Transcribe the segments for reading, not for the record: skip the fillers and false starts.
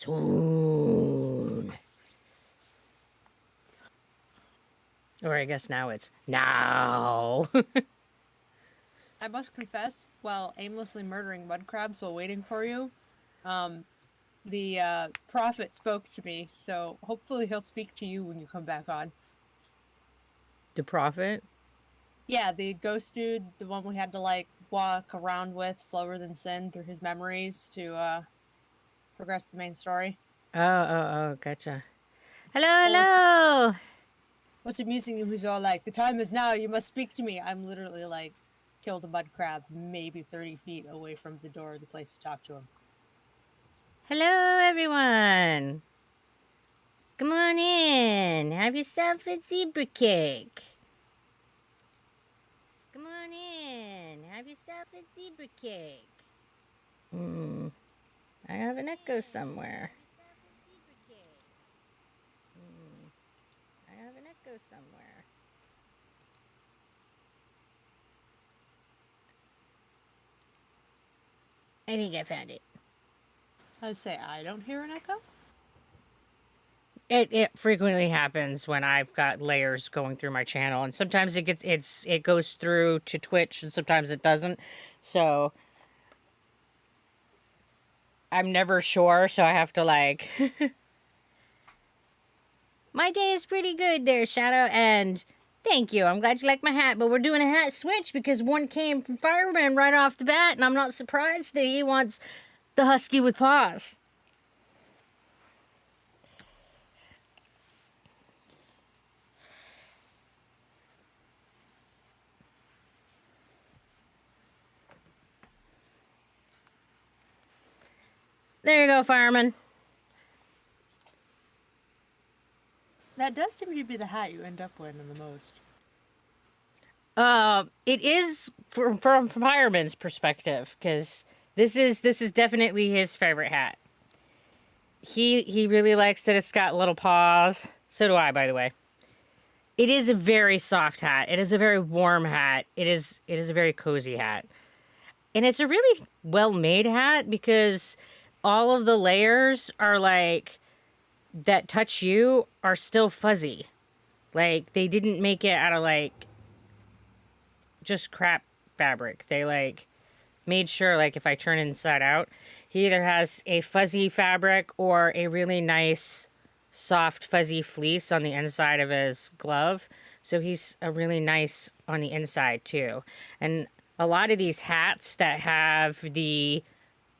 Soon. Or I guess now it's now. I must confess, while aimlessly murdering mud crabs while waiting for you, the prophet spoke to me, so hopefully he'll speak to you when you come back on. The prophet? Yeah, the ghost dude, the one we had to like walk around with slower than sin through his memories to progress the main story. Oh, gotcha. Hello, Or hello. what's amusing him, he's all like, "The time is now, you must speak to me." I'm literally like killed a mud crab maybe 30 feet away from the door of the place to talk to him. Hello, everyone. Come on in. Have yourself a zebra cake. Come on in. Have yourself a zebra cake. I have an echo somewhere. I have an echo somewhere. I think I found it. I would say I don't hear an echo. It frequently happens when I've got layers going through my channel, and sometimes it goes through to Twitch, and sometimes it doesn't. So I'm never sure. So I have to like. My day is pretty good there, Shadow, and thank you. I'm glad you like my hat, but we're doing a hat switch because one came from Fireman right off the bat, and I'm not surprised that he wants the husky with paws. There you go, Fireman. That does seem to be the hat you end up wearing the most. It is from Fireman's perspective, because this is definitely his favorite hat. He really likes that it's got little paws. So do I, by the way. It is a very soft hat. It is a very warm hat. It is a very cozy hat. And it's a really well-made hat because all of the layers are like that touch you are still fuzzy. Like they didn't make it out of like just crap fabric. They like made sure like if I turn inside out, he either has a fuzzy fabric or a really nice soft fuzzy fleece on the inside of his glove. So he's a really nice on the inside too. And a lot of these hats that have the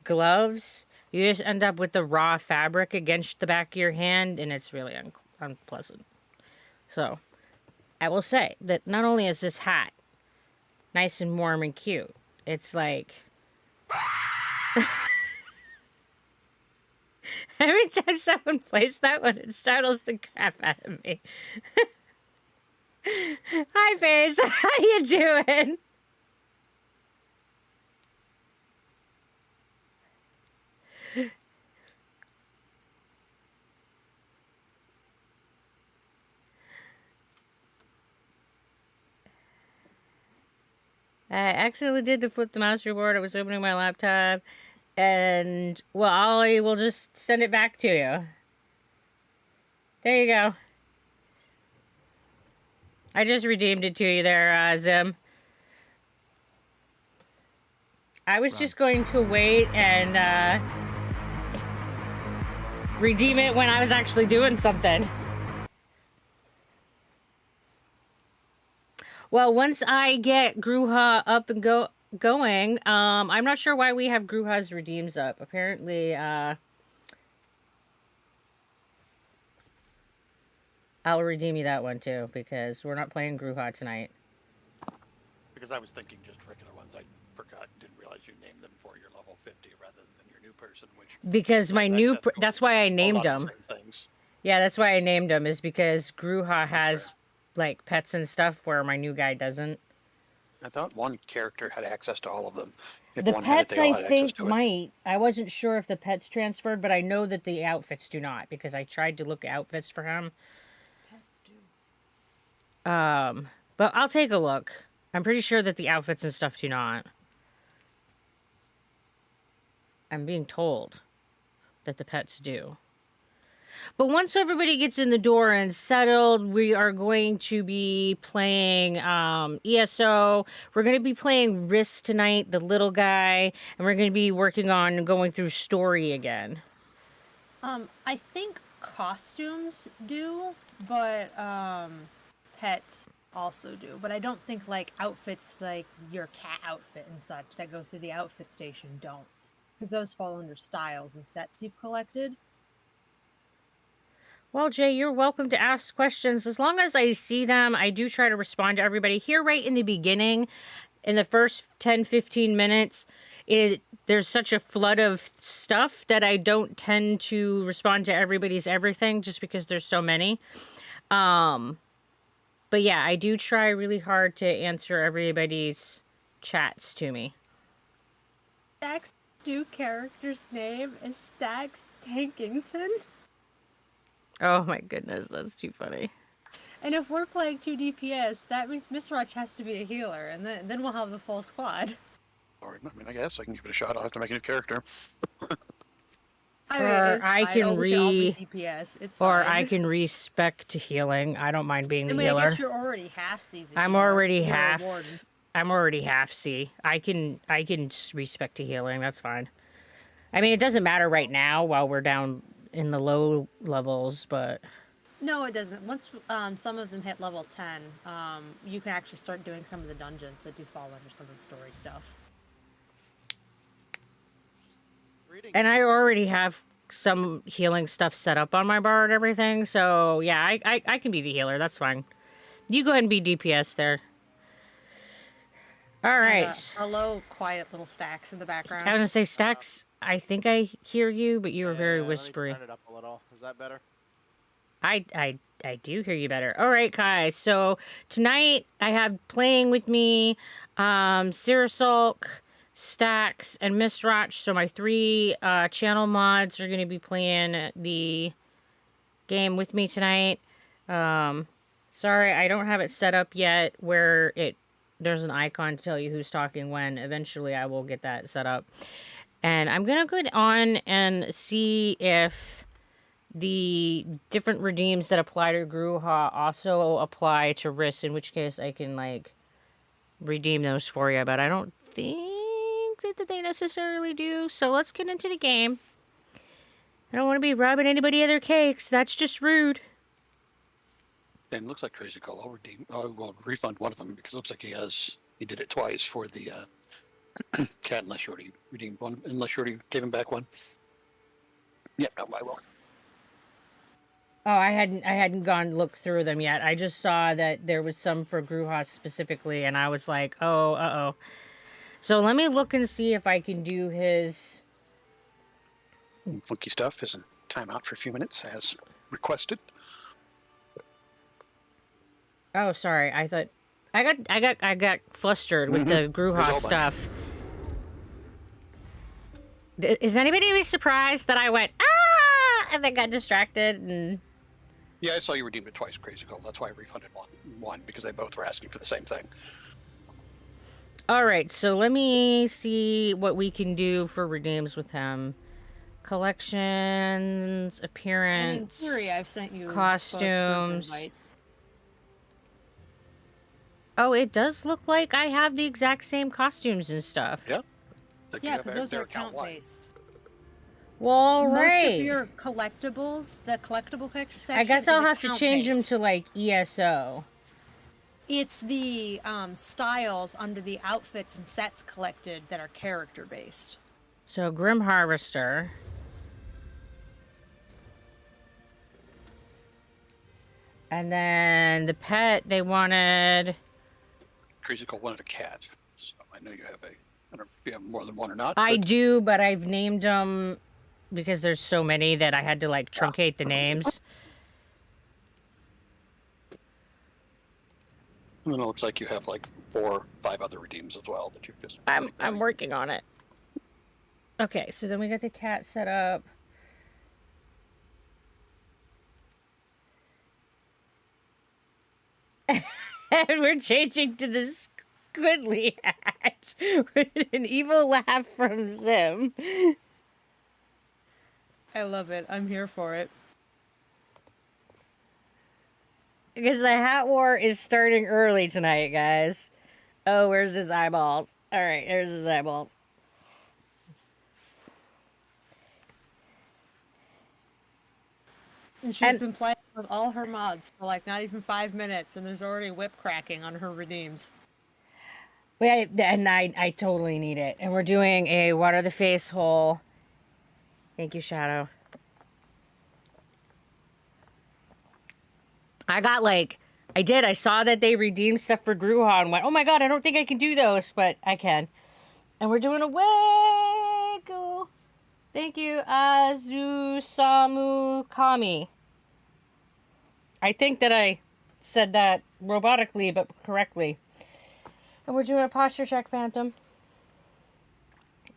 gloves, you just end up with the raw fabric against the back of your hand, and it's really unpleasant. So I will say that not only is this hat nice and warm and cute, it's like every time someone plays that one, it startles the crap out of me. Hi, Face. How you doing? I accidentally did the flip the mouse reward. I was opening my laptop, and well, I will just send it back to you. There you go. I just redeemed it to you there, Zim. I was just going to wait and redeem it when I was actually doing something. Well, once I get Gruha up and going, I'm not sure why we have Gruha's redeems up. Apparently, I'll redeem you that one too, because we're not playing Gruha tonight. Because I was thinking just regular ones. I forgot, didn't realize you named them for your level 50 rather than your new person. Which because my new, that's why I named them. Things. Yeah, that's why I named them, is because Gruha has like pets and stuff where my new guy doesn't. I thought one character had access to all of them. If the pets, I think, might. I wasn't sure if the pets transferred, but I know that the outfits do not, because I tried to look at outfits for him. Pets do. But I'll take a look. I'm pretty sure that the outfits and stuff do not. I'm being told. that the pets do. But once everybody gets in the door and settled, we are going to be playing ESO. We're going to be playing Rhys tonight, the little guy, and we're going to be working on going through story again. I think costumes do, but pets also do. But I don't think like outfits like your cat outfit and such that go through the outfit station don't. Because those fall under styles and sets you've collected. Well, Jay, you're welcome to ask questions. As long as I see them, I do try to respond to everybody. Here right in the beginning, in the first 10, 15 minutes, there's such a flood of stuff that I don't tend to respond to everybody's everything just because there's so many. But yeah, I do try really hard to answer everybody's chats to me. Stack's new character's name is Stax Tankington. Oh my goodness, that's too funny. And if we're playing 2 DPS, that means Miss Roach has to be a healer, and then we'll have the full squad. Or, I mean, I guess I can give it a shot. I'll have to make a new character. Or I can DPS. It's or fine. I can respec to healing. I don't mind being the healer. I guess you're already half season. I'm already half C. I can respec to healing. That's fine. I mean, it doesn't matter right now while we're down in the low levels, but no, it doesn't. Once some of them hit level 10, you can actually start doing some of the dungeons that do fall under some of the story stuff. And I already have some healing stuff set up on my bar and everything, so yeah, I can be the healer. That's fine. You go ahead and be DPS there. All right. Hello, quiet little Stacks in the background. I was gonna say, Stacks, I think I hear you, but you were very whispery. Let me turn it up a little. Is that better? I do hear you better. All right, guys. So tonight I have playing with me, Sirasulk, Stacks, and Miss Roch. So my 3 channel mods are going to be playing the game with me tonight. Sorry, I don't have it set up yet where there's an icon to tell you who's talking when. Eventually, I will get that set up. And I'm going to go on and see if the different redeems that apply to Gruha also apply to Rhys, in which case I can, like, redeem those for you. But I don't think that they necessarily do. So let's get into the game. I don't want to be robbing anybody of their cakes. That's just rude. And it looks like Crazy Call. I'll redeem. I will refund one of them because it looks like he did it twice for the cat. Unless you already redeemed one. Unless you already gave him back one. Yep, no, I will. Oh, I hadn't gone look through them yet. I just saw that there was some for Gruha specifically, and I was like, oh, uh-oh. So let me look and see if I can do his... Funky Stuff is in timeout for a few minutes, as requested. Oh, sorry. I thought... I got flustered with the Gruha stuff. Is anybody surprised that I went, ah, and then got distracted and... Yeah, I saw you redeemed it twice, Crazy Call. That's why I refunded one because they both were asking for the same thing. All right, so let me see what we can do for redeems with him. Collections, appearance, in theory, I've sent you costumes. Oh, it does look like I have the exact same costumes and stuff. Yeah. Yeah, because those are account-based. Well, all right. Most of your collectibles, the collectible collection section, I guess I'll have to change them account-based. to, like, ESO. It's the styles under the outfits and sets collected that are character-based. So, Grim Harvester. And then the pet, they wanted... Crazy Call wanted a cat. So I know you have I don't know if you have more than one or not. I but... do, but I've named them because there's so many that I had to, like, truncate the names. And then it looks like you have like 4 or 5 other redeems as well that you've just... I'm working on it. Okay, so then we got the cat set up. And we're changing to the squiddly hat with an evil laugh from Zim. I love it. I'm here for it. Because the hat war is starting early tonight, guys. Oh, where's his eyeballs? All right, there's his eyeballs. And she's And- been playing with all her mods for like not even 5 minutes, and there's already whip cracking on her redeems. Wait, and I totally need it. And we're doing a water the face hole. Thank you, Shadow. I saw that they redeemed stuff for Gruha and went, oh my god, I don't think I can do those, but I can. And we're doing a wiggle. Thank you, Azusamu Kami. I think that I said that robotically, but correctly. And we're doing a posture check, Phantom.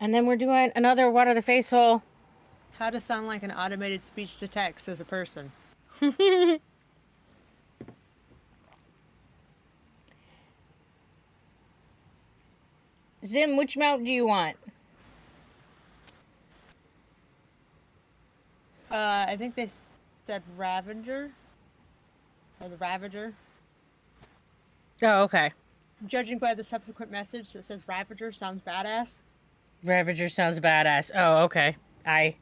And then we're doing another water the face hole. How to sound like an automated speech to text as a person. Zim, which mount do you want? I think they said Ravager. Or the Ravager. Oh, okay. Judging by the subsequent message that says Ravager sounds badass. Ravager sounds badass. Oh, okay. I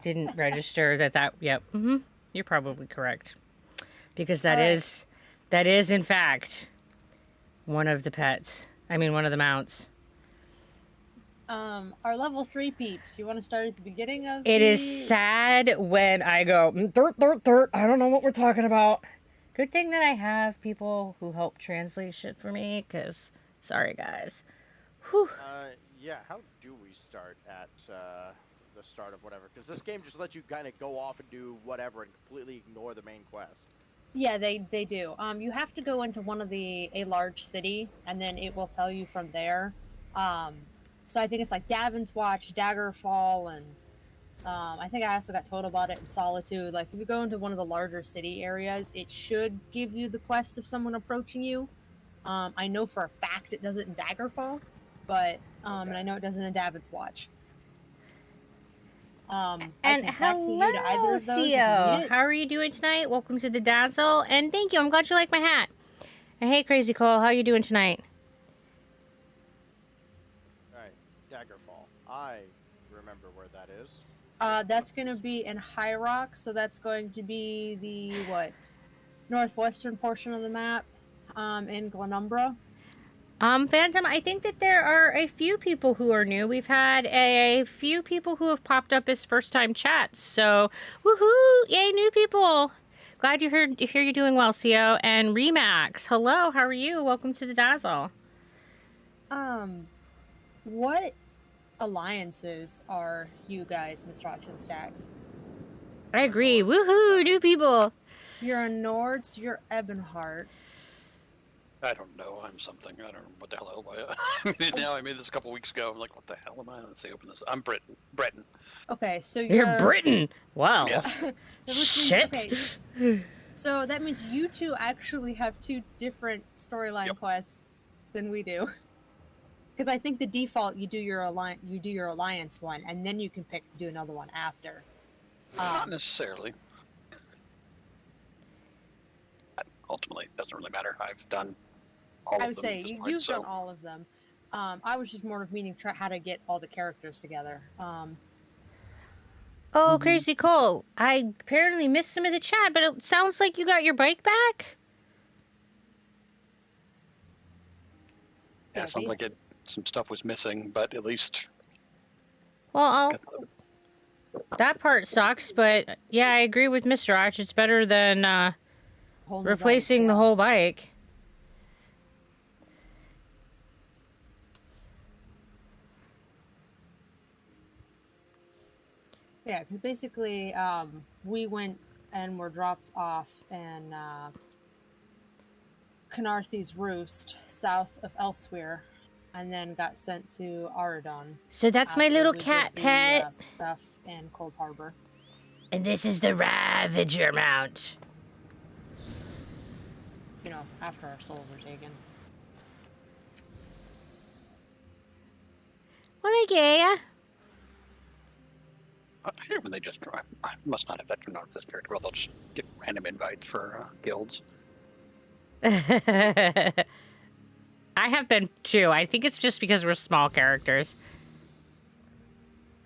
didn't register that. Yep. You're probably correct. Because that is in fact one of the pets. I mean, one of the mounts. Our level 3 peeps. You want to start at the beginning of It is sad when I go, dirt. I don't know what we're talking about. Good thing that I have people who help translate shit for me, because, sorry, guys. Whew. Yeah, how do we start at the start of whatever? Because this game just lets you kind of go off and do whatever and completely ignore the main quest. Yeah, they do. You have to go into a large city, and then it will tell you from there. So I think it's like Davin's Watch, Daggerfall, and I think I also got told about it in Solitude. Like, if you go into one of the larger city areas, it should give you the quest of someone approaching you. I know for a fact it does it in Daggerfall, but and I know it does it in Davin's Watch. And hello, CO. How are you doing tonight? Welcome to the Dazzle, and thank you. I'm glad you like my hat. And hey, Crazy Cole, how you doing tonight? Alright, Daggerfall. I remember where that is. That's going to be in High Rock, so that's going to be the, northwestern portion of the map, in Glenumbra. Phantom, I think that there are a few people who are new. We've had a few people who have popped up as first-time chats, so woohoo! Yay, new people! Glad you hear you're doing well, CO. And Remax, hello, how are you? Welcome to the Dazzle. What alliances are you guys, Mr. Auction Stacks? I agree. Woohoo, new people! You're a Nords, you're Ebonheart. I don't know. I'm something. I don't know what the hell I made this a couple weeks ago. I'm like, what the hell am I? Let's see, open this. I'm Breton. Okay, so You're Britain! Wow. Yes. Shit! So that means you two actually have two different storyline quests than we do. Because I think the default you do your alliance one, and then you can do another one after. Not necessarily. Ultimately, it doesn't really matter. I've done all of them. I would say at this point, you've done all of them. I was just more of meaning how to get all the characters together. Oh, Crazy Cole, I apparently missed some of the chat, but it sounds like you got your bike back? Yeah, sounds like some stuff was missing, but at least... Well, that part sucks, but yeah, I agree with Mr. Arch. It's better than replacing the whole bike. Yeah, because basically, we went and were dropped off in Canarthy's Roost, south of Elsewhere, and then got sent to Aradon. So that's my little we cat did pet. Stuff in Cold Harbor. And this is the Ravager mount. You know, after our souls are taken. Well, thank you. I hate it when they just. I must not have that turned on for this character. Well, they'll just get random invites for guilds. I have been too. I think it's just because we're small characters.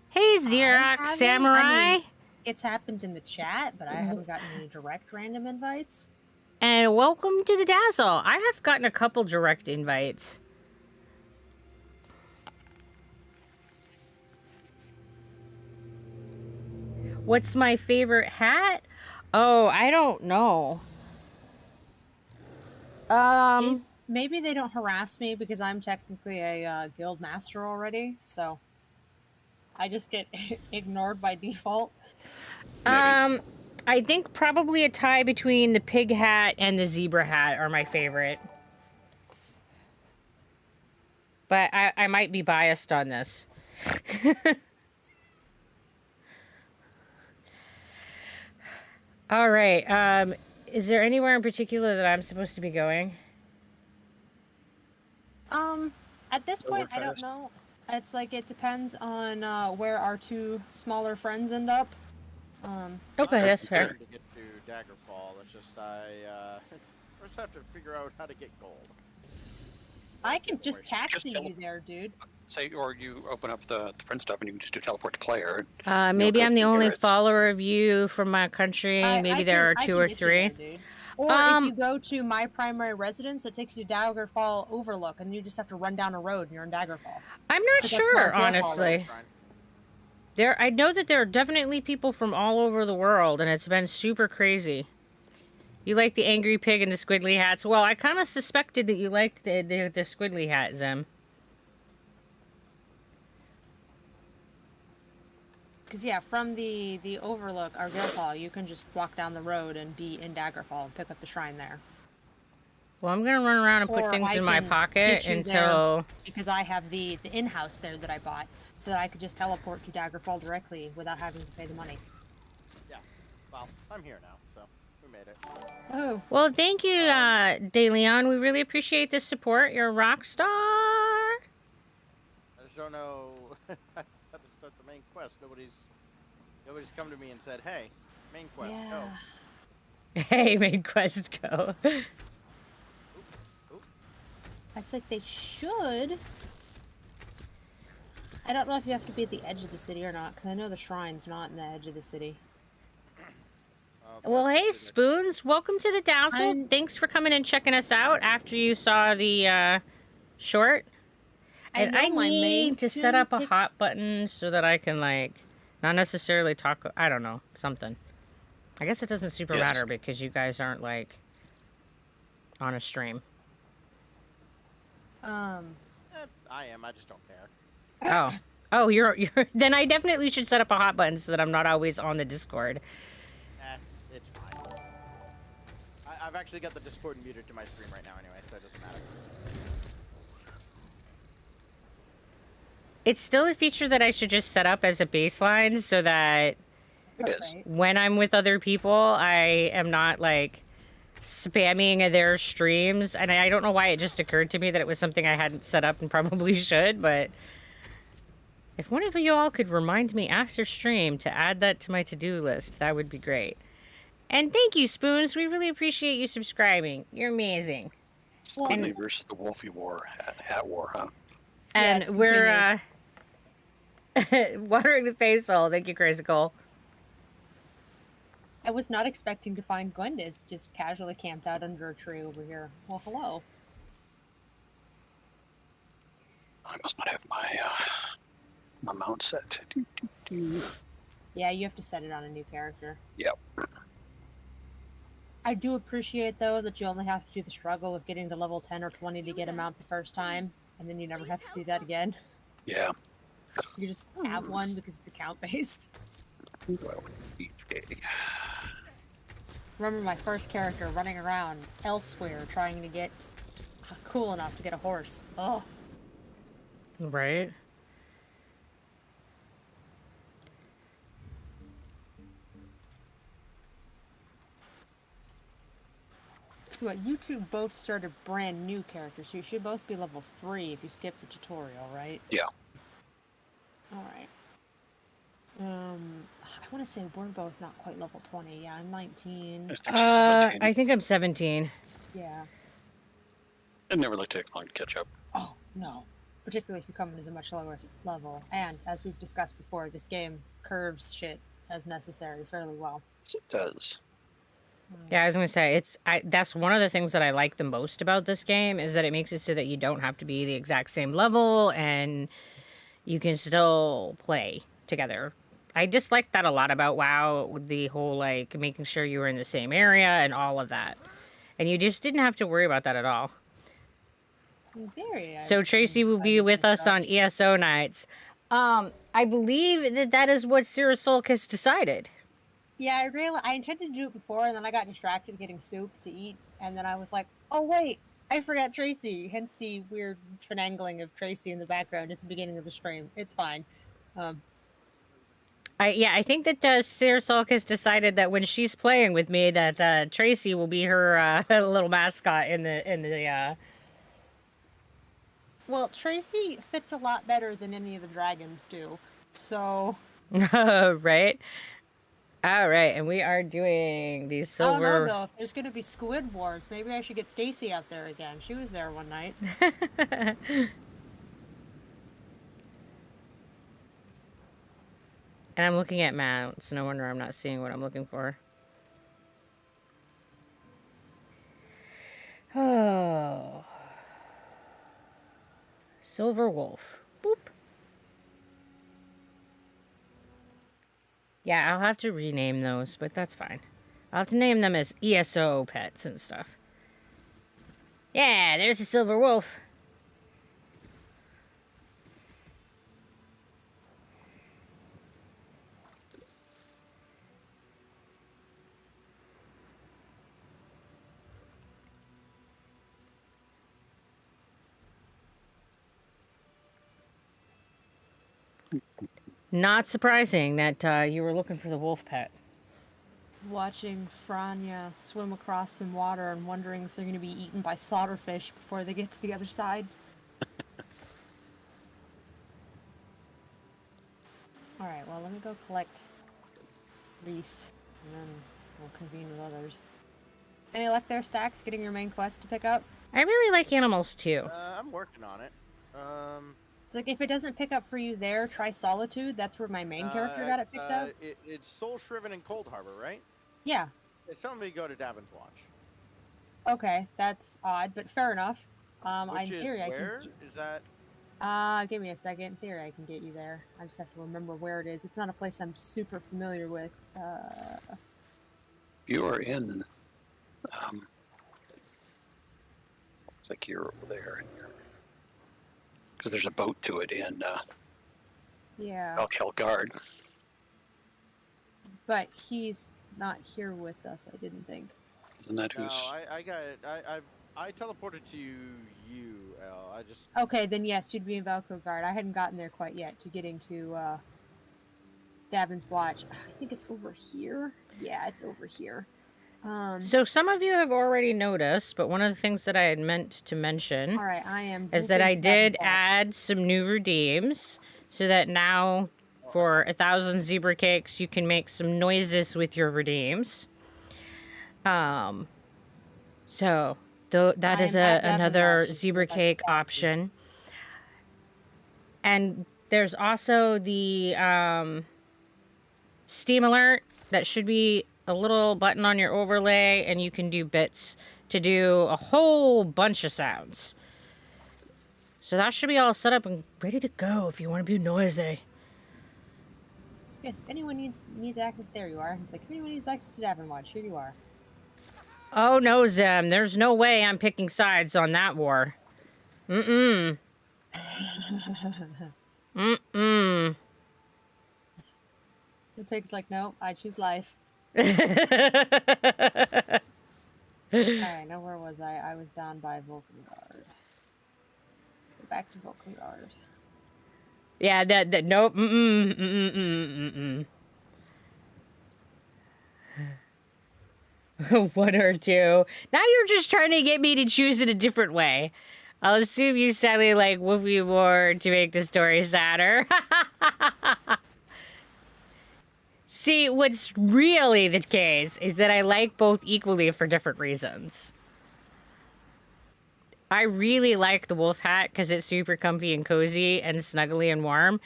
Hey, Xerox haven't. Samurai. I mean, it's happened in the chat, but I haven't gotten any direct random invites. And welcome to the Dazzle. I have gotten a couple direct invites. What's my favorite hat? Oh, I don't know. Maybe they don't harass me because I'm technically a guild master already, so I just get ignored by default. I think probably a tie between the pig hat and the zebra hat are my favorite. But I might be biased on this. All right. Is there anywhere in particular that I'm supposed to be going? At this point, I don't know. It's like it depends on where our two smaller friends end up. Okay, that's I'm fair. trying to get to Daggerfall. It's just I first have to figure out how to get gold. I can just taxi Just you there, dude. Say, or you open up the friend stuff and you can just do teleport to player. Maybe I'm the go only Garrett's. follower of you from my country. Maybe there are I two can or get you three. there, dude. Or if you go to my primary residence, it takes you to Daggerfall Overlook, and you just have to run down a road, and you're in Daggerfall. I'm not But that's sure, where Daggerfall honestly. is. I know that there are definitely people from all over the world, and it's been super crazy. You like the angry pig and the squiggly hats? Well, I kind of suspected that you liked the squiggly hat, Zem. Because yeah, from the Overlook, our guild hall, you can just walk down the road and be in Daggerfall and pick up the shrine there. Well, I'm gonna run around and put Or things I in my can pocket get you until... there because I have the in-house there that I bought, so that I could just teleport to Daggerfall directly without having to pay the money. Yeah. Well, I'm here now, so we made it. Oh, Well, thank you, De Leon. We really appreciate the support. You're a rock star. I just don't know how to start the main quest. Nobody's come to me and said, "Hey, main quest, go." Hey, main quest, go. Oop. I said they should. I don't know if you have to be at the edge of the city or not, because I know the shrine's not in the edge of the city. Well, hey, Spoons. Welcome to the Dazzle. I'm- Thanks for coming and checking us out after you saw the short. And I need to set up a hot button so that I can, like, not necessarily talk... I don't know. Something. I guess it doesn't super matter because you guys aren't, like, on a stream. I am. I just don't care. Oh. Oh, you're... Then I definitely should set up a hot button so that I'm not always on the Discord. It's fine. I've actually got the Discord muted to my stream right now anyway, so it doesn't matter. It's still a feature that I should just set up as a baseline so that It is. when I'm with other people, I am not, like, spamming their streams. And I don't know why it just occurred to me that it was something I hadn't set up and probably should, but if one of you all could remind me after stream to add that to my to-do list, that would be great. And thank you, Spoons. We really appreciate you subscribing. You're amazing. Squidly versus the Wolfie War, hat war, huh? And it's we're, watering the face hole. Thank you, Crazy Cole. I was not expecting to find Gwendis just casually camped out under a tree over here. Well, hello. I must not have my mount set. Yeah, you have to set it on a new character. Yep. I do appreciate, though, that you only have to do the struggle of getting to level 10 or 20 to get a mount the first time, and then you never have to do that again. Yeah. You just have one because it's account-based. Well, Remember my first character running around elsewhere trying to get cool enough to get a horse. Oh. Right? So what, you two both started brand new characters, so you should both be level 3 if you skip the tutorial, right? Yeah. Alright. want to say Warnbow's not quite level 20. Yeah, I'm 19. I think she's 17. I think I'm 17. Yeah. It never really takes long to catch up. Oh, no. Particularly if you come in as a much lower level. And, as we've discussed before, this game curves shit as necessary fairly well. Yes, it does. Yeah, I was gonna say that's one of the things that I like the most about this game is that it makes it so that you don't have to be the exact same level and you can still play together. I just like that a lot about WoW, with the whole like making sure you were in the same area and all of that. And you just didn't have to worry about that at all. So Tracy will be with us on ESO nights. I believe that is what Cirrus Solcus decided. Yeah, I intended to do it before, and then I got distracted getting soup to eat, and then I was like, oh wait, I forgot Tracy, hence the weird finagling of Tracy in the background at the beginning of the stream. It's fine. I think that Cirrus Solcus decided that when she's playing with me that Tracy will be her little mascot in the Well, Tracy fits a lot better than any of the dragons do, so... right? All right, and we are doing these silver... I don't know, though, if there's going to be Squid Wars, maybe I should get Stacy out there again. She was there one night. And I'm looking at mounts. No wonder I'm not seeing what I'm looking for. Oh. Silver Wolf. Boop. Yeah, I'll have to rename those, but that's fine. I'll have to name them as ESO pets and stuff. Yeah, there's a Silver Wolf. Not surprising that you were looking for the wolf pet. Watching Franya swim across some water and wondering if they're going to be eaten by slaughterfish before they get to the other side. Alright, well, let me go collect Rhys, and then we'll convene with others. Any luck there, Stacks, getting your main quest to pick up? I really like animals too. I'm working on it. It's like, if it doesn't pick up for you there, try Solitude. That's where my main character got it picked up. It's Soul Shriven and Cold Harbor, right? Yeah. It's telling me to go to Davin's Watch. Okay, that's odd, but fair enough. Which In theory, where? Is that... Give me a second. In theory, I can get you there. I just have to remember where it is. It's not a place I'm super familiar with. You are in. Looks like you're over there. Because there's a boat to it in Yeah. Guard. But he's not here with us, I didn't think. Isn't that No, who's... I got it. I teleported to you, El. I just... Okay, then yes, you'd be in Guard. I hadn't gotten there quite yet to getting to Davin's Watch. I think it's over here. Yeah, it's over here. So some of you have already noticed, but one of the things that I had meant to mention All right, I am is that I volting to Davin's did Watch. add some new redeems so that now for 1,000 zebra cakes you can make some noises with your redeems. So that is I'm at Davin's another Watch, zebra if I can cake find option. And there's also the Steam Alert that should be a little button on your overlay, and you can do bits to do a whole bunch of sounds. So that should be all set up and ready to go if you want to be noisy. Yes, if anyone needs access, there you are. It's like, if anyone needs access to Davin Watch, here you are. Oh no, Zem, there's no way I'm picking sides on that war. Mm-mm. Mm-mm. The pig's like, no, I choose life. Yeah, Alright, now where was I? I was down by Guard. Go back to Guard. that nope. Mm-mm. 1 or 2. Now you're just trying to get me to choose it a different way. I'll assume you sadly like Whoopi more to make the story sadder. See, what's really the case is that I like both equally for different reasons. I really like the wolf hat because it's super comfy and cozy and snuggly and warm.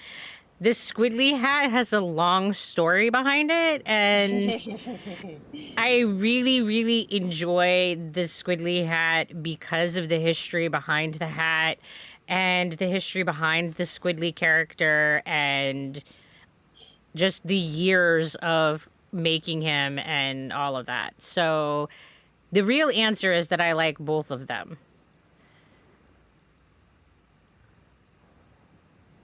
This squiddly hat has a long story behind it, and I really, really enjoy the squiddly hat because of the history behind the hat and the history behind the squiddly character and just the years of making him and all of that. So the real answer is that I like both of them.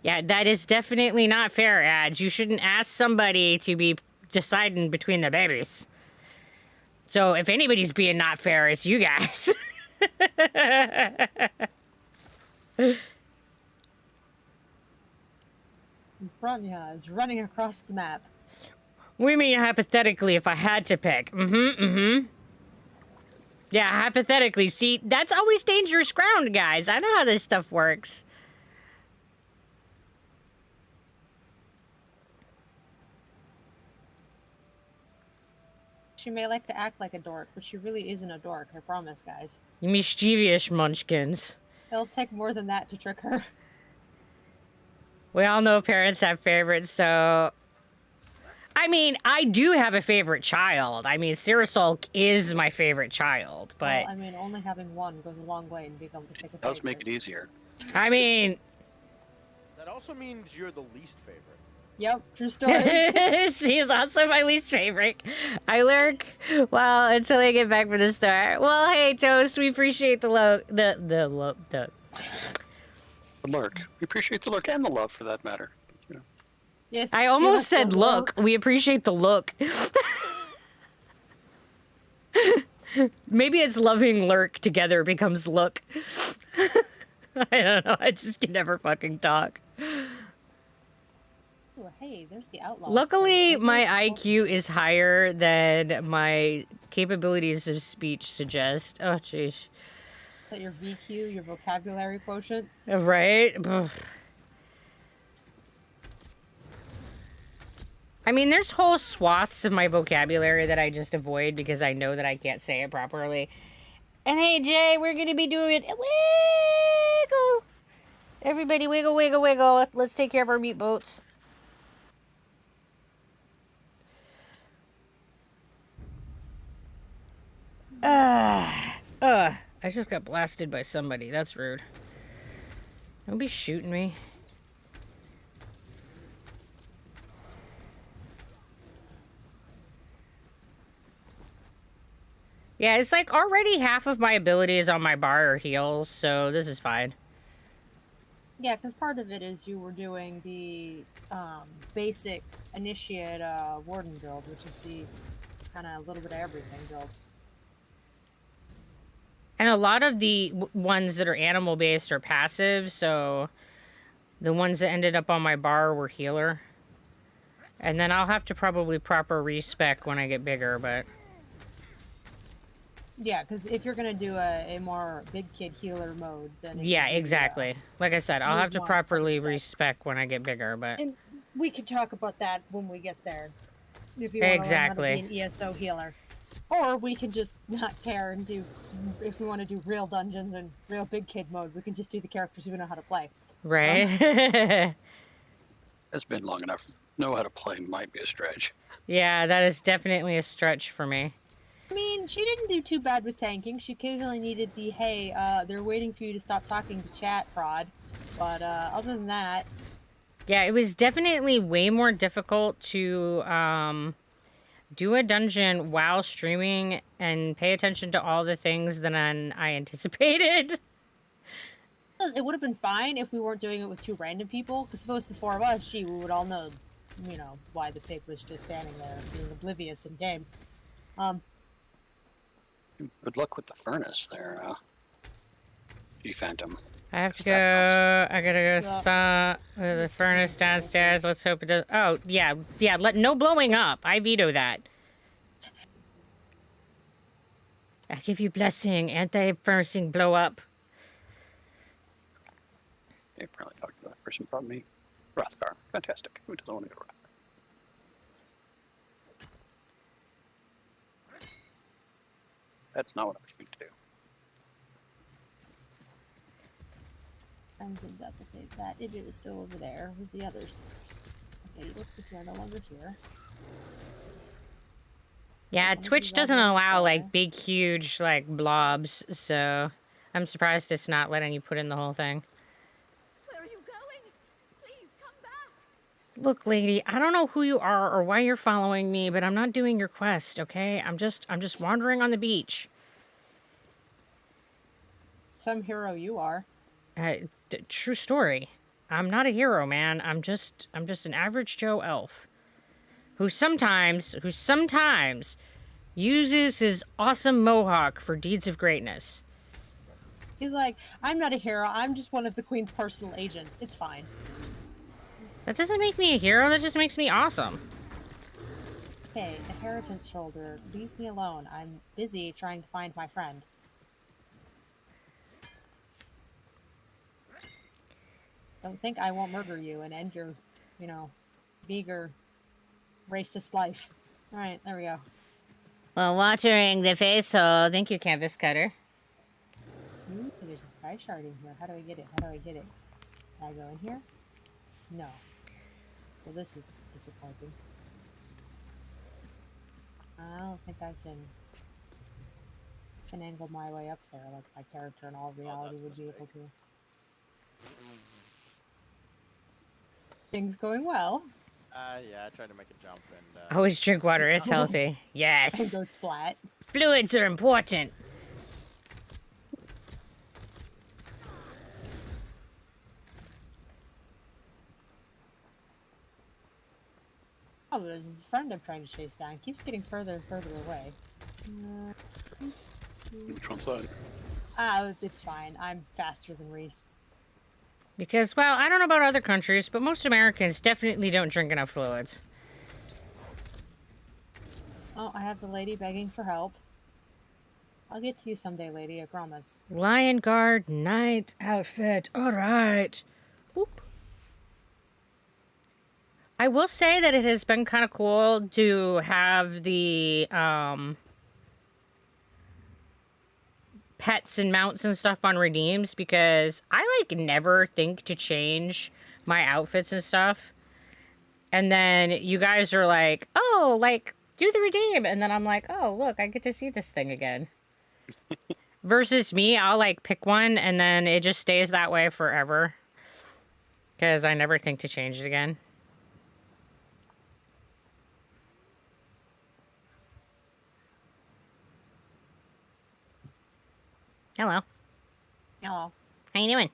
Yeah, that is definitely not fair, ads. You shouldn't ask somebody to be deciding between their babies. So if anybody's being not fair, it's you guys. Franya is running across the map. We mean hypothetically if I had to pick. Yeah, hypothetically. See, that's always dangerous ground, guys. I know how this stuff works. She may like to act like a dork, but she really isn't a dork, I promise, guys. You mischievous munchkins. It'll take more than that to trick her. We all know parents have favorites, so... I mean, I do have a favorite child. I mean, Cyrusol is my favorite child, but... Well, I mean, only having one goes a long way in being able to pick a Does favorite. make it easier. I mean... That also means you're the least favorite. Yep, true story. She's also my least favorite. I lurk, well, until I get back from the store. Well, hey, Toast, we appreciate the The lurk. We appreciate the lurk and the love, for that matter. You know. Yes. I give almost us said the look. We appreciate the look. Maybe it's loving lurk together becomes look. I don't know. I just can never fucking talk. Ooh, hey, there's the outlaw. Luckily, my IQ is higher than my capabilities of speech suggest. Oh, jeez. Is that your VQ, your vocabulary quotient? Right? Ugh. I mean, there's whole swaths of my vocabulary that I just avoid because I know that I can't say it properly. And hey, Jay, we're going to be doing wiggle. Everybody wiggle, wiggle, wiggle. Let's take care of our meat boats. I just got blasted by somebody. That's rude. Don't be shooting me. Yeah, it's like already half of my abilities on my bar are heals, so this is fine. Yeah, because part of it is you were doing the basic initiate warden build, which is the kind of little bit of everything build. And a lot of the ones that are animal-based are passive, so the ones that ended up on my bar were healer. And then I'll have to probably proper respec when I get bigger, but... Yeah, because if you're going to do a more big kid healer mode, then... Yeah, exactly. Like I said, I'll have to more properly respec. respec when I get bigger, but... And we can talk about that when we get there. If you Exactly. want to be an ESO healer. Or we can just not care and do... If we want to do real dungeons and real big kid mode, we can just do the characters we know how to play. Right? It's been long enough. Know how to play might be a stretch. Yeah, that is definitely a stretch for me. I mean, she didn't do too bad with tanking. She occasionally needed the, hey, they're waiting for you to stop talking to chat prod. But other than that... Yeah, it was definitely way more difficult to do a dungeon while streaming and pay attention to all the things than I anticipated. It would have been fine if we weren't doing it with two random people. Because if it was the four of us, gee, we would all know, you know, why the pig was just standing there being oblivious in game. Good luck with the furnace there, Phantom. I have to go. I gotta go. The furnace downstairs. Let's hope it does. Oh yeah, yeah. No blowing up. I veto that. I give you blessing. Anti-furnacing blow up. They probably talked to that person from me. Rothgar. Fantastic. Who doesn't want to go to Rothgar? That's not what I was going to do. Friends and that. Okay, that idiot is still over there. Who's the others? Okay, it looks like you're no longer here. Yeah, One of Twitch these doesn't others allow there. like big, huge like blobs, so I'm surprised it's not letting you put in the whole thing. Where are you going? Please come back. Look, lady, I don't know who you are or why you're following me, but I'm not doing your quest, okay? I'm just wandering on the beach. Some hero you are. True story. I'm not a hero, man. I'm just an average Joe elf who sometimes uses his awesome mohawk for deeds of greatness. He's like, I'm not a hero. I'm just one of the Queen's personal agents. It's fine. That doesn't make me a hero. That just makes me awesome. Hey, inheritance shoulder, leave me alone. I'm busy trying to find my friend. Don't think I won't murder you and end your, meager, racist life. Alright, there we go. Well, watering the face hole. Thank you, canvas cutter. Ooh, there's a sky shard in here. How do I get it? How do I get it? Can I go in here? No. Well, this is disappointing. I don't think I can finagle my way up there like my character in all reality would be able to. Things going well. Yeah, I tried to make a jump and. Always drink water. It's healthy. And Yes. go splat. Fluids are important. Oh, there's this friend I'm trying to chase down. It keeps getting further and further away. Which one's that? It's fine. I'm faster than Rhys. Because, well, I don't know about other countries, but most Americans definitely don't drink enough fluids. Oh, I have the lady begging for help. I'll get to you someday, lady, I promise. Lion Guard night outfit. All right. Boop. I will say that it has been kind of cool to have the pets and mounts and stuff on redeems, because I like never think to change my outfits and stuff. And then you guys are like, oh, like, do the redeem. And then I'm like, oh, look, I get to see this thing again. Versus me, I'll like pick one and then it just stays that way forever. Because I never think to change it again. Hello. Hello. How you doing?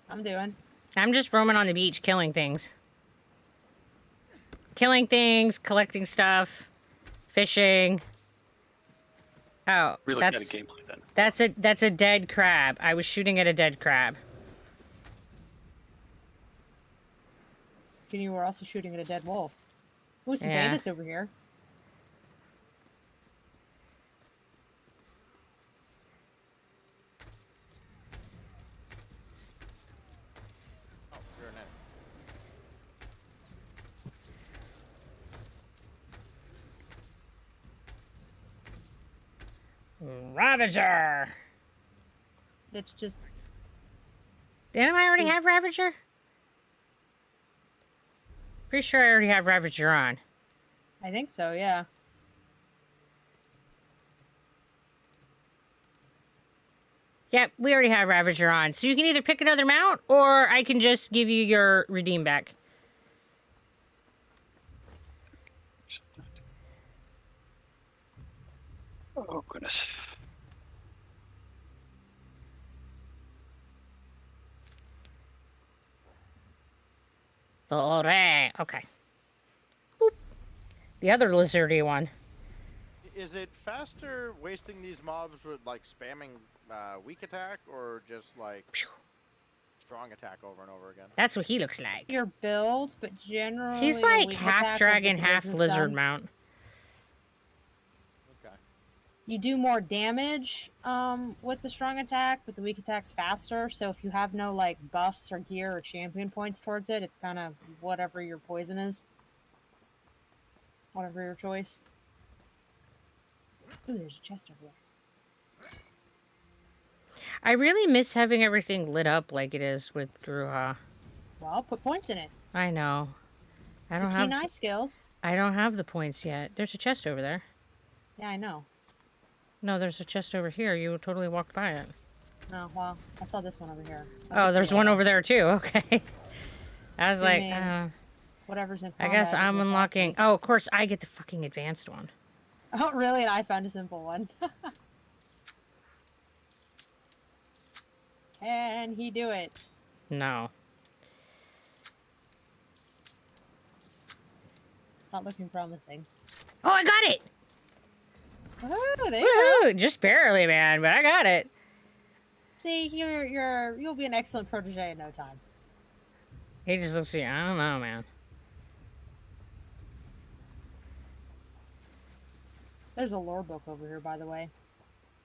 I'm doing. I'm just roaming on the beach killing things. Killing things, collecting stuff, fishing. Oh, We're looking at a gameplay then. that's a dead crab. I was shooting at a dead crab. And you were also shooting at a dead wolf. Ooh, some Yeah. bandits over here. Oh, you're an enemy. Ravager. It's just... Didn't I already have Ravager? Pretty sure I already have Ravager on. I think so, yeah. Yep, we already have Ravager on. So you can either pick another mount, or I can just give you your redeem back. Oh, goodness. Alright, okay. Boop. The other lizardy one. Is it faster wasting these mobs with like spamming weak attack or just like Phew. strong attack over and over again? That's what he looks like. Your build, but generally... He's a like weak half attack will dragon, get the half business lizard done. mount. Okay. You do more damage with the strong attack, but the weak attack's faster. So if you have no like buffs or gear or champion points towards it, it's kind of whatever your poison is. Whatever your choice. Ooh, there's a chest over there. I really miss having everything lit up like it is with Gruha. Well, put points in it. I know. I It's don't the keen have. eye skills. I don't have the points yet. There's a chest over there. Yeah, I know. No, there's a chest over here. You totally walked by it. Oh, well, I saw this one over here. Oh, there's one over there too. Okay. I was like, Assuming whatever's in I combat guess doesn't I'm attack unlocking. me. Oh, of course, I get the fucking advanced one. Oh, really? And I found a simple one. Can he do it? No. Not looking promising. Oh, I got it! Oh, there you go. Woohoo! Just barely, man, but I got it. See, you'll be an excellent protege in no time. He just looks at you. I don't know, man. There's a lore book over here, by the way.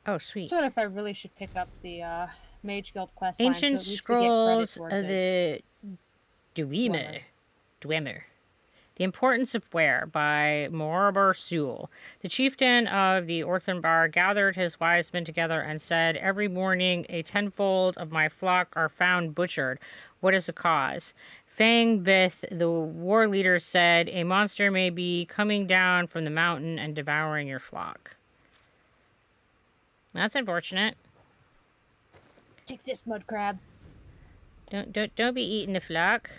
Oh, sweet. So what if I really should pick up the Mage Guild quest line, Ancient so at least we get credit Scrolls towards of it. the Dwemer. The Importance of Wear by Morabur Sewell. The chieftain of the Orthenbar gathered his wise men together and said, "Every morning a tenfold of my flock are found butchered. What is the cause?" Fang Bith, the war leader, said, "A monster may be coming down from the mountain and devouring your flock." That's unfortunate. Take this, mud crab. Don't be eating the flock.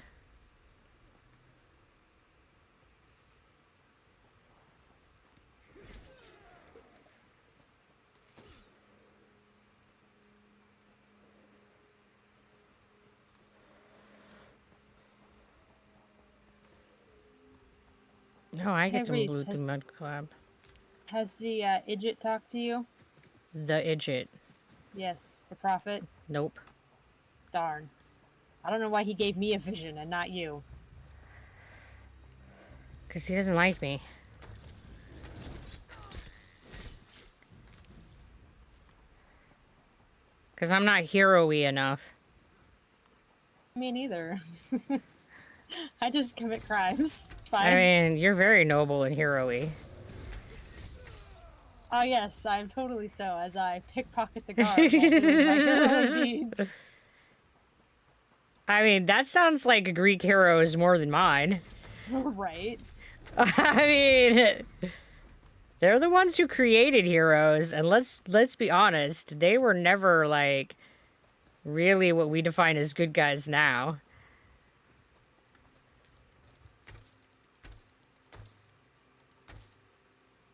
No, I get to Rhys, loot the mud crab. Has the Idjit talked to you? The Idjit. Yes, the prophet. Nope. Darn. I don't know why he gave me a vision and not you. Because he doesn't like me. Because I'm not hero-y enough. Me neither. I just commit crimes. Fine. I mean, you're very noble and hero-y. Oh yes, I'm totally so, as I pickpocket the guard while doing my heroic deeds. I mean, that sounds like a Greek hero's more than mine. Right. I mean, they're the ones who created heroes, and let's be honest, they were never like really what we define as good guys now.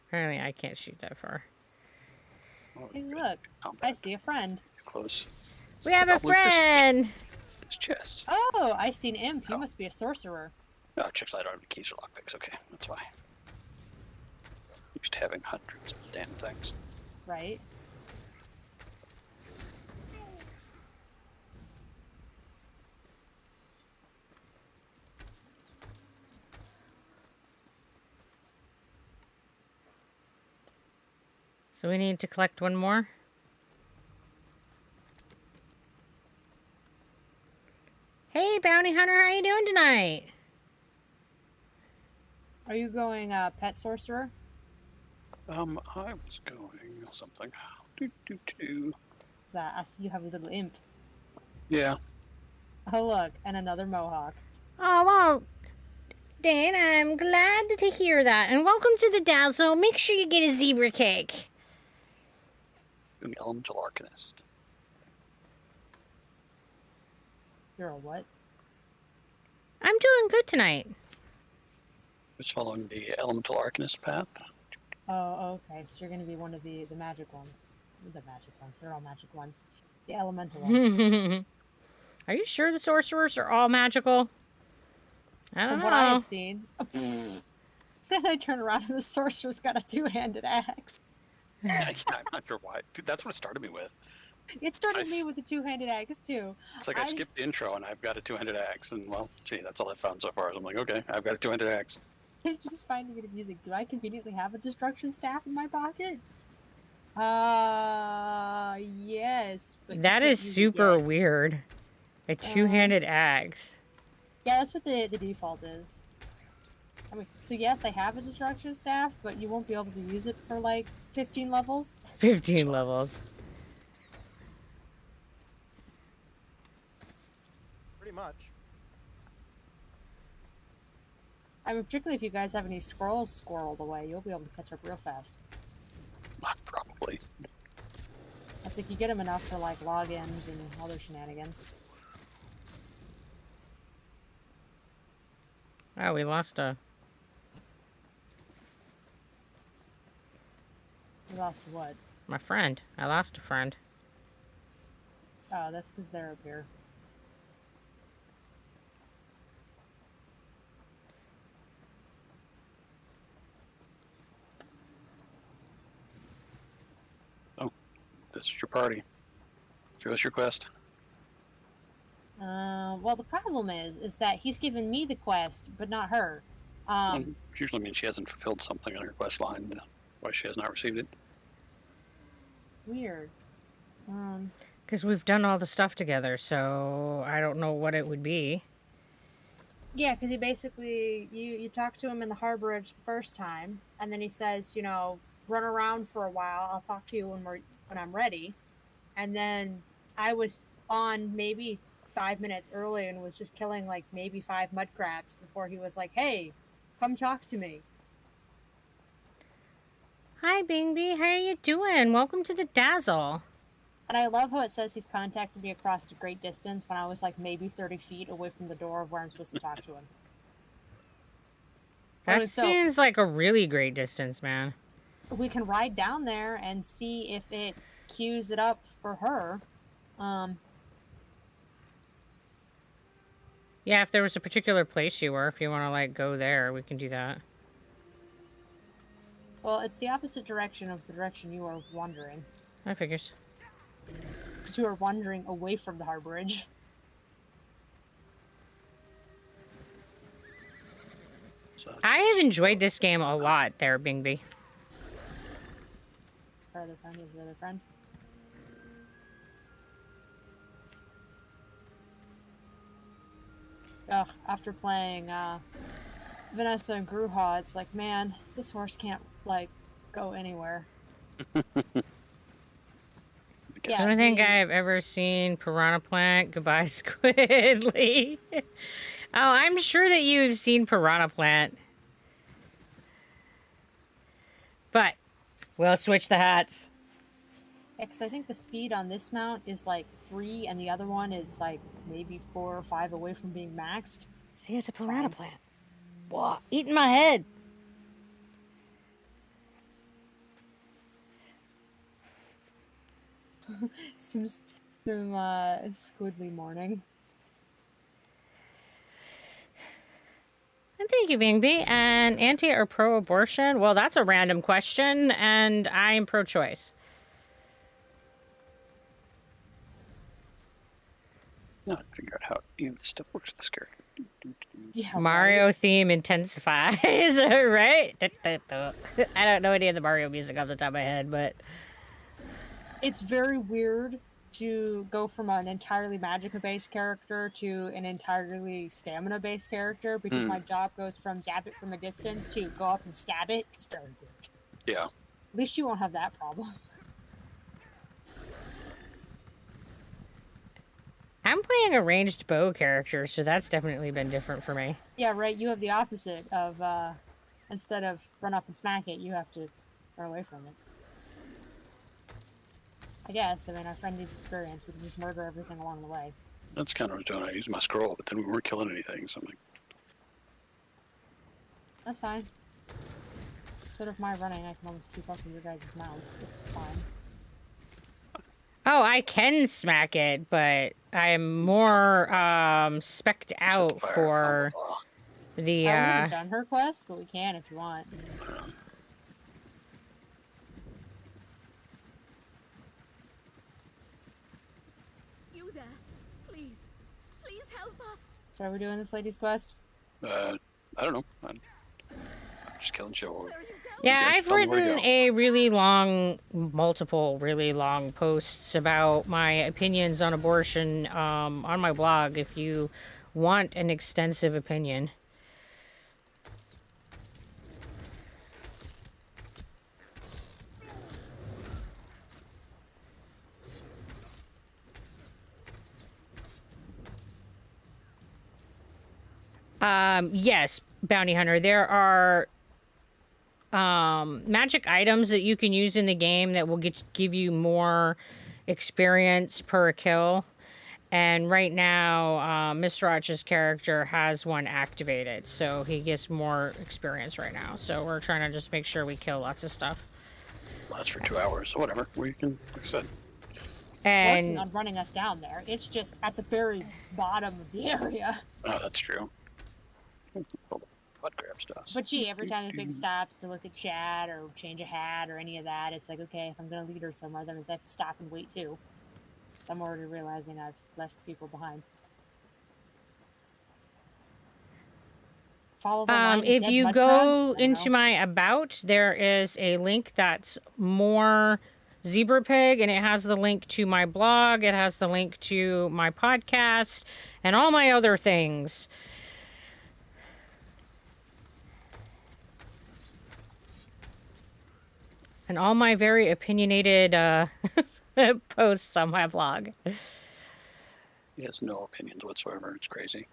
Apparently, I can't shoot that far. Hey, look. I see a friend. Close. We have a I'll loot this- friend. This chest. Oh, I see an imp. You must be a sorcerer. Oh, checks I don't have any keys or lockpicks. Okay, that's why. Used to having hundreds of damn things. Right. So we need to collect one more. Hey, bounty hunter, how you doing tonight? Are you going pet sorcerer? I was going something. Do. 'Cause I see you have a little imp. Yeah. Oh look, and another mohawk. Oh, well, Dan, I'm glad to hear that. And welcome to the Dazzle. Make sure you get a zebra cake. Doing elemental arcanist. You're a what? I'm doing good tonight. Just following the elemental arcanist path. Oh, okay. So you're gonna be one of the magic ones. The magic ones. They're all magic ones. The elemental ones. Are you sure the sorcerers are all magical? I don't From know. what I have seen. Then I turn around and the sorcerer's got a two-handed axe. Yeah, I'm not sure why. Dude, that's what it started me with. It started Nice. me with a two-handed axe too. It's like I skipped the intro and I've got a two-handed axe, and well, gee, that's all I've found so far. I'm like, okay, I've got a two-handed axe. I'm just finding it amusing. Do I conveniently have a destruction staff in my pocket? Yes. But you That can't is use it super yet. weird. A two-handed axe. Yeah, that's what the default is. I mean, so yes, I have a destruction staff, but you won't be able to use it for like 15 levels. 15 levels. much. I mean, particularly if you guys have any scrolls squirreled away, you'll be able to catch up real fast. Probably. That's if you get them enough for like logins and other shenanigans. Oh, we lost a... You lost what? my friend. I lost a friend. Oh, that's because they're up here. This is your party. Show us your quest. Well, the problem is that he's given me the quest, but not her. Usually means she hasn't fulfilled something on her quest line. Why she has not received it. Weird. Because we've done all the stuff together, so I don't know what it would be. Yeah, because he basically, you talk to him in the harborage the first time, and then he says, you know, run around for a while. I'll talk to you when I'm ready. And then I was on maybe 5 minutes early and was just killing like maybe 5 mud crabs before he was like, hey, come talk to me. Hi, Bingby. How are you doing? Welcome to the Dazzle. And I love how it says he's contacted me across a great distance when I was like maybe 30 feet away from the door of where I'm supposed to talk to him. That So- seems like a really great distance, man. We can ride down there and see if it queues it up for her. Yeah, if there was a particular place you were, if you want to, like, go there, we can do that. Well, it's the opposite direction of the direction you are wandering. That figures. Because you are wandering away from the harborage. So I have enjoyed this game a lot there, Bingby. Our other friend is your other friend. Ugh, after playing Vanessa and Gruha, it's like, man, this horse can't, like, go anywhere. I don't think I've ever seen Piranha Plant. Goodbye, Squidly. Oh, I'm sure that you've seen Piranha Plant. But we'll switch the hats. Yeah, 'cause I think the speed on this mount is like 3, and the other one is like maybe 4 or 5 away from being maxed. See, it's a Piranha Plant. What? Eating my head. some squiddly morning. And thank you, Bingby. And anti or pro-abortion? Well, that's a random question, and I'm pro-choice. Not figure out how any of this stuff works with this character. Yeah, Mario right? theme intensifies, right? I don't know any of the Mario music off the top of my head, but... It's very weird to go from an entirely magica-based character to an entirely stamina-based character, because my job goes from zap it from a distance to go up and stab it. It's very weird. Yeah. At least you won't have that problem. I'm playing a ranged bow character, so that's definitely been different for me. Yeah, right, you have the opposite of, instead of run up and smack it, you have to run away from it. I guess, I mean, our friend needs experience. We can just murder everything along the way. That's kind of what I was doing. I used my scroll, but then we weren't killing anything, so I'm like, That's fine. Instead of my running, I can almost keep up with your guys' mounts. It's fine. Oh, I can smack it, but I'm more specced out set the fire, for blah, blah, blah. the I haven't done her quest, but we can if you want. You there? Please. Please help us. So are we doing this lady's quest? I don't know. I'm just killing shit. Where are you going? Yeah, Okay, I've tell me where to written go. a really long, multiple really long posts about my opinions on abortion on my blog if you want an extensive opinion. Yes, Bounty Hunter. There are magic items that you can use in the game that will give you more experience per kill. And right now, Mr. Arch's character has one activated, so he gets more experience right now. So we're trying to just make sure we kill lots of stuff. Lasts for 2 hours, so whatever. We can, like I said. Working And on running us down there. It's just at the very bottom of the area. Oh, that's true. Butt grab stuff. But gee, every time the pig stops to look at chat or change a hat or any of that, it's like, okay, if I'm gonna lead her somewhere, that means I have to stop and wait too. So I'm already realizing I've left people behind. Follow the line of if dead you mud go crabs? I don't into know. my about, there is a link that's more zebra pig, and it has the link to my blog, it has the link to my podcast, and all my other things. And all my very opinionated posts on my blog. He has no opinions whatsoever. It's crazy.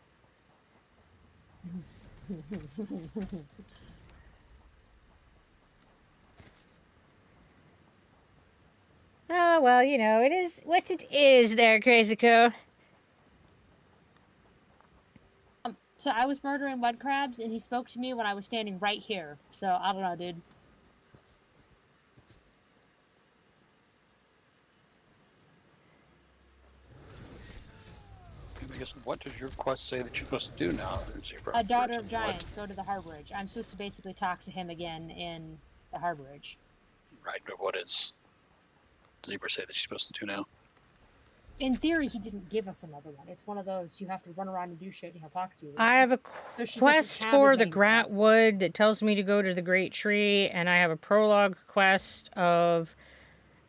Oh, well, you know, it is what it is there, Crazy Code. So I was murdering mud crabs, and he spoke to me when I was standing right here. So I don't know, dude. I guess, what does your quest say that you're supposed to do now? Zebra? A daughter Birds of and giants, go to the harborage. I'm supposed to basically talk to him again in the harborage. What? Right, but what does Zebra say that she's supposed to do now? In theory, he didn't give us another one. It's one of those you have to run around and do shit, and he'll talk to you. I have a So she quest doesn't have for a the main Grat quest. Wood that tells me to go to the Great Tree, and I have a prologue quest of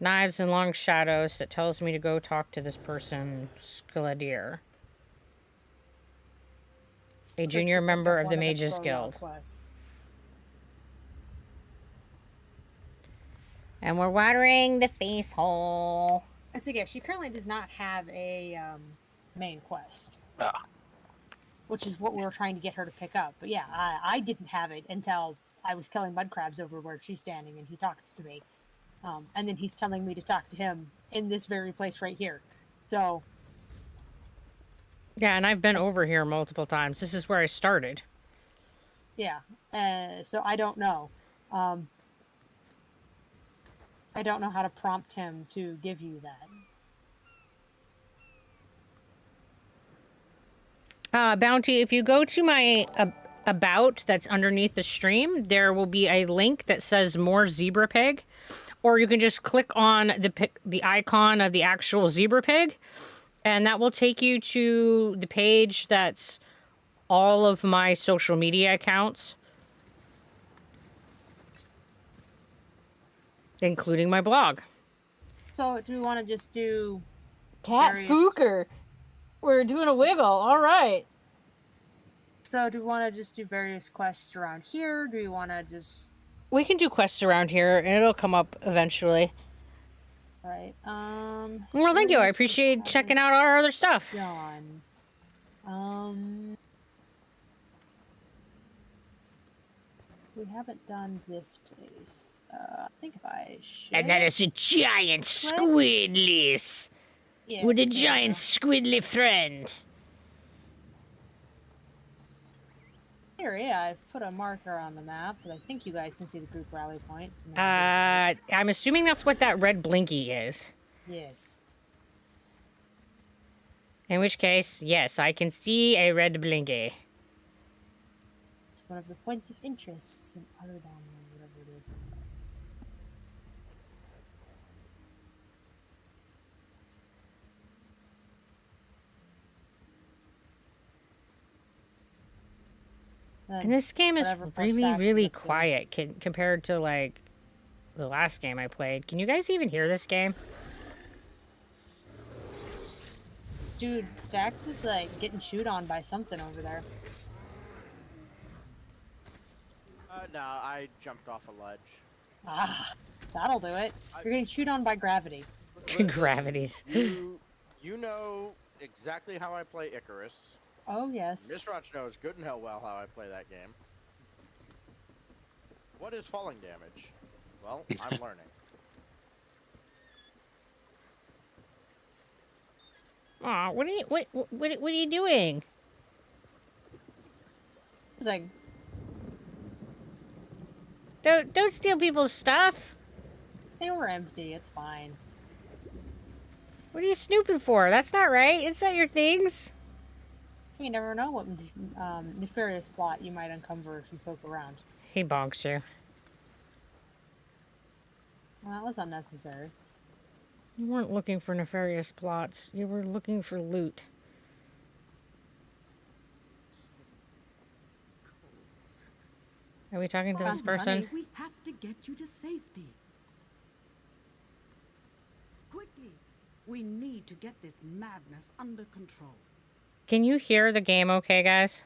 Knives and Long Shadows that tells me to go talk to this person, Skiladier, a junior member of the Mages Guild. And we're watering the face hole. That's okay. She currently does not have a main quest, Ah, which is what we were trying to get her to pick up. But yeah, I didn't have it until I was killing mud crabs over where she's standing, and he talks to me. And then he's telling me to talk to him in this very place right here. So Yeah, and I've been over here multiple times. This is where I started. yeah, so I don't know. I don't know how to prompt him to give you that. Bounty, if you go to my about that's underneath the stream, there will be a link that says more zebra pig, or you can just click on the icon of the actual zebra pig, and that will take you to the page that's all of my social media accounts, including my blog. So do we want to just do Cat various- Fooker. We're doing a wiggle. All right. So do we want to just do various quests around here? Do we want to just... We can do quests around here, and it'll come up eventually. All right. Well, thank you. I appreciate checking out our other stuff. Done. We haven't done this place. I think if I should... And that is a giant squidless Yes, with a there we giant go. squidly friend. Here, yeah, I've put a marker on the map, but I think you guys can see the group rally points. So maybe I'm assuming that's what that red blinky is. yes. In which case, yes, I can see a red blinky. It's one of the points of interest in Ardan, whatever it is. And this game is whatever really, post-action really it's in. quiet compared to, like, the last game I played. Can you guys even hear this game? Dude, Stax is like getting chewed on by something over there. No, I jumped off a ledge. Ah, that'll do it. You're getting chewed on by gravity. Listen, Gravities. You know exactly how I play Icarus. Oh yes. Miss Roch knows good and hell well how I play that game. What is falling damage? Well, I'm learning. Aw, what are you doing? It's like, Don't steal people's stuff. they were empty. It's fine. What are you snooping for? That's not right. It's not your things. You never know what nefarious plot you might uncover if you poke around. He bonks you. Well, that was unnecessary. You weren't looking for nefarious plots. You were looking for loot. Are we talking to this Fast money. person? We have to get you to safety. Quickly, we need to get this madness under control. Can you hear the game okay, guys?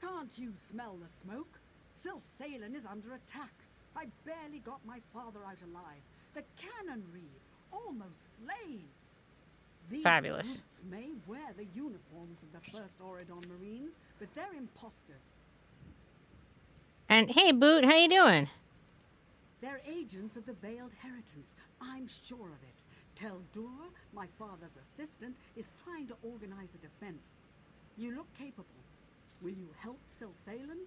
Can't you smell the smoke? Silsalin is under attack. I barely got my father out alive. The cannon reeve, almost slain. These Fabulous. brutes may wear the uniforms of the first Oridon Marines, but they're imposters. And hey, Boot, how you doing? They're agents of the Veiled Heritance. I'm sure of it. Teldur, my father's assistant, is trying to organize a defense. You look capable. Will you help Silsalin?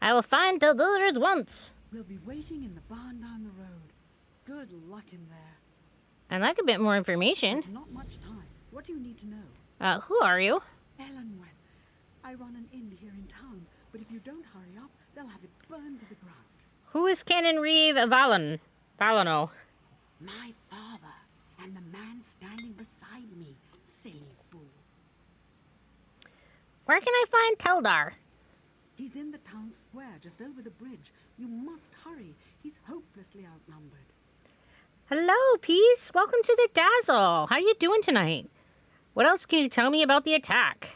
I will find Teldur at once. We'll be waiting in the barn down the road. Good luck in there. I'd like a bit more information. There's not much time. What do you need to know? Who are you? Elenwen. I run an inn here in town, but if you don't hurry up, they'll have it burned to the ground. Who is Canon Reeve Valano? My father, and the man standing beside me. Silly fool. Where can I find Teldar? He's in the town square, just over the bridge. You must hurry. He's hopelessly outnumbered. Hello, Peace. Welcome to the Dazzle. How you doing tonight? What else can you tell me about the attack?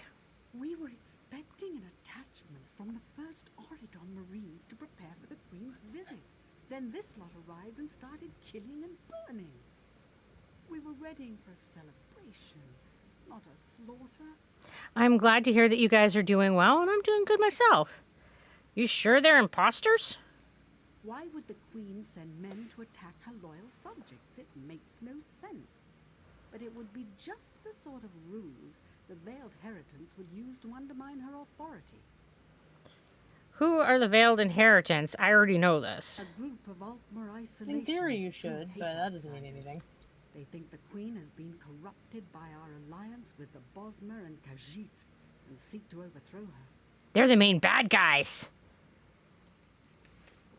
We were expecting an attachment from the first Oridon Marines to prepare for the Queen's visit. Then this lot arrived and started killing and burning. We were ready for a celebration, not a slaughter. I'm glad to hear that you guys are doing well, and I'm doing good myself. You sure they're imposters? Why would the Queen send men to attack her loyal subjects? It makes no sense. But it would be just the sort of ruse the Veiled Heritance would use to undermine her authority. Who are the Veiled Inheritance? I already know this. A group of Altmer isolationists. In theory, you who should, hate but that doesn't mean outsiders. anything. They think the Queen has been corrupted by our alliance with the Bosmer and Khajiit and seek to overthrow her. They're the main bad guys.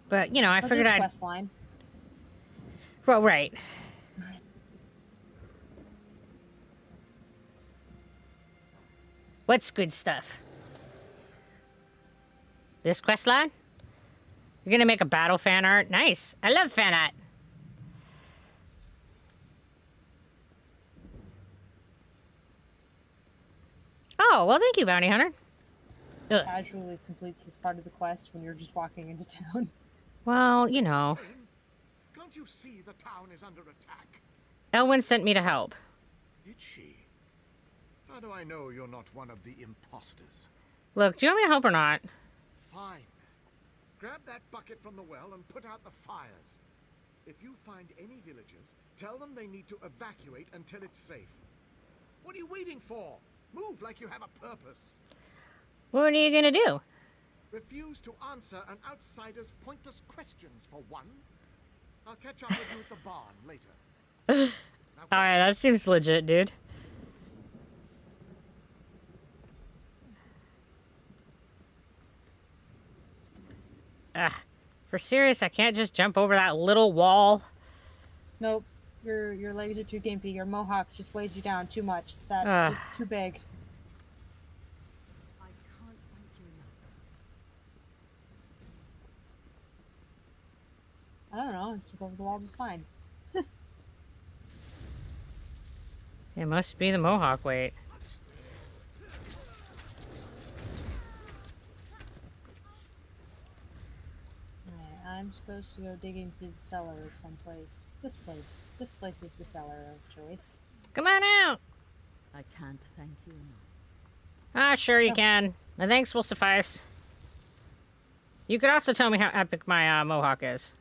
But, you know, I But figured this I'd... quest line. Well, right. What's good stuff? This quest line? You're gonna make a battle fan art? Nice. I love fan art. Oh, well, thank you, Bounty Hunter. Ugh. Casually completes this part of the quest when you're just walking into town. Well, you know. Can't you see the town is under attack? Elwyn sent me to help. Did she? How do I know you're not one of the imposters? Look, do you want me to help or not? Fine. Grab that bucket from the well and put out the fires. If you find any villagers, tell them they need to evacuate until it's safe. What are you waiting for? Move like you have a purpose. What are you gonna do? Refuse to answer an outsider's pointless questions, for one. I'll catch up with you at the barn later. Now, Alright, that seems legit, dude. For serious, I can't just jump over that little wall. Nope. Your legs are too gimpy. Your mohawk just weighs you down too much. It's that Ugh. just too big. I can't thank you enough. I don't know. Jump over the wall just fine. It must be the Mohawk weight. Alright, I'm I'm supposed to go digging through the cellar of someplace. This place. This place is the cellar of choice. Come on out. I can't thank you enough. Ah, sure you Oh. can. My thanks will suffice. You could also tell me how epic my mohawk is.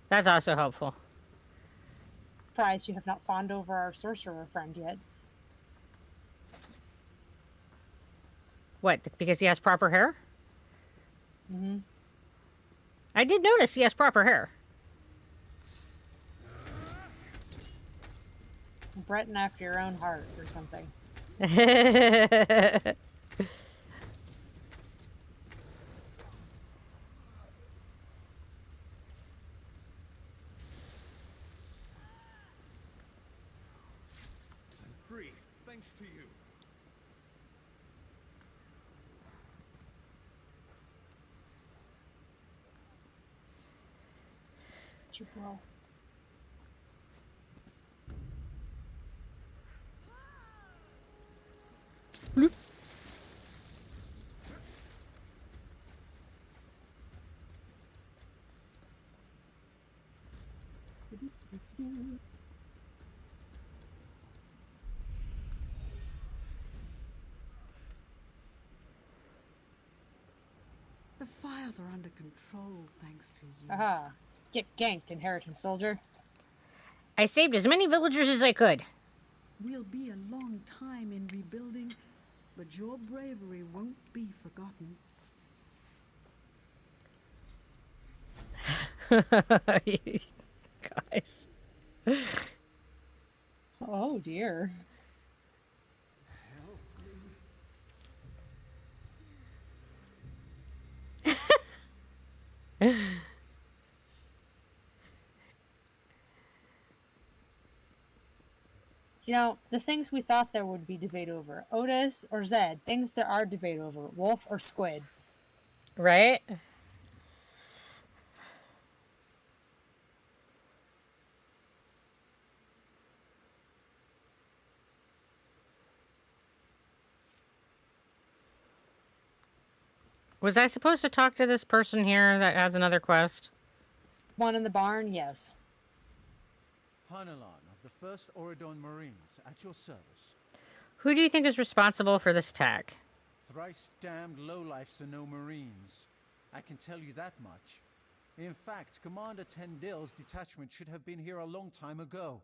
That's also helpful. Surprised you have not fawned over our sorcerer friend yet. What, because he has proper hair? Mm-hmm. I did notice he has proper hair. Breton after your own heart or something. I'm free, thanks to you. It's your bro. Bloop. The fires are under control thanks to you. Aha. Get ganked, inheritance soldier. I saved as many villagers as I could. We'll be a long time in rebuilding, but your bravery won't be forgotten. Guys. Oh dear. You know, the things we thought there would be debate over. Otis or Zed. Things there are debate over. Wolf or Squid. Right? Was I supposed to talk to this person here that has another quest? One in the barn, yes. Hanalon of the 1st Oridon Marines, at your service. Who do you think is responsible for this attack? Thrice damned lowlifes are no Marines. I can tell you that much. In fact, Commander Tendil's detachment should have been here a long time ago.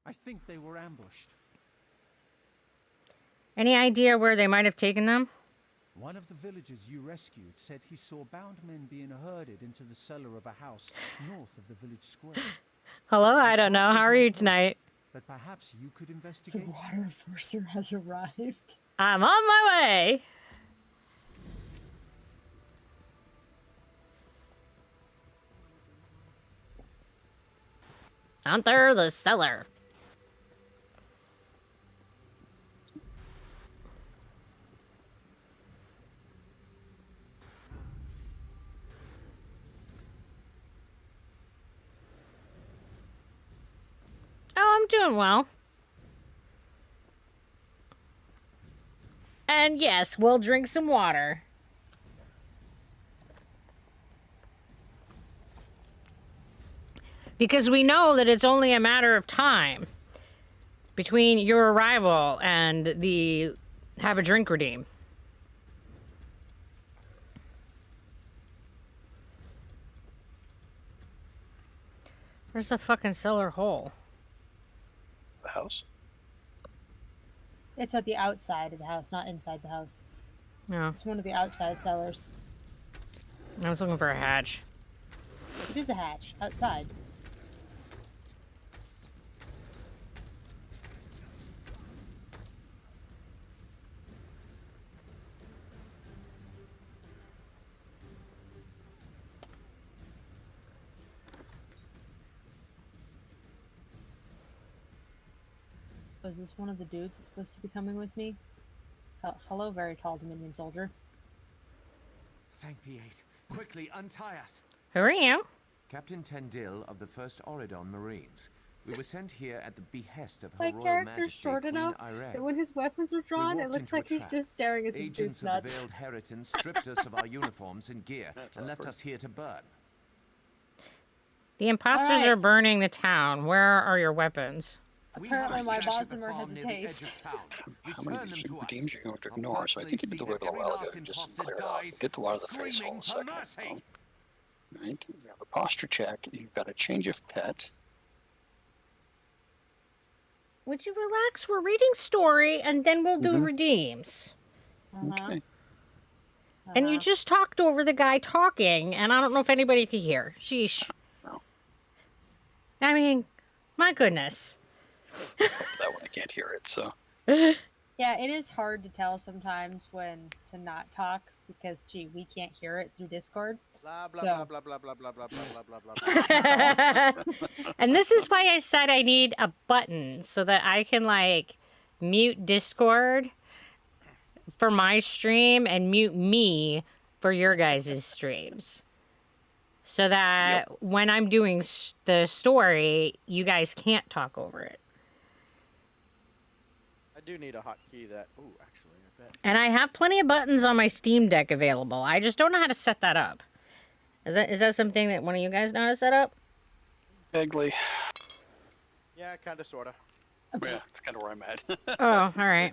I think they were ambushed. Any idea where they might have taken them? One of the villagers you rescued said he saw bound men being herded into the cellar of a house north of the village square. Hello, I don't know. How are you tonight? But perhaps you could The investigate. water forcer has arrived. I'm on my way. Enter the cellar. Oh, I'm doing well. And yes, we'll drink some water. Because we know that it's only a matter of time between your arrival and the have a drink redeem. Where's the fucking cellar hole? The house. It's at the outside of the house, not inside the house. No, It's one of the outside cellars. I was looking for a hatch. It is a hatch, outside. Was this one of the dudes that's supposed to be coming with me? Hello, very tall Dominion soldier. Thank the eight. Quickly, untie us. Who are you? Captain Tendil of the 1st Oridon Marines. We were sent here at the behest of Her My Royal character's Majesty short Queen enough Irene. that when his weapons are drawn, it walked looks into a like he's trap. just staring at this Agents dude's of the nuts. Veiled Heritance stripped us of our uniforms and gear That's and left awkward. us here to burn. The imposters Alright. are burning the town. Where are your weapons? We Apparently have my stashed at the Bosmer has farm a near the edge taste. of town. How many Return them to us. redeems are you going to I'll ignore? So I think you did the personally word a see while that ago. every Just last clear it imposter off. Get the water to the face screaming all a for second. mercy. Right? You have a posture check. You've got a change of pet. Would you relax? We're reading story, and then we'll do redeems. Okay. And you just talked over the guy talking, and I don't know if anybody could hear. Sheesh. No. I mean, my goodness. That one I can't hear it. So Yeah, it is hard to tell sometimes when to not talk because, gee, we can't hear it through Discord. Blah blah So- blah blah blah blah blah blah blah blah blah. And this is why I said I need a button so that I can, like, mute Discord for my stream and mute me for your guys' streams. So that when I'm doing the story, you guys can't talk over it. I do need a hotkey that. Ooh, actually, I bet. And I have plenty of buttons on my Steam Deck available. I just don't know how to set that up. Is that something that one of you guys know how to set up? vaguely. Yeah, kind of, sorta. Yeah, it's kind of where I'm at. Oh, all right.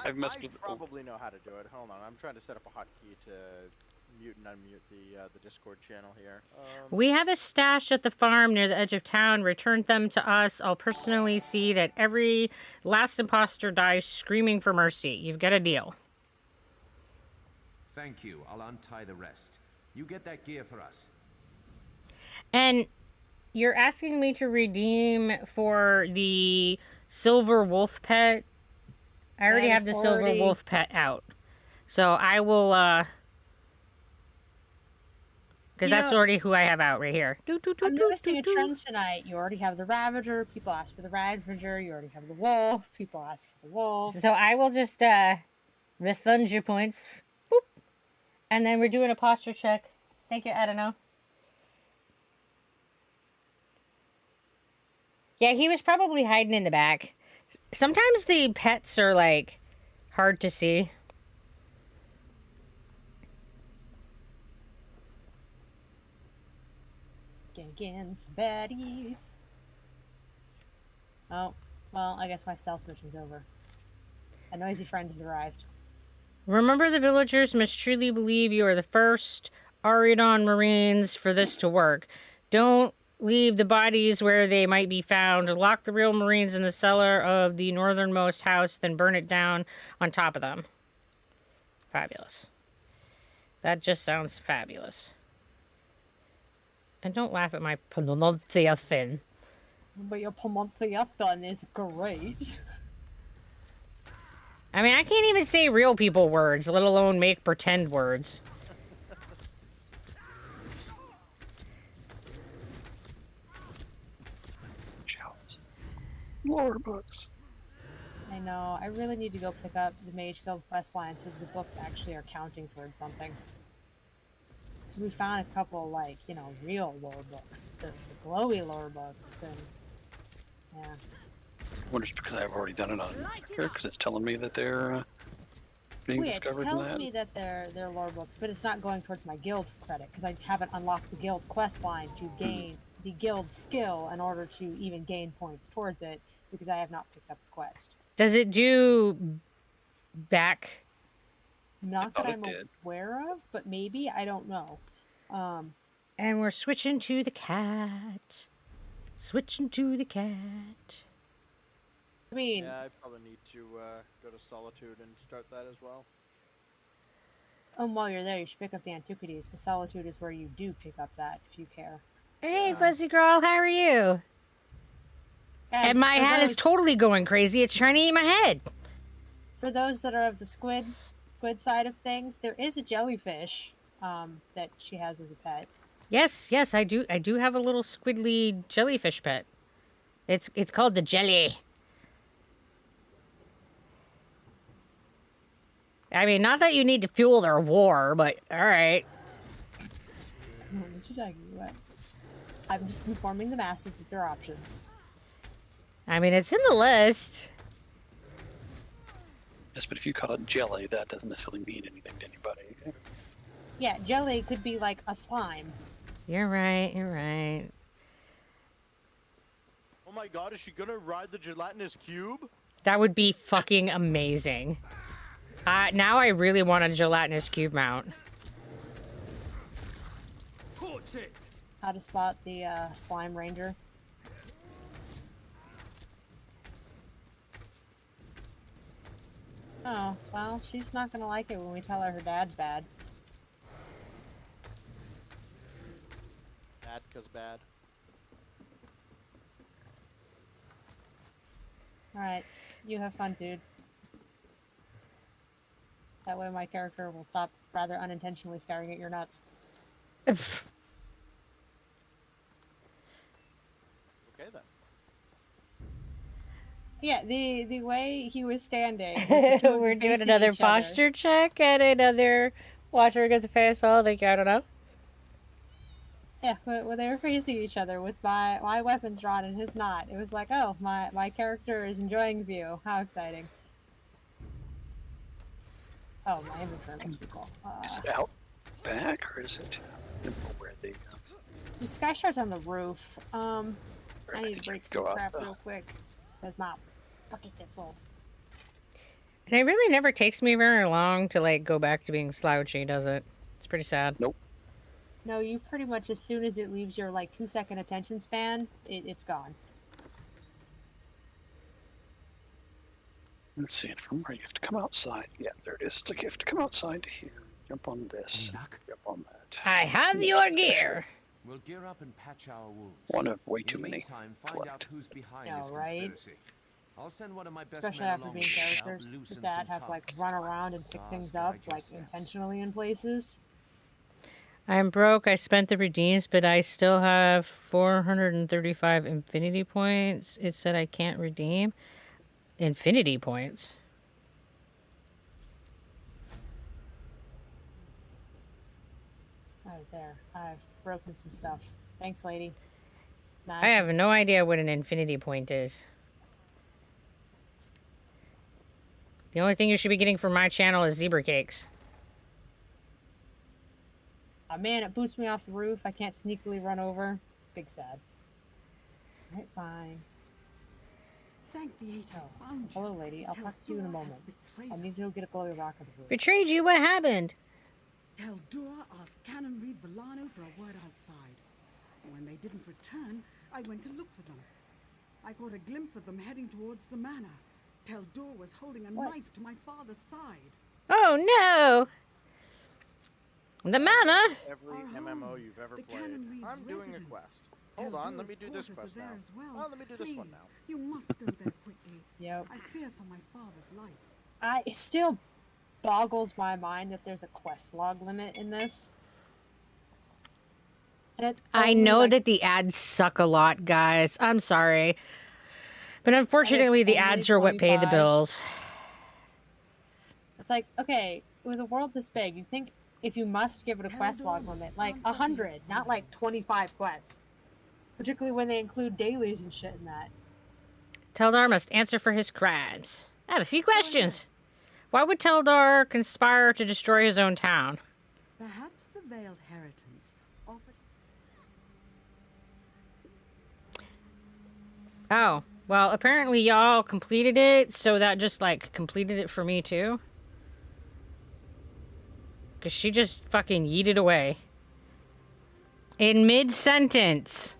I've messed with- probably know how to do it. Hold on, I'm trying to set up a hotkey to mute and unmute the Discord channel here. We have a stash at the farm near the edge of town. Return them to us. I'll personally see that every last imposter dies screaming for mercy. You've got a deal. Thank you. I'll untie the rest. You get that gear for us. And you're asking me to redeem for the silver wolf pet. I already That have is the silver already- wolf pet out. So I will, because You that's know- already who I have out right here. I'm noticing a trend tonight. You already have the Ravager. People ask for the Ravager. You already have the Wolf. People ask for the Wolf. So I will just refund your points. Boop. And then we're doing a posture check. Thank you, Adano. Yeah, he was probably hiding in the back. Sometimes the pets are, like, hard to see. Against baddies. Oh, well, I guess my stealth mission's over. A noisy friend has arrived. Remember, the villagers must truly believe you are the first Aridon Marines for this to work. Don't leave the bodies where they might be found. Lock the real Marines in the cellar of the northernmost house, then burn it down on top of them. Fabulous. That just sounds fabulous. And don't laugh at my pronunciation. But your pronunciation is great. I mean, I can't even say real people words, let alone make pretend words. Shells. Lore books. I know. I really need to go pick up the Mage Guild quest line so the books actually are counting towards something. So we found a couple, like, you know, real lore books. The glowy lore books, and... yeah. I wonder if it's because I've already done it on here, because it's telling me that they're being Well, yeah, it discovered in tells that. me that they're lore books, but it's not going towards my guild credit, because I haven't unlocked the guild quest line to gain the guild skill in order to even gain points towards it, because I have not picked up the quest. Does it do back? Not thought that it I'm did. aware of, but maybe, I don't know. And we're switching to the cat. Switching to the cat. I mean, Yeah, I probably need to go to Solitude and start that as well. while you're there, you should pick up the Antiquities, because Solitude is where you do pick up that, if you care. Hey, Fuzzy Girl, how are you? And my for hat is those- totally going crazy. It's trying to eat my head. For those that are of the squid side of things, there is a jellyfish that she has as a pet. Yes, I do have a little squiddly jellyfish pet. It's called the Jelly. I mean, not that you need to fuel their war, but all right. What you talking about? I'm just informing the masses of their options. I mean, it's in the list. Yes, but if you call it jelly, that doesn't necessarily mean anything to anybody. Yeah, jelly could be like a slime. You're right, you're right. Oh my god, is she gonna ride the gelatinous cube? That would be fucking amazing. Now I really want a gelatinous cube mount. How to spot the slime ranger. Oh, well, she's not gonna like it when we tell her dad's bad. Bad 'cause bad. Alright, you have fun, dude. That way my character will stop rather unintentionally staring at your nuts. Okay then. Yeah, the way he was standing. with the two of We're them doing facing another each other. posture check and another watcher against the face. Oh, thank you. I don't know. Yeah, when they were facing each other with my weapons drawn and his not, it was like, oh, my character is enjoying view. How exciting. Oh, my inventory must be cool. Is it out back or is it where the? The sky shard's on the roof. I need think to you break could some go out crap the- real quick. Because my buckets are full. And it really never takes me very long to like go back to being slouchy, does it? It's pretty sad. Nope. No, you pretty much, as soon as it leaves your like 2-second attention span, it's gone. Let's see. From where you have to come outside. Yeah, there it is. It's like you have to come outside to here. Jump on this. Jump on that. I have your gear. We'll gear up and patch our wounds. One of way In too the many. meantime, find out Collect. who's behind Yeah, this right? conspiracy. I'll send one of my best Especially men after along being with you to help characters loosen that some have like tongues. run around and pick Stars things up like digest steps. intentionally in places. I'm broke. I spent the redeems, but I still have 435 infinity points. It said I can't redeem infinity points. Right there. I've broken some stuff. Thanks, lady. Nah, I have no idea what an infinity point is. The only thing you should be getting from my channel is zebra cakes. oh, man, it boots me off the roof. I can't sneakily run over. Big sad. Alright, fine. Thank the eight I found you. Hello, lady. I'll talk to you in a Taldor has moment. betrayed I need to go get a glowy rock on the roof. Betrayed you? What happened? Taldor asked Canon Reed Villano for a word outside. When they didn't return, I went to look for them. I caught a glimpse of them heading towards the manor. Taldor was holding a What? knife to my father's side. Oh no! The manor? Every Our MMO home, you've ever the played. Canon Reed's I'm doing a residence. quest. Hold on, let Taldor's me do this quarters quest are now. there as well. Oh, let me do this one Please, now. You must go there quickly. Yep. I fear for my father's life. It still boggles my mind that there's a quest log limit in this. And it's I only, know like, that the ads suck a lot, guys. I'm sorry. But unfortunately, the only ads are what pay the 25. bills. It's like, okay, with a world this big, you think if you must give it a quest log limit, like 100, not like 25 quests. Particularly when they include dailies and shit in that. Teldar must answer for his crimes. I have a few questions. Why would Teldar conspire to destroy his own town? Perhaps the veiled heritance offered. Oh, well, apparently y'all completed it, so that just, like, completed it for me, too. Because she just fucking yeeted away. In mid-sentence.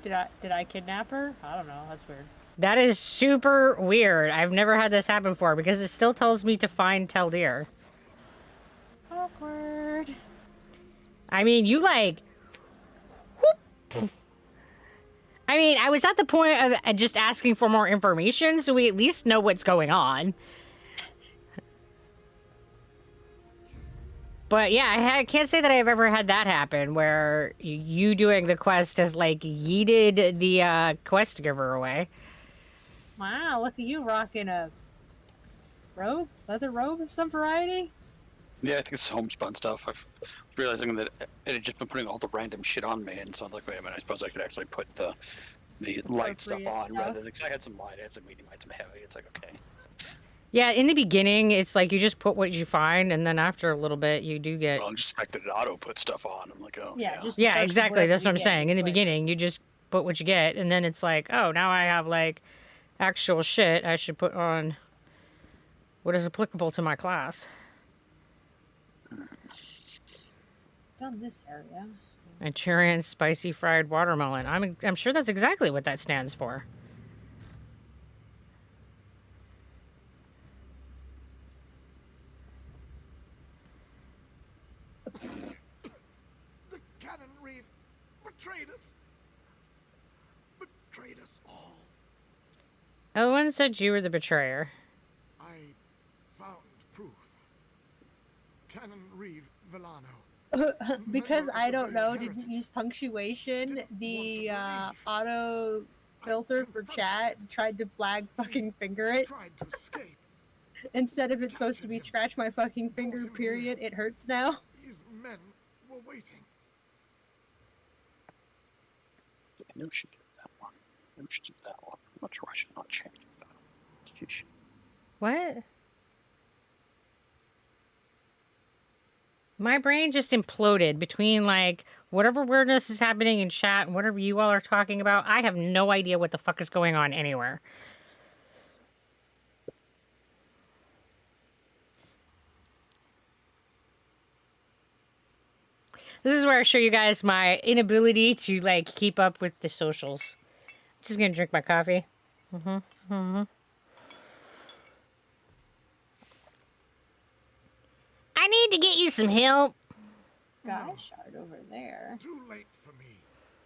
Did I kidnap her? I don't know. That's weird. That is super weird. I've never had this happen before, because it still tells me to find Teldir. Awkward. I mean, you, like... whoop. I mean, I was at the point of just asking for more information, so we at least know what's going on. But yeah, I can't say that I've ever had that happen, where you doing the quest has, like, yeeted the quest giver away. Wow, look at you rocking a robe? Leather robe of some variety? Yeah, I think it's homespun stuff. I've realizing that it had just been putting all the random shit on me, and so I was like, wait a minute, I suppose I could actually put the the light stuff Appropriate on stuff. rather than, because I had some light, I had some medium, I had some heavy. It's like, okay. Yeah, in the beginning, it's like you just put what you find, and then after a little bit, you do get. Well, I'm just expected it auto put stuff on. I'm like, oh, Yeah, yeah. just Yeah, first exactly. whatever That's what you I'm get, saying. it In the clicks. beginning, you just put what you get, and then it's like, oh, now I have like actual shit I should put on what is applicable to my class. Done this area. Manchurian spicy fried watermelon. I'm sure that's exactly what that stands for. The Cannon Reef betrayed us. Betrayed us all. Owen said you were the betrayer. I found proof. Cannon Reeve Villano. Because Member of I the don't Brave know, Heretics. didn't use punctuation, Didn't the want to believe. auto filter for chat tried to flag fucking finger it. Tried to escape. Instead of it's supposed to be scratch my fucking finger, period, it hurts now. These men were waiting. I knew she did that one. I knew she did that one. I'm not sure I should not change that. Sheesh. What? My brain just imploded between like whatever weirdness is happening in chat and whatever you all are talking about. I have no idea what the fuck is going on anywhere. This is where I show you guys my inability to like keep up with the socials. I'm just gonna drink my coffee. I need to get you some help. Guy shard over there. Too late for me.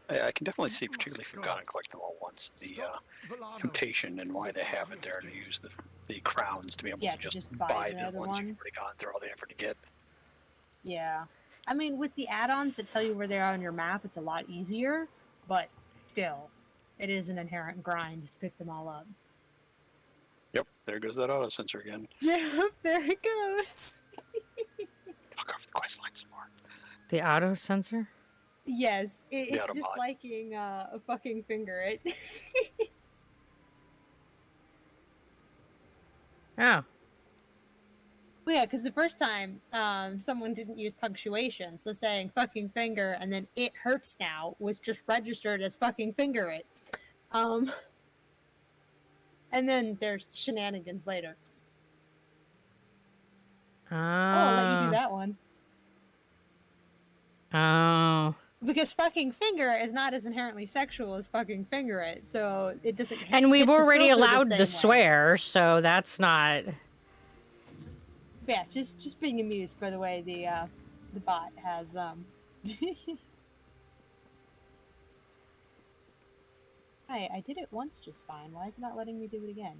I can definitely see, particularly if you've gone and collected them all once, the Villano. temptation and why they have it there to use the crowns to be able Yeah, to to just just buy buy the the other ones you've ones. already gone through all the effort to get. Yeah. I mean, with the add-ons that tell you where they are on your map, it's a lot easier, but still, it is an inherent grind to pick them all up. Yep, there goes that auto sensor again. Yeah, there it goes. I'll cover the quest line some more. The auto sensor? Yes, it's Autobot. disliking a fucking finger it. Oh. Well, yeah, because the first time someone didn't use punctuation, so saying fucking finger and then it hurts now was just registered as fucking finger it. And then there's shenanigans later. Oh, I'll let you do that one. Oh. Because fucking finger is not as inherently sexual as fucking finger it, so it doesn't hit And we've the already filter allowed same the way. swear, so that's not. Yeah, just being amused by the way the bot has I did it once just fine. Why is it not letting me do it again?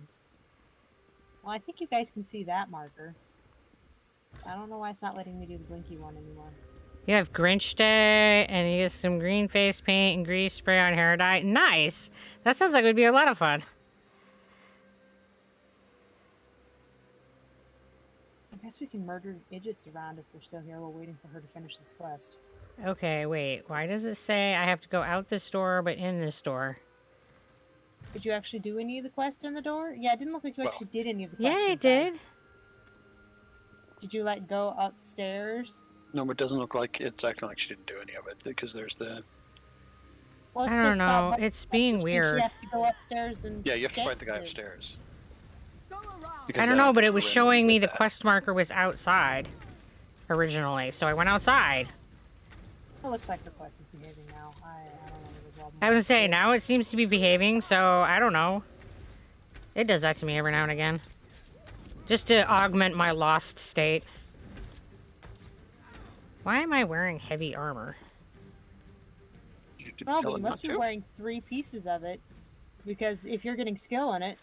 Well, I think you guys can see that marker. I don't know why it's not letting me do the blinky one anymore. You have Grinch Day, and you get some green face paint and grease spray on hair dye. Nice! That sounds like it would be a lot of fun. I guess we can murder idiots around if they're still here while waiting for her to finish this quest. Okay, wait. Why does it say I have to go out this door, but in this door? Did you actually do any of the quests in the door? Yeah, it didn't look like you Well, actually did any of the Yeah, quests. I inside. did. Did you like go upstairs? No, it doesn't look like it's acting like she didn't do any of it because there's the Well, it I says don't stop know. by- It's being which means weird. She has to go upstairs and you have to get fight the guy it. upstairs. I don't know, but it was Because showing me the that. quest marker was outside originally, so I went outside. It looks like the quest is behaving now. I don't know what the problem I was gonna say, now it seems to be behaving, so I don't know. It does that to me every now and again. Just to augment my lost state. Why am I wearing heavy armor? You did No, tell but you him must not be to. wearing 3 pieces of it. Because if you're getting skill in it,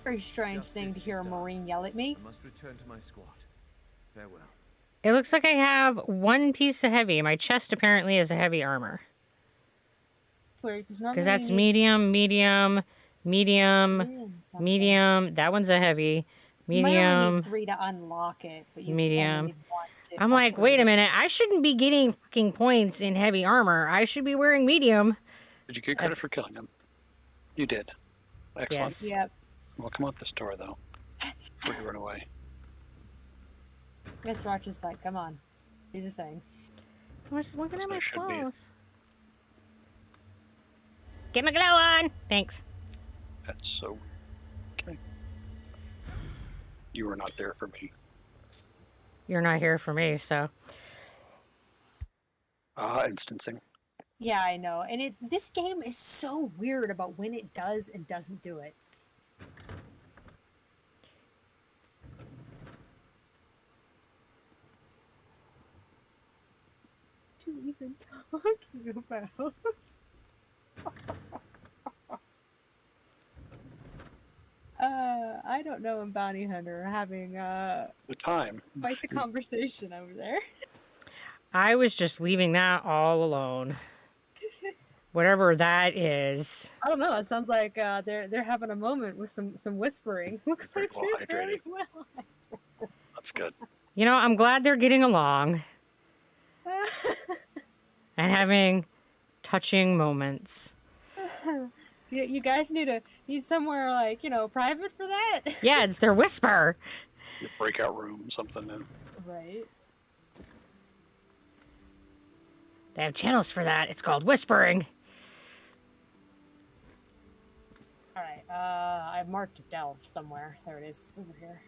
very strange thing to hear a Marine yell at me. I must return to my squad. Farewell. It looks like I have 1 piece of heavy. My chest apparently is a heavy armor. Weird, because Because that's medium, medium, medium, Three and something. medium. That one's a heavy. You might only Medium, need 3 to unlock it, but you medium. only need 1 to I'm like, upgrade wait a it. minute. I shouldn't be getting fucking points in heavy armor. I should be wearing medium. Did you get credit for killing him? You did. Excellent. Yes. Yep. Well, come out this door, though. Before you run away. Miss March is like, come on. Do the same. I was just looking at my There should be. clothes. Get my glow on. Thanks. That's so... Okay. You were not there for me. You're not here for me, so. Instancing. Yeah, I know. And this game is so weird about when it does and doesn't do it. What are you even talking about? I don't know, Bounty Hunter having The time. quite the conversation over there. I was just leaving that all alone. Whatever that is. I don't know. It sounds like they're having a moment with some whispering. Looks Very like well you're very hydrated. well. That's good. You know, I'm glad they're getting along and having touching moments. You guys need somewhere like private for that. Yeah, it's their whisper. Your breakout room, something. Right. They have channels for that. It's called whispering. All right. I've marked Delve somewhere. There it is. It's over here.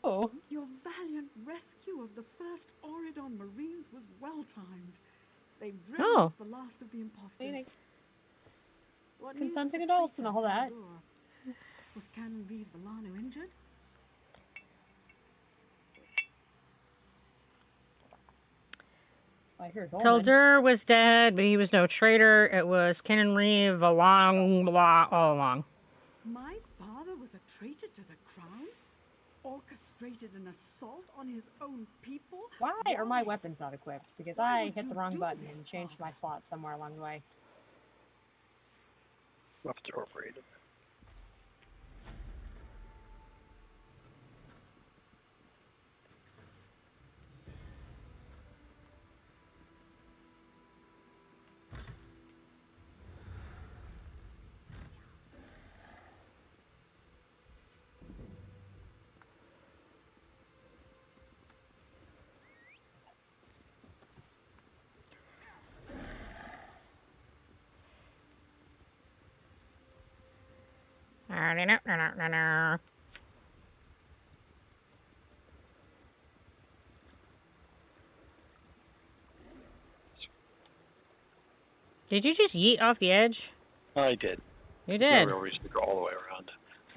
Oh. Your valiant rescue of the first Oridon Marines was well timed. They've driven Oh. off the last of the imposters. Meaning- What Consenting news of the adults and all traitor that. at the door? Was Canon Reed Villano injured? I hear Dolman. Teldur was dead, but he was no traitor. It was Kenan Reeve along blah all along. My father was a traitor to the crown? Orchestrated an assault on his own people? Why are my weapons not equipped? Because I would hit the you wrong do button this, and changed Father? my slot somewhere along the way. Weapons are operated. Did you just yeet off the edge? I did. You No did. real reason to go all the way around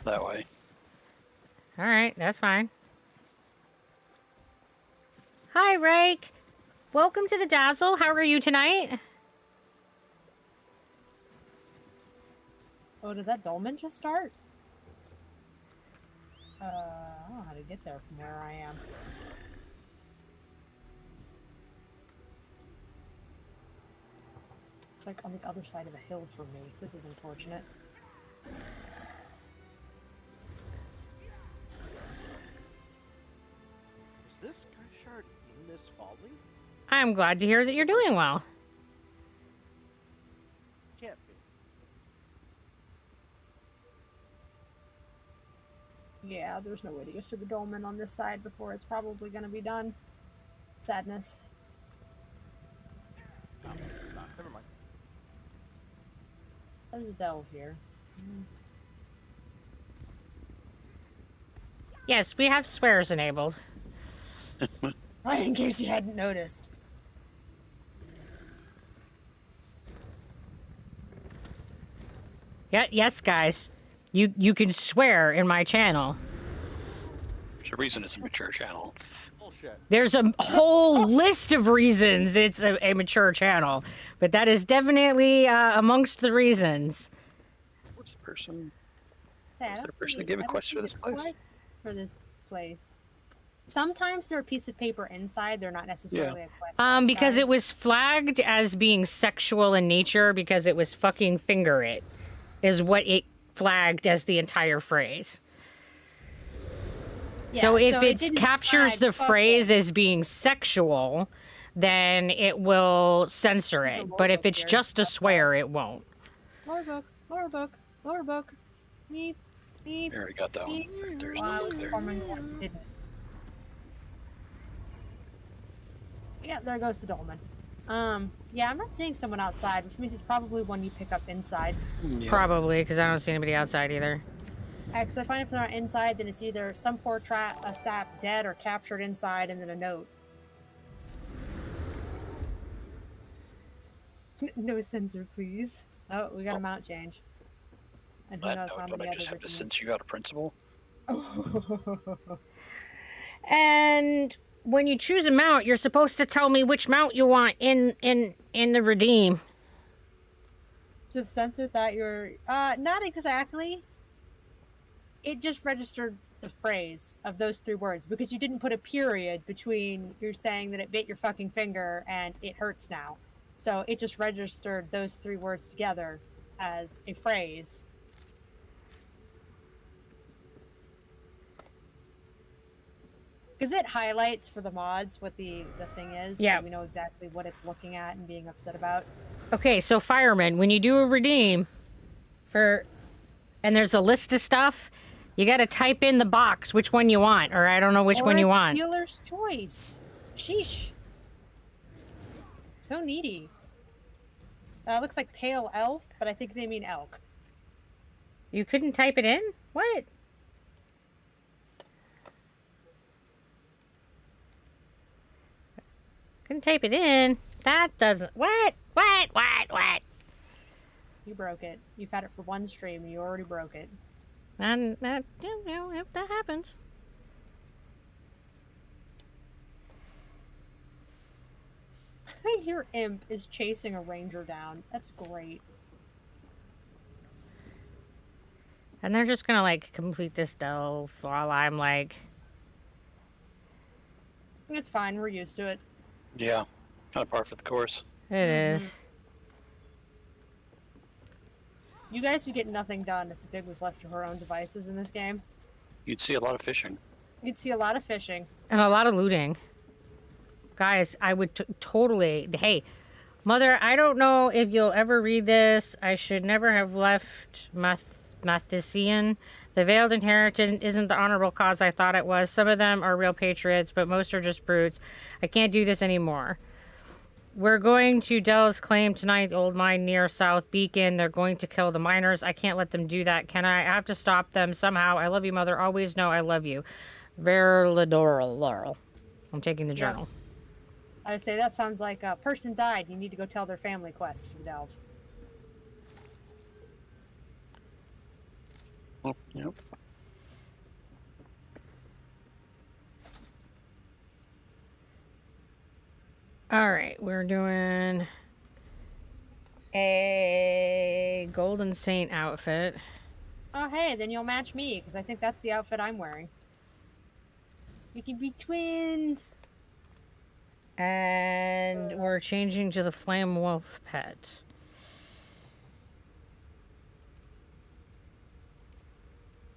that way. All right, that's fine. Hi, Rake. Welcome to the Dazzle. How are you tonight? Oh, did that Dolman just start? I don't know how to get there from where I am. It's like on the other side of a hill from me. This is unfortunate. Is this Sky Shard in this folly? I'm glad to hear that you're doing well. Can't be. Yeah, there's no way to get to the Dolmen on this side before it's probably gonna be done. Sadness. No, it's not. Never mind. There's a delve here. Yes, we have swears enabled. Right, in case you hadn't noticed. Yeah, yes, guys. You can swear in my channel. There's a reason it's a mature channel. Bullshit. There's a whole list of reasons it's a mature channel, but that is definitely amongst the reasons. What's the person? Hey, I Is there don't a person see- that gave a I don't quest see for this the place? quest for this place. Sometimes they're a piece of paper inside. They're not necessarily a quest. Because outside. it was flagged as being sexual in nature because it was fucking finger it, is what it flagged as the entire phrase. So Yeah, if it it didn't captures flag the fuck phrase it. as being sexual, then it will censor There's a it. lore But if book it's here. just a That's swear, it won't. Lore book, lore book, lore book. Meep, meep. There, we got that one. meep. Right there's Well, I the was there. forming one, didn't. Yeah, there goes the dolmen. Yeah, I'm not seeing someone outside, which means it's probably one you pick up inside. Yeah. Probably, because I don't see anybody outside either. Because I find if they're not inside, then it's either some poor a sap dead or captured inside, and then a note. No censor, please. Oh, we got a mount change. And who knows how Don't many I just other have to Virginias. censor you out of principle? And when you choose a mount, you're supposed to tell me which mount you want in the redeem. To censor that you're not exactly. It just registered the phrase of those 3 words because you didn't put a period between you're saying that it bit your fucking finger and it hurts now. So it just registered those 3 words together as a phrase. Because it highlights for the mods what the thing is. Yeah. So we know exactly what it's looking at and being upset about. Okay, so fireman, when you do a redeem and there's a list of stuff, you got to type in the box which one you want, or I don't know which Or one you it's want. Dealer's choice. Sheesh. So needy. Looks like pale elf, but I think they mean elk. You couldn't type it in? What? Couldn't type it in. That doesn't. What? You broke it. You've had it for 1 stream. You already broke it. And that, you know, if that happens. Your imp is chasing a ranger down. That's great. And they're just gonna, like, complete this delve while I'm, like... It's fine. We're used to it. Yeah. Kind of par for the course. It is. You guys would get nothing done if the pig was left to her own devices in this game. You'd see a lot of fishing. You'd see a lot of fishing. And a lot of looting. Guys, I would totally... Hey, Mother, I don't know if you'll ever read this. I should never have left Mathesian. The Veiled Inheritance isn't the honorable cause I thought it was. Some of them are real patriots, but most are just brutes. I can't do this anymore. We're going to Dell's claim tonight, the old mine near South Beacon. They're going to kill the miners. I can't let them do that. Can I? I have to stop them somehow. I love you, Mother. Always know I love you. Verlador. I'm taking the journal. I would say that sounds like a person died. You need to go tell their family quest for the delve. Oh, yep. All right, we're doing a Golden Saint outfit. Oh, hey, then you'll match me, because I think that's the outfit I'm wearing. We can be twins. And we're changing to the Flame Wolf pet.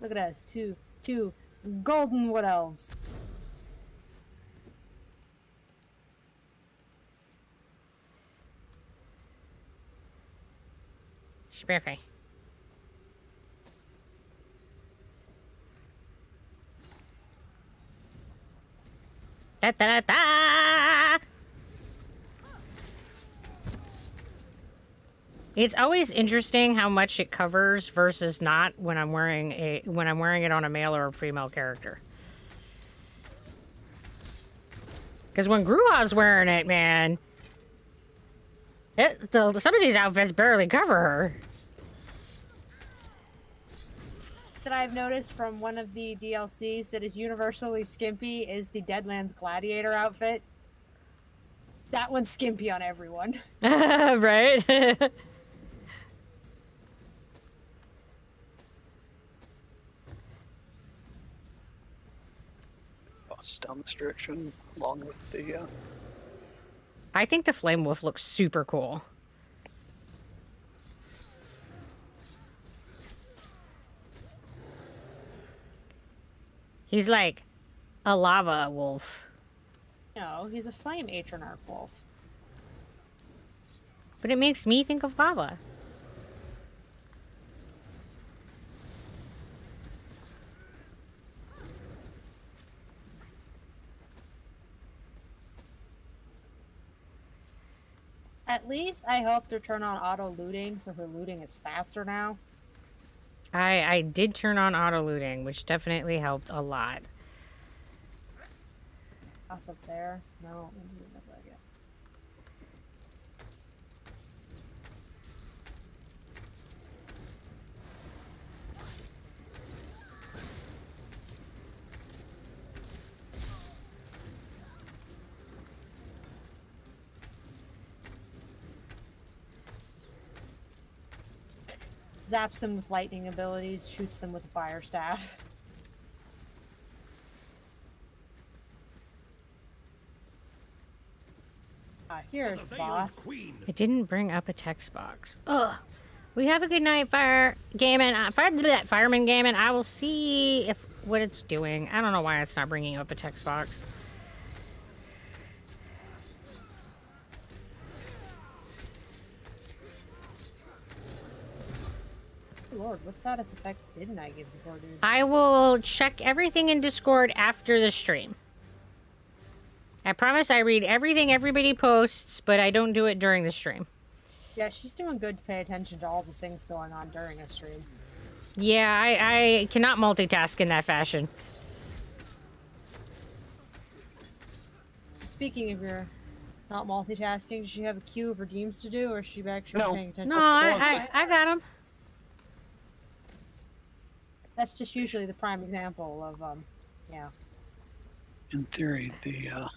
Look at us, two golden wood elves. Spiffy. Da da da! It's always interesting how much it covers versus not when I'm wearing it on a male or a female character. Because when Grua's wearing it, man, some of these outfits barely cover her. That I've noticed from one of the DLCs that is universally skimpy is the Deadlands Gladiator outfit. That one's skimpy on everyone. Right? boss down this direction, along with the. I think the Flame Wolf looks super cool. He's like a lava wolf. No, he's a flame Atronarch wolf. But it makes me think of lava. At least I hope to turn on auto looting so her looting is faster now. I did turn on auto looting, which definitely helped a lot. Us up there. No, it doesn't look like it. Zaps them with lightning abilities, shoots them with a fire staff. Here's the boss. I didn't bring up a text box. Ugh. We have a good night, fireman gaming. I will see if what it's doing. I don't know why it's not bringing up a text box. Lord, what status effects didn't I give before, dude? I will check everything in Discord after the stream. I promise I read everything everybody posts, but I don't do it during the stream. Yeah, she's doing good to pay attention to all the things going on during a stream. Yeah, I cannot multitask in that fashion. Speaking of your not multitasking, does she have a queue of redeems to do, or is she actually No. paying attention? No, I got him. That's just usually the prime example of, yeah. In theory, the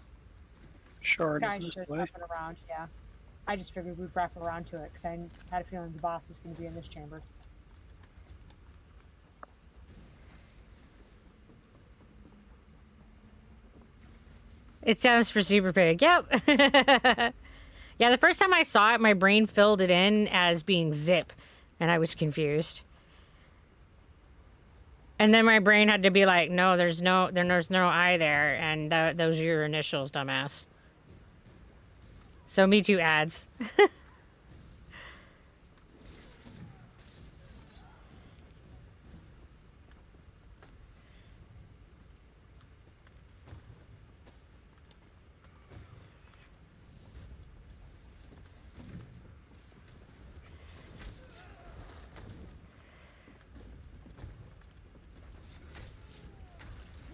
shard Guys is starts this way. hopping around, yeah. I just figured we'd wrap around to it, because I had a feeling the boss was going to be in this chamber. It stands for Super Pig. Yep. Yeah, the first time I saw it, my brain filled it in as being Zip, and I was confused. And then my brain had to be like, no, there's no I there, and those are your initials, dumbass. So me too ads.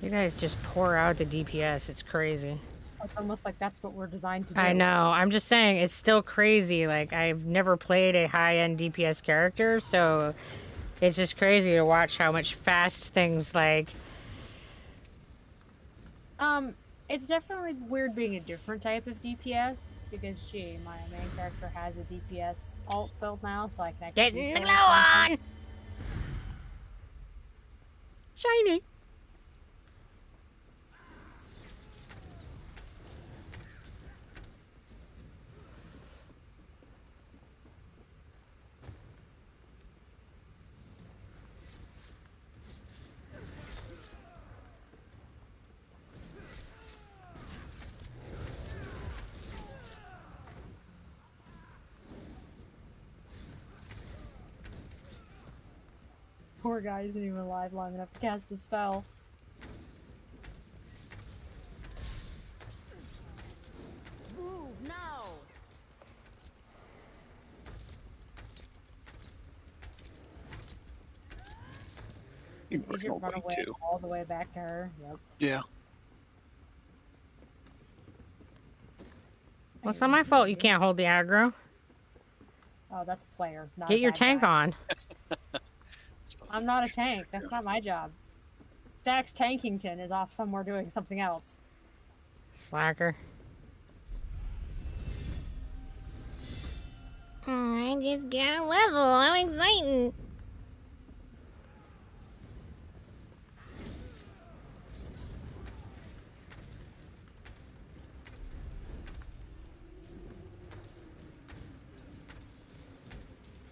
You guys just pour out the DPS. It's crazy. It's almost like that's what we're designed to do. I know. I'm just saying, it's still crazy. Like, I've never played a high-end DPS character, so it's just crazy to watch how much fast things, like... It's definitely weird being a different type of DPS, because, gee, my main character has a DPS alt build now, so I can actually... Getting the glow on! Shiny! Poor guy isn't even alive long enough to cast a spell. Move now! You You should run away too. all the way back to her. Yep. Yeah. Well, it's not my fault you can't hold the aggro. Oh, that's a player. Not Get a your bad tank guy. on. I'm not a tank. That's not my job. Stax Tankington is off somewhere doing something else. Slacker. Oh, I just got a level. I'm excited.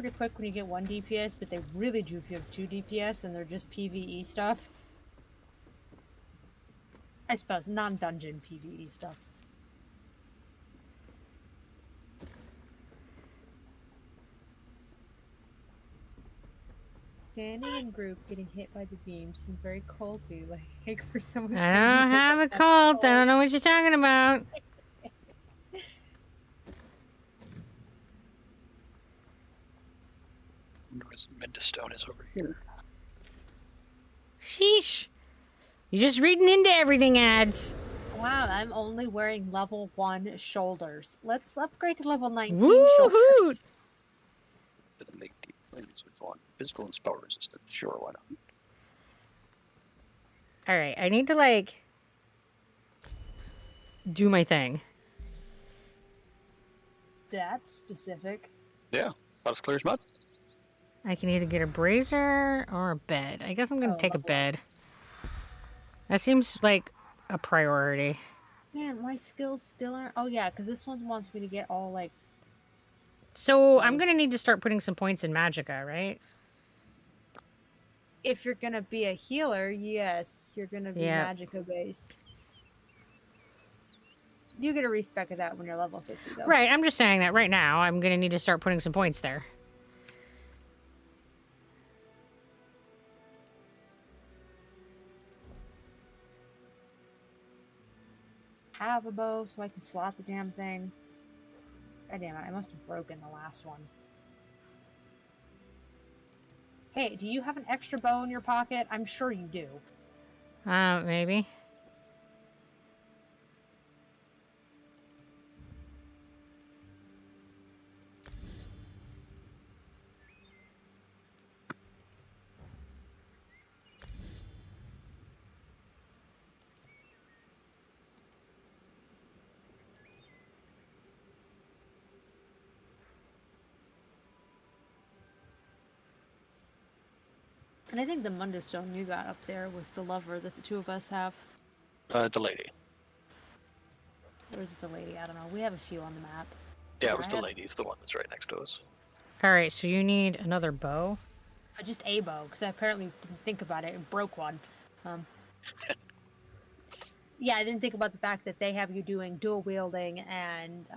pretty quick when you get 1 DPS, but they really do if you have 2 DPS and they're just PvE stuff. I suppose, non-dungeon PvE stuff. Standing in group, getting hit by the beam seems very culty, like for someone. I don't have a cult. I don't know what you're talking about. Mendistone is over here. Sheesh. You're just reading into everything, ads. Wow, I'm only wearing level 1 shoulders. Let's upgrade to level 19 Woohoo! shoulders. Didn't make deep wounds with one. Physical and spell resistant. Sure, why not? Alright, I need to, like, do my thing. That's specific. Yeah, about as clear as mud. I can either get a brazier or a bed. I guess I'm gonna take a lovely. bed. That seems like a priority. Man, my skills still aren't. Oh, yeah, because this one wants me to get all, like. So I'm gonna need to start putting some points in Magicka, right? If you're gonna be a healer, yes, you're gonna be Yeah. Magicka based. You get a respec of that when you're level 50, though. Right, I'm just saying that right now I'm gonna need to start putting some points there. Have a bow so I can slot the damn thing. God damn it, I must have broken the last one. Hey, do you have an extra bow in your pocket? I'm sure you do. Maybe. And I think the Mundustone you got up there was the lover that the two of us have. The lady. Or is it the lady? I don't know. We have a few on the map. Yeah, Yeah, it was I the had- lady. It's the one that's right next to us. Alright, so you need another bow? Just a bow, because I apparently didn't think about it and broke one. Yeah, I didn't think about the fact that they have you doing dual wielding and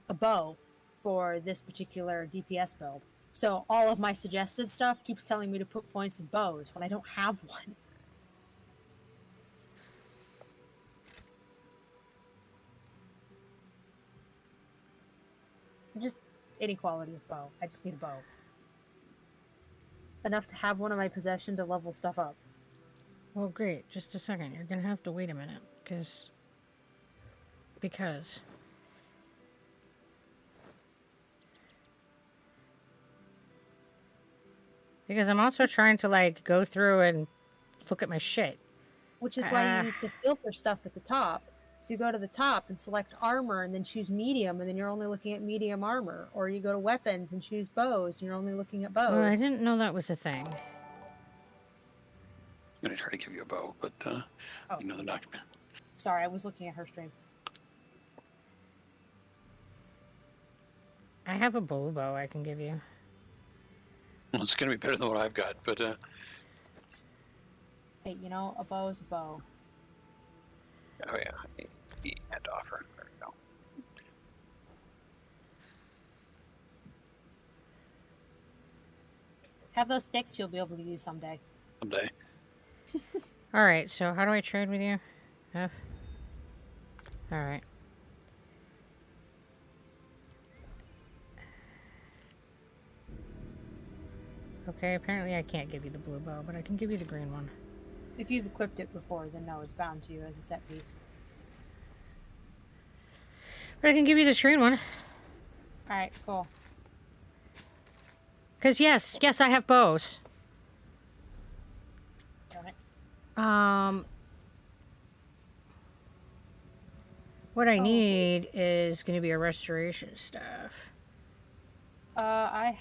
a bow for this particular DPS build. So all of my suggested stuff keeps telling me to put points in bows when I don't have one. Just inequality of bow. I just need a bow. Enough to have one in my possession to level stuff up. Well, great. Just a second. You're gonna have to wait a minute, because I'm also trying to, like, go through and look at my shit. Which is why you use the filter stuff at the top. So you go to the top and select armor and then choose medium, and then you're only looking at medium armor. Or you go to weapons and choose bows, and you're only looking at bows. Well, I didn't know that was a thing. I'm gonna try to give you a bow, but you know they're not. Sorry, I was looking at her stream. I have a blue bow I can give you. Well, it's gonna be better than what I've got, but Hey, you know, a bow is a bow. oh yeah, he had to offer. There we go. Have those sticks you'll be able to use someday. Someday. Alright, so how do I trade with you? F? Alright. Okay, apparently I can't give you the blue bow, but I can give you the green one. If you've equipped it before, then no, it's bound to you as a set piece. But I can give you this green one. Alright, cool. Because yes, I have bows. Darn it. What I need is going to be a restoration staff. I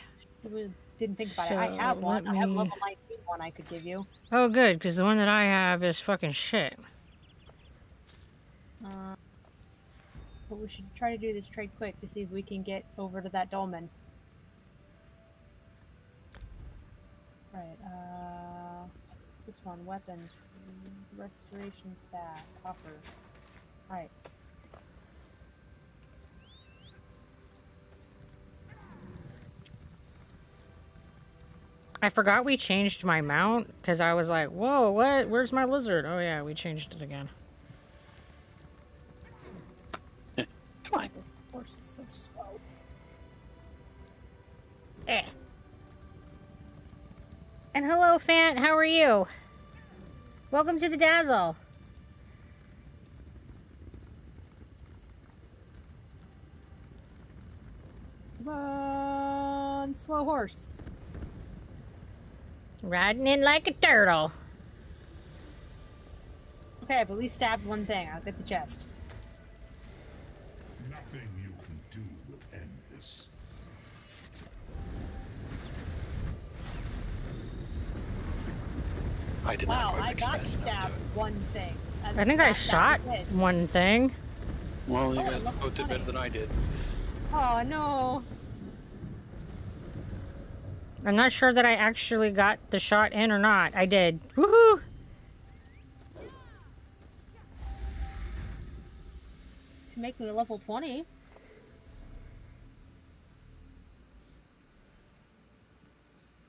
didn't think about it. I So, have one. let I have me- level 19 one I could give you. Oh, good, because the one that I have is fucking shit. But we should try to do this trade quick to see if we can get over to that dolmen. This one, weapons, restoration staff, offer. Alright. I forgot we changed my mount because I was like, whoa, what? Where's my lizard? Oh, yeah, we changed it again. Come on. This horse is so slow. Eh. And hello, Fant. How are you? Welcome to the Dazzle. Come on, slow horse. Riding in like a turtle. Okay, I've at least stabbed one thing. I'll get the chest. Nothing you can do will end this. I did Wow, not I quite got fast enough to stabbed do it. one thing. I think I shot one thing. Well, you Oh, I guys love both did better funny. than I did. Oh no. I'm not sure that I actually got the shot in or not. I did. Woohoo! To make me a level 20.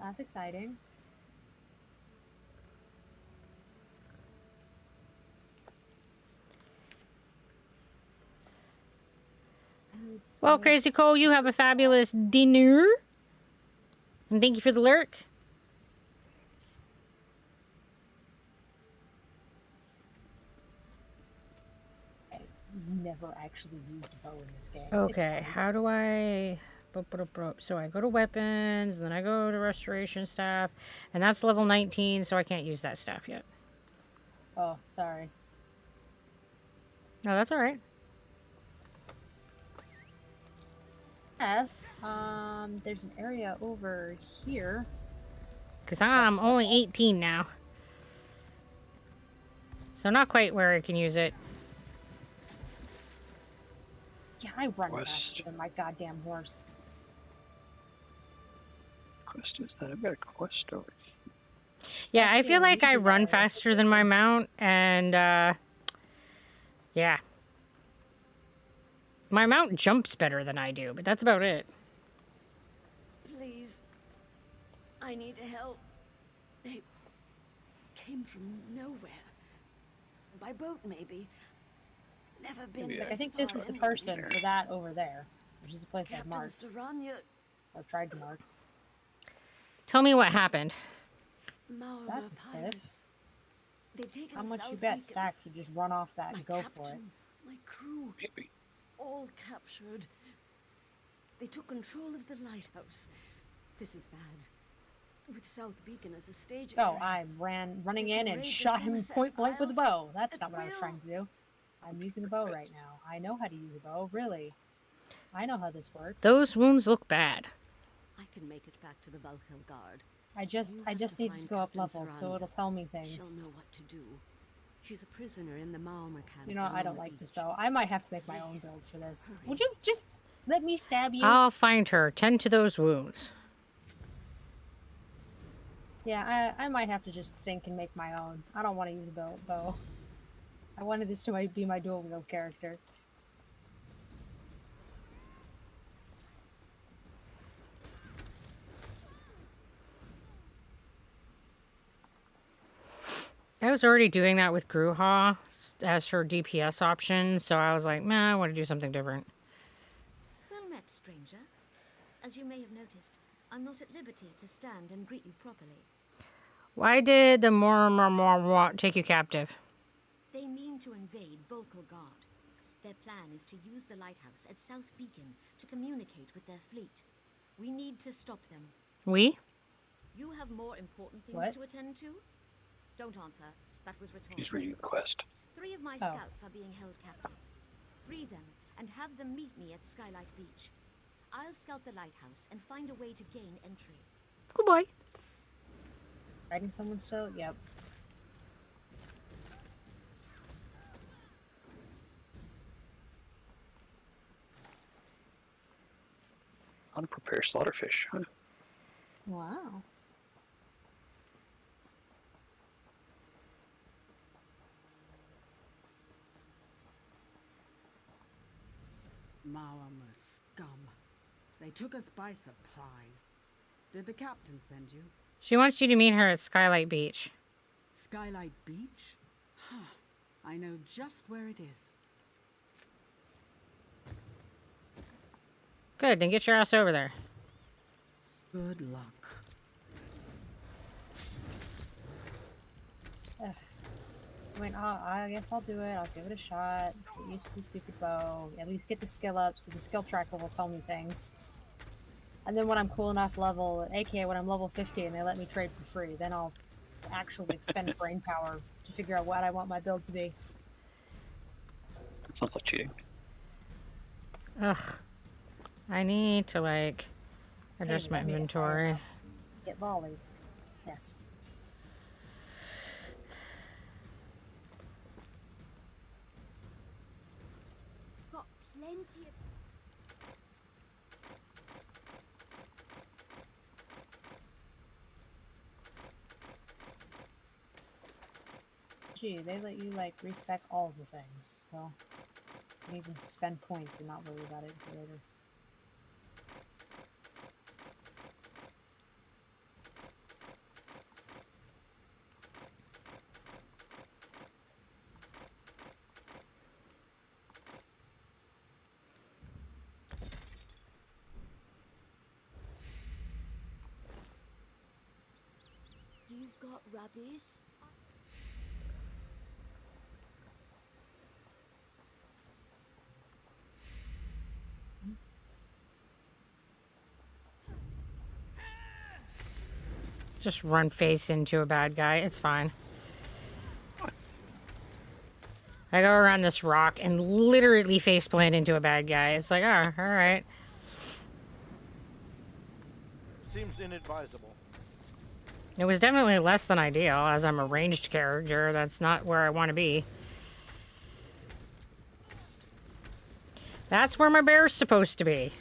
That's exciting. Well, Crazy Cole, you have a fabulous dinner. And thank you for the lurk. Never actually used a bow in this game. Okay, It's fine. how do I... So I go to weapons, then I go to restoration staff, and that's level 19, so I can't use that staff yet. Oh, sorry. No, that's all right. Yeah, there's an area over here. Because I'm only 18 now. So not quite where I can use it. Yeah, I run Quest. faster than my goddamn horse. Quest is that? I've got a quest over here. Yeah, I Actually, feel like we I do run that. faster than my mount, and, yeah. My mount jumps better than I do, but that's about it. Please. I need help. They came from nowhere. By boat, maybe. Never been Maybe this Like, I think this far is the inland. person for that over there, which is the place I've Captain marked. Saranya, Or tried to mark. Tell me what happened. Maora That's pirates. good. They've taken How much you South bet Beacon. stacks would just run off that My and go captain, for it? my crew, Maybe. all captured. They took control of the lighthouse. This is bad. With South Beacon as a staging Oh, ground. I running They in can and raid the shot him Somerset point blank with a Isles bow. That's at not what I was will. trying to do. I'm using a bow right now. I know how to use a bow, really. I know how this works. Those wounds look bad. I can make it back to the Valkyr Guard. I just You have to needed to find go up Captain levels, so Saranya. it'll tell me She'll things. know what to do. She's a prisoner in the Maomer camp. You know, I along don't the like this beach. bow. I might have to make my own Please, build for this. hurry. Would you just let me stab you? I'll find her. Tend to those wounds. Yeah, I might have to just think and make my own. I don't want to use a bow. I wanted this to be my dual wield character. I was already doing that with Gruha as her DPS option, so I was like, nah, I want to do something different. Well met, stranger. As you may have noticed, I'm not at liberty to stand and greet you properly. Why did the more take you captive? They mean to invade Volkelgard. Their plan is to use the lighthouse at South Beacon to communicate with their fleet. We need to stop them. We? You have more important things What? to attend to? Don't answer. That was rhetorical. He's reading the quest. 3 of my Oh. scouts are being held captive. Free them and have them meet me at Skylight Beach. I'll scout the lighthouse and find a way to gain entry. Goodbye. Fighting someone still? Yep. How to prepare slaughterfish, huh? Wow. Mawamu scum. They took us by surprise. Did the captain send you? She wants you to meet her at Skylight Beach. Skylight Beach? Huh. I know just where it is. Good, then get your ass over there. Good luck. Ugh. I mean, I guess I'll do it. I'll give it a shot. Get used to the stupid bow. At least get the skill up, so the skill tracker will tell me things. And then when I'm cool enough level, aka when I'm level 50 and they let me trade for free, then I'll actually expend brain power to figure out what I want my build to be. That sounds like cheating. Ugh. I need to, like, address Hey, my let me inventory. Get volleyed. Yes. Got plenty of... Gee, they let you, like, respec all the things, so you can spend points and not worry about it until later. You've got rubbish? Just run face into a bad guy. It's fine. I go around this rock and literally face plant into a bad guy. It's like, oh, alright. Seems inadvisable. It was definitely less than ideal, as I'm a ranged character. That's not where I want to be. That's where my bear's supposed to be.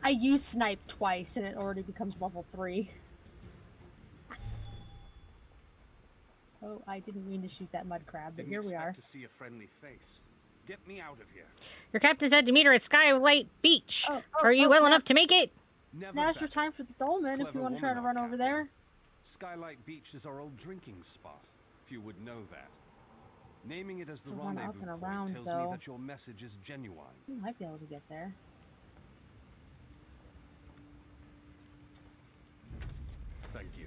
I used snipe twice and it already becomes level 3. Oh, I didn't mean to shoot that mud crab, but here we are. To see a friendly face. Get me out of here. Your captain said to meet her at Skylight Beach. Oh, Are you well enough to make it? Never Now's your better. time for the dolmen if Clever you want to try to woman, run our over captain. there. Skylight Beach is our old drinking spot, if you would know that. Naming it as the To run up rendezvous and point around, tells me though. that your message is genuine. You might be able to get there. Thank you.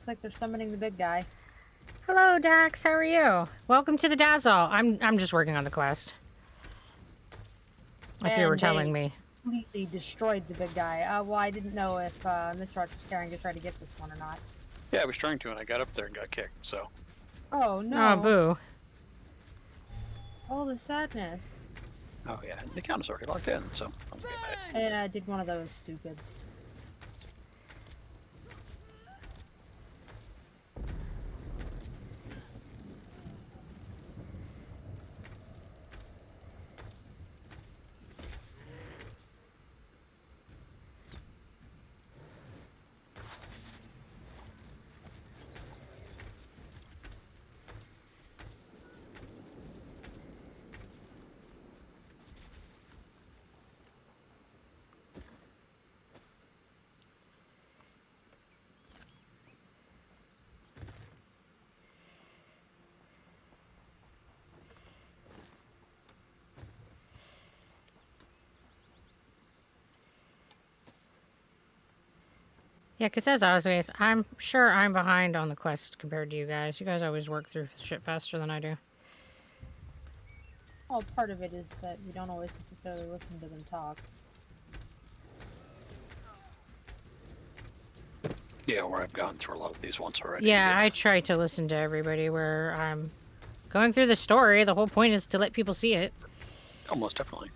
Looks like they're summoning the big guy. Hello, Dax. How are you? Welcome to the Dazzle. I'm just working on the quest. If you were And telling they me. Completely destroyed the big guy. Well, I didn't know if Miss Roach was carrying to try to get this one or not. Yeah, I was trying to, and I got up there and got kicked, so. Oh no! Oh, boo. Oh, the sadness. Oh, yeah. The account is already logged in, so. I'm getting it. And I did one of those stupids. Yeah, because as always, I'm sure I'm behind on the quest compared to you guys. You guys always work through shit faster than I do. Well, part of it is that we don't always necessarily listen to them talk. Yeah, where I've gone through a lot of these once already. Yeah, I try to listen to everybody where I'm going through the story. The whole point is to let people see it. Almost definitely.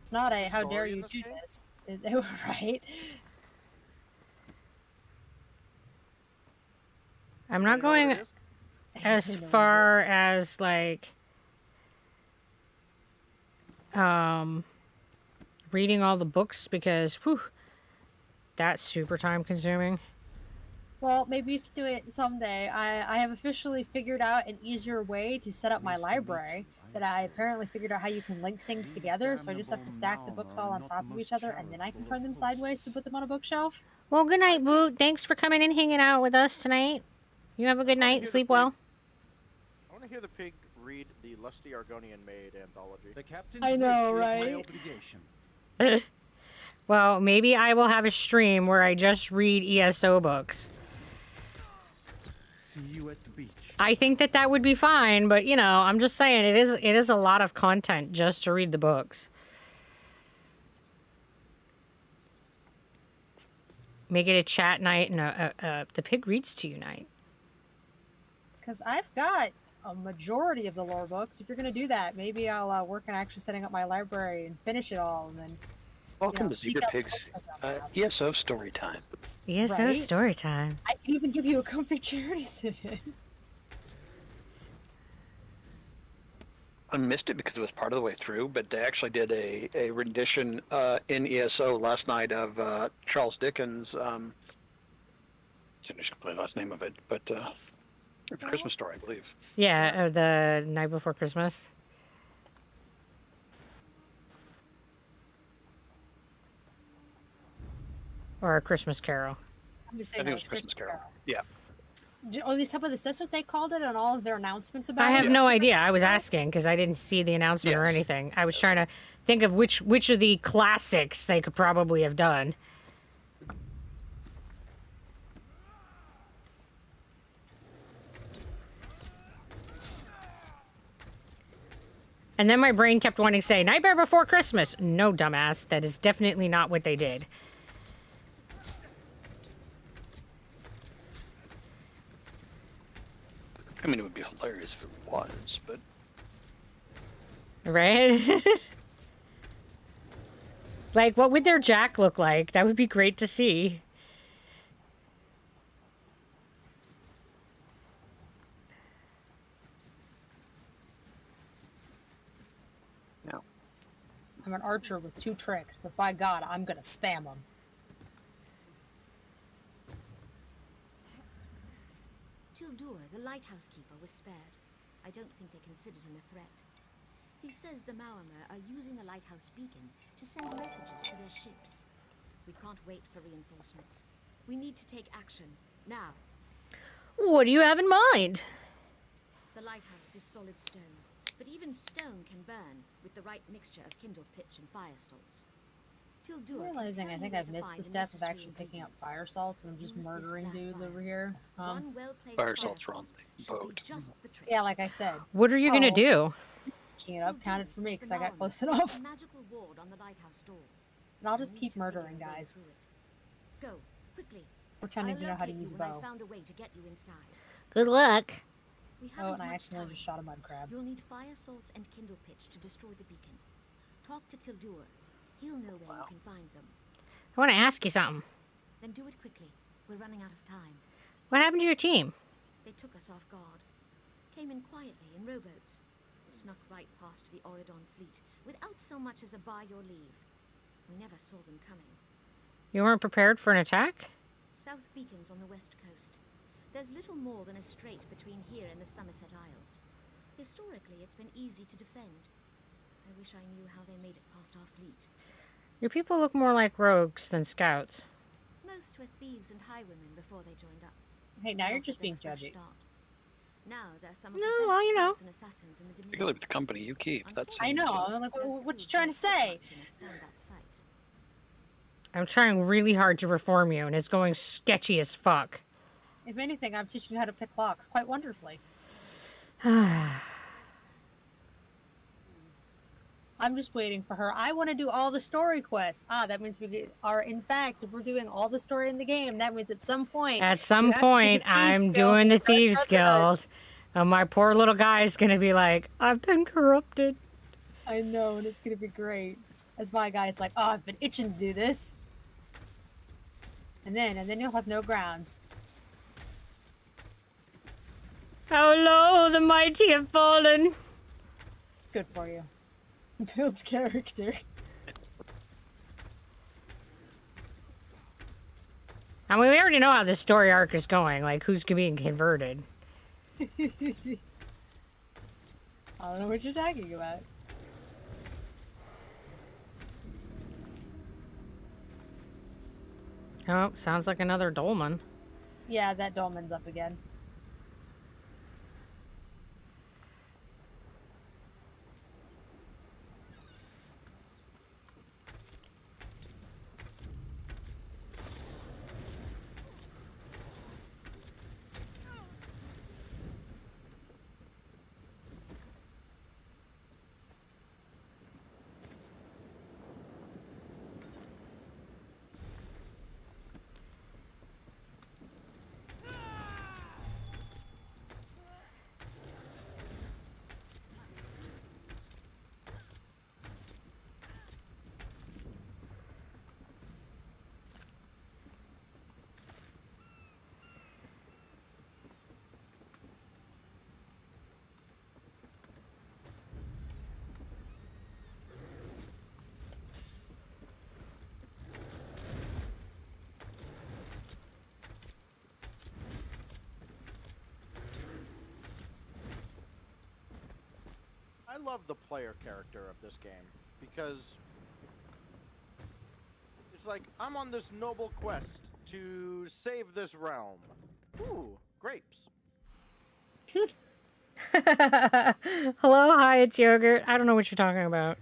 It's not a how dare Story in you this do game? this. Right? I'm not Do you know what going it is? as You know what it far as like reading all the books because whew, that's super time consuming. Well, maybe you could do it someday. I have officially figured out an easier way to set up my library. That I apparently figured out how you can link things together, so I just have to stack the books all on top of each other, and then I can turn them sideways to put them on a bookshelf. Well, good night, Boot. Thanks for coming and hanging out with us tonight. You have a good night. Sleep well. I want to hear the pig read the Lusty Argonian Maid anthology. The captain's I know, wish is my right? obligation. Well, maybe I will have a stream where I just read ESO books. See you at the beach. I think that that would be fine, but you know, I'm just saying it is a lot of content just to read the books. Make it a chat night and the pig reads to you night. Because I've got a majority of the lore books. If you're going to do that, maybe I'll work on actually setting up my library and finish it all, and then Welcome to seek Zebra out the Pig's books I don't have. ESO story time. ESO Right? story time. I can even give you a comfy charity sit-in. I missed it because it was part of the way through, but they actually did a rendition in ESO last night of Charles Dickens. I just completely lost the name of it, but it's a Christmas story, I believe. Yeah, the night before Christmas. Or a Christmas Carol. I'm just I saying think it was Christmas Carol. Yeah. At least is that what they called it on all of their announcements about I it? have no idea. I was asking because I didn't see the announcement or Yes. anything. I was trying to think of which of the classics they could probably have done. And then my brain kept wanting to say, Nightmare Before Christmas. No, dumbass. That is definitely not what they did. I mean, it would be hilarious if it was, but Right? Like, what would their Jack look like? That would be great to see. no. I'm an archer with 2 tricks, but by God, I'm gonna spam them. Tildur, the lighthouse keeper, was spared. I don't think they considered him a threat. He says the Maormer are using the lighthouse beacon to send messages to their ships. We can't wait for reinforcements. We need to take action, now. What do you have in mind? The lighthouse is solid stone, but even stone can burn with the right mixture of kindled pitch and fire salts. Tildur I'm realizing I think I've missed the step of actually picking up fire salts, and I'm just murdering dudes over here. Fire salts are on the boat. Yeah, like I said. What are you gonna do? Picking it up counted for me because I got close enough. Magical ward on the lighthouse door. And I'll just keep murdering guys. Go, quickly. Pretending I'll to know how to locate use a you when I bow. found a way to get you inside. Good luck. We Oh, haven't and I much accidentally time. just shot a mud crab. You'll need fire salts and kindle pitch to destroy the beacon. Talk to Tildur. He'll know where you can find them. I want to ask you something. Then do it quickly. We're running out of time. What happened to your team? They took us off guard. Came in quietly in rowboats. Snuck right past the Oridon fleet without so much as a by your leave. We never saw them coming. You weren't prepared for an attack? South Beacon's on the west coast. There's little more than a strait between here and the Somerset Isles. Historically, it's been easy to defend. I wish I knew how they made it past our fleet. Your people look more like rogues than scouts. Most were thieves and highwaymen before they joined up. Hey, now We you're offered just them being a fresh judgy. start. Now they're some of No, the best well, you know. scouts and assassins in the Particularly Dominion. with the company you keep. That's I know. I'm like, what you trying to say? I'm trying really hard to reform you, and it's going sketchy as fuck. If anything, I'm teaching you how to pick locks quite wonderfully. I'm just waiting for her. I want to do all the story quests. That means we are, in fact, if we're doing all the story in the game, that means at some point... At some point, I'm doing the Thieves Guild. And my poor little guy's gonna be like, I've been corrupted. I know, and it's gonna be great. As my guy's like, oh, I've been itching to do this. And then you'll have no grounds. How low the mighty have fallen. Good for you. Builds character. I mean, we already know how this story arc is going. Like, who's being converted. I don't know what you're talking about. Oh, sounds like another dolmen. Yeah, that dolmen's up again. I love the player character of this game because it's like I'm on this noble quest to save this realm. Ooh, grapes. Hello, hi, it's Yogurt. I don't know what you're talking about.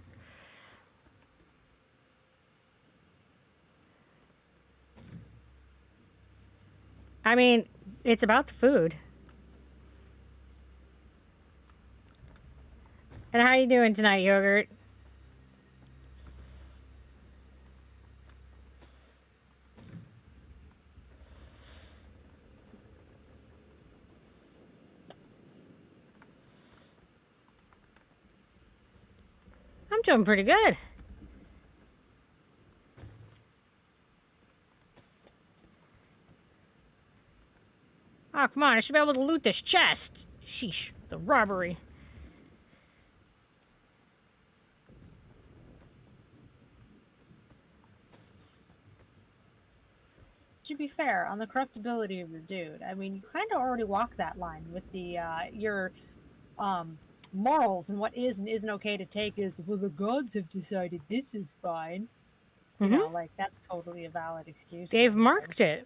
I mean, it's about the food. And how you doing tonight, Yogurt? I'm doing pretty good. Oh, come on. I should be able to loot this chest. Sheesh. The robbery. To be fair, on the corruptibility of your dude, I mean, you kind of already walk that line with the, your, morals and what is and isn't okay to take is, well, the gods have decided this is fine. You know, like, that's totally a valid excuse. They've marked it.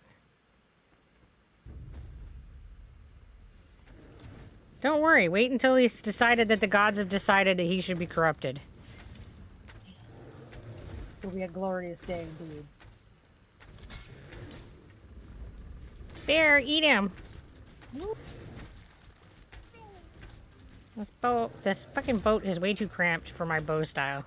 Don't worry. Wait until he's decided that the gods have decided that he should be corrupted. It'll be a glorious day indeed. Bear, eat him. This fucking boat is way too cramped for my bow style.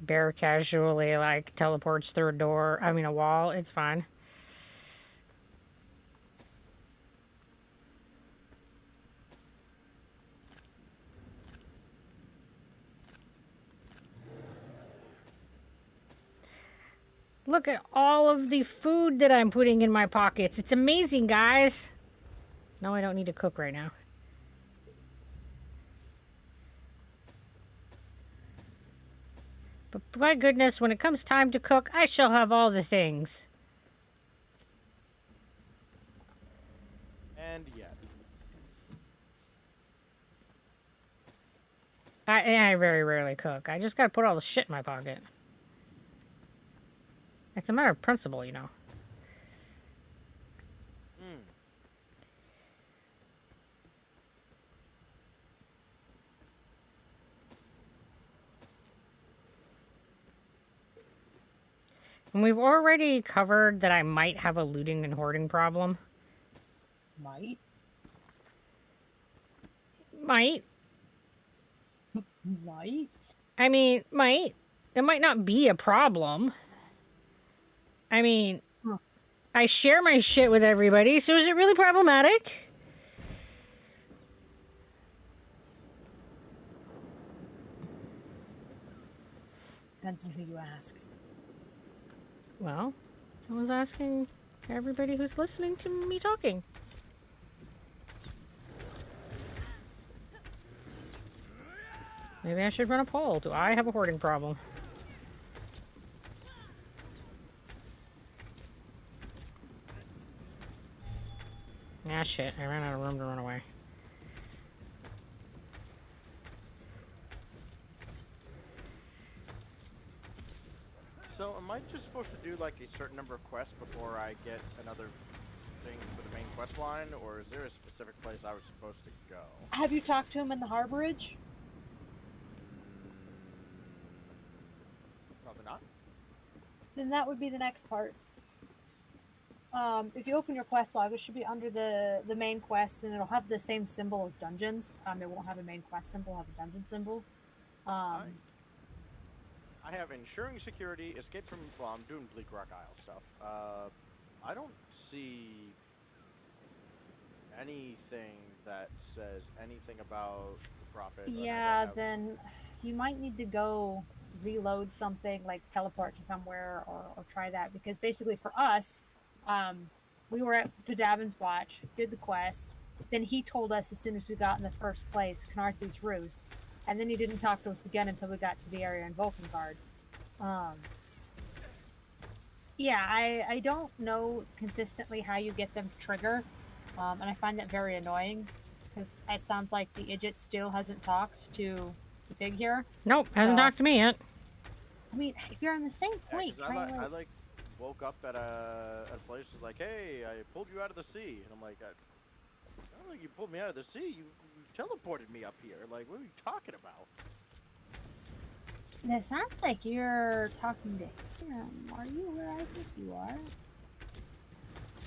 Bear casually, like, teleports through a door. I mean, a wall. It's fine. Look at all of the food that I'm putting in my pockets. It's amazing, guys. No, I don't need to cook right now. But my goodness, when it comes time to cook, I shall have all the things. And yet. I very rarely cook. I just gotta put all the shit in my pocket. It's a matter of principle, you know. And we've already covered that I might have a looting and hoarding problem. Might. Might. Might. I mean, might. It might not be a problem. I mean, I share my shit with everybody, so is it really problematic? Depends on who you ask. Well, I was asking everybody who's listening to me talking. Maybe I should run a poll. Do I have a hoarding problem? Ah, shit. I ran out of room to run away. So, am I just supposed to do like a certain number of quests before I get another thing for the main quest line, or is there a specific place I was supposed to go? Have you talked to him in the harborage? Probably not. Then that would be the next part. If you open your quest log, it should be under the main quest, and it'll have the same symbol as dungeons. It won't have a main quest symbol, it'll have a dungeon symbol. I have ensuring security, escape from, well, I'm doing Bleak Rock Isle stuff. I don't see anything that says anything about the Prophet. Yeah, then you might need to go reload something, like teleport to somewhere, or try that, because basically for us, we were at Davin's Watch, did the quest, then he told us as soon as we got in the first place, Knarthy's Roost, and then he didn't talk to us again until we got to the area in Vulcangard. Yeah, I don't know consistently how you get them to trigger, and I find that very annoying, because it sounds like the Idjit still hasn't talked to the pig here. Nope, hasn't talked to me yet. I mean, if you're on the same point, I woke up at a place that's like, hey, I pulled you out of the sea, and I'm like, I don't think you pulled me out of the sea. You teleported me up here. Like, what are you talking about? It sounds like you're talking to him. Are you where I think you are?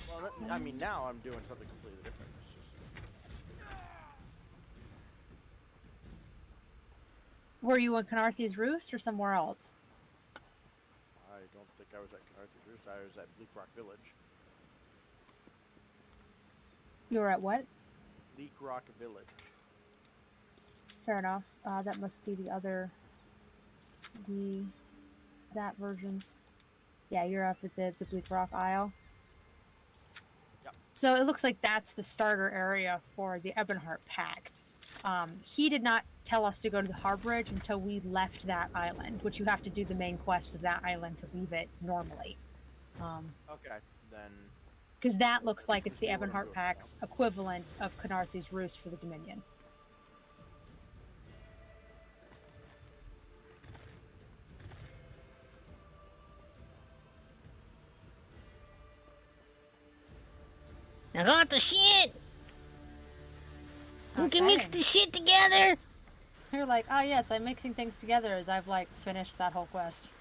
Well, I mean, now I'm doing something completely different. It's just... Were you in Knarthy's Roost or somewhere else? I don't think I was at Knarthy's Roost. I was at Bleak Rock Village. You were at what? Bleak Rock Village. Fair enough. That must be the other... that version's... Yeah, you're up at the Bleak Rock Isle. Yep. So it looks like that's the starter area for the Ebonheart Pact. He did not tell us to go to the harborage until we left that island, which you have to do the main quest of that island to leave it normally. Okay, then... Because that looks like it's the Ebonheart Pact's equivalent of Knarthy's Roost for the Dominion. I got the shit! We can mix the shit together! You're like, oh yes, I'm mixing things together as I've, like, finished that whole quest.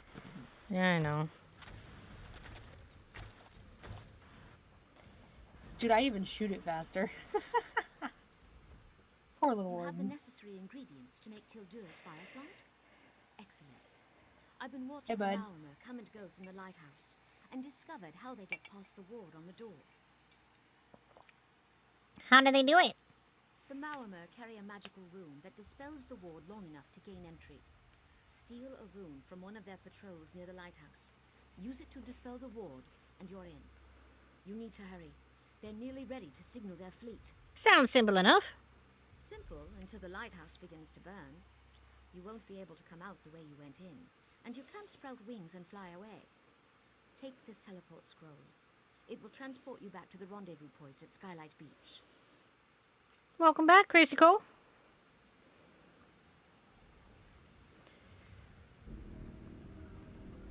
Yeah, I know. Dude, I even shoot it faster. Poor little You have the warden. necessary ingredients to make Tildur's fire flask? Excellent. I've been Hey, watching the bud. Malmer come and go from the lighthouse and discovered how they get past the ward on the door. How do they do it? The Malmer carry a magical rune that dispels the ward long enough to gain entry. Steal a rune from one of their patrols near the lighthouse. Use it to dispel the ward, and you're in. You need to hurry. They're nearly ready to signal their fleet. Sounds simple enough. Simple until the lighthouse begins to burn. You won't be able to come out the way you went in, and you can't sprout wings and fly away. Take this teleport scroll. It will transport you back to the rendezvous point at Skylight Beach. Welcome back, Crazy Cole.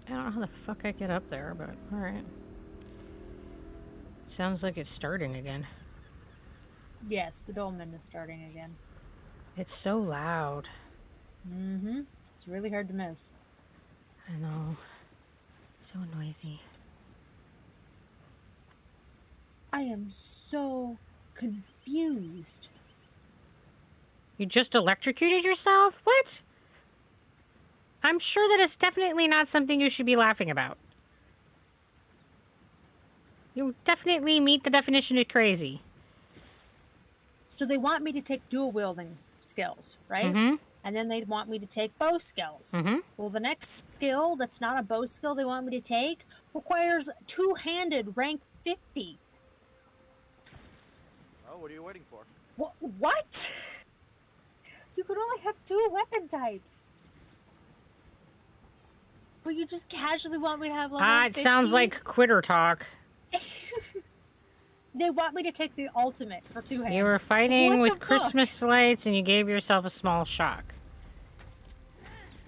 I don't know how the fuck I get up there, but alright. Sounds like it's starting again. Yes, the dolmen is starting again. It's so loud. Mm-hmm. It's really hard to miss. I know. So noisy. I am so confused. You just electrocuted yourself? What? I'm sure that is definitely not something you should be laughing about. You definitely meet the definition of crazy. So they want me to take dual wielding skills, right? Mm-hmm. And then they want me to take bow skills. Mm-hmm. Well, the next skill that's not a bow skill they want me to take requires two-handed rank 50. Oh, what are you waiting for? What? You could only have 2 weapon types. But you just casually want me to have level 50? It sounds like quitter talk. They want me to take the ultimate for two-handed. You were fighting What with the fuck? Christmas lights and you gave yourself a small shock.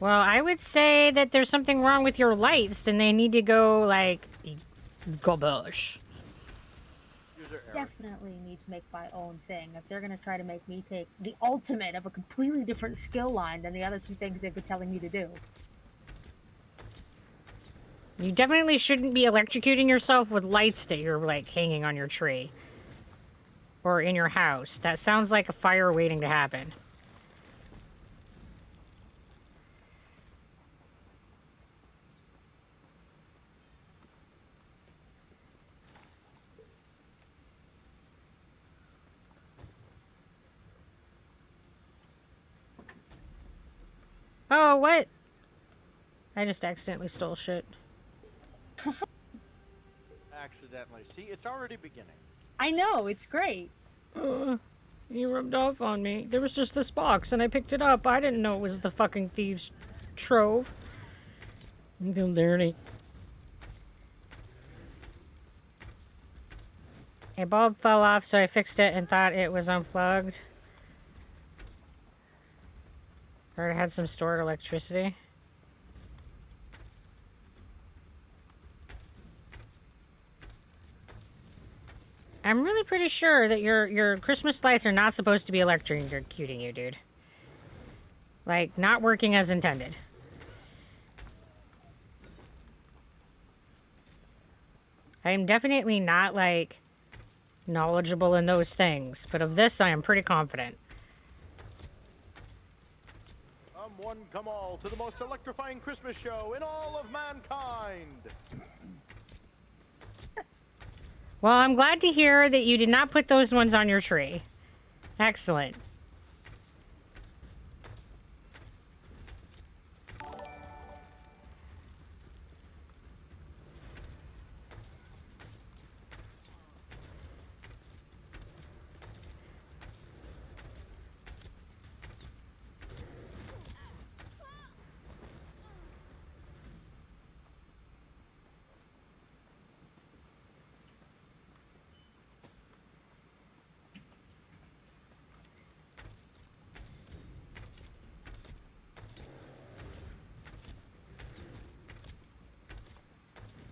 Well, I would say that there's something wrong with your lights and they need to go, like, garbage. User error. Definitely need to make my own thing if they're going to try to make me take the ultimate of a completely different skill line than the other 2 things they've been telling me to do. You definitely shouldn't be electrocuting yourself with lights that you're, like, hanging on your tree. Or in your house. That sounds like a fire waiting to happen. Oh, what? I just accidentally stole shit. Accidentally. See, it's already beginning. I know, it's great. You rubbed off on me. There was just this box, and I picked it up. I didn't know it was the fucking thieves' trove. You feel dirty. A bulb fell off, so I fixed it and thought it was unplugged. Or it had some stored electricity. I'm really pretty sure that your Christmas lights are not supposed to be electrocuting you, dude. Like, not working as intended. I am definitely not, like, knowledgeable in those things, but of this I am pretty confident. Come one, come all, to the most electrifying Christmas show in all of mankind! Well, I'm glad to hear that you did not put those ones on your tree. Excellent.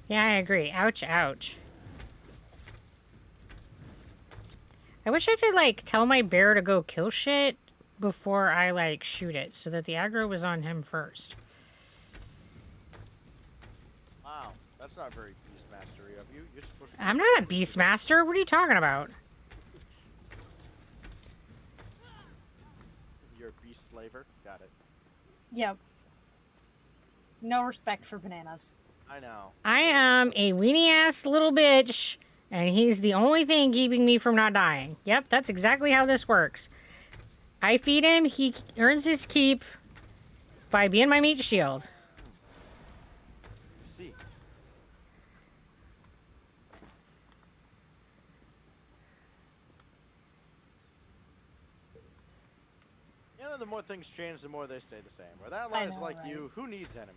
Yeah, I agree. Ouch, ouch. I wish I could, like, tell my bear to go kill shit before I, like, shoot it, so that the aggro was on him first. Wow, that's not very Beastmastery of you. You're supposed to... I'm not a Beastmaster. What are you talking about? You're a beast slaver? Got it. Yep. No respect for bananas. I know. I am a weenie-ass little bitch, and he's the only thing keeping me from not dying. Yep, that's exactly how this works. I feed him, he earns his keep by being my meat shield. See. You know, the more things change, the more they stay the same. Where that line is know, like right? you, who needs enemies?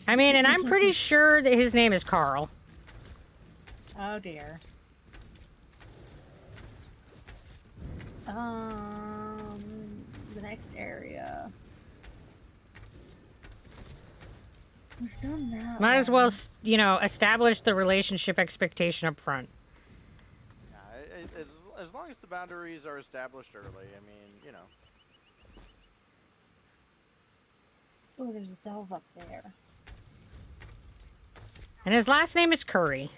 I mean, and I'm pretty sure that his name is Carl. Oh dear. The next area. We've done that. Might as one. well, you know, establish the relationship expectation up front. Yeah, as long as the boundaries are established early, I mean, you know. Oh, there's a delve up there. And his last name is Curry.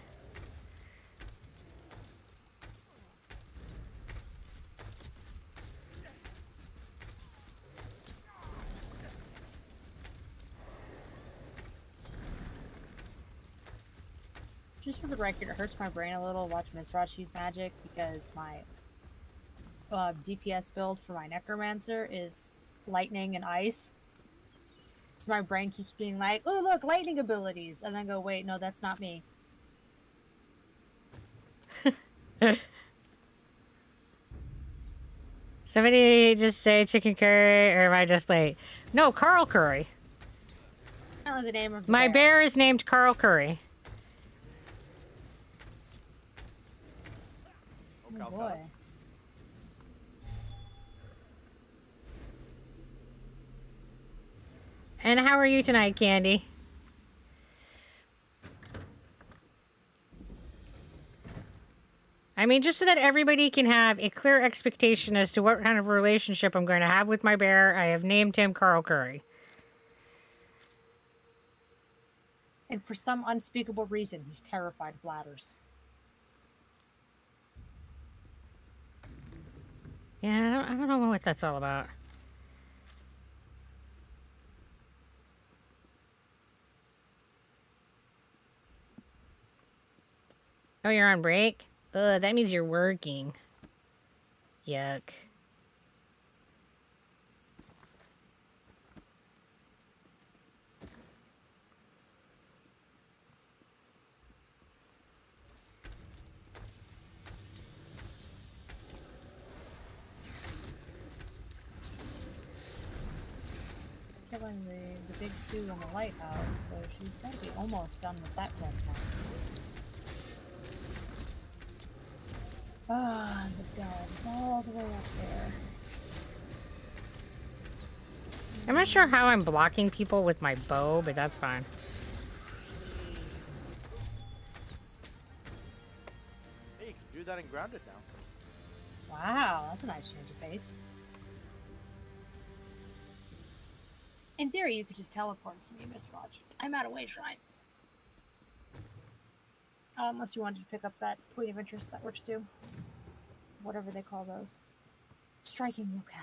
Just for the record, it hurts my brain a little watch Miss Roch use magic because my DPS build for my Necromancer is lightning and ice. So my brain keeps being like, oh look, lightning abilities, and then go, wait, no, that's not me. Somebody just say chicken curry, or am I just late? No, Carl Curry. I don't know the name of the My bear is named Carl Curry. Oh boy. And how are you tonight, Candy? I mean, just so that everybody can have a clear expectation as to what kind of relationship I'm going to have with my bear, I have named him Carl Curry. And for some unspeakable reason, he's terrified of ladders. Yeah, I don't know what that's all about. Oh, you're on break? Ugh, that means you're working. Yuck. Killing the big two in the lighthouse, so she's got to be almost done with that quest now. Ah, the dogs all the way up there. I'm not sure how I'm blocking people with my bow, but that's fine. Hey, you can do that in grounded now. Wow, that's a nice change of pace. In theory, you could just teleport to me, Miss Roch. I'm at a way shrine. Unless you wanted to pick up that point of interest, that works too. Whatever they call those. Striking locale.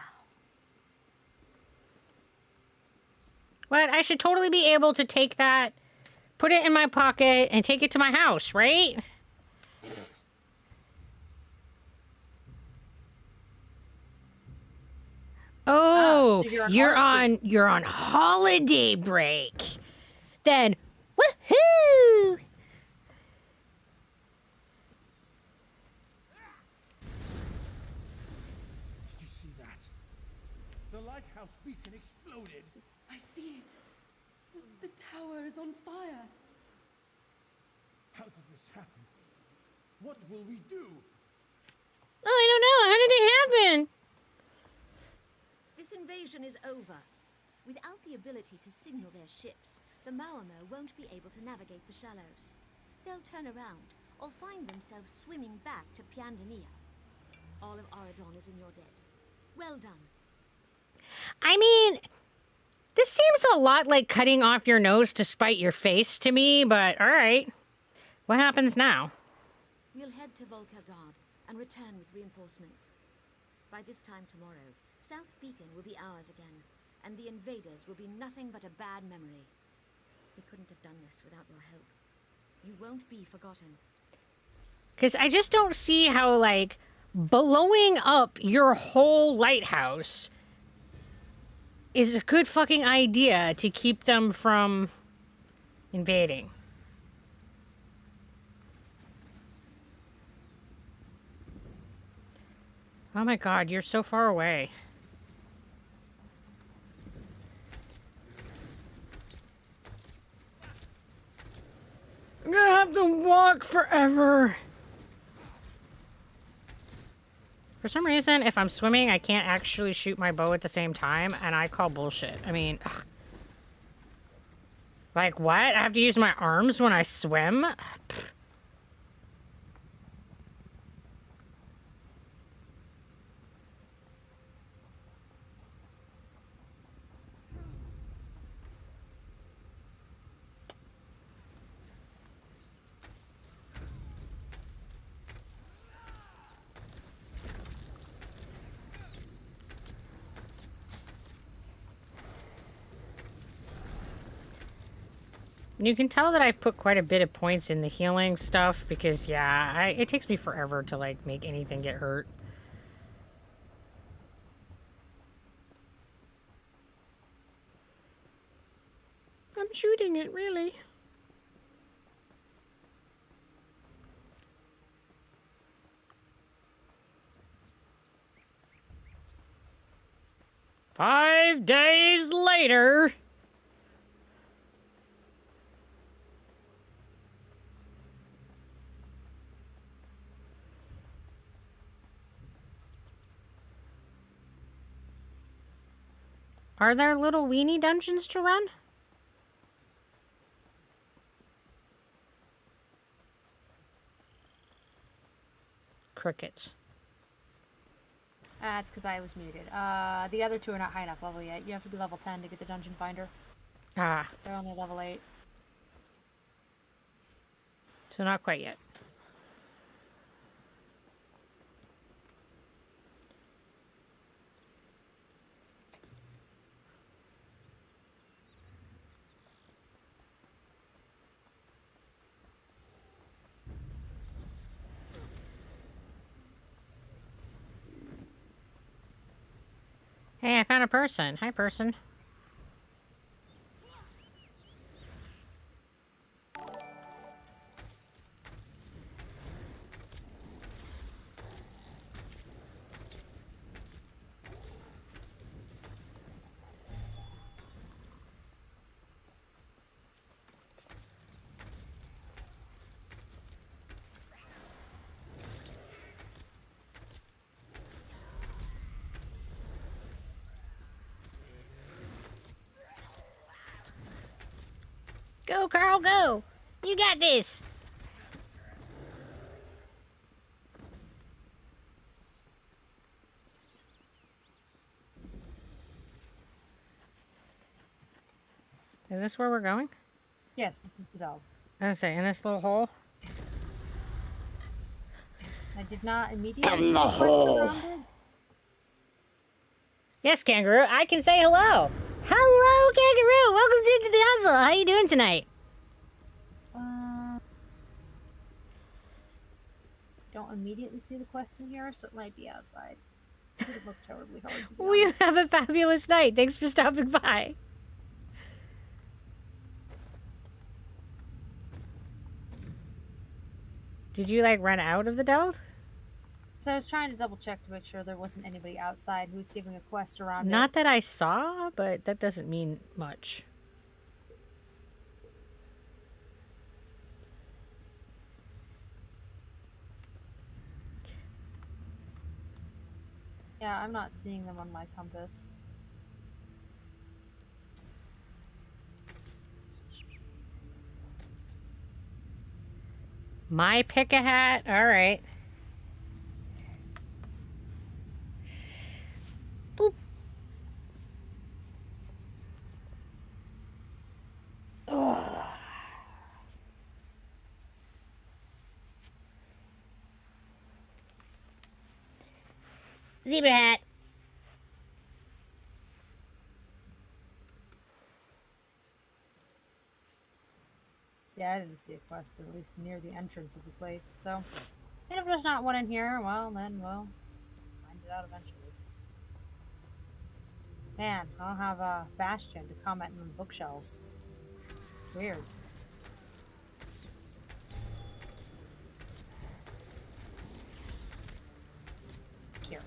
What? I should totally be able to take that, put it in my pocket, and take it to my house, right? Oh, so you're on holiday break. Then, woohoo! Did you see that? The lighthouse beacon exploded. I see it. The tower is on fire. How did this happen? What will we do? Oh, I don't know. How did it happen? This invasion is over. Without the ability to signal their ships, the Maormer won't be able to navigate the shallows. They'll turn around or find themselves swimming back to Piandania. All of Aradon is in your debt. Well done. I mean, this seems a lot like cutting off your nose to spite your face to me, but all right. What happens now? We'll head to Volkergard and return with reinforcements. By this time tomorrow, South Beacon will be ours again, and the invaders will be nothing but a bad memory. We couldn't have done this without your help. You won't be forgotten. Because I just don't see how, like, blowing up your whole lighthouse is a good fucking idea to keep them from invading. Oh my god, you're so far away. I'm gonna have to walk forever. For some reason, if I'm swimming, I can't actually shoot my bow at the same time, and I call bullshit. I mean, ugh. Like what? I have to use my arms when I swim? Pfft. You can tell that I've put quite a bit of points in the healing stuff because, yeah, it takes me forever to, like, make anything get hurt. I'm shooting it, really. "5 days later." Are there little weenie dungeons to run? Crickets. That's because I was muted. The other two are not high enough level yet. You have to be level 10 to get the dungeon finder. Ah, They're only level 8. so not quite yet. Hey, I found a person. Hi, person. Go, Carl, go! You got this! Is this where we're going? Yes, this is the dog. I was gonna say, in this little hole? I did not immediately see the quest around it. Yes, Kangaroo, I can say hello! Hello, Kangaroo! Welcome to the hustle! How you doing tonight? Don't immediately see the quest in here, so it might be outside. It would look terribly hard, to be We honest. have a fabulous night. Thanks for stopping by. Did you, like, run out of the Deld? So I was trying to double check to make sure there wasn't anybody outside who was giving a quest around Not it. that I saw, but that doesn't mean much. Yeah, I'm not seeing them on my compass. My pick-a-hat? Alright. Boop. Oh. Zebra hat. Yeah, I didn't see a quest, at least near the entrance of the place, so... And if there's not one in here, well, then we'll find it out eventually. Man, I don't have a Bastion to comment on the bookshelves. It's weird. Here.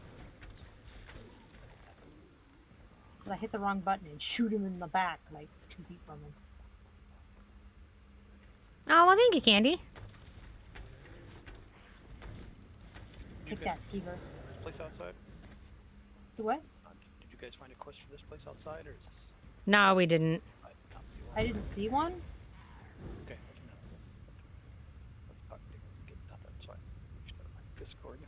But I hit the wrong button and shoot him in the back, like 2 feet from him. Oh, well, thank you, Candy. Take that, Skeever. This place outside? Do what? Did you guys find a quest for this place outside, or is this... No, we didn't. I didn't see one? Okay, let's get nothing, so I pushed out my Discord.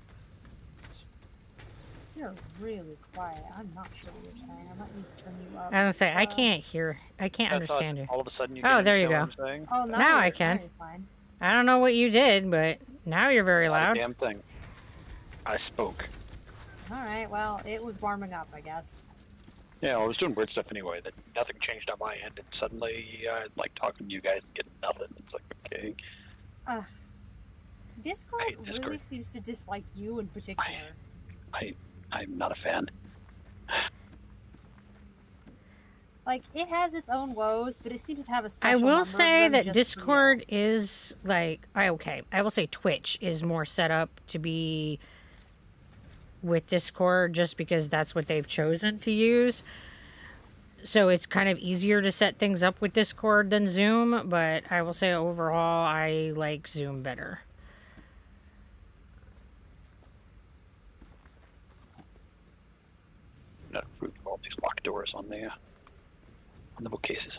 You're really quiet. I'm not sure what you're saying. I might need to turn you up. I was gonna say, I can't hear. I can't understand you. All of a sudden you Oh, can there you understand go. what I'm saying? Oh, Now I you're- can. Now you're fine. I don't know what you did, but now you're very Not a loud. damn thing. I spoke. Alright, well, it was warming up, I guess. Yeah, well, I was doing weird stuff anyway. That nothing changed on my end, and suddenly, like talking to you guys and getting nothing. It's like, okay, Ugh. I Discord hate really Discord. seems to dislike you in particular. I'm not a fan. Like, it has its own woes, but it seems to have a I special will number say of them that just for you. Discord is like I will say Twitch is more set up to be with Discord just because that's what they've chosen to use. So it's kind of easier to set things up with Discord than Zoom, but I will say overall I like Zoom better. Not approve of all these locked doors on the bookcases.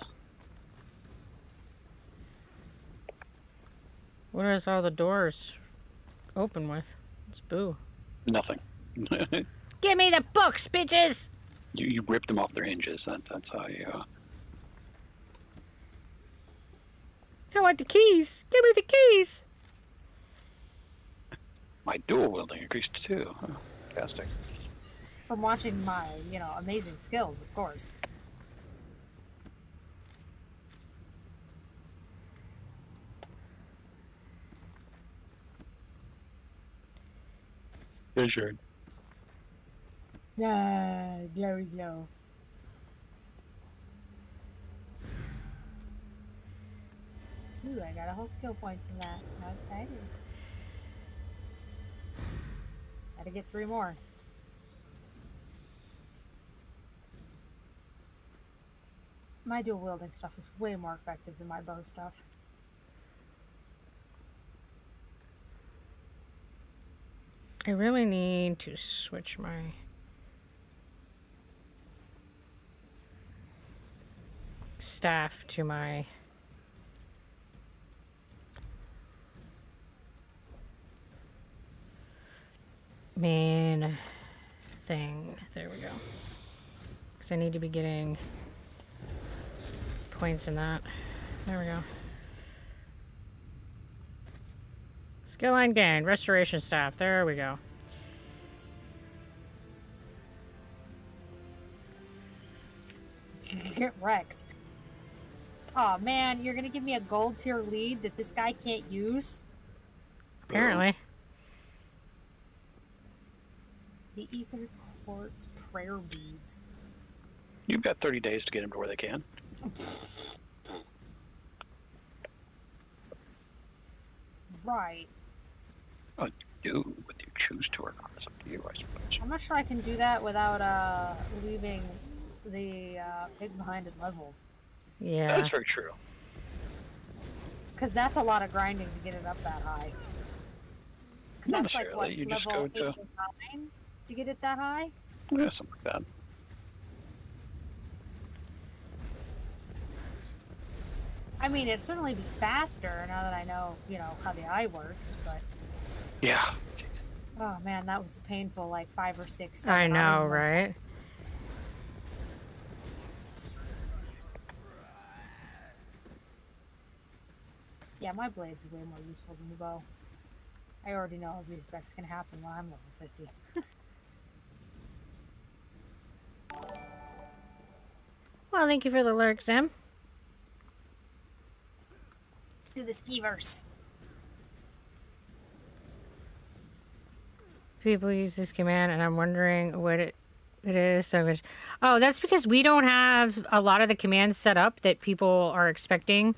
What is all the doors open with? It's boo. Nothing. Give me the books, bitches! You ripped them off their hinges. That's how you. I want the keys. Give me the keys. My dual wielding increased too. Huh. Fantastic. From watching my, amazing skills, of course. Yeah, sure. Yeah, glowy glow. Ooh, I got a whole skill point from that. How exciting. Gotta get 3 more. My dual wielding stuff is way more effective than my bow stuff. I really need to switch my staff to my main thing. There we go. Because I need to be getting points in that. There we go. Skill line gained. Restoration staff. There we go. Get wrecked. Aw, man, you're gonna give me a gold tier lead that this guy can't use? Apparently. The Ether Quartz Prayer Beads. You've got 30 days to get them to where they can. Right. Oh, do what you choose to or not. It's up to you, I suppose. I'm not sure I can do that without leaving the pig behind in levels. Yeah. That's very true. Because that's a lot of grinding to get it up that high. Because Not that's like, necessarily. what, You just level go to 8 or 9 to get it that high? yeah, something like that. I mean, it'd certainly be faster now that I know, how the eye works, but... Yeah. Oh man, that was a painful, like, 5 or 6 I seven know, hours. right? Yeah, my blades are way more useful than the bow. I already know how these specs can happen when I'm level 50. Well, thank you for the lurk, Sam. Do the skeevers. People use this command, and I'm wondering what it is so much. Oh, that's because we don't have a lot of the commands set up that people are expecting.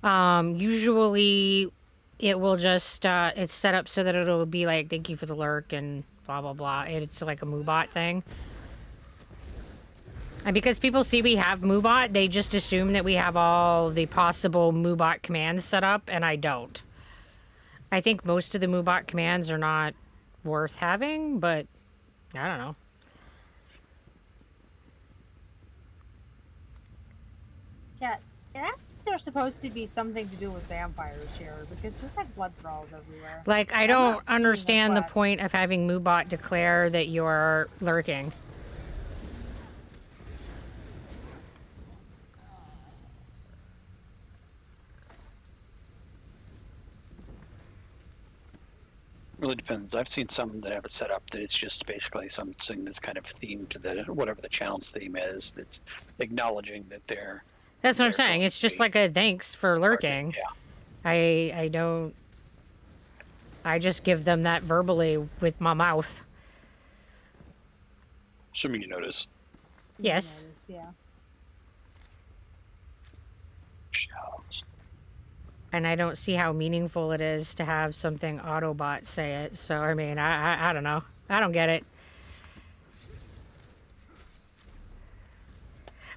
Usually, it will just it's set up so that it'll be like thank you for the lurk and blah blah blah. It's like a Moobot thing. And because people see we have Moobot, they just assume that we have all the possible Moobot commands set up, and I don't. I think most of the Moobot commands are not worth having, but I don't know. Yeah, that's they're supposed to be something to do with vampires here, because there's like blood thralls everywhere. Like, I I'm don't not seeing understand the quest. point of having Moobot declare that you're lurking. really depends. I've seen some that have it set up that it's just basically something that's kind of themed to the whatever the channel's theme is. That's acknowledging that they're. That's what I'm they're saying. going It's to just be like a thanks for lurking. Yeah. I don't. I just give them that verbally with my mouth. Assuming you notice. Yes. Notice, yeah. Shells. And I don't see how meaningful it is to have something Autobot say it. So, I mean, I don't know. I don't get it.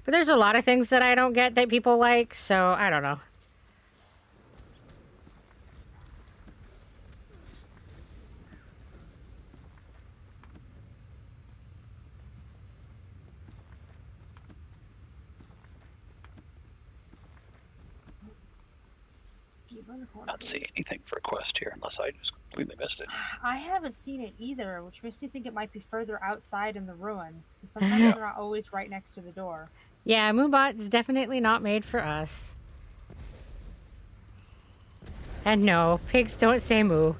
But there's a lot of things that I don't get that people like, so I don't know. Not see anything for a quest here unless I just completely missed it. I haven't seen it either, which makes me think it might be further outside in the ruins. Because sometimes they're not always right next to the door. Yeah, Moobot's definitely not made for us. And no, pigs don't say moo.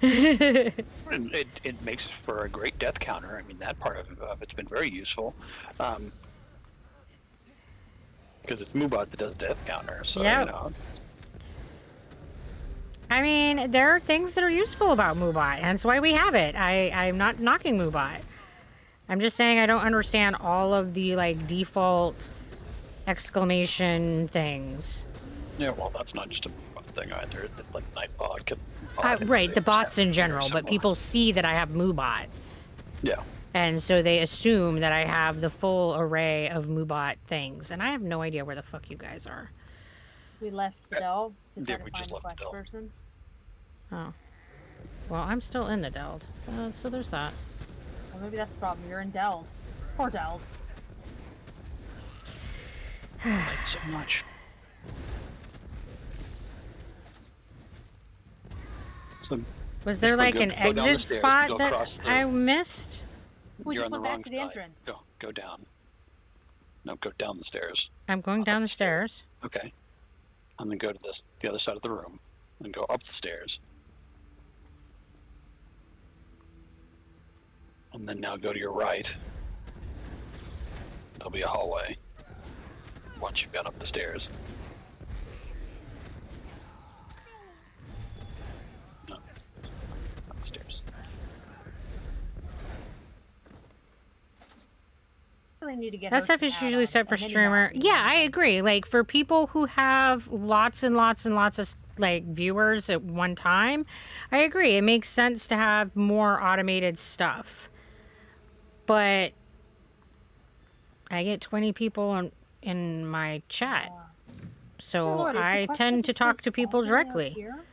And it makes for a great death counter. I mean, that part of it's been very useful. Because it's Moobot that does death counter, so Yep. you know. I mean, there are things that are useful about Moobot, and that's why we have it. I'm not knocking Moobot. I'm just saying I don't understand all of the, like, default exclamation things. Yeah, well, that's not just a Moobot thing either. Like Nightbot can. Right, the bots in general, but people see that I have Moobot. Yeah. And so they assume that I have the full array of Moobot things, and I have no idea where the fuck you guys are. We left the delve to Yeah, try we to just find the left the quest delve. person. Oh. Well, I'm still in the Deld. So there's that. Well, maybe that's the problem. You're in Deld. Poor Deld. Thanks so much. So Was there like an go down the exit stairs, spot go that across the- I missed? We You're just on the went back wrong to the side. entrance. Go down. No, go down the stairs. I'm going down the stairs. Okay. And then go to the other side of the room and go up the stairs. And then now go to your right. There'll be a hallway once you've gone up the stairs. No. Up the stairs. Really need to get That her stuff some is usually add-ons, set for a mini streamer. map. Yeah, I agree. Like for people who have lots and lots and lots of like viewers at one time, I agree. It makes sense to have more automated stuff. But I get 20 people in my chat. So Lord, is the I quest tend with to the talk space to people all the way up directly. here?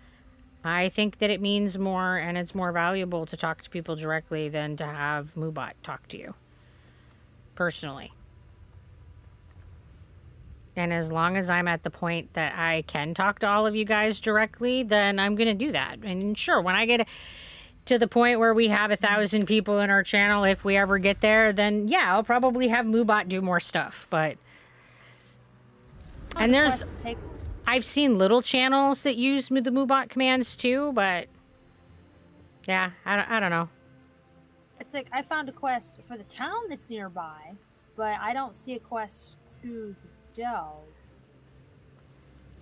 I think that it means more and it's more valuable to talk to people directly than to have Moobot talk to you. Personally. And as long as I'm at the point that I can talk to all of you guys directly, then I'm going to do that. And sure, when I get to the point where we have 1,000 people in our channel, if we ever get there, then yeah, I'll probably have Moobot do more stuff. But and there's I've seen little channels that use the Moobot commands too, but yeah, I don't know. It's like I found a quest for the town that's nearby, but I don't see a quest to the delve.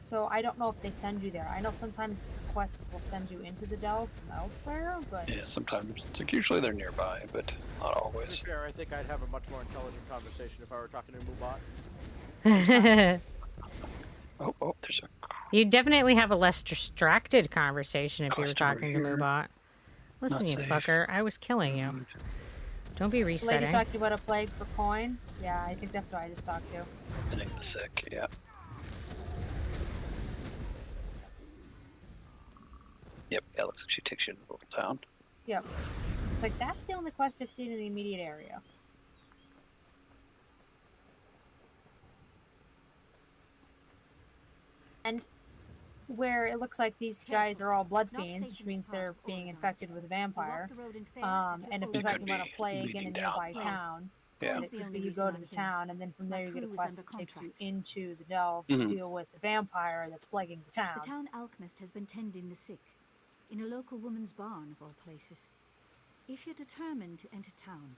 So I don't know if they send you there. I know sometimes quests will send you into the delve from elsewhere, but Yeah, sometimes. It's like usually they're nearby, but not To always. be fair, I think I'd have a much more intelligent conversation if I were talking to Moobot. Oh, there's a. You'd definitely have a less distracted conversation if you were Quest over talking to here. Moobot. Listen, Not you safe. fucker, I was killing you. Don't be lady resetting. talked about a plague for coin. Yeah, I think that's what I just talked to. Hitting the sick, yeah. Yep, yeah, looks like she takes you to the little town. Yep. It's like that's the only quest I've seen in the immediate area. And where it looks like these guys are all blood fiends, which means they're being infected with a vampire. And if they're You could talking about a be plague in a leading nearby down. town, Yeah. then it could be you go to the town, and then from there you get a crew is quest under that takes you contract. into the delve to Mhm. deal with the vampire that's plaguing the The town. town alchemist has been tending the sick. in a local woman's barn, of all places. If you're determined to enter town,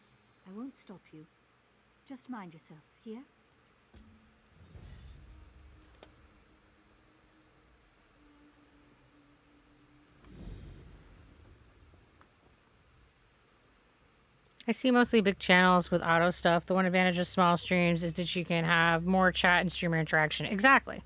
I won't stop you. Just mind yourself, here? I see mostly big channels with auto stuff. The one advantage of small streams is that you can have more chat and streamer interaction. Exactly.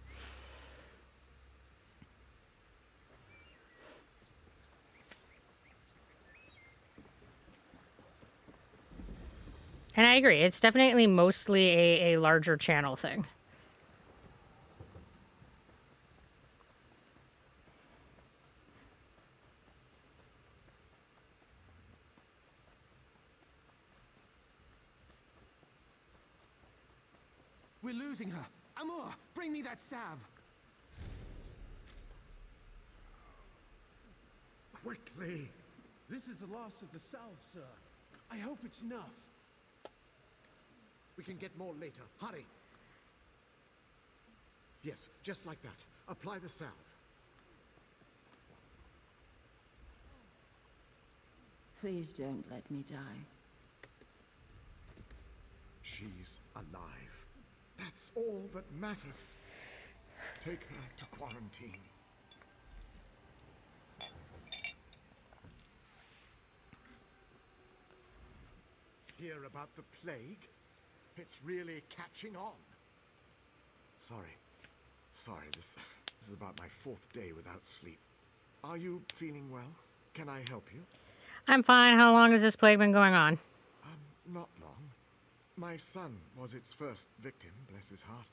And I agree. It's definitely mostly a larger channel thing. We're losing her. Amor, bring me that salve. Quickly! This is the loss of the salve, sir. I hope it's enough. We can get more later. Hurry! Yes, just like that. Apply the salve. Please don't let me die. She's alive. That's all that matters. Take her to quarantine. Hear about the plague? It's really catching on. Sorry, this is about my 4th day without sleep. Are you feeling well? Can I help you? I'm fine. How long has this plague been going on? Not long. My son was its first victim, bless his heart.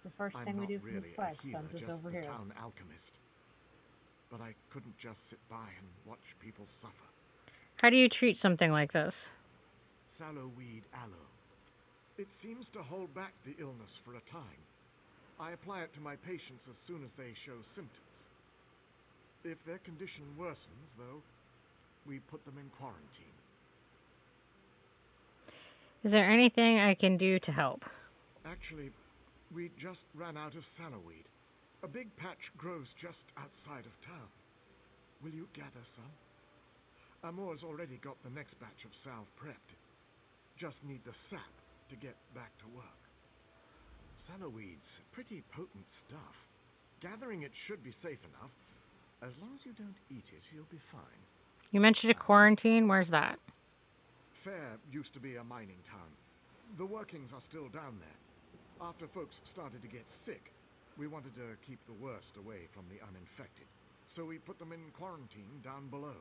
The first I'm thing we not do from really this quest, a healer, sons, is just over the here. town alchemist. But I couldn't just sit by and watch people suffer. How do you treat something like this? Sallowweed aloe. It seems to hold back the illness for a time. I apply it to my patients as soon as they show symptoms. If their condition worsens, though, we put them in quarantine. Is there anything I can do to help? Actually, we just ran out of sallowweed. A big patch grows just outside of town. Will you gather some? Amor's already got the next batch of salve prepped. Just need the sap to get back to work. Sallowweed's pretty potent stuff. Gathering it should be safe enough. As long as you don't eat it, you'll be fine. You mentioned a quarantine. Where's that? Fair used to be a mining town. The workings are still down there. After folks started to get sick, we wanted to keep the worst away from the uninfected. So we put them in quarantine down below.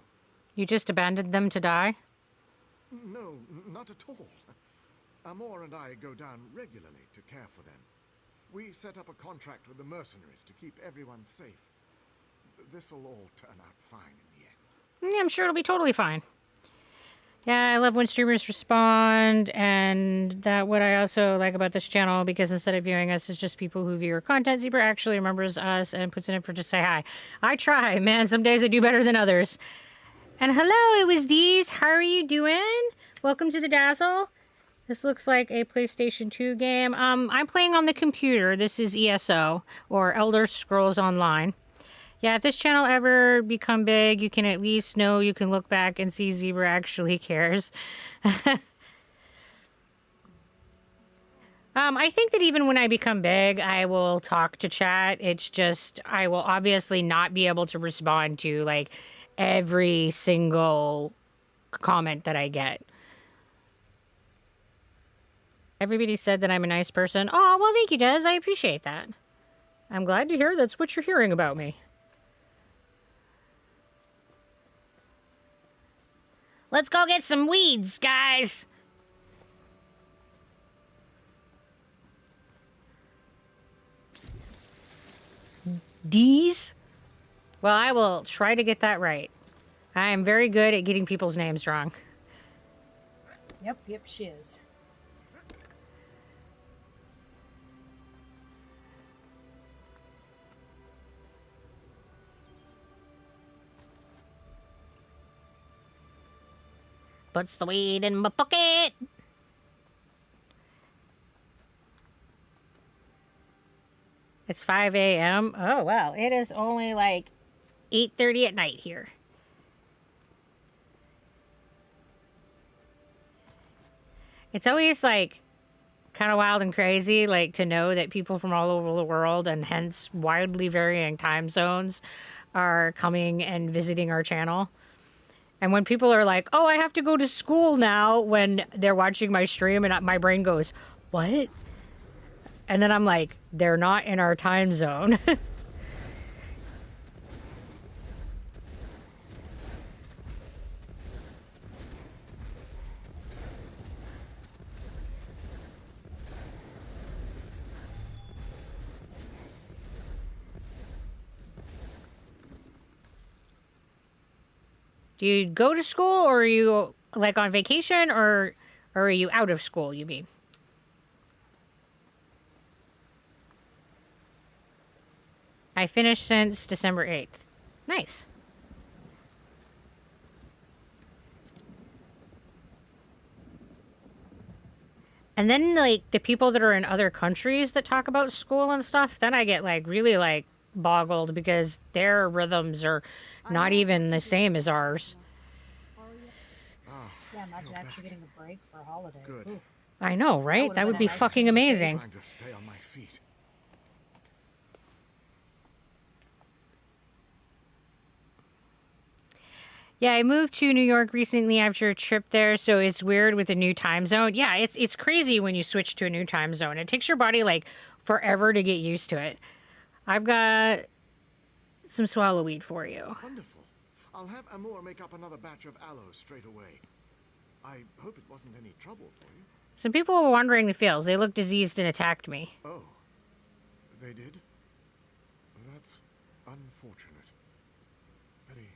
You just abandoned them to die? No, not at all. Amor and I go down regularly to care for them. We set up a contract with the mercenaries to keep everyone safe. This'll all turn out fine in the end. Yeah, I'm sure it'll be totally fine. Yeah, I love when streamers respond, and that what I also like about this channel, because instead of viewing us as just people who view our content, Zebra actually remembers us and puts it in for just say hi. I try, man. Some days I do better than others. And hello, it was Deez. How are you doing? Welcome to the Dazzle. This looks like a PlayStation 2 game. I'm playing on the computer. This is ESO, or Elder Scrolls Online. Yeah, if this channel ever become big, you can at least know you can look back and see Zebra actually cares. I think that even when I become big, I will talk to chat. It's just, I will obviously not be able to respond to, like, every single comment that I get. Everybody said that I'm a nice person. Oh, well, thank you, Des. I appreciate that. I'm glad to hear that's what you're hearing about me. Let's go get some weeds, guys. D's? Well, I will try to get that right. I am very good at getting people's names wrong. Yep, she is. Puts the weed in my pocket. It's 5 a.m. Oh, wow. It is only like 8:30 at night here. It's always like kind of wild and crazy, like to know that people from all over the world and hence widely varying time zones are coming and visiting our channel. And when people are like, oh, I have to go to school now when they're watching my stream, and my brain goes, what? And then I'm like, they're not in our time zone. Do you go to school, or are you like on vacation, or are you out of school, you mean? I finished since December 8th. Nice. And then, like, the people that are in other countries that talk about school and stuff, then I get, like, really, like, boggled because their rhythms are not even the same as ours. Yeah, imagine actually getting a break for a holiday. Good. Ooh. I know, right? That would be nice fucking change of amazing. Trying to stay on my feet. Yeah, I moved to New York recently after a trip there, so it's weird with the new time zone. Yeah, it's crazy when you switch to a new time zone. It takes your body, like, forever to get used to it. I've got some swallow weed for you. Wonderful. I'll have Amor make up another batch of aloe straight away. I hope it wasn't any trouble for you. Some people were wondering the feels. They looked diseased and attacked me. Oh, they did? That's unfortunate. Very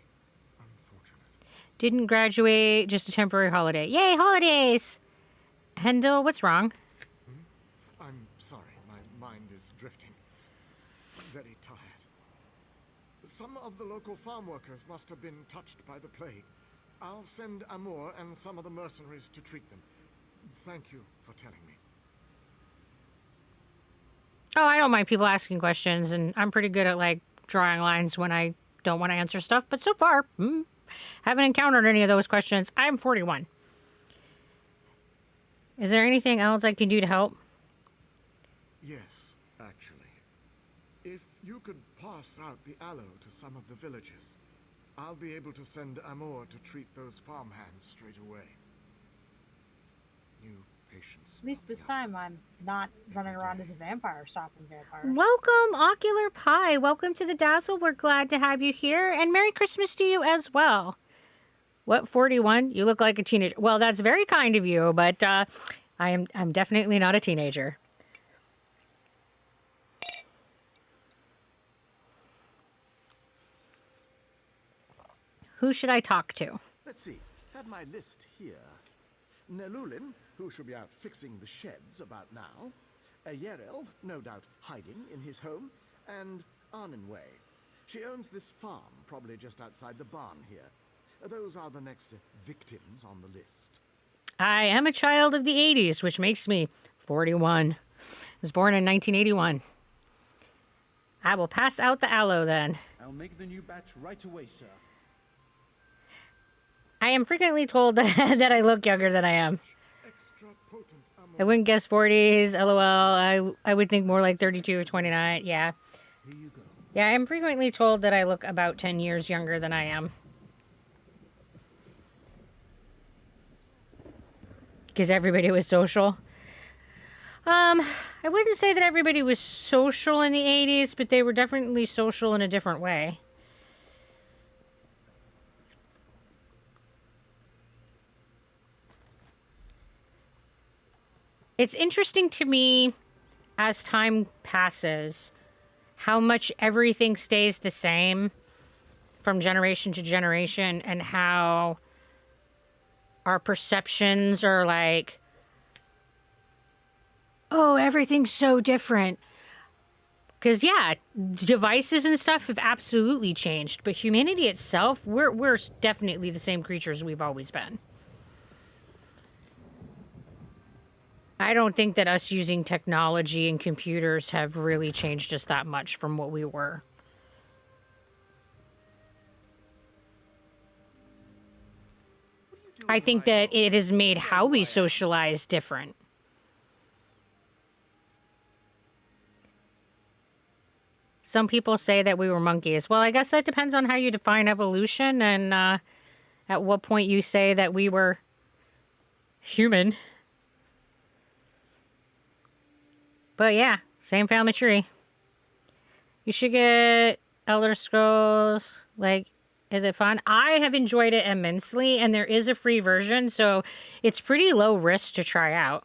unfortunate. Didn't graduate, just a temporary holiday. Yay, holidays! Hendel, what's wrong? I'm sorry, my mind is drifting. Very tired. Some of the local farm workers must have been touched by the plague. I'll send Amor and some of the mercenaries to treat them. Thank you for telling me. Oh, I don't mind people asking questions, and I'm pretty good at, like, drawing lines when I don't want to answer stuff, but so far, haven't encountered any of those questions. I'm 41. Is there anything else I can do to help? Yes, actually. If you could pass out the aloe to some of the villagers, I'll be able to send Amor to treat those farmhands straight away. New patients. At least this time I'm not running around as a vampire stopping vampires. Welcome, Ocular Pie. Welcome to the Dazzle. We're glad to have you here, and Merry Christmas to you as well. What, 41? You look like a teenager. Well, that's very kind of you, but I'm definitely not a teenager. Who should I talk to? Let's see. Have my list here. Nelulin, who should be out fixing the sheds about now. Yerel, no doubt hiding in his home. And Arnenway. She owns this farm, probably just outside the barn here. Those are the next victims on the list. I am a child of the 80s, which makes me 41. I was born in 1981. I will pass out the aloe then. I'll make the new batch right away, sir. I am frequently told that I look younger than I am. I wouldn't guess 40s, lol. I would think more like 32 or 29, yeah. Here you go. Yeah, I'm frequently told that I look about 10 years younger than I am. Because everybody was social. I wouldn't say that everybody was social in the 80s, but they were definitely social in a different way. It's interesting to me, as time passes, how much everything stays the same from generation to generation, and how our perceptions are like, oh, everything's so different. Because, yeah, devices and stuff have absolutely changed, but humanity itself, we're definitely the same creatures we've always been. I don't think that us using technology and computers have really changed us that much from what we were. What are I think that it has made how we socialize different. Some people say that we were monkeys. Well, I guess that depends on how you define evolution and at what point you say that we were human. But yeah, same family tree. You should get Elder Scrolls. Like, is it fun? I have enjoyed it immensely, and there is a free version, so it's pretty low risk to try out.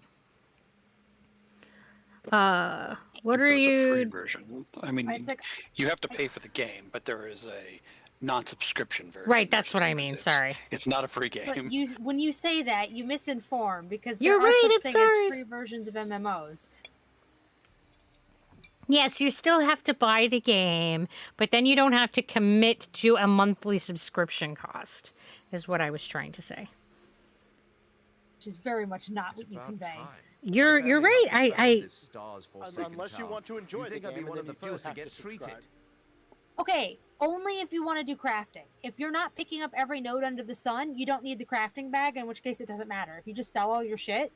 What are There's a free you... version. I mean, It's like, you have to pay for the game, but there is a non-subscription version. Right, that's what I mean. It's, Sorry. It's not a free but game. when you say that, you misinform because You're there are right, such I'm things sorry. as free versions of MMOs. Yes, you still have to buy the game, but then you don't have to commit to a monthly subscription cost, is what I was trying to say. Which is very much not what you convey. You're right. Unless you want to enjoy the game, one of the first to get treated. Okay, only if you want to do crafting. If you're not picking up every node under the sun, you don't need the crafting bag, in which case it doesn't matter. If you just sell all your shit.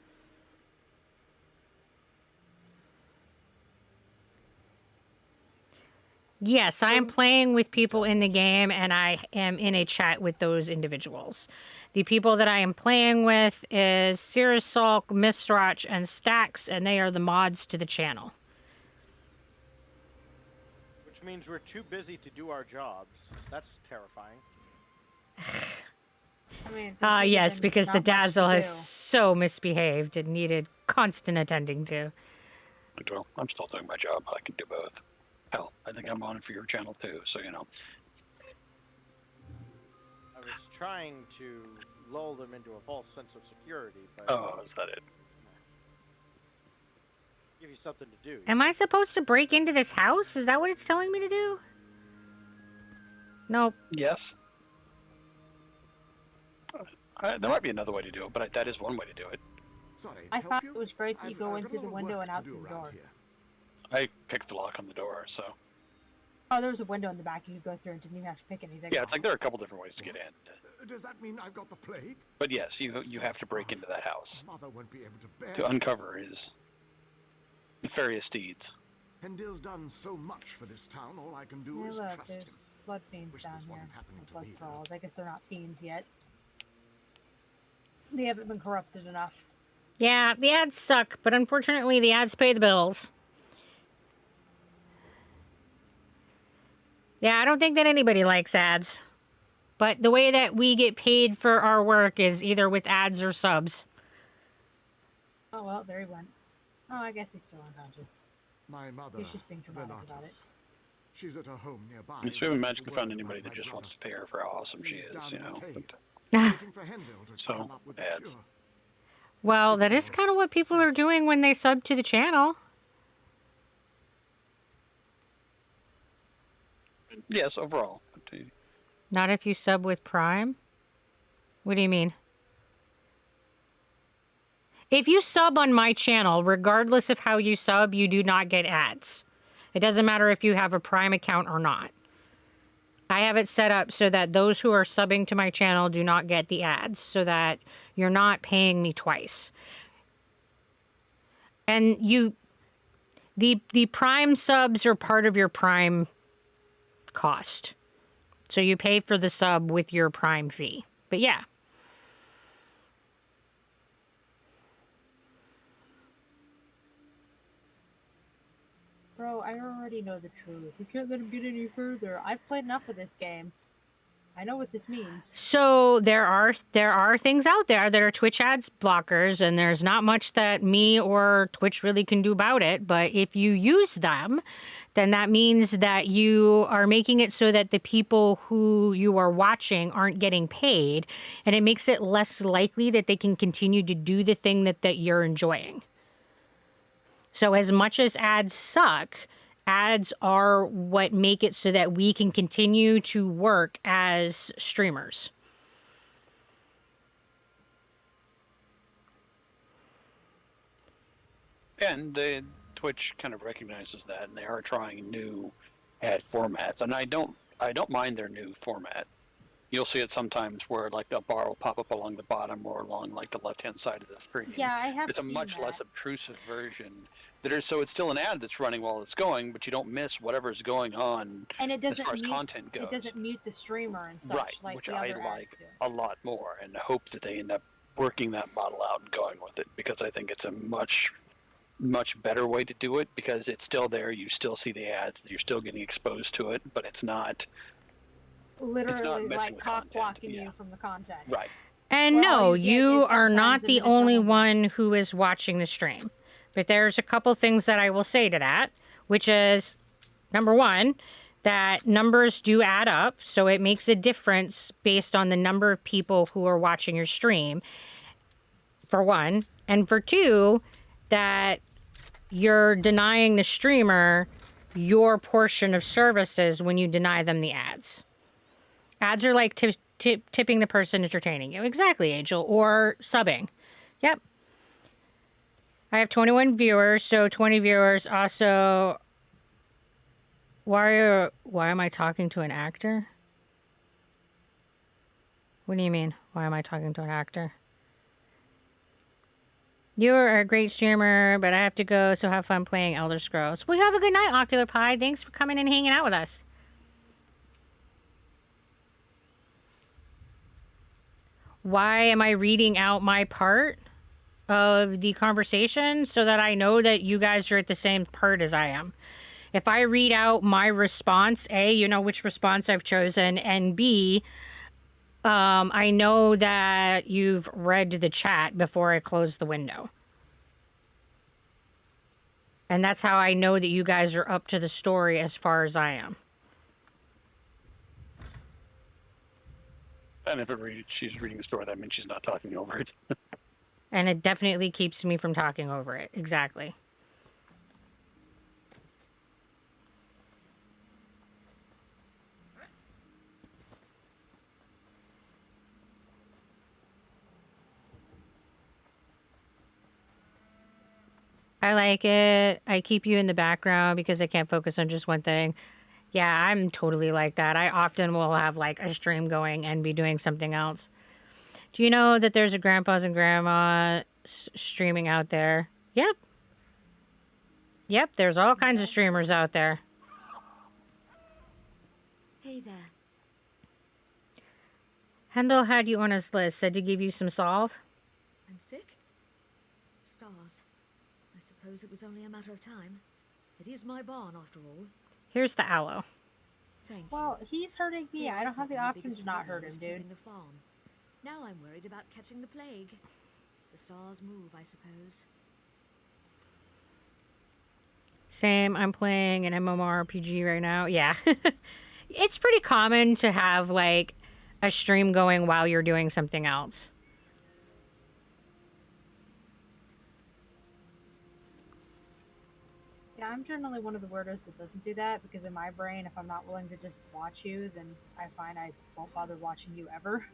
Yes, I am playing with people in the game, and I am in a chat with those individuals. The people that I am playing with is Sirisulk, Mistrach, and Stax, and they are the mods to the channel. Which means we're too busy to do our jobs. That's terrifying. I mean, Yes, because the not much to Dazzle has do. so misbehaved and needed constant attending to. Well, I'm still doing my job. I can do both. Hell, I think I'm on it for your channel too, so you know. I was trying to lull them into a false sense of security, but Oh, is that it? give you something to do. Am I supposed to break into this house? Is that what it's telling me to do? Nope. Yes. There might be another way to do it, but that is one way to do it. Sorry, I help thought you? it was great that you go I've in got a through the lot of window work and to out do through the around door. here. I picked the lock on the door, so. Oh, there was a window in the back you could go through and didn't even have to pick anything. Yeah, it's like there are a couple different ways to get in. Does that mean I've got the plague? But yes, you have to break into that house Mother won't be able to bear to this. uncover his nefarious deeds. Hendil's done so much for this town, all I can do Hey, is look, trust there's him. blood fiends Wish down this here. wasn't happening Or to blood me, though. trolls. I guess they're not fiends yet. They haven't been corrupted enough. Yeah, the ads suck, but unfortunately the ads pay the bills. Yeah, I don't think that anybody likes ads. But the way that we get paid for our work is either with ads or subs. Oh well, there he went. Oh, I guess he's still unconscious. My mother, He's just being dramatic about it. Velatas. She's at her home nearby. So we haven't magically found worried anybody about that my just wants brother. to pay her for how awesome she He's is, down you in the know. cave, But, waiting for Hendil to So, come up with the ads. cure. Well, that is kind of what people are doing when they sub to the channel. yes, overall. Not if you sub with Prime? What do you mean? If you sub on my channel, regardless of how you sub, you do not get ads. It doesn't matter if you have a Prime account or not. I have it set up so that those who are subbing to my channel do not get the ads, so that you're not paying me twice. And the Prime subs are part of your Prime cost. So you pay for the sub with your Prime fee. But yeah. Bro, I already know the truth. You can't let him get any further. I've played enough of this game. I know what this means. So there are things out there that are Twitch ads blockers, and there's not much that me or Twitch really can do about it. But if you use them, then that means that you are making it so that the people who you are watching aren't getting paid, and it makes it less likely that they can continue to do the thing that you're enjoying. So as much as ads suck, ads are what make it so that we can continue to work as streamers. And Twitch kind of recognizes that, and they are trying new ad formats. And I don't mind their new format. You'll see it sometimes where like the bar will pop up along the bottom or along like the left-hand side of the screen. Yeah, I have It's a seen much that. less obtrusive version. So it's still an ad that's running while it's going, but you don't miss whatever's going on And it as doesn't far as mute. content goes. It doesn't mute the streamer and such Right, like which the I other like ads do. a lot more, and hope that they end up working that model out and going with it, because I think it's a much better way to do it, because it's still there. You still see the ads. You're still getting exposed to it, but it's not Literally messing like with cock content. blocking Yeah. you from the content. Right. And Where all no, you get you is are not sometimes a the minute only double one who is watching the stream. But there's a couple things that I will say to that, which is number one, that numbers do add up. So it makes a difference based on the number of people who are watching your stream, for one. And for two, that you're denying the streamer your portion of services when you deny them the ads. Ads are like tipping the person entertaining you. Exactly, Angel. Or subbing. Yep. I have 21 viewers, so 20 viewers also... Why am I talking to an actor? What do you mean? Why am I talking to an actor? You're a great streamer, but I have to go, so have fun playing Elder Scrolls. Well, you have a good night, Ocular Pie. Thanks for coming and hanging out with us. Why am I reading out my part of the conversation? So that I know that you guys are at the same part as I am. If I read out my response, A, you know which response I've chosen, and B, I know that you've read the chat before I close the window. And that's how I know that you guys are up to the story as far as I am. And if she's reading the story, that means she's not talking over it. And it definitely keeps me from talking over it. Exactly. I like it. I keep you in the background because I can't focus on just one thing. Yeah, I'm totally like that. I often will have like a stream going and be doing something else. Do you know that there's a grandpas and grandma streaming out there? Yep. Yep, there's all kinds of streamers out there. Hey there. Hendel had you on his list, said to give you some solve. I'm sick? Stars. I suppose it was only a matter of time. It is my barn, after all. Here's the aloe. Thank you. Well, he's hurting me. I don't have the option to not hurt him, dude. The farm. Now I'm worried about catching the plague. The stars move, I suppose. Same, I'm playing an MMORPG right now. Yeah. It's pretty common to have like a stream going while you're doing something else. Yeah, I'm generally one of the weirdos that doesn't do that, because in my brain, if I'm not willing to just watch you, then I find I won't bother watching you ever.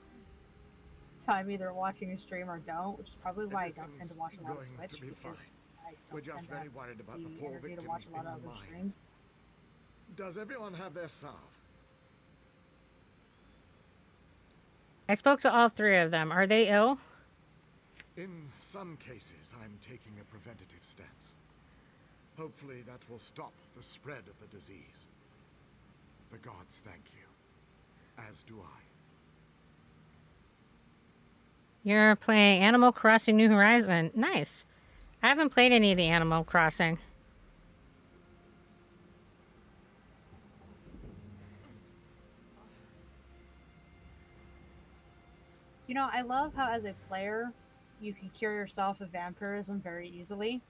So I'm either watching a stream or don't, which is probably why I don't tend to watch a lot of Twitch, because I We're don't just tend to very have worried about the the poor energy to victims watch a lot in of the other mine. streams. Does everyone have their salve? I spoke to all three of them. Are they ill? In some cases, I'm taking a preventative stance. Hopefully that will stop the spread of the disease. The gods thank you, as do I. You're playing Animal Crossing New Horizon. Nice. I haven't played any of the Animal Crossing. You know, I love how as a player, you can cure yourself of vampirism very easily.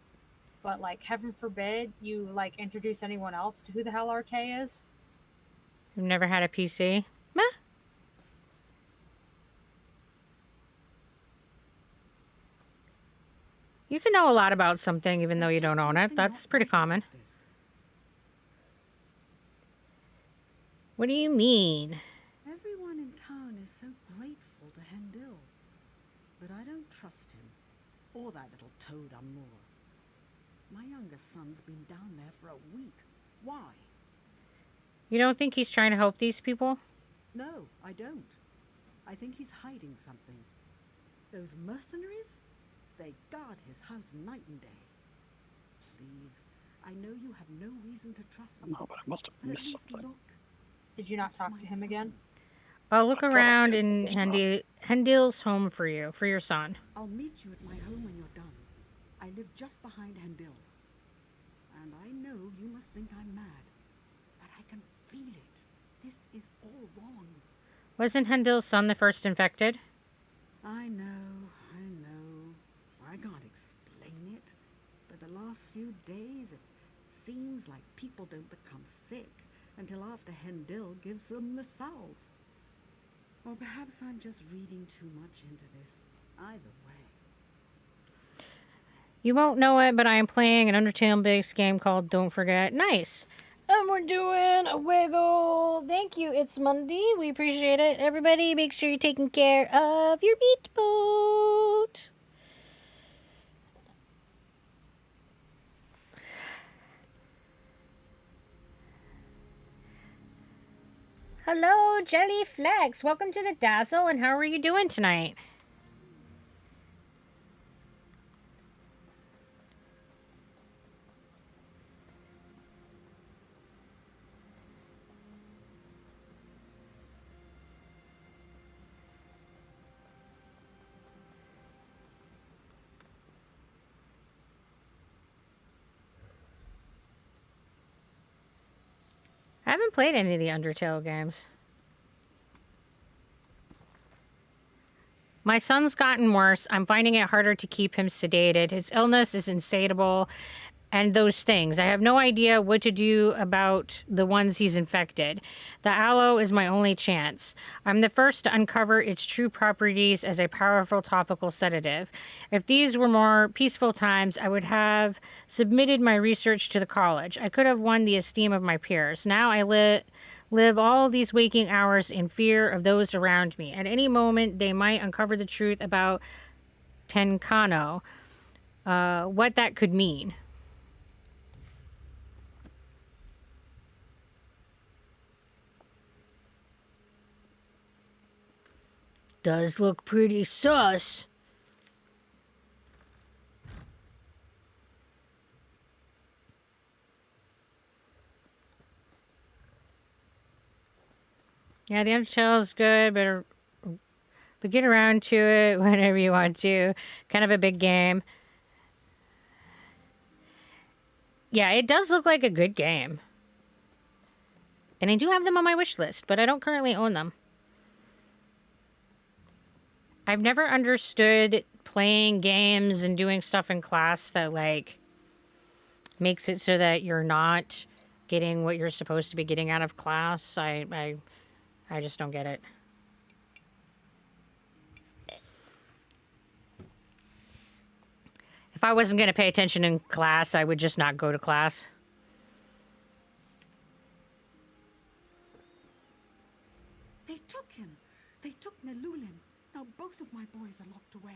But, like, heaven forbid you, like, introduce anyone else to who the hell RK is. You've never had a PC? Meh. You can know a lot about something even though you don't own it. That's pretty common. What do you mean? Everyone in town is so grateful to Hendil. But I don't trust him. Or that little toad on moor. My youngest son's been down there for a week. Why? You don't think he's trying to help these people? No, I don't. I think he's hiding something. Those mercenaries? They guard his house night and day. Please, I know you have no reason to trust me. No, but I must have but at missed least something. look. Did you not It's talk my to him again? son. I'll look I thought I around did, in but it's not. Hendil's home for you, for your son. I'll meet you at my home when you're done. I live just behind Hendil. And I know you must think I'm mad, but I can feel it. This is all wrong. Wasn't Hendil's son the first infected? I know. I can't explain it, but the last few days it seems like people don't become sick until after Hendil gives them the salve. Or perhaps I'm just reading too much into this. Either way. You won't know it, but I am playing an Undertale-based game called Don't Forget. Nice. And we're doing a wiggle. Thank you. It's Monday. We appreciate it. Everybody, make sure you're taking care of your meat boat. Hello, Jellyflex. Welcome to the Dazzle, and how are you doing tonight? I haven't played any of the Undertale games. My son's gotten worse. I'm finding it harder to keep him sedated. His illness is insatiable, and those things. I have no idea what to do about the ones he's infected. The aloe is my only chance. I'm the first to uncover its true properties as a powerful topical sedative. If these were more peaceful times, I would have submitted my research to the college. I could have won the esteem of my peers. Now I live all these waking hours in fear of those around me. At any moment, they might uncover the truth about Tenkano, what that could mean. Does look pretty sus. Yeah, the Undertale is good, but get around to it whenever you want to. Kind of a big game. Yeah, it does look like a good game. And I do have them on my wish list, but I don't currently own them. I've never understood playing games and doing stuff in class that, like, makes it so that you're not getting what you're supposed to be getting out of class. I just don't get it. If I wasn't going to pay attention in class, I would just not go to class. They took him. They took Nelulin. Now both of my boys are locked away.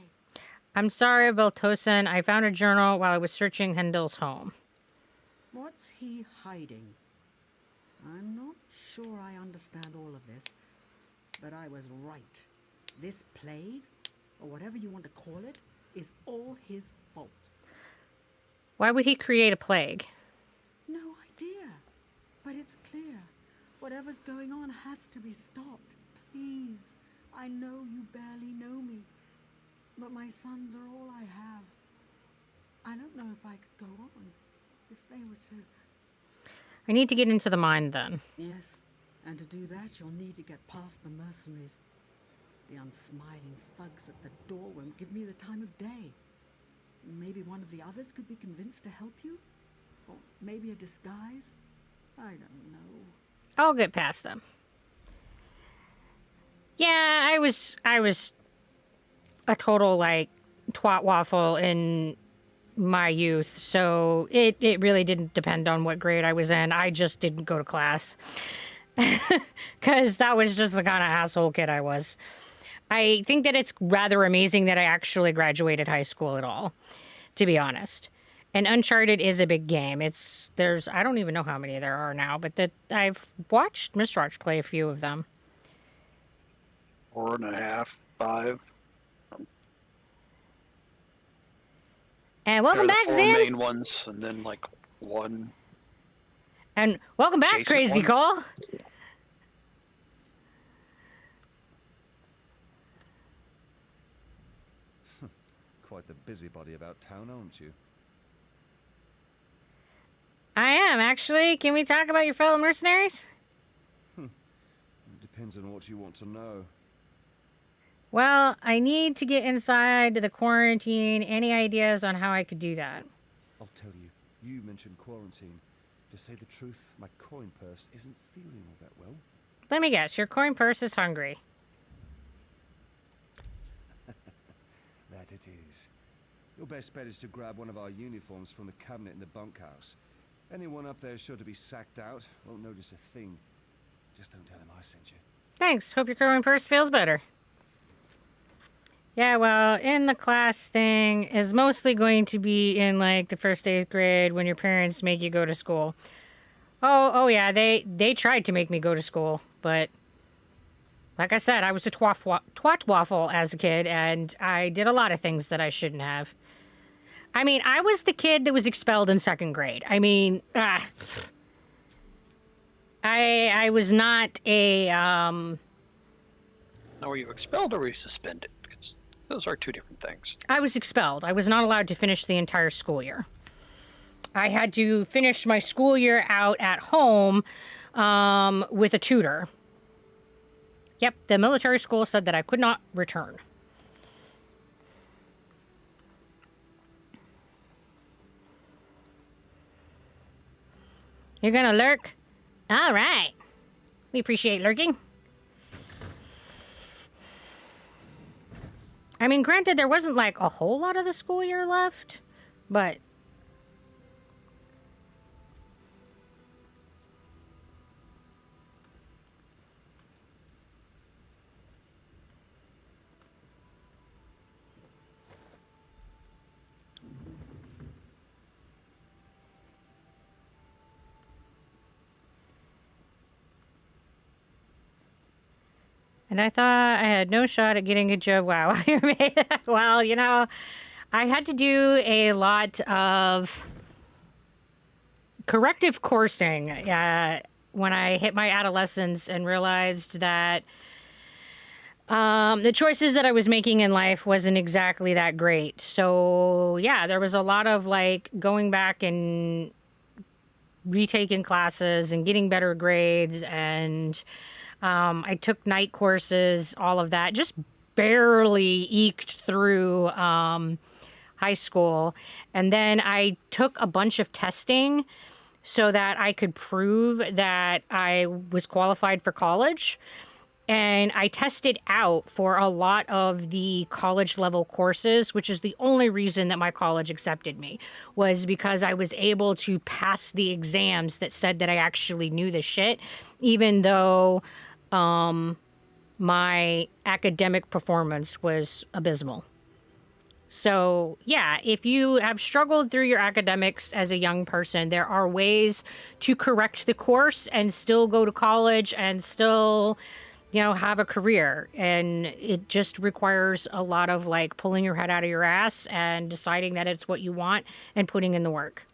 I'm sorry, Veltosin. I found a journal while I was searching Hendil's home. What's he hiding? I'm not sure I understand all of this, but I was right. This plague, or whatever you want to call it, is all his fault. Why would he create a plague? No idea. But it's clear. Whatever's going on has to be stopped. Please. I know you barely know me, but my sons are all I have. I don't know if I could go on if they were to... I need to get into the mine then. Yes, and to do that you'll need to get past the mercenaries. The unsmiling thugs at the door won't give me the time of day. Maybe one of the others could be convinced to help you? Or maybe a disguise? I don't know. I'll get past them. Yeah, I was a total, like, twat waffle in my youth, so it really didn't depend on what grade I was in. I just didn't go to class. Because that was just the kind of asshole kid I was. I think that it's rather amazing that I actually graduated high school at all, to be honest. And Uncharted is a big game. I don't even know how many there are now, but I've watched Mr. Roach play a few of them. 4.5, 5. And welcome They're the back, 4 Zan. main ones, and then like one. And welcome back, Adjacent Crazy one? Cole. Quite the busybody about town, aren't you? I am, actually. Can we talk about your fellow mercenaries? It depends on what you want to know. Well, I need to get inside the quarantine. Any ideas on how I could do that? I'll tell you, you mentioned quarantine. To say the truth, my coin purse isn't feeling all that well. Let me guess, your coin purse is hungry. That it is. Your best bet is to grab one of our uniforms from the cabinet in the bunkhouse. Anyone up there sure to be sacked out, won't notice a thing. Just don't tell him I sent you. Thanks. Hope your coin purse feels better. Yeah, well, in the class thing is mostly going to be in, like, the 1st, 8th grade when your parents make you go to school. Oh yeah, they tried to make me go to school, but like I said, I was a twat waffle as a kid, and I did a lot of things that I shouldn't have. I mean, I was the kid that was expelled in 2nd grade. I mean, I was not a, Now, were you expelled or were you suspended? Because those are 2 different things. I was expelled. I was not allowed to finish the entire school year. I had to finish my school year out at home with a tutor. Yep, the military school said that I could not return. You're gonna lurk? All right. We appreciate lurking. I mean, granted, there wasn't like a whole lot of the school year left, but... And I thought I had no shot at getting a job. Wow. Well, you know, I had to do a lot of corrective coursing when I hit my adolescence and realized that the choices that I was making in life wasn't exactly that great. So, yeah, there was a lot of, like, going back and retaking classes and getting better grades, and I took night courses, all of that, just barely eked through high school. And then I took a bunch of testing so that I could prove that I was qualified for college. And I tested out for a lot of the college level courses, which is the only reason that my college accepted me, was because I was able to pass the exams that said that I actually knew the shit, even though my academic performance was abysmal. So, yeah, if you have struggled through your academics as a young person, there are ways to correct the course and still go to college and still, you know, have a career. And it just requires a lot of, like, pulling your head out of your ass and deciding that it's what you want and putting in the work.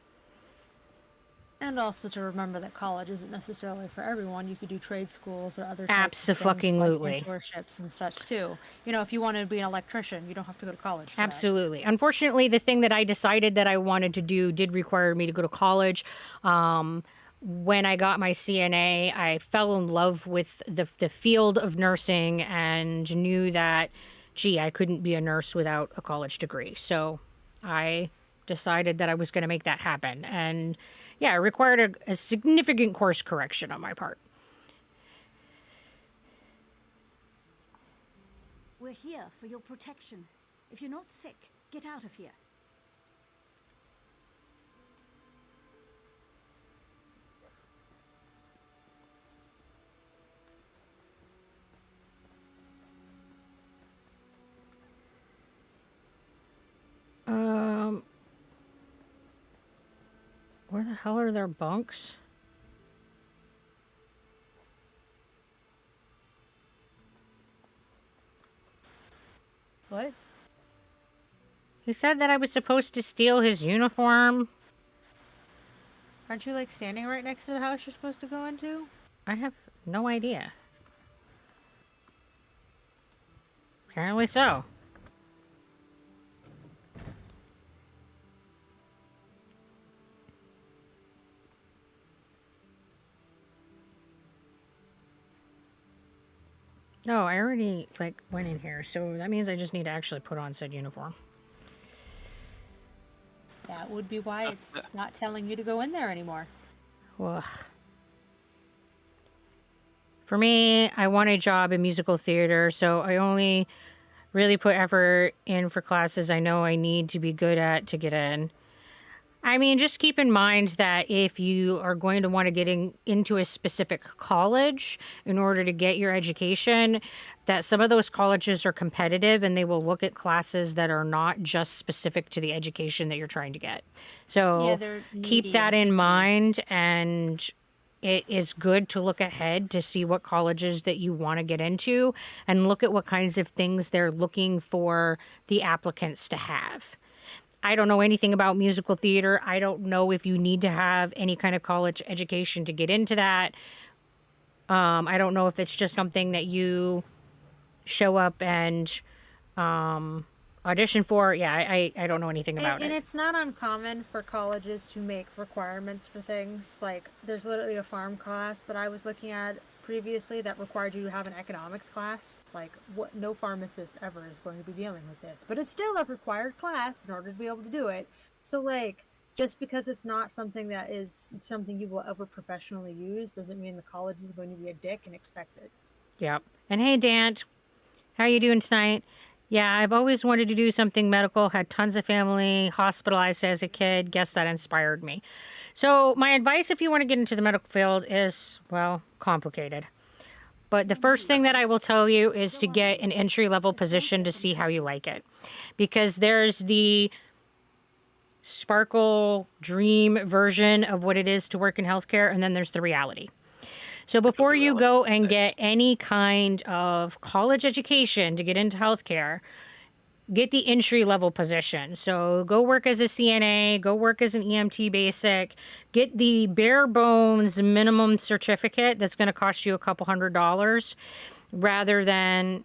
And also to remember that college isn't necessarily for everyone. You could do trade schools or other types of things Abso-fucking-lutely. like mentorships and such too. You know, if you want to be an electrician, you don't have to go to college for that. Absolutely. Unfortunately, the thing that I decided that I wanted to do did require me to go to college. When I got my CNA, I fell in love with the field of nursing and knew that, gee, I couldn't be a nurse without a college degree. So I decided that I was going to make that happen. And yeah, it required a significant course correction on my part. We're here for your protection. If you're not sick, get out of here. Where the hell are their bunks? What? He said that I was supposed to steal his uniform. Aren't you like standing right next to the house you're supposed to go into? I have no idea. Apparently so. No, I already, like, went in here, so that means I just need to actually put on said uniform. That would be why it's not telling you to go in there anymore. Ugh. For me, I want a job in musical theater, so I only really put effort in for classes I know I need to be good at to get in. I mean, just keep in mind that if you are going to want to get into a specific college in order to get your education, that some of those colleges are competitive and they will look at classes that are not just specific to the education that you're trying to get. So keep that in mind, and it is good to look ahead to see what colleges that you want to get into and look at what kinds of things they're looking for the applicants to have. I don't know anything about musical theater. I don't know if you need to have any kind of college education to get into that. I don't know if it's just something that you show up and audition for. Yeah, I don't know anything about it. And it's not uncommon for colleges to make requirements for things. Like, there's literally a farm class that I was looking at previously that required you to have an economics class. Like, what? No pharmacist ever is going to be dealing with this, but it's still a required class in order to be able to do it. So, like, just because it's not something that is something you will ever professionally use doesn't mean the college is going to be a dick and expect it. Yep. And hey, Dant, how are you doing tonight? Yeah, I've always wanted to do something medical, had tons of family hospitalized as a kid. Guess that inspired me. So my advice if you want to get into the medical field is, well, complicated. But the first thing that I will tell you is to get an entry-level position to see how you like it. Because there's the sparkle dream version of what it is to work in healthcare, and then there's the reality. So before you go and get any kind of college education to get into healthcare, get the entry-level position. So go work as a CNA, go work as an EMT basic, get the bare bones minimum certificate that's going to cost you a couple $100 rather than...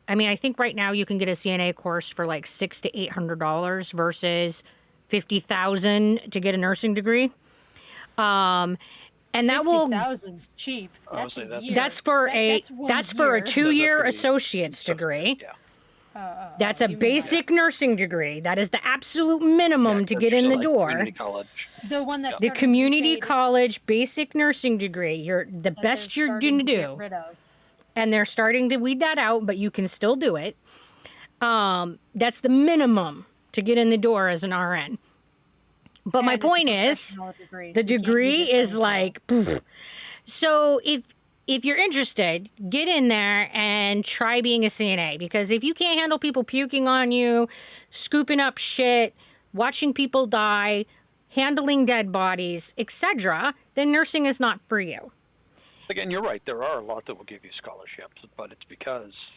I mean, I think right now you can get a CNA course for like $600 to $800 versus $50,000 to get a nursing degree. And that will... $50,000's cheap. That's for a 2-year associate's degree. That's a basic nursing degree. That is the absolute minimum to get in the door. Community college. The one that's the community college basic nursing degree. You're the best you're going to do. And they're starting to weed that out, but you can still do it. That's the minimum to get in the door as an RN. But my point is, the degree is like, poof. So if you're interested, get in there and try being a CNA. Because if you can't handle people puking on you, scooping up shit, watching people die, handling dead bodies, etc., then nursing is not for you. Again, you're right. There are a lot that will give you scholarships, but it's because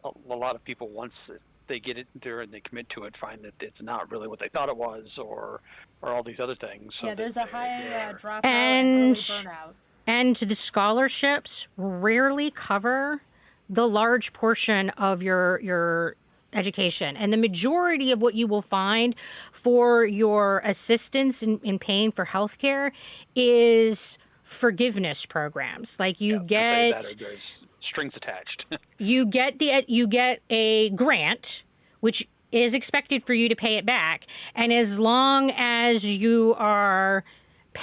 a lot of people, once they get it there and they commit to it, find that it's not really what they thought it was, or all these other things. So yeah, there's a high dropout and burnout. And the scholarships rarely cover the large portion of your education. And the majority of what you will find for your assistance in paying for healthcare is forgiveness programs. Like you get... There's strings attached. you get a grant, which is expected for you to pay it back. And as long as you are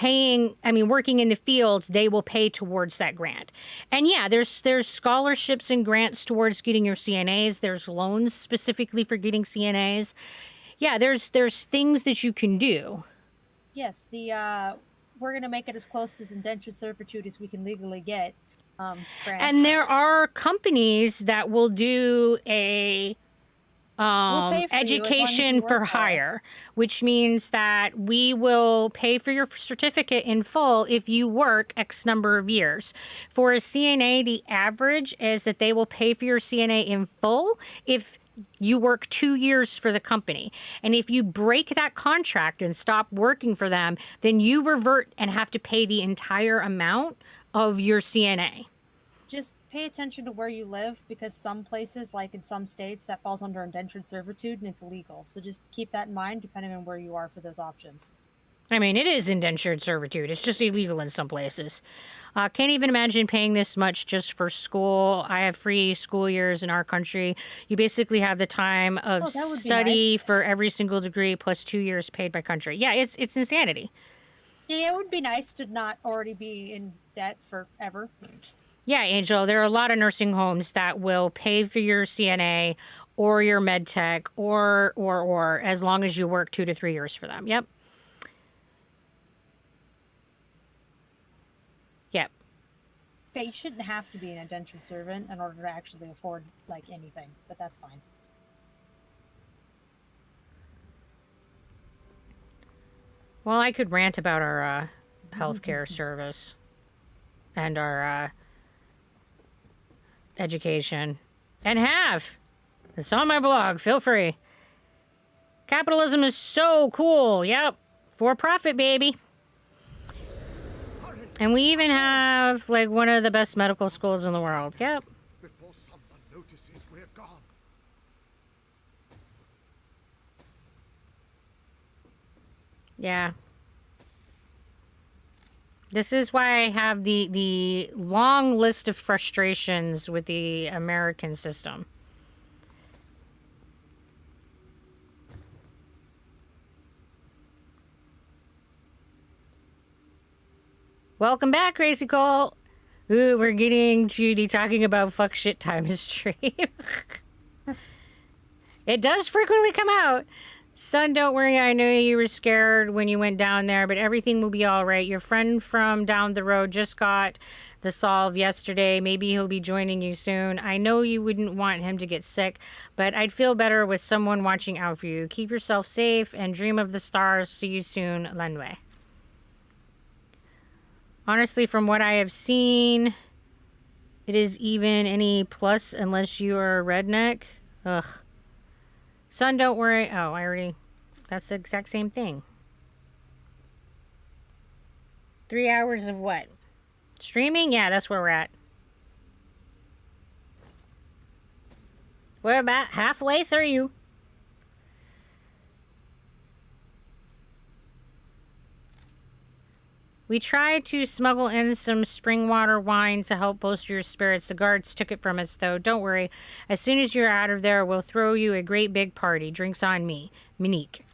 working in the field, they will pay towards that grant. And yeah, there's scholarships and grants towards getting your CNAs. There's loans specifically for getting CNAs. Yeah, there's things that you can do. Yes, we're going to make it as close as indentured servitude as we can legally get. And there are companies that will do a pay for you as long as you education work for for us. hire, which means that we will pay for your certificate in full if you work X number of years. For a CNA, the average is that they will pay for your CNA in full if you work 2 years for the company. And if you break that contract and stop working for them, then you revert and have to pay the entire amount of your CNA. Just pay attention to where you live, because some places, like in some states, that falls under indentured servitude and it's illegal. So just keep that in mind depending on where you are for those options. I mean, it is indentured servitude. It's just illegal in some places. Can't even imagine paying this much just for school. I have free school years in our country. You basically have the time of that would be study nice. for every single degree plus 2 years paid by country. Yeah, it's insanity. Yeah, it would be nice to not already be in debt forever. Yeah, Angel, there are a lot of nursing homes that will pay for your CNA or your med tech or as long as you work 2 to 3 years for them. Yep. Yep. Yeah, you shouldn't have to be an indentured servant in order to actually afford like anything, but that's fine. Well, I could rant about our healthcare service and our education. And have. It's on my blog. Feel free. Capitalism is so cool. Yep. For profit, baby. And we even have, like, one of the best medical schools in the world. Yep. Before someone notices we're gone. Yeah. This is why I have the long list of frustrations with the American system. Welcome back, Crazy Cole. Ooh, we're getting to the talking about fuck shit time stream. It does frequently come out. Son, don't worry, I know you were scared when you went down there, but everything will be all right. Your friend from down the road just got the solve yesterday. Maybe he'll be joining you soon. I know you wouldn't want him to get sick, but I'd feel better with someone watching out for you. Keep yourself safe and dream of the stars. See you soon, Lenway. Honestly, from what I have seen, it is even any plus unless you are a redneck. Ugh. Son, don't worry. Oh, I already... That's the exact same thing. 3 hours of what? Streaming? Yeah, that's where we're at. We're about halfway through. We tried to smuggle in some spring water wine to help bolster your spirits. The guards took it from us, though. Don't worry. As soon as you're out of there, we'll throw you a great big party. Drinks on me. Monique.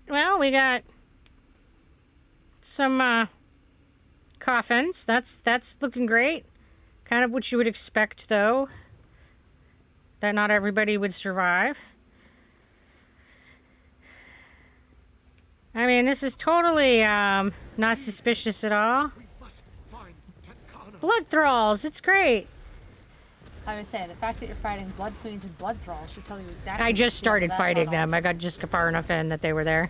Well, we got some coffins. That's looking great. Kind of what you would expect, though. That not everybody would survive. I mean, this is totally not suspicious at all. Blood thralls, it's great. I would say the fact that you're fighting blood fiends and blood thralls should tell you exactly. I just started that fighting tunnel. them. I got just far enough in that they were there.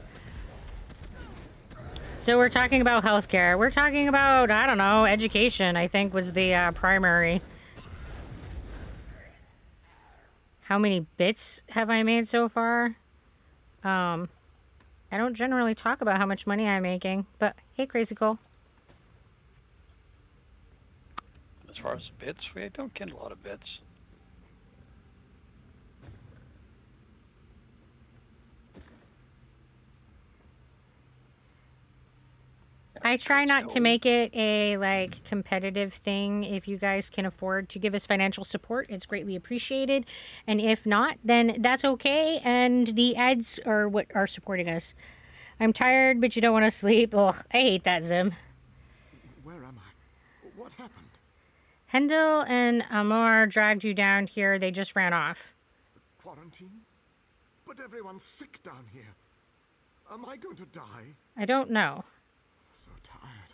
So we're talking about healthcare. We're talking about, I don't know, education, I think was the primary. How many bits have I made so far? I don't generally talk about how much money I'm making, but hey, Crazy Cole. As far as bits, we don't get a lot of bits. I try not to make it a, like, competitive thing. If you guys can afford to give us financial support, it's greatly appreciated. And if not, then that's okay. And the ads are what are supporting us. I'm tired, but you don't want to sleep. Ugh, I hate that, Zim. Where am I? What happened? Hendel and Amar dragged you down here. They just ran off. quarantine? But everyone's sick down here. Am I going to die? I don't know. So tired.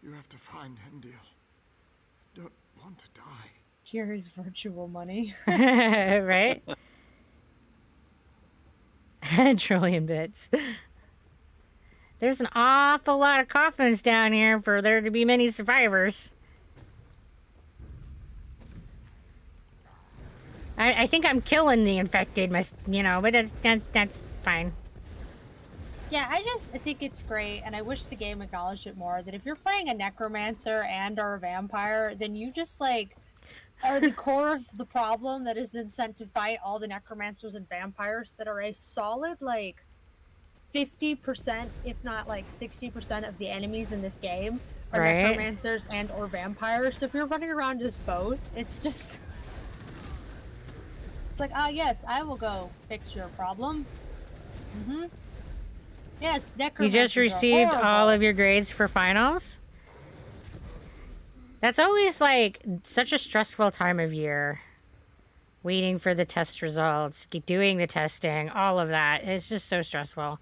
You have to find Hendil. Don't want to die. Here's virtual money. Right? Trillion bits. There's an awful lot of coffins down here for there to be many survivors. I think I'm killing the infected, but that's fine. Yeah, I think it's great, and I wish the game acknowledged it more, that if you're playing a necromancer and or a vampire, then you just, like, are the core of the problem that is then sent to fight all the necromancers and vampires that are a solid, like, 50%, if not, like, 60% of the enemies in this game are Right. necromancers and or vampires. So if you're running around as both, it's just... It's like, yes, I will go fix your problem. Mm-hmm. Yes, You necromancers just are received horrible. all of your grades for finals? That's always, like, such a stressful time of year. Waiting for the test results, doing the testing, all of that. It's just so stressful.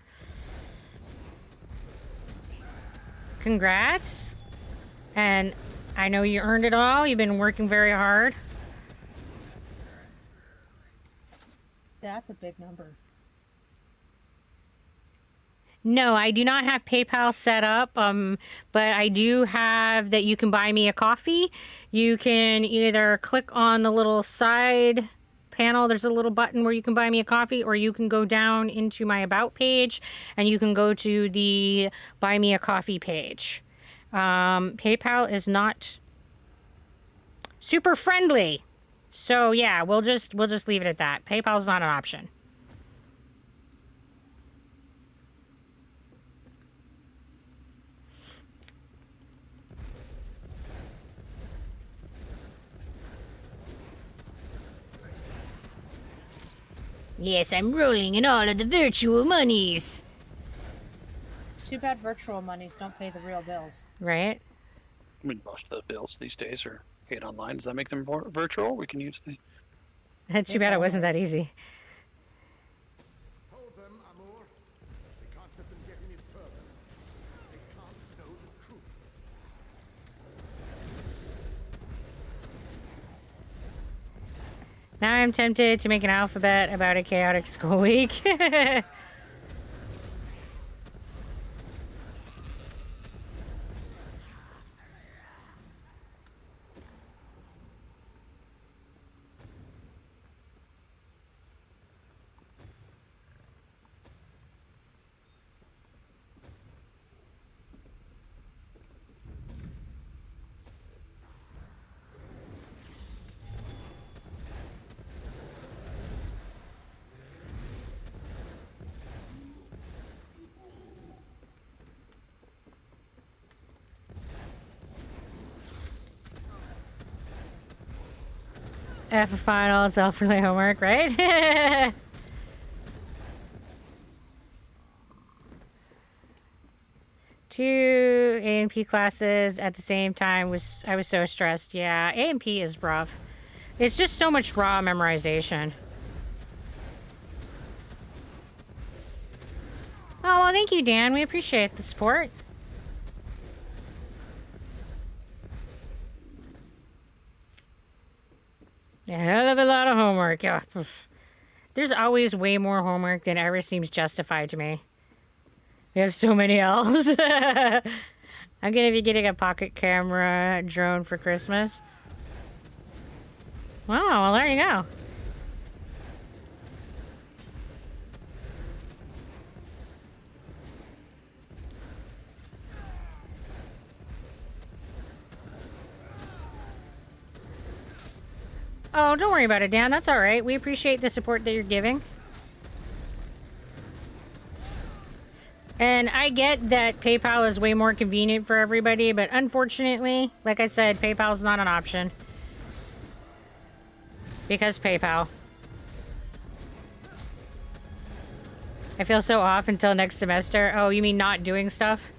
Congrats. And I know you earned it all. You've been working very hard. That's a big number. No, I do not have PayPal set up, but I do have that you can buy me a coffee. You can either click on the little side panel. There's a little button where you can buy me a coffee, or you can go down into my About page and you can go to the Buy Me a Coffee page. PayPal is not super friendly. So yeah, we'll just leave it at that. PayPal's not an option. Yes, I'm rolling in all of the virtual monies. Too bad virtual monies don't pay the real bills. Right? I mean, most of the bills these days are paid online. Does that make them virtual? We can use the... Too bad it wasn't that easy. Hold them, Amor. We can't let them get any further. They can't know the truth. Now I'm tempted to make an alphabet about a chaotic school week. F for finals, L for my homework, right? Two A and P classes at the same time I was so stressed. Yeah, A and P is rough. It's just so much raw memorization. Oh, well, thank you, Dan. We appreciate the support. A hell of a lot of homework. Yeah. There's always way more homework than ever seems justified to me. We have so many L's. I'm gonna be getting a pocket camera drone for Christmas. Wow, well, there you go. Oh, don't worry about it, Dan. That's all right. We appreciate the support that you're giving. And I get that PayPal is way more convenient for everybody, but unfortunately, like I said, PayPal's not an option. Because PayPal. I feel so off until next semester. Oh, you mean not doing stuff?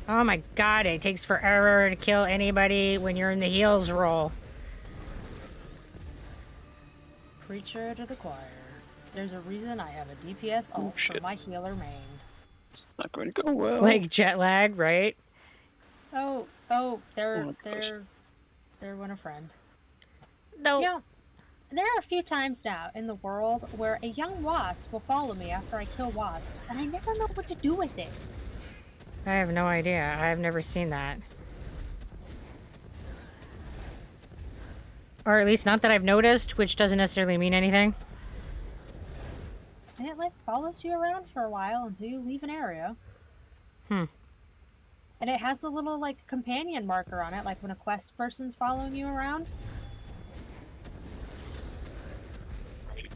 Oh my god, it takes forever to kill anybody when you're in the heals roll. preacher to the choir. There's a reason I have a DPS ult for my healer main. It's not going to go well. Like jet lag, right? Oh, they're one a friend. No. Yeah, there are a few times now in the world where a young wasp will follow me after I kill wasps, and I never know what to do with it. I have no idea. I have never seen that. Or at least not that I've noticed, which doesn't necessarily mean anything. And it like follows you around for a while until you leave an area. And it has the little like companion marker on it, like when a quest person's following you around.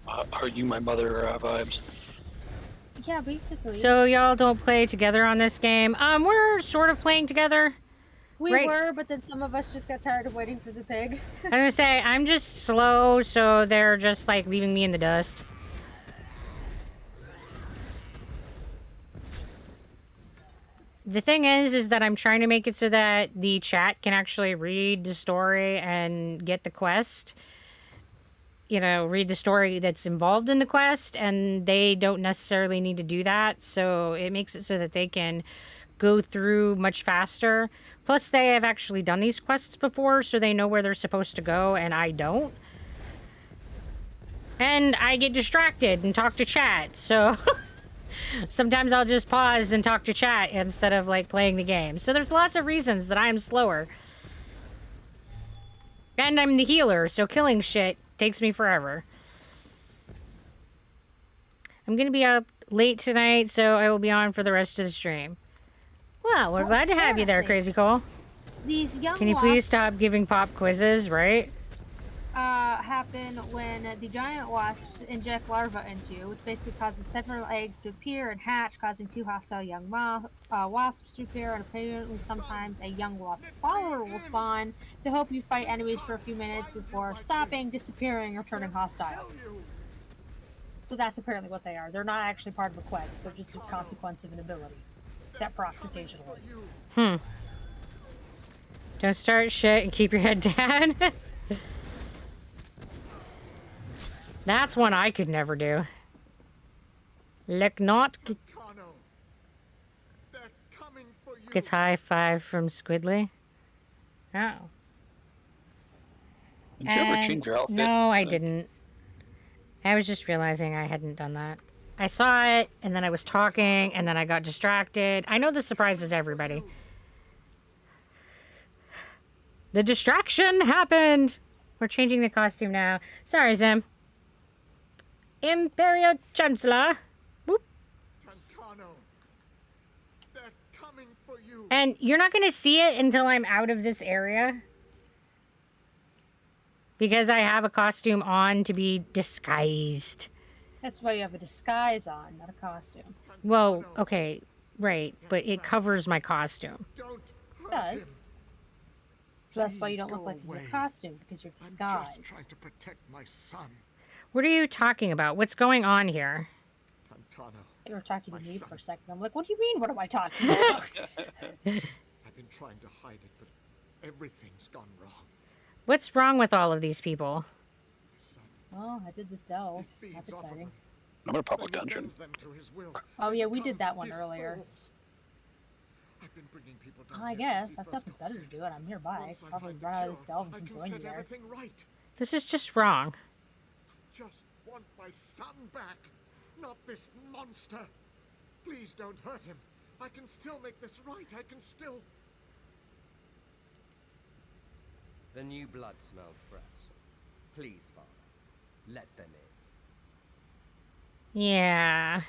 Are you my mother vibes? Yeah, basically. So y'all don't play together on this game. We're sort of playing together. We right? were, but then some of us just got tired of waiting for the pig. I'm gonna say, I'm just slow, so they're just like leaving me in the dust. The thing is that I'm trying to make it so that the chat can actually read the story and get the quest. You know, read the story that's involved in the quest, and they don't necessarily need to do that. So it makes it so that they can go through much faster. Plus, they have actually done these quests before, so they know where they're supposed to go, and I don't. And I get distracted and talk to chat, so sometimes I'll just pause and talk to chat instead of like playing the game. So there's lots of reasons that I'm slower. And I'm the healer, so killing shit takes me forever. I'm gonna be up late tonight, so I will be on for the rest of the stream. Well, we're glad to have you there, Crazy Cole. These young Can you please stop giving pop quizzes, right? happen when the giant wasps inject larvae into you, which basically causes several eggs to appear and hatch, causing 2 hostile young wasps to appear, and apparently sometimes a young wasp follower will spawn to help you fight enemies for a few minutes before stopping, disappearing, or turning hostile. So that's apparently what they are. They're not actually part of a quest. They're just a consequence of an ability that procs occasionally. Don't start shit and keep your head down. That's one I could never do. Lick not. Gets high five from Squidly. Oh. Did you ever change your outfit? No, I didn't. I was just realizing I hadn't done that. I saw it, and then I was talking, and then I got distracted. I know this surprises everybody. The distraction happened! We're changing the costume now. Sorry, Zim. Imperial Chancellor. Whoop. And you're not going to see it until I'm out of this area. Because I have a costume on to be disguised. That's why you have a disguise on, not a costume. Well, okay, right, but it covers my costume. It does. So that's why you don't look like in your costume, because you're disguised. I'm just trying to protect my son. What are you talking about? What's going on here? You were talking to me for a second. I'm like, what do you mean? What am I talking about? I've been trying to hide it, but everything's gone wrong. What's wrong with all of these people? Well, I did this delve. That's exciting. I'm in a public dungeon. Oh yeah, we did that one earlier. I guess. I've nothing better to do, and I'm nearby. Probably run out of this delve and can join you there. This is just wrong. Just want my son back, not this monster. Please don't hurt him. I can still make this right. I can still... The new blood smells fresh. Please, Father, let them in. Yeah.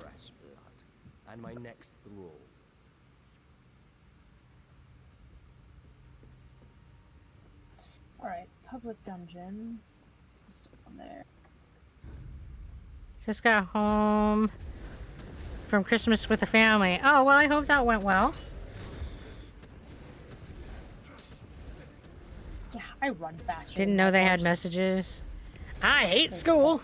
Fresh blood. And my next thrall. Alright, public dungeon. Still on there. Just got home from Christmas with the family. Oh, well, I hope that went well. Yeah, I run faster. Didn't know they had messages. I hate school.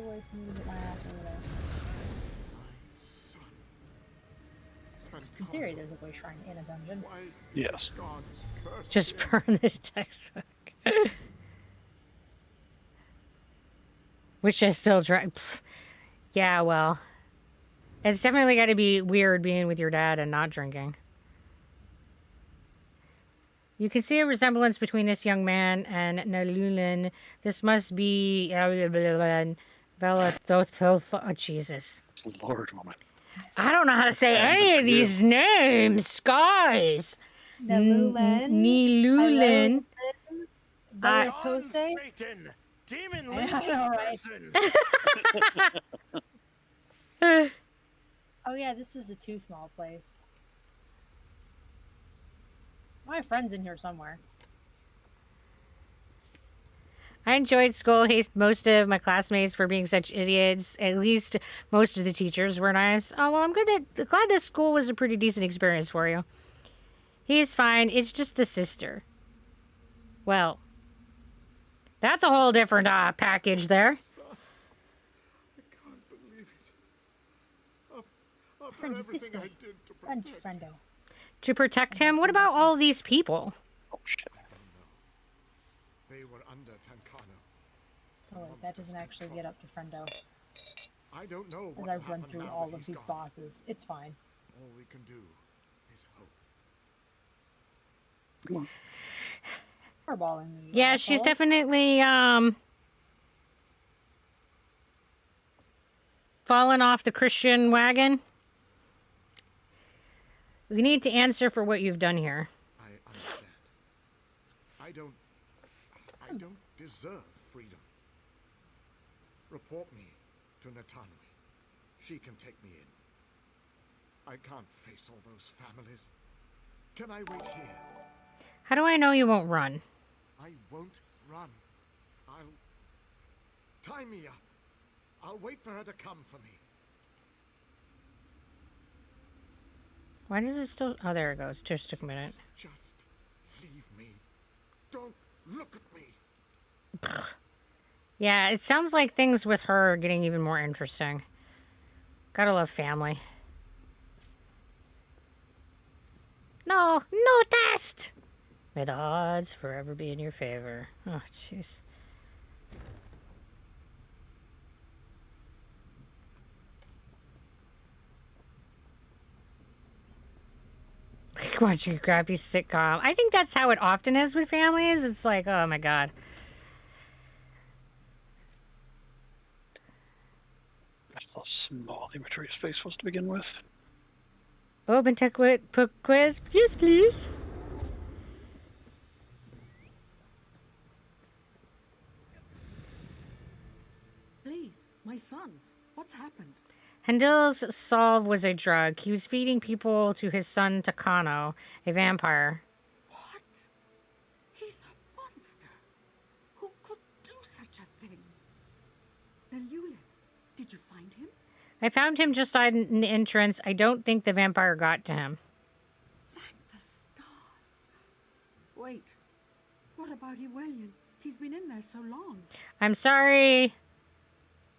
away from me to get my ass over there. In theory, there's a way shrine in a dungeon. Yes. Just burn the textbook. Which I still try. Yeah, well. It's definitely got to be weird being with your dad and not drinking. You can see a resemblance between this young man and Nalulin. This must be... Oh, Jesus. Lord, woman. I don't know how to say any of these names, guys. Nilulin. Belatose? Satan! Demon, I leave know, this right? person! Oh yeah, this is the too small place. My friend's in here somewhere. I enjoyed school. Hate most of my classmates for being such idiots. At least most of the teachers were nice. Oh, well, I'm glad this school was a pretty decent experience for you. He's fine. It's just the sister. Well, that's a whole different package there. Friend, is this way? Run to Friendo. To protect him? What about all these people? Oh, shit. They were under Tancano. Oh wait, that doesn't actually get up to Friendo. I don't know As what I will run happen through now all that of he's these gone. bosses. It's fine. All we can do is hope. Come on. Fireballing me. Yeah, she's assholes. definitely, fallen off the Christian wagon. We need to answer for what you've done here. I understand. I don't deserve freedom. Report me to Natanui. She can take me in. I can't face all those families. Can I wait here? How do I know you won't run? I won't run. I'll tie me up. I'll wait for her to come for me. Why does it still... Oh, there it goes. Just took a minute. Just leave me. Don't look at me. Yeah, it sounds like things with her are getting even more interesting. Gotta love family. No test! May the odds forever be in your favor. Oh, jeez. Watching a crappy sitcom. I think that's how it often is with families. It's like, oh my god. How small the immature face was to begin with. Open tech quiz. Yes, please. Please, my sons, what's happened? Hendel's solve was a drug. He was feeding people to his son Takano, a vampire. What? He's a monster. Who could do such a thing? Nalulin, did you find him? I found him just outside in the entrance. I don't think the vampire got to him. Thank the stars. Wait, what about Iwelian? He's been in there so long. I'm sorry.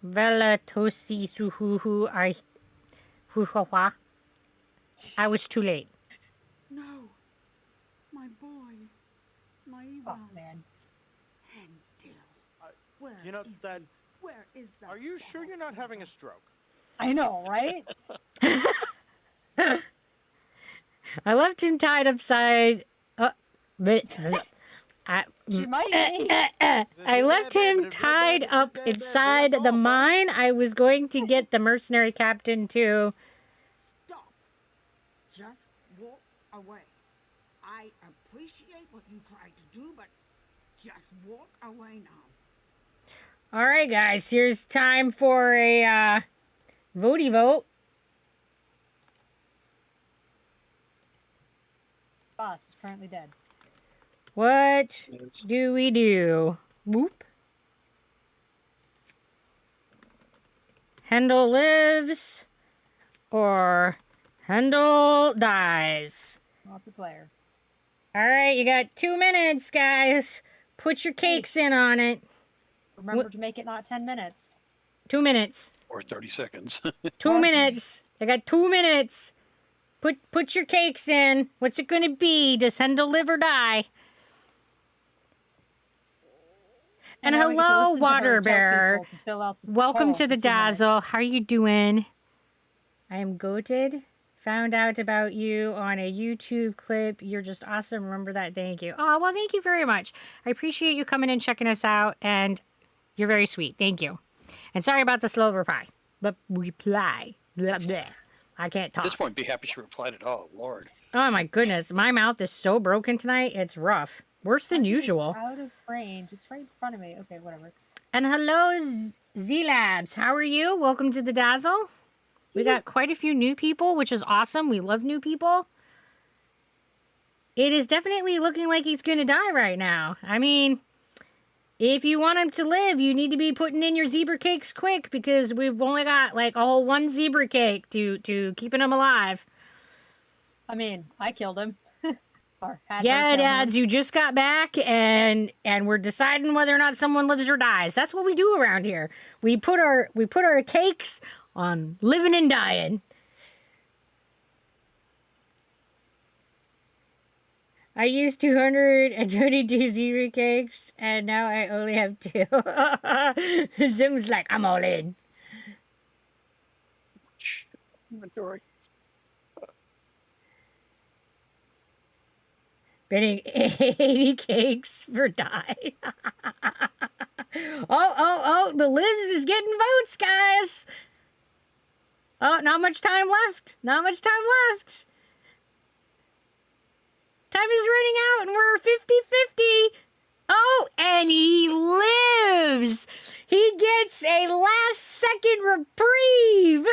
Velatosi suhuhu huhuwa. I was too late. No. My boy. My Iwan. Oh man. Hendil. Where You know is that. he? Where is that? Are you sure you're not having a stroke? I know, right? I left him tied upside. She might be. I left him tied up inside the mine. I was going to get the mercenary captain to... Stop. Just walk away. I appreciate what you tried to do, but just walk away now. Alright, guys. Here's time for a votey vote. Boss is currently dead. What do we do? Whoop. Hendel lives or Hendel dies. Lots of player. All right, you got 2 minutes, guys. Put your cakes in on it. Remember to make it not 10 minutes. 2 minutes. Or 30 seconds. 2 minutes. I got 2 minutes. Put your cakes in. What's it gonna be? Does Hendel live or die? And now we get to hello, listen to her Water tell Bear. people to fill out the Welcome poll to for the 2 Dazzle. minutes. How are you doing? I am goated. Found out about you on a YouTube clip. You're just awesome. Remember that. Thank you. Oh, well, thank you very much. I appreciate you coming and checking us out, and you're very sweet. Thank you. And sorry about the slow reply. But reply. Blah, blah. I can't At talk. this point, be happy she replied at all. Lord. Oh my goodness. My mouth is so broken tonight. It's rough. Worse than It is usual. out of range. It's right in front of me. Okay, whatever. And hello, Z-Labs. How are you? Welcome to the Dazzle. We got quite a few new people, which is awesome. We love new people. It is definitely looking like he's going to die right now. I mean, if you want him to live, you need to be putting in your zebra cakes quick because we've only got like a whole one zebra cake to keeping him alive. I mean, I killed him. Or had her Yeah, kill him. Dads, you just got back and we're deciding whether or not someone lives or dies. That's what we do around here. We put our cakes on living and dying. I used 222 zebra cakes and now I only have 2. Zim's like, I'm all in. Inventory. Betting 80 cakes for die. Oh, the Lives is getting votes, guys. Oh, not much time left. Not much time left. Time is running out and we're 50-50. Oh, and he lives. He gets a last second reprieve.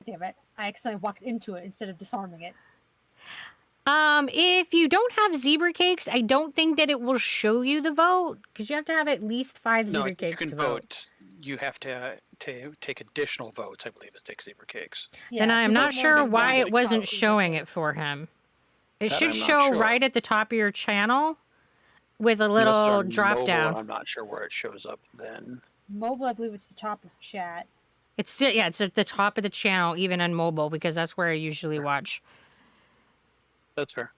Damn it. I accidentally walked into it instead of disarming it. If you don't have zebra cakes, I don't think that it will show you the vote because you have to have at least 5 No, zebra you cakes can to vote. You have to take additional votes, I believe, to take zebra cakes. Yeah, Then to I'm vote not more sure than why one, it it's wasn't five zebra showing it cakes. for him. It That should I'm not show sure. right at the top of your channel with a Unless they're little on drop mobile, down. I'm not sure where it shows up then. Mobile, I believe it's the top of chat. It's still, yeah, it's at the top of the channel, even on mobile, because that's where I usually watch. That's fair.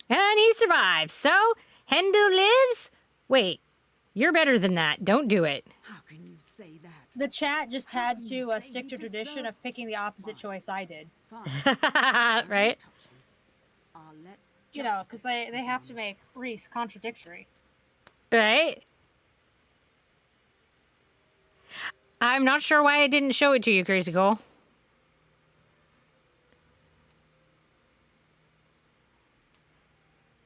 And he survives. So, Hendel lives? Wait, you're better than that. Don't do it. How can you say that? The chat just had to stick to tradition of picking the opposite choice I did. Right? I'll let You know, because they have to make Rhys contradictory. Right? I'm not sure why I didn't show it to you, Crazy Cole.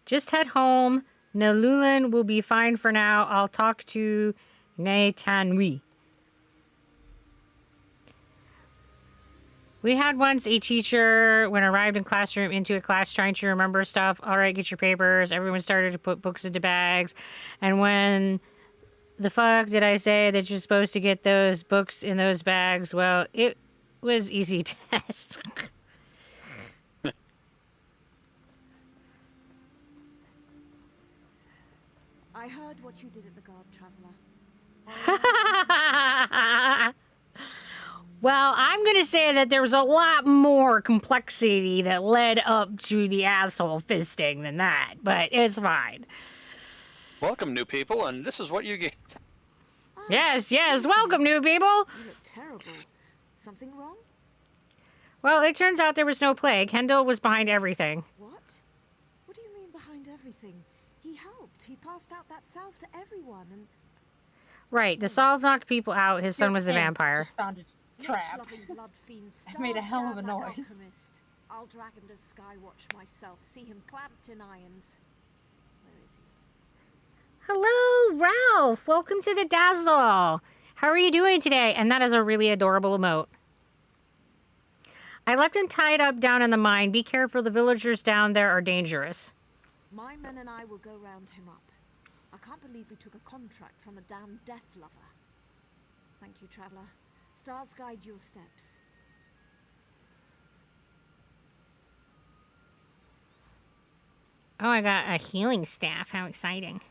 Just head home. Nalulan will be fine for now. I'll talk to Naitanwi. We had once a teacher, when arrived in classroom, into a class trying to remember stuff. All right, get your papers. Everyone started to put books into bags. And when the fuck did I say that you're supposed to get those books in those bags? Well, it was easy test. I heard what you did at the Guard Traveler. Well, I'm going to say that there was a lot more complexity that led up to the asshole fisting than that, but it's fine. Welcome, new people, and this is what you get. Yes, welcome, new people. You look terrible. Something wrong? Well, it turns out there was no plague. Hendel was behind everything. What? What do you mean behind everything? He helped. He passed out that salve to everyone and... Right, the salve knocked people out. His son was a Your vampire. just found a trap. I made a hell of a noise. I'll drag him to Skywatch myself. See him clamped in irons. Where is he? Hello, Ralph. Welcome to the Dazzle. How are you doing today? And that is a really adorable emote. I left him tied up down in the mine. Be careful, the villagers down there are dangerous. My men and I will go round him up. I can't believe we took a contract from a damn death lover. Thank you, Traveller. Stars guide your steps. Oh, I got a healing staff. How exciting.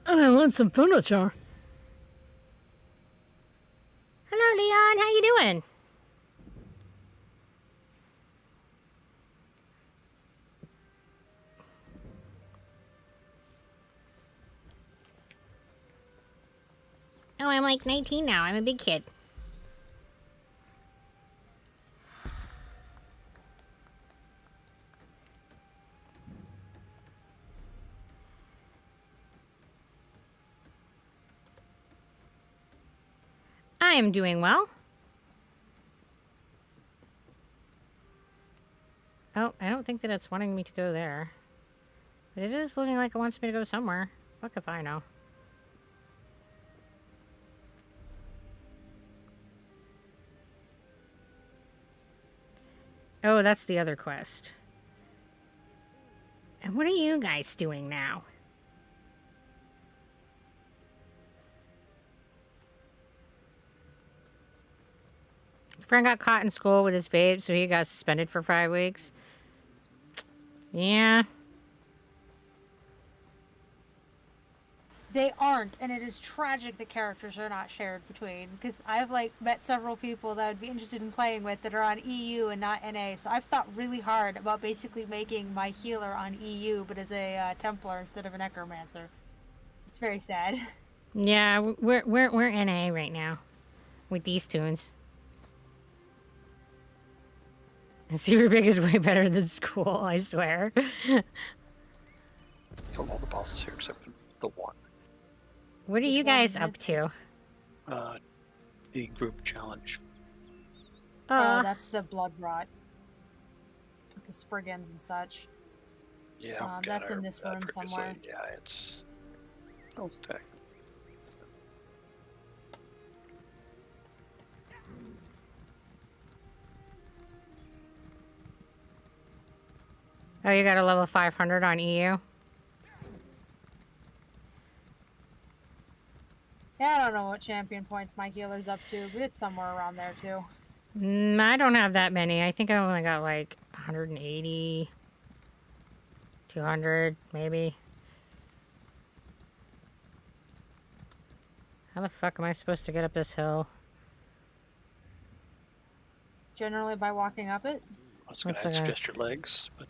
I want some furniture. Hello, Leon. How you doing? Oh, I'm like 19 now. I'm a big kid. I am doing well. Oh, I don't think that it's wanting me to go there. But it is looking like it wants me to go somewhere. Fuck if I know. Oh, that's the other quest. And what are you guys doing now? Friend got caught in school with his babe, so he got suspended for 5 weeks. Yeah. They aren't, and it is tragic that characters are not shared between, because I've like met several people that I'd be interested in playing with that are on EU and not NA, so I've thought really hard about basically making my healer on EU, but as a Templar instead of a Necromancer. It's very sad. Yeah, we're NA right now. With these tunes. And Super Big is way better than school, I swear. Killed all the bosses here except for the one. What are you guys up to? The group challenge. Oh, that's the blood rot. With the Spriggans and such. Yeah, that's in this room somewhere. Yeah, it's... Oh, tech. Oh, you got a level 500 on EU? Yeah, I don't know what champion points my healer's up to, but it's somewhere around there too. I don't have that many. I think I only got like 180, 200, maybe. How the fuck am I supposed to get up this hill? Generally by walking up it. I was going to suggest your legs, but...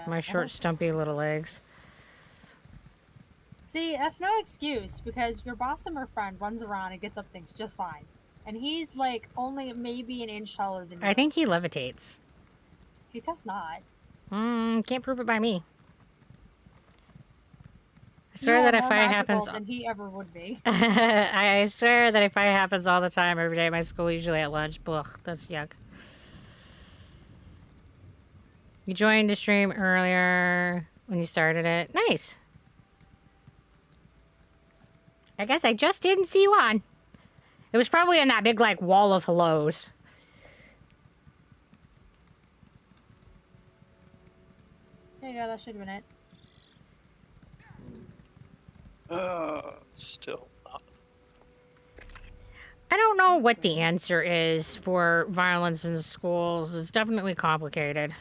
My short, stumpy little legs. See, that's no excuse, because your Bossamer friend runs around and gets up things just fine. And he's, like, only maybe an inch taller than you. I think he levitates. He does not. Can't prove it by me. I You swear are that if more I magical happens... than he ever would be. I swear that if I happens all the time, every day at my school, usually at lunch. Ugh, that's yuck. You joined the stream earlier when you started it. Nice. I guess I just didn't see you on. It was probably in that big, like, wall of hellos. There you go, that should have been it. Still not. I don't know what the answer is for violence in schools. It's definitely complicated.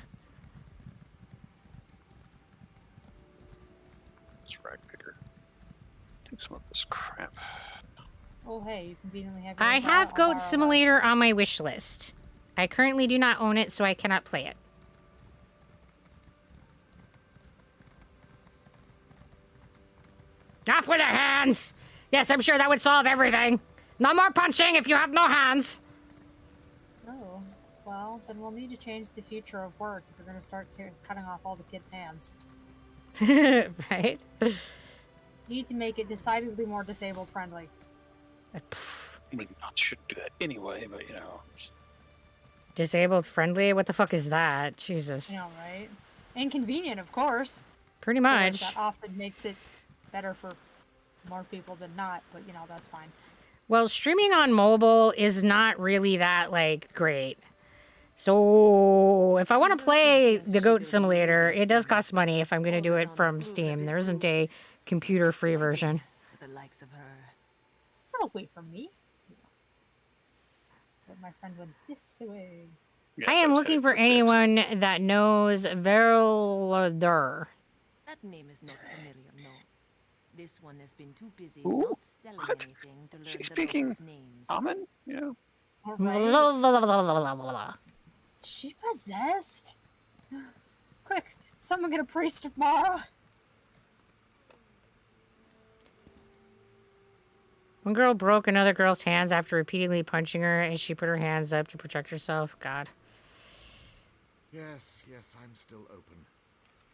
Let's rag picker. Take some of this crap. Oh, hey, you conveniently have I yours have I'll Goat borrow Simulator on my wish list. I currently do not own it, so I cannot play it. Off with your hands! Yes, I'm sure that would solve everything. No more punching if you have no hands. Oh, well, then we'll need to change the future of work if we're going to start cutting off all the kids' hands. Right? You need to make it decidedly more disabled friendly. I mean, I should do that anyway, but you know. Just... Disabled friendly? What the fuck is that? Jesus. You know, right? Inconvenient, of course. Pretty So, like, much. that often makes it better for more people than not, but you know, that's fine. Well, streaming on mobile is not really that, like, great. So if I want to play the Goat Simulator, it does cost money if I'm going to do it from Steam. There isn't a computer-free version. The likes of her. Don't wait for me. But my friend went this way. Yes, I am was looking headed for a bit. anyone that knows Veriladur. That name is not familiar, no. This one has been too busy Who? not selling What? anything to learn She's the speaking locals' names. common? Yeah. She possessed? Quick, someone get a priest of Mara. One girl broke another girl's hands after repeatedly punching her, and she put her hands up to protect herself. God. Yes, I'm still open.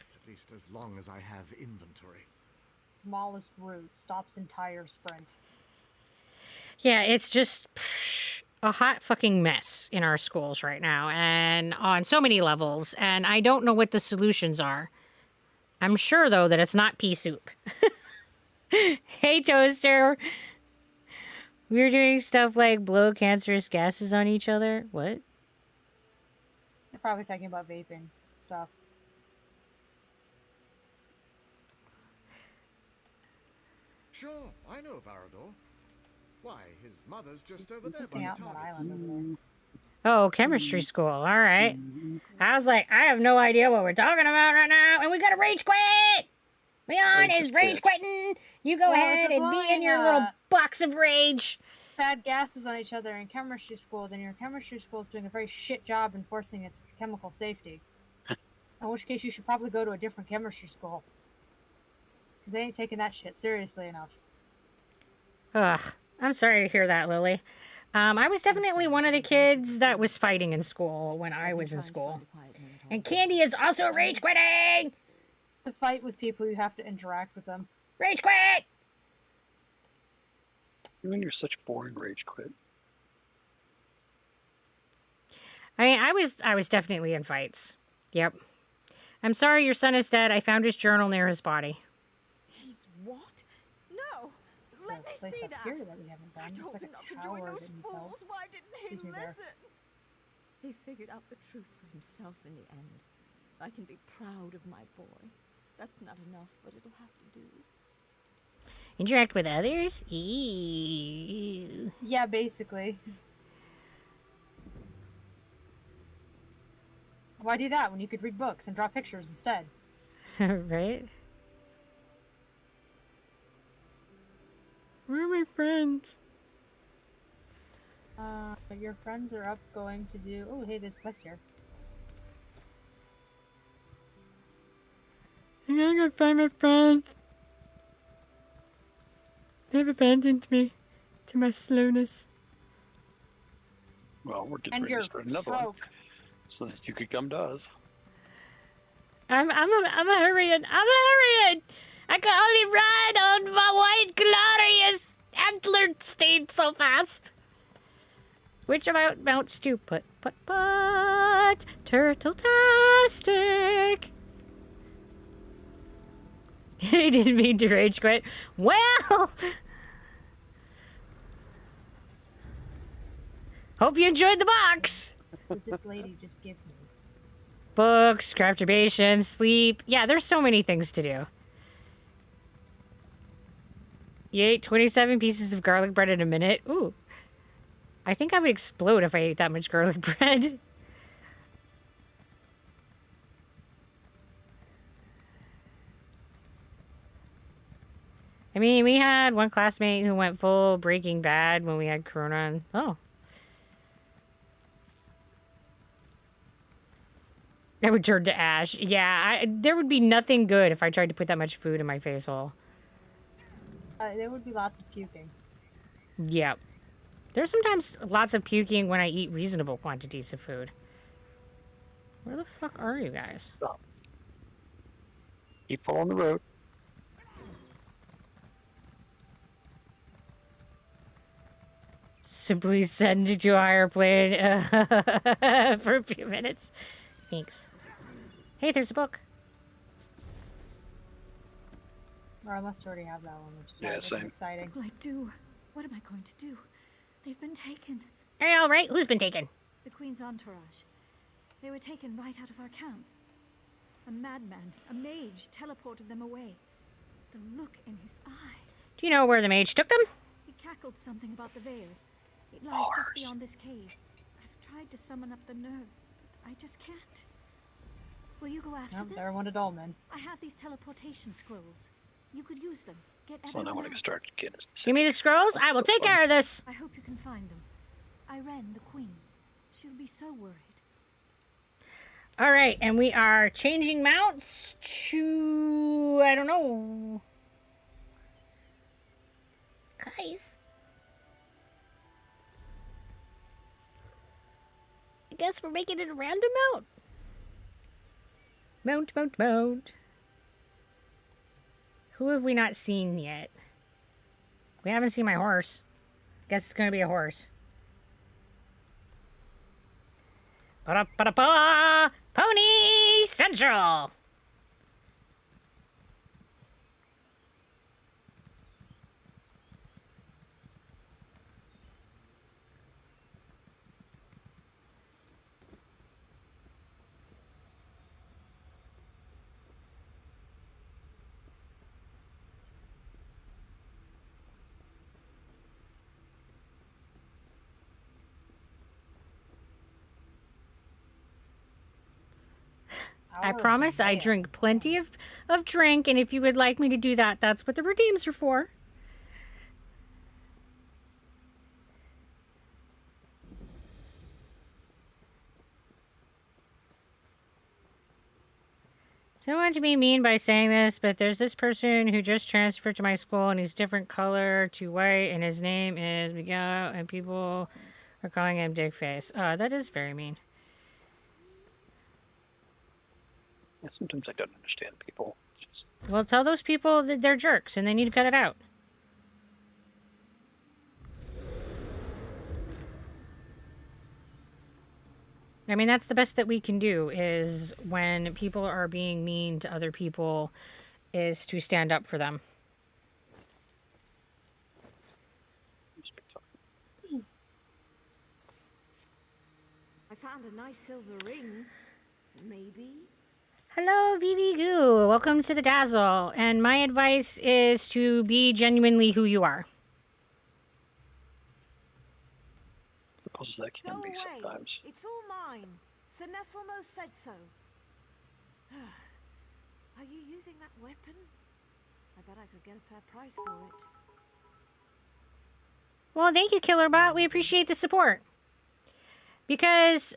At least as long as I have inventory. Smallest route stops entire sprint. Yeah, it's just a hot fucking mess in our schools right now, and on so many levels, and I don't know what the solutions are. I'm sure, though, that it's not pea soup. Hey, Toaster. We're doing stuff like blow cancerous gases on each other. What? They're probably talking about vaping stuff. Sure, I know Varador. Why, his mother's just over there Something by out the on that targets. island over there. Oh, chemistry school. All right. I was like, I have no idea what we're talking about right now, and we got to rage quit! Leon Rage is is rage quit. quitting! You go Well, if ahead you're and be in blowing, your little box of rage! Bad gases on each other in chemistry school, then your chemistry school is doing a very shit job enforcing its chemical safety. In which case, you should probably go to a different chemistry school. Because they ain't taking that shit seriously enough. Ugh. I'm sorry to hear that, Lily. I was definitely one of the kids that was fighting in school when I was in school. And Candy is also rage quitting! To fight with people, you have to interact with them. Rage quit! You and your such boring rage quit. I mean, I was definitely in fights. Yep. I'm sorry your son is dead. I found his journal near his body. He's what? No! There's Let a me place see up that! here that we haven't I done. It's told like him a not to tower join those that needs help. fools. Why didn't he Excuse me there. listen? He figured out the truth for himself in the end. I can be proud of my boy. That's not enough, but it'll have to do. Interact with others? Ew. Yeah, basically. Why do that when you could read books and draw pictures instead? Right? Where are my friends? Your friends are up going to do... Oh, hey, there's a quest here. I'm gonna go find my friends. They've abandoned me to my slowness. Well, we're getting And ready your to start another one. stroke. So that you could come to us. I'm a hurrying. I'm hurrying. I can only ride on my white glorious antlered steed so fast. Which amounts to put turtle-tastic. He didn't mean to rage quit. Well, hope you enjoyed the box. What did this lady just give me? Books, craftubation, sleep. Yeah, there's so many things to do. You ate 27 pieces of garlic bread in a minute. Ooh. I think I would explode if I ate that much garlic bread. I mean, we had one classmate who went full Breaking Bad when we had Corona. And, oh. I would turn to ash. Yeah, there would be nothing good if I tried to put that much food in my face hole. There would be lots of puking. Yep. There's sometimes lots of puking when I eat reasonable quantities of food. Where the fuck are you guys? Stop. Keep following the road. Simply send you to a higher plane for a few minutes. Thanks. Hey, there's a book. Or I must already have that one, which is Yeah, why it wasn't same. exciting. What will I do? What am I going to do? They've been taken. Hey, all right. Who's been taken? The Queen's entourage. They were taken right out of our camp. A madman, a mage, teleported them away. The look in his eye. Do you know where the mage took them? He cackled something about the veil. It lies just beyond this cave. I've tried to summon up the nerve, but I just can't. Will you go after them? They're one of Dolmen. I have these teleportation scrolls. You could use them. Get So now everyone when I out. start again, is the Give me the scrolls. I will take care of this. I hope you can find them. Irene, the queen. She'll be so worried. All right, and we are changing mounts to, I don't know. Guys. I guess we're making it a random mount. Mount, mount, mount. Who have we not seen yet? We haven't seen my horse. Guess it's going to be a horse. Ba-da-ba-da-ba! Pony Central! I promise I drink plenty of drink, and if you would like me to do that, that's what the redeems are for. So I don't want to be mean by saying this, but there's this person who just transferred to my school, and he's different color to white, and his name is Miguel, and people are calling him Dickface. Oh, that is very mean. Yeah, sometimes I don't understand people. Just... Well, tell those people that they're jerks, and they need to cut it out. I mean, that's the best that we can do, is when people are being mean to other people, is to stand up for them. I found a nice silver ring. Maybe? Hello, Vivi Goo. Welcome to the Dazzle. And my advice is to be genuinely who you are. Because that can be sometimes. It's all mine. Sineth almost said so. Are you using that weapon? I bet I could get a fair price for it. Well, thank you, Killerbot. We appreciate the support. Because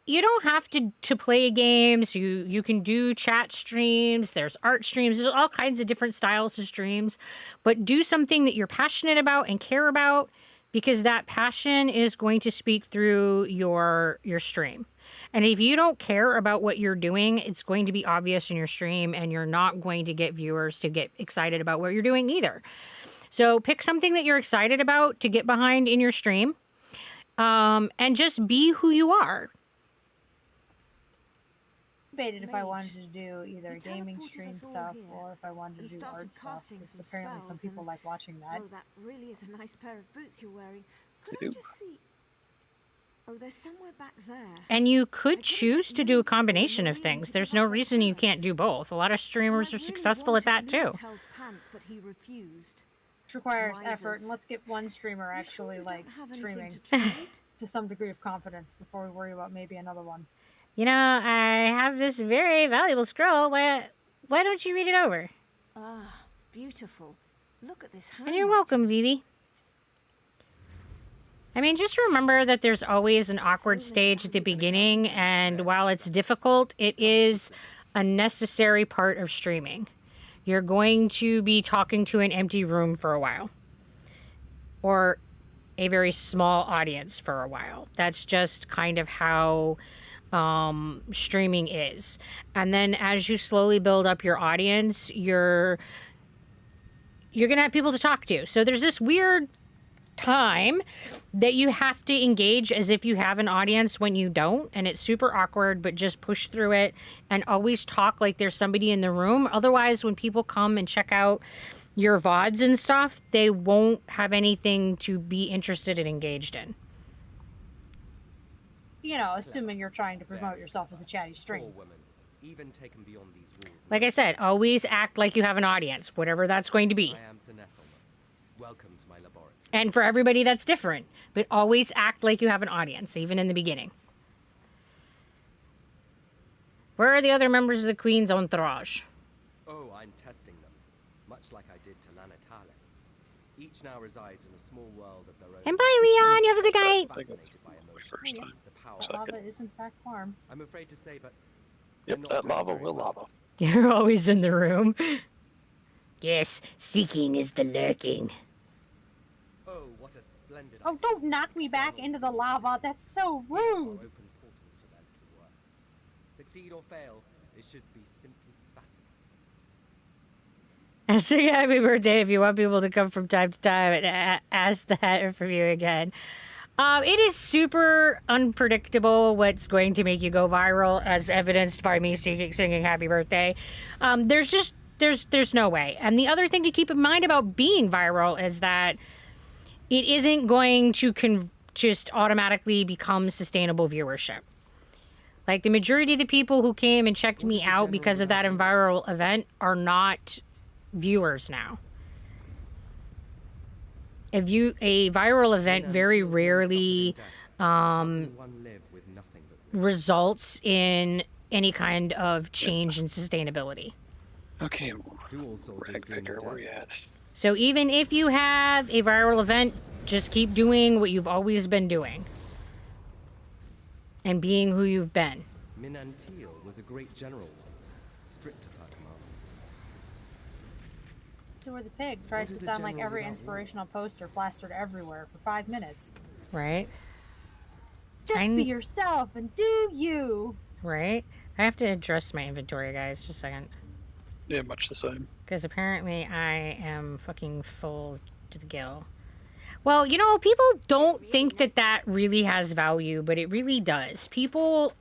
you don't have to play games. You can do chat streams. There's art streams. There's all kinds of different styles of streams. But do something that you're passionate about and care about, because that passion is going to speak through your stream. And if you don't care about what you're doing, it's going to be obvious in your stream, and you're not going to get viewers to get excited about what you're doing either. So pick something that you're excited about to get behind in your stream, and just be who you are. Debated if I wanted to do either gaming stream stuff or if I wanted to do art stuff, because apparently some people like watching that. Oh, that really is a nice pair of boots you're wearing. Could I just see? Oh, there's somewhere back there. And you could choose to do a combination of things. There's no reason you can't do both. A lot of streamers are successful at that too. Pants, but he refused. Which requires effort, and let's get one streamer actually like streaming to some degree of confidence before we worry about maybe another one. You know, I have this very valuable scroll. Why don't you read it over? Ah, beautiful. Look at this hand. And you're welcome, Vivi. I mean, just remember that there's always an awkward stage at the beginning, and while it's difficult, it is a necessary part of streaming. You're going to be talking to an empty room for a while, or a very small audience for a while. That's just kind of how streaming is. And then as you slowly build up your audience, you're gonna have people to talk to. So there's this weird time that you have to engage as if you have an audience when you don't, and it's super awkward, but just push through it and always talk like there's somebody in the room. Otherwise, when people come and check out your VODs and stuff, they won't have anything to be interested and engaged in. You know, assuming you're trying to promote yourself as a chatty stream. Poor woman, even taken beyond these walls. Like I said, always act like you have an audience, whatever that's going to be. I am Sir Nesselman. Welcome to my laboratory. And for everybody, that's different. But always act like you have an audience, even in the beginning. Where are the other members of the Queen's entourage? Oh, I'm testing them, much like I did to Lana Tale. Each now resides in a small world of their own. And bye, Leon. You have a good night. Fascinated by emotion, the power. That lava is in fact warm. I'm afraid to say, but Yep, that lava will lava. You're always in the room. Yes, seeking is the lurking. oh, what a splendid. Oh, don't knock me back into the lava. That's so rude. Open portals to their two worlds. Succeed or fail, it should be simply fascinating. And sing happy birthday if you want people to come from time to time and ask that from you again. It is super unpredictable what's going to make you go viral, as evidenced by me singing happy birthday. There's no way. And the other thing to keep in mind about being viral is that it isn't going to just automatically become sustainable viewership. Like, the majority of the people who came and checked me out because of that viral event are not viewers now. A viral event very rarely results in any kind of change in sustainability. Okay, Rag Picker, where you at? So even if you have a viral event, just keep doing what you've always been doing. And being who you've been. Minantil was a great general once, strict of her command. Or the pig tries to sound like every inspirational poster plastered everywhere for 5 minutes. Right? Just be yourself and do you. Right? I have to address my inventory, guys. Just a second. Yeah, much the same. Because apparently I am fucking full to the gill. Well, you know, people don't think that that really has value, but it really does. People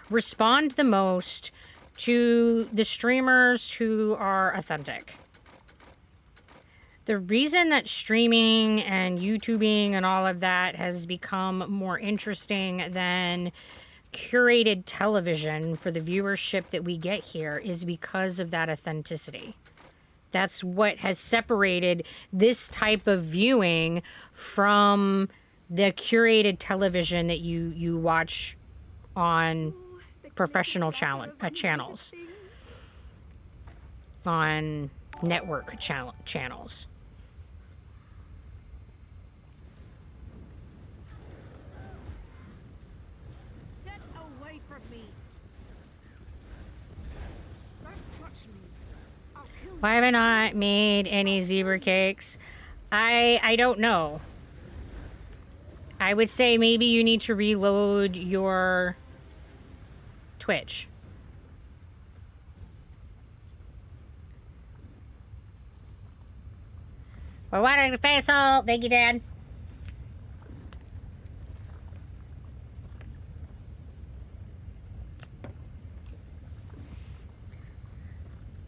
respond the most to the streamers who are authentic. The reason that streaming and YouTubing and all of that has become more interesting than curated television for the viewership that we get here is because of that authenticity. That's what has separated this type of viewing from the curated television that you watch on professional channels, on network channels. Why have I not made any zebra cakes? I don't know. I would say maybe you need to reload your Twitch. We're watering the face hole. Thank you, Dad.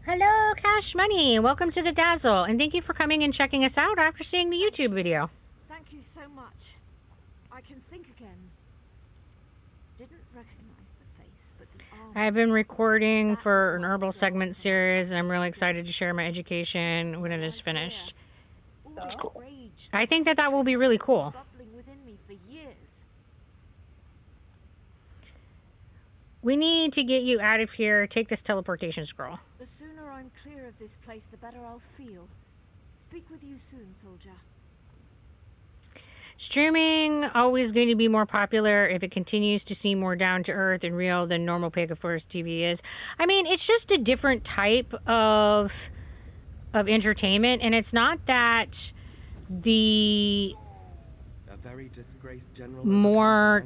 Hello, Cash Money. Welcome to the Dazzle, and thank you for coming and checking us out after seeing the YouTube video. Thank you so much. I can think again. Didn't recognize the face, but the arm. I've been recording for an herbal segment series, and I'm really excited to share my education when it is finished. That's cool. I think that will be really cool. Bubbling within me for years. We need to get you out of here. Take this teleportation scroll. The sooner I'm clear of this place, the better I'll feel. Speak with you soon, soldier. Streaming always going to be more popular if it continues to seem more down to earth and real than normal Pegaforce TV is. I mean, it's just a different type of entertainment, and it's not that the very disgraced general more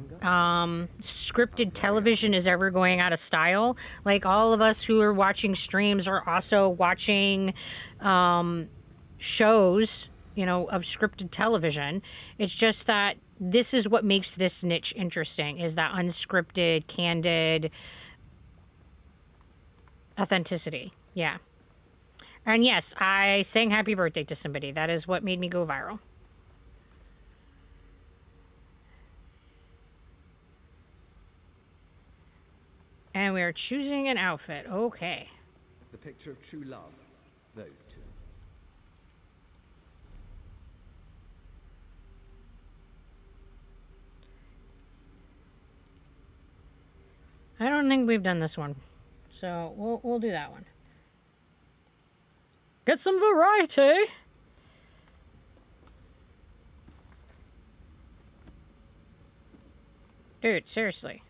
scripted television is ever going out of style. Like, all of us who are watching streams are also watching shows, you know, of scripted television. It's just that this is what makes this niche interesting, is that unscripted, candid authenticity. Yeah. And yes, I sang happy birthday to somebody. That is what made me go viral. are choosing an outfit. Okay. The picture of true love. Those two. I don't think we've done this one. So we'll do that one. Get some variety. Dude, seriously.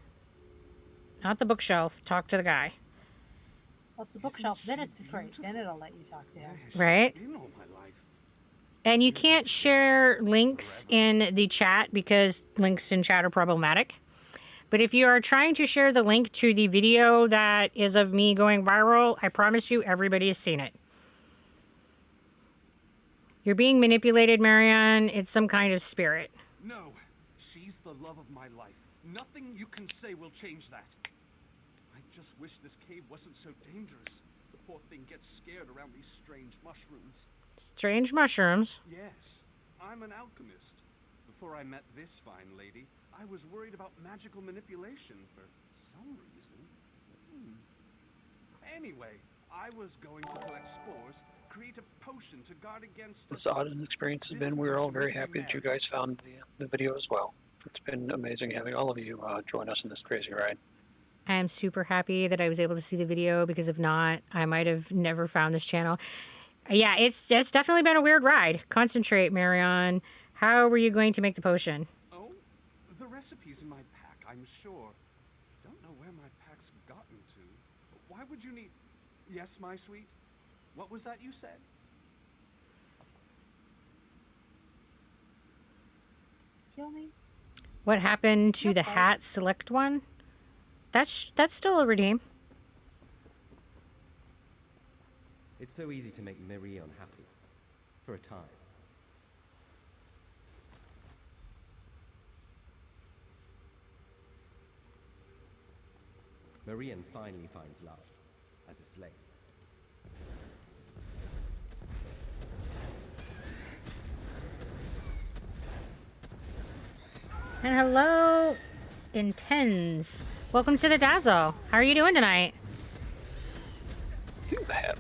Not the bookshelf. Talk to the guy. Well, it's the bookshelf, then it's the crate, then it'll let you talk to him. Right? And you can't share links in the chat because links in chat are problematic. But if you are trying to share the link to the video that is of me going viral, I promise you everybody has seen it. You're being manipulated, Marianne. It's some kind of spirit. No, she's the love of my life. Nothing you can say will change that. I just wish this cave wasn't so dangerous. The poor thing gets scared around these strange mushrooms. Strange mushrooms. Yes, I'm an alchemist. Before I met this fine lady, I was worried about magical manipulation for some reason. Anyway, I was going to collect spores, create a potion to guard against... As odd an experience has been, we're all very happy that you guys found the video as well. It's been amazing having all of you join us in this crazy ride. I am super happy that I was able to see the video because if not, I might have never found this channel. Yeah, it's definitely been a weird ride. Concentrate, Marion. How were you going to make the potion? Oh, the recipe's in my pack, I'm sure. Don't know where my pack's gotten to. Why would you need... Yes, my sweet? What was that you said? Kill me? What happened to the hat select one? That's still a redeem. It's so easy to make Marie unhappy. For a time. Marian finally finds love as a slave. And hello, Intens. Welcome to the Dazzle. How are you doing tonight? I think the hat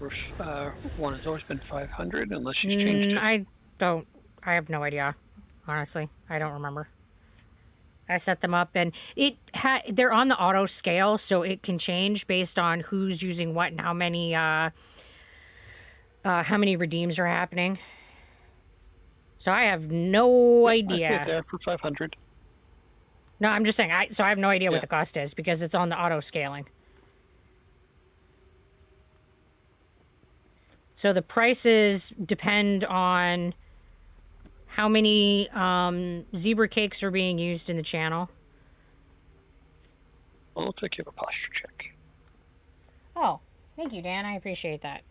one has always been 500 unless she's changed it. I have no idea. Honestly, I don't remember. I set them up and they're on the auto scale, so it can change based on who's using what and how many redeems are happening. So I have no idea. I put it there for 500. No, I'm just saying. I have no idea what the cost is because it's on the auto scaling. So the prices depend on how many zebra cakes are being used in the channel. Well, I'll take you a posture check. Oh, thank you, Dan. I appreciate that.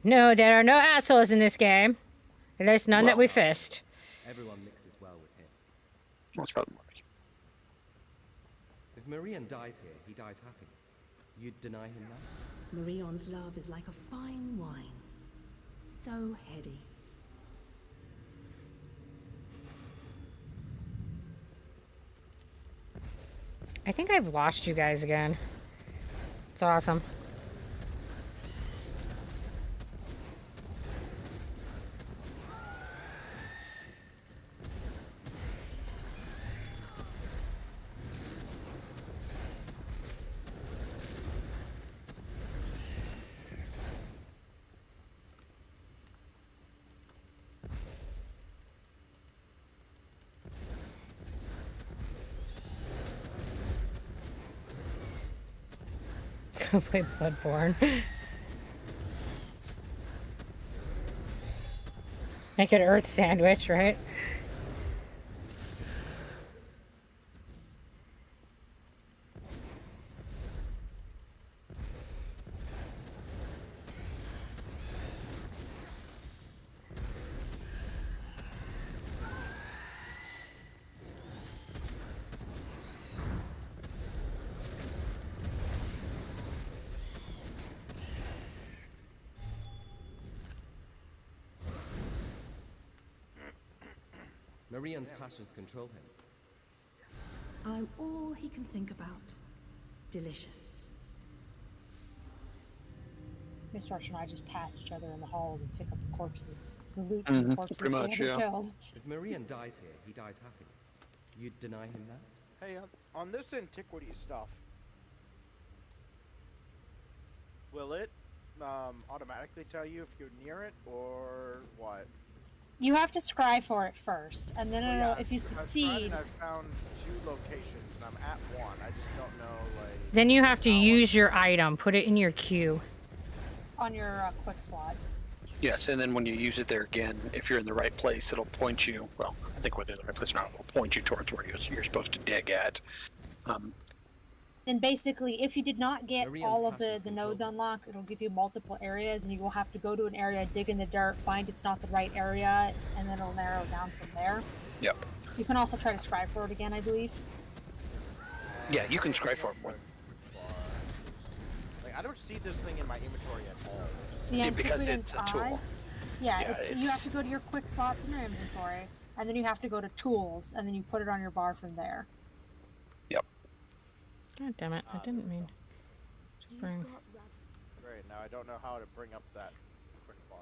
No, there are no assholes in this game. At least none that we fist. Everyone mixes well with him. That's probably more. If Marian dies here, he dies happy. You'd deny him that? Marion's love is like a fine wine. So heady. I think I've lost you guys again. It's awesome. Go play Bloodborne. Make an earth sandwich, right? Marian's passions control him. I'm all he can think about. Delicious. Miss Rush and I just pass each other in the halls and pick up the corpses. The loot from the corpses pretty we much, haven't yeah. killed. If Marian dies here, he dies happy. You'd deny him that? Hey, on this antiquity stuff, will it automatically tell you if you're near it or what? You have to scry for it first, and then Well, it'll, yeah, if you I've tried succeed, and I've found 2 locations, and I'm at one. I just don't know, like... Then you have to use your item. Put it in your queue. on your quick slot. Yes, and then when you use it there again, if you're in the right place, it'll point you. Well, I think whether the right place or not, it'll point you towards where you're supposed to dig at. Then basically, if you did not get Marian's all of passions the control nodes him. unlocked, it'll give you multiple areas, and you will have to go to an area, dig in the dirt, find it's not the right area, and then it'll narrow down from there. Yep. You can also try to scry for it again, I believe. Yeah, you can scry for it. Like, I don't see this thing in my inventory at all. The Yeah, because Antiquitant's it's a Eye- tool. Yeah, Yeah, you have to go to your quick slots in your inventory, and then you have to go to tools, and then you put it on your bar from there. Yep. God damn it! I didn't mean. to bring- Great, now I don't know how to bring up that quick bar.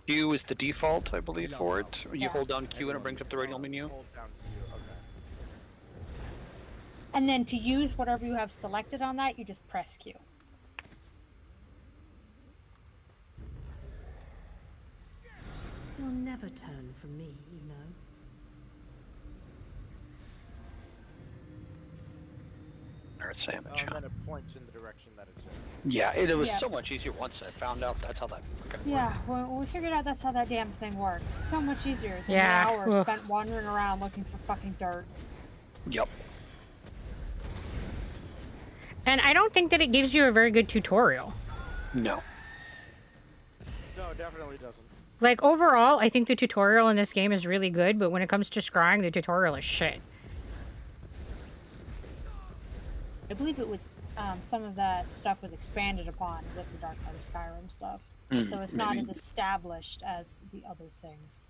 Q is the default, I believe, for it. You Yeah. hold down Q and it brings up the radial menu. Hold down Q, okay. And then to use whatever you have selected on that, you just press Q. You'll never turn from me, you know. Earth sandwich. Oh, and then it points in the direction that it's in. Yeah, it was Yeah. so much easier once I found out that's how that fucking Yeah, when we figured out that's how that damn thing worked. So much easier than Yeah, the hours ugh. spent wandering around looking for fucking dirt. worked. Yep. And I don't think that it gives you a very good tutorial. No. No, it definitely doesn't. Like, overall, I think the tutorial in this game is really good, but when it comes to scrying, the tutorial is shit. I believe it was some of that stuff was expanded upon with the Dark Knight of Skyrim stuff, so it's not as established as the other things.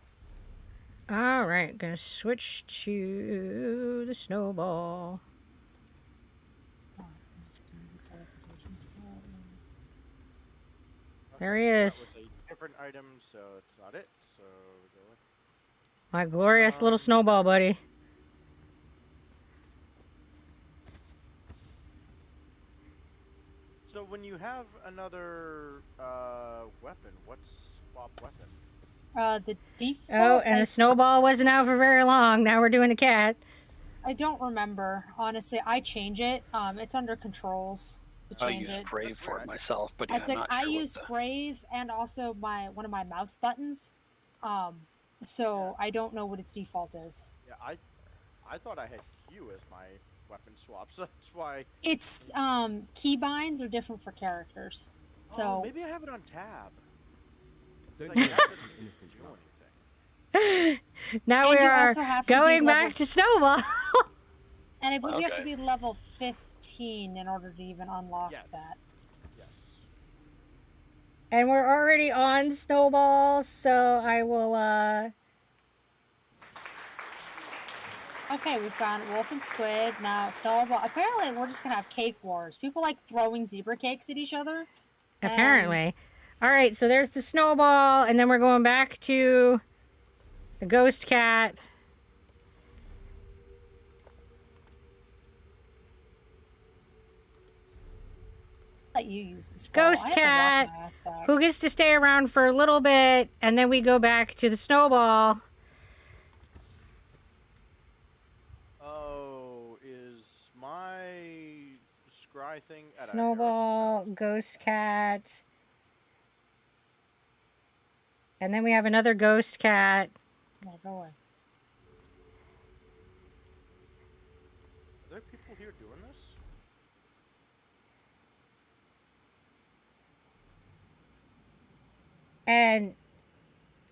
Alright, gonna switch to the snowball. There he That is. was a different item, so it's not it. So we go with... My glorious little snowball buddy. So when you have another weapon, what's swap weapon? The default. Oh, and the snowball wasn't out for very long. Now we're doing the cat. I don't remember honestly. I change it. It's under controls to I change use it. Brave for it myself, but yeah, It's I'm like not I sure use what Brave and also one of my mouse buttons. So I don't know what its default is. Yeah, I thought I had Q as my weapon swap, so that's why. It's keybinds are different for characters. So Oh, maybe I have it on tab. Don't Like, you tab have doesn't an innocent do drop? anything. Now And we you are also have to be going back level- to snowball. and I believe you have to Okay. be level 15 in order to even unlock Yes. that. Yes. And we're already on snowball, so I will, Okay, we've got wolf and squid now. Snowball. Apparently, we're just gonna have cake wars. People like throwing zebra cakes at each other. and- apparently. Alright, so there's the snowball, and then we're going back to the ghost cat. Let you use the scroll. Ghost I had to walk cat, my ass back. who gets to stay around for a little bit, and then we go back to the snowball. Oh, is my scry thing at Snowball, ghost cat. And then we have another ghost cat. Yeah, go away. Are there people here doing this? And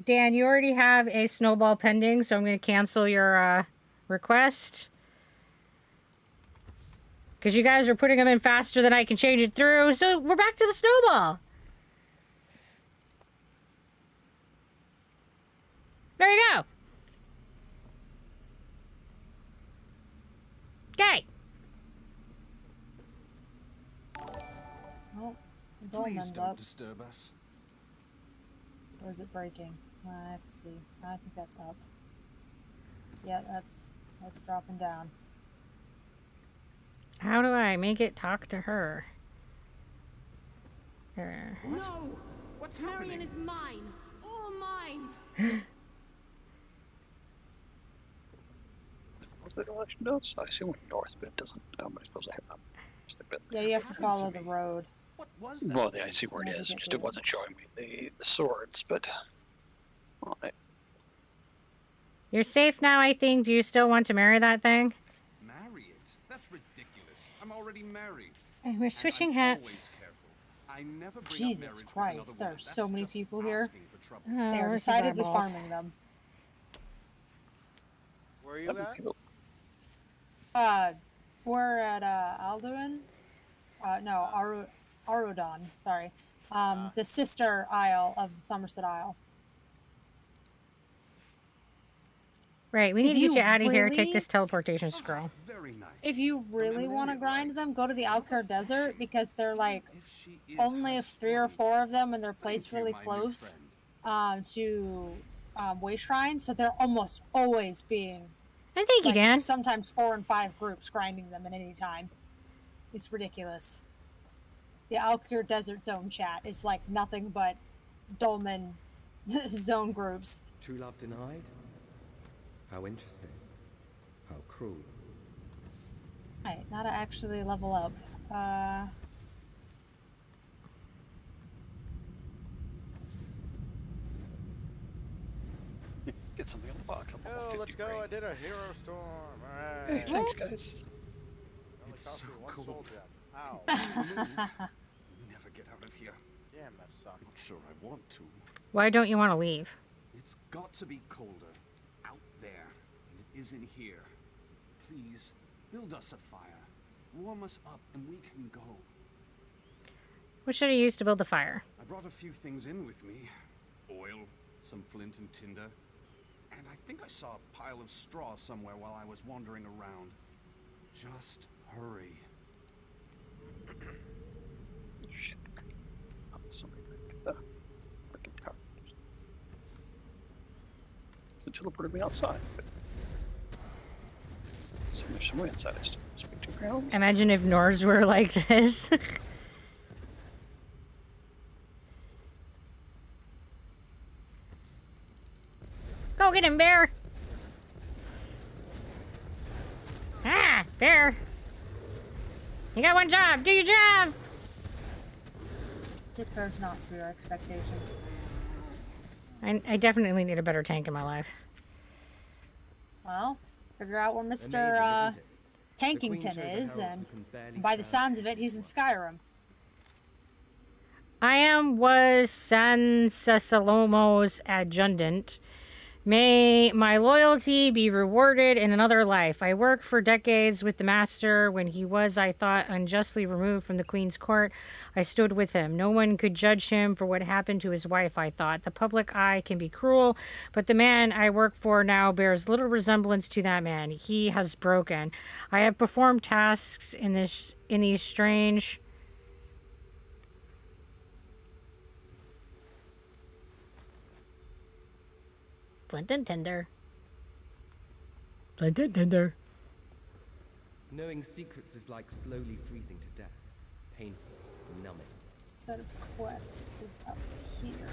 Dan, you already have a snowball pending, so I'm going to cancel your request. Because you guys are putting them in faster than I can change it through. So we're back to the snowball. There you go. Please Dolmen's don't up. disturb us. Or is it breaking? I have to see. I think that's up. Yeah, that's dropping down. How do I make it talk to her? There. No! What's Marion is mine! All mine! What's the direction does? I see one north, but it doesn't. I suppose I have not. Yeah, you have to follow the road. What was that? Well, yeah, I see where it Yeah, is. to get Just to it it. wasn't showing me the swords, but. Well, You're safe now, I think. Do you still want to marry that thing? Marry it? That's ridiculous. I'm already married. And we're And switching I'm hats. always careful. I never bring up Jesus marriage with Christ, another there are woman. so That's many just people here. asking for trouble. Oh, They are where's his decidedly eyeballs? farming them. Where are you at? We're at Alduin. No, Arudon. Sorry. The sister isle of the Somerset Isle. Right, we need If to get you you out of here. Take really- this teleportation scroll. Very nice. If you really want to grind them, go to the Alkir Desert because they're like If she is only high 3 or strung. 4 of them, and they're Thank placed you, really my new close friend. to way shrines, so they're almost always being And thank you, like, Dan. sometimes 4 and 5 groups grinding them at any time. It's ridiculous. The Alkir Desert Zone chat is like nothing but dolmen zone groups. True love denied? How interesting. How cruel. Right, now to actually level up. Get something in the box. I'm level Oh, 50 let's go. green. I did a hero storm. Hey, Alright. thanks, guys. Only It's cost so me 1 cold. soul gem. Ow. Never get out of here. Damn, that sucked. Not sure I want to. Why don't you want to leave? It's got to be colder out there, and it isn't here. Please, build us a fire. Warm us up, and we can go. What should I use to build the fire? I brought a few things in with me. Oil, some flint and tinder, and I think I saw a pile of straw somewhere while I was wandering around. Just hurry. Shit. Oh, something like the freaking tower. It teleported me outside, but so there's some way inside. I still speak to ground. Imagine if Nords were like this. Go get him, bear! Ah, bear! You got one job. Do your job. It cares not for your expectations. I definitely need a better tank in my life. Well, figure out where Amazing, Mr. isn't it? The Queen Tankington chose a is, herald and who can barely by the stand sounds of it, he's in Skyrim. I was San Salomo's adjutant. May my loyalty be rewarded in another life. I worked for decades with the master. When he was, I thought, unjustly removed from the queen's court, I stood with him. No one could judge him for what happened to his wife, I thought. The public eye can be cruel, but the man I work for now bears little resemblance to that man. He has broken. I have performed tasks in these strange... Flint and tinder. Flint and tinder. Knowing secrets is like slowly freezing to death. Painful, numbing. Set of quests is up here.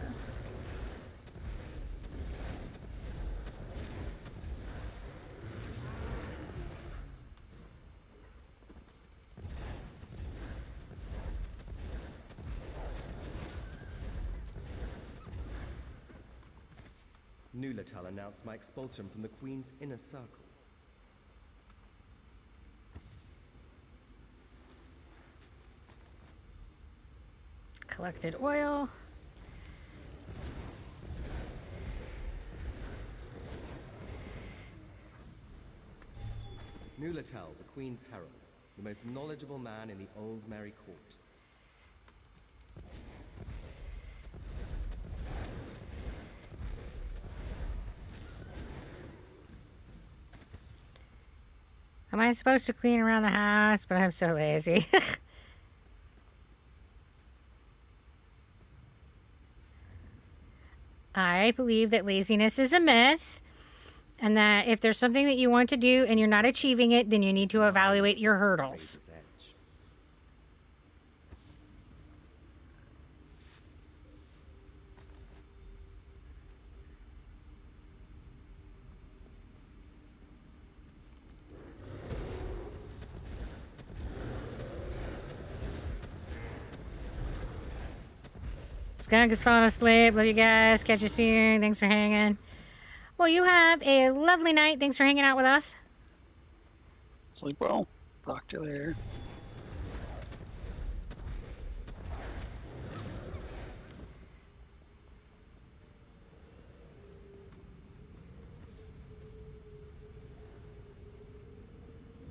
Nulatal announced my expulsion from the Queen's inner circle. Collected oil. Nulatal, the Queen's herald, the most knowledgeable man in the old Merry Court. Am I supposed to clean around the house? But I'm so lazy. I believe that laziness is a myth, and that if there's something that you want to do and you're not achieving it, then you need to evaluate your hurdles. Razor's edge. Skunk is falling asleep. Love you guys. Catch you soon. Thanks for hanging. Well, you have a lovely night. Thanks for hanging out with us. Sleep well. Talk to you later.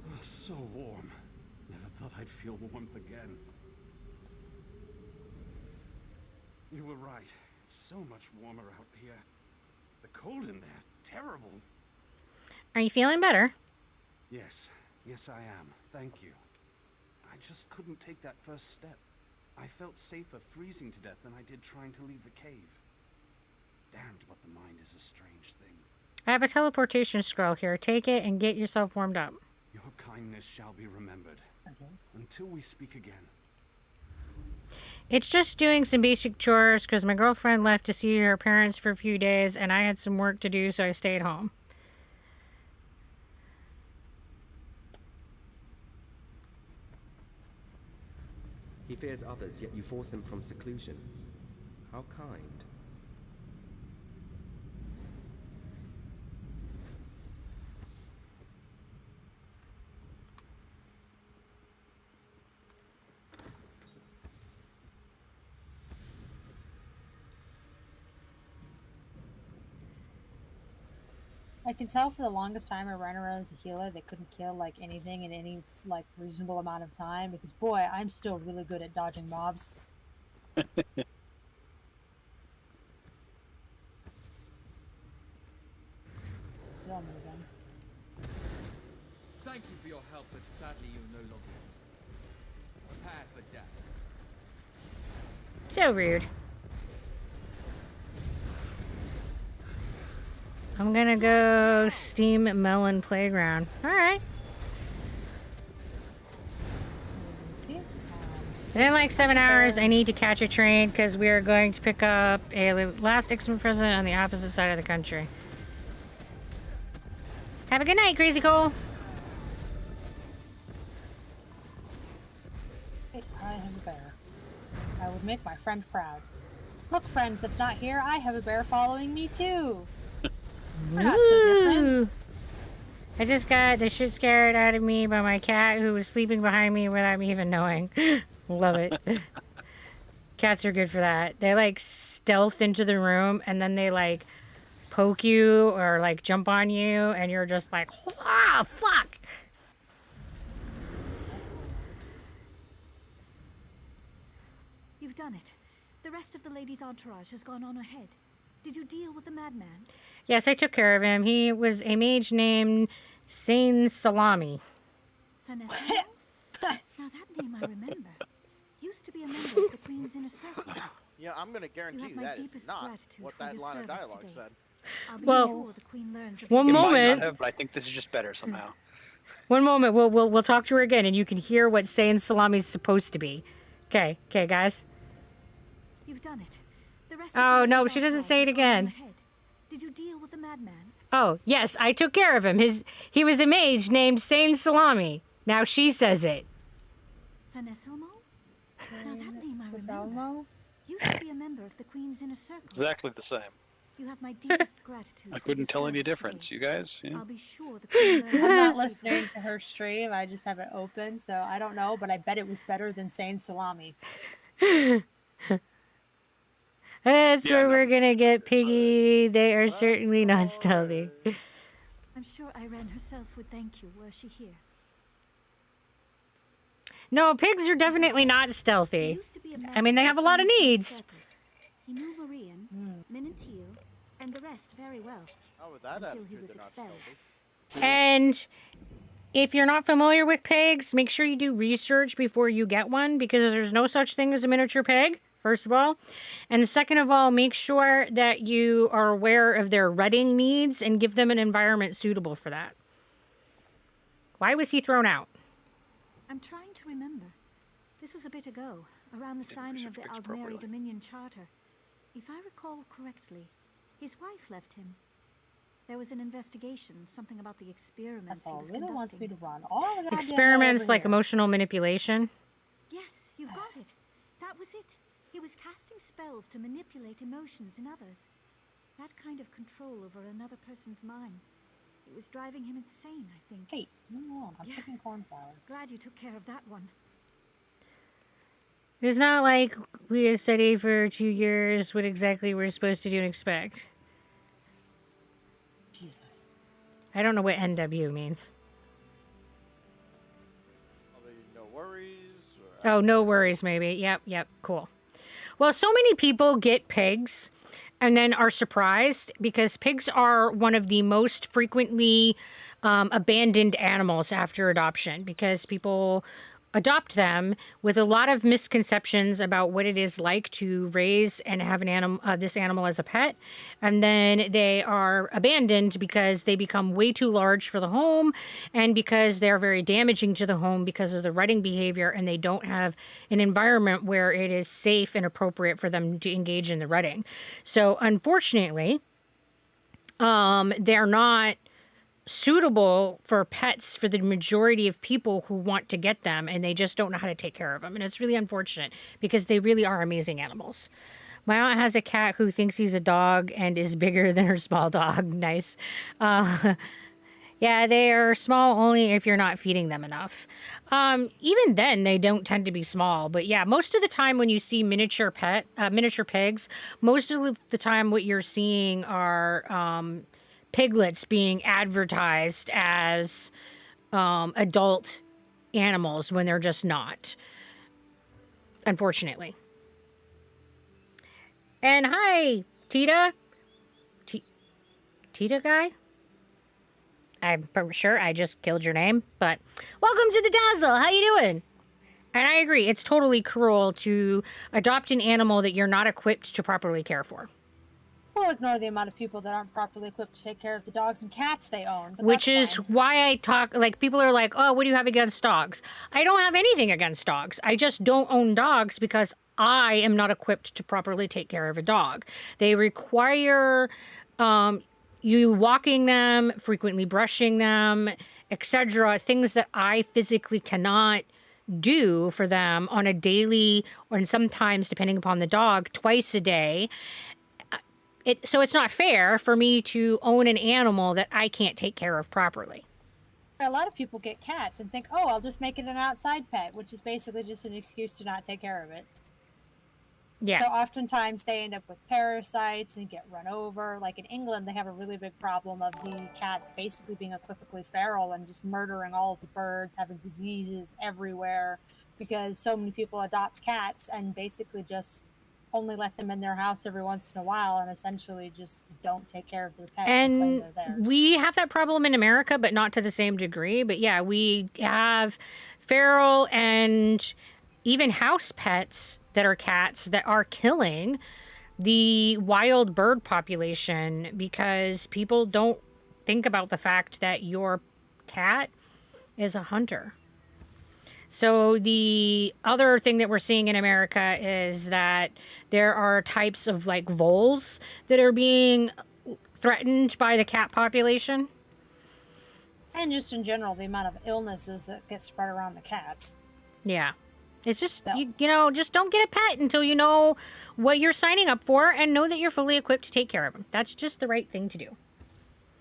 Oh, so warm. Never thought I'd feel warmth again. You were right. It's so much warmer out here. The cold in there, terrible. Are you feeling better? Yes, yes I am. Thank you. I just couldn't take that first step. I felt safer freezing to death than I did trying to leave the cave. Damned, but the mind is a strange thing. I have a teleportation scroll here. Take it and get yourself warmed up. Your kindness shall be remembered. Until we speak again. It's just doing some basic chores because my girlfriend left to see her parents for a few days and I had some work to do, so I stayed home. He fears others, yet you force him from seclusion. How kind. I can tell for the longest time I ran around as a healer, they couldn't kill like anything in any like reasonable amount of time because boy, I'm still really good at dodging mobs. Still me again. Thank you for your help, but sadly you are no longer useful. Prepare for death. So rude. I'm gonna go Steam Melon Playground. Alright. In like 7 hours, I need to catch a train because we are going to pick up a last Xmas present on the opposite side of the country. Have a good night, Crazy Cole. I have a bear. I would make my friend proud. Look, friend that's not here, I have a bear following me too. We're not so different. I just got the shit scared out of me by my cat who was sleeping behind me without me even knowing. Love it. Cats are good for that. They like stealth into the room and then they like poke you or like jump on you and you're just like, ah, fuck. You've done it. The rest of the lady's entourage has gone on ahead. Did you deal with the madman? Yes, I took care of him. He was a mage named Sain Salami. Sanesso? Now that name I remember. Used to be a member of the Queen's Inner Circle. Yeah, I'm gonna guarantee you my that is deepest not gratitude what for that your line of service dialogue today. said. I'll be Well, sure the Queen learns of one your Might moment. not have, but I think this is just better somehow. One moment. We'll talk to her again and you can hear what Sain Salami's supposed to be. Okay, guys. You've done it. The rest Oh, of the no, lady's she doesn't entourage say it has gone on again. ahead. Did you deal with the madman? Oh, yes, I took care of him. He was a mage named Sain Salami. Now she says it. Sanesomo? Now that name I remember. Salmo? Used to be a member of the Queen's Inner Circle. Exactly the same. You have my deepest gratitude. I for your couldn't tell any service difference. today. You guys? Yeah. I'll be sure the Queen learns I'm of not your listening to her stream. I just have it open, so I don't know, but I bet it was better than saying salami. That's Yeah, where no, we're it's gonna get good, so- Piggy. They are certainly not stealthy. I'm sure Irene herself would thank you were she here. No, pigs are definitely not He stealthy. used to be a I mean, they member have a the lot of Queen's Inner needs. Circle. He knew Marian, Minantil, and the rest very well. Oh, with that Until he attitude, was they're not expelled. stealthy. And if you're not familiar with pigs, make sure you do research before you get one because there's no such thing as a miniature pig, first of all. And second of all, make sure that you are aware of their rutting needs and give them an environment suitable for that. Why was he thrown out? I'm trying to remember. This was a bit ago, around the signing of the Aldmeri Dominion Charter. If I recall correctly, his wife left him. There was an investigation, something about the experiments he was conducting. Wants me to run all the goddamn Experiments way over like here. emotional manipulation. Yes, you've got it. That was it. He was casting spells to manipulate emotions in others. That kind of control over another person's mind. It was driving him insane, I think. Hey, leave me alone. I'm picking cornflower. Glad you took care of that one. It's not like we had studied for 2 years what exactly we're supposed to do and expect. Jesus. I don't know what NW means. Probably no worries. Oh, no worries, maybe. Yep, cool. Well, so many people get pigs and then are surprised because pigs are one of the most frequently abandoned animals after adoption because people adopt them with a lot of misconceptions about what it is like to raise and have an animal, this animal as a pet. And then they are abandoned because they become way too large for the home and because they're very damaging to the home because of the rutting behavior and they don't have an environment where it is safe and appropriate for them to engage in the rutting. So unfortunately, they're not suitable for pets for the majority of people who want to get them and they just don't know how to take care of them. And it's really unfortunate because they really are amazing animals. My aunt has a cat who thinks he's a dog and is bigger than her small dog. Nice. Yeah, they are small only if you're not feeding them enough. Even then, they don't tend to be small. But yeah, most of the time when you see miniature pigs, most of the time what you're seeing are piglets being advertised as adult animals when they're just not, unfortunately. And hi, Tita. Tita guy? I'm sure I just killed your name, but welcome to the Dazzle. How you doing? And I agree, it's totally cruel to adopt an animal that you're not equipped to properly care for. We'll ignore the amount of people that aren't properly equipped to take care of the dogs and cats they own. But which is why I talk, like, people are like, oh, what do you have against dogs? I don't have anything against dogs. I just don't own dogs because I am not equipped to properly take care of a dog. They require you walking them, frequently brushing them, etc. Things that I physically cannot do for them on a daily, or sometimes, depending upon the dog, twice a day. So it's not fair for me to own an animal that I can't take care of properly. A lot of people get cats and think, oh, I'll just make it an outside pet, which is basically just an excuse to not take care of it. Yeah. So oftentimes they end up with parasites and get run over. Like in England, they have a really big problem of the cats basically being equivocally feral and just murdering all of the birds, having diseases everywhere because so many people adopt cats and basically just only let them in their house every once in a while and essentially just don't take care of their pets and claim they're theirs. We have that problem in America, but not to the same degree. But yeah, we have feral and even house pets that are cats that are killing the wild bird population because people don't think about the fact that your cat is a hunter. So the other thing that we're seeing in America is that there are types of like voles that are being threatened by the cat population. And just in general, the amount of illnesses that get spread around the cats. Yeah. It's just, you know, just don't get a pet until you know what you're signing up for and know that you're fully equipped to take care of them. That's just the right thing to do.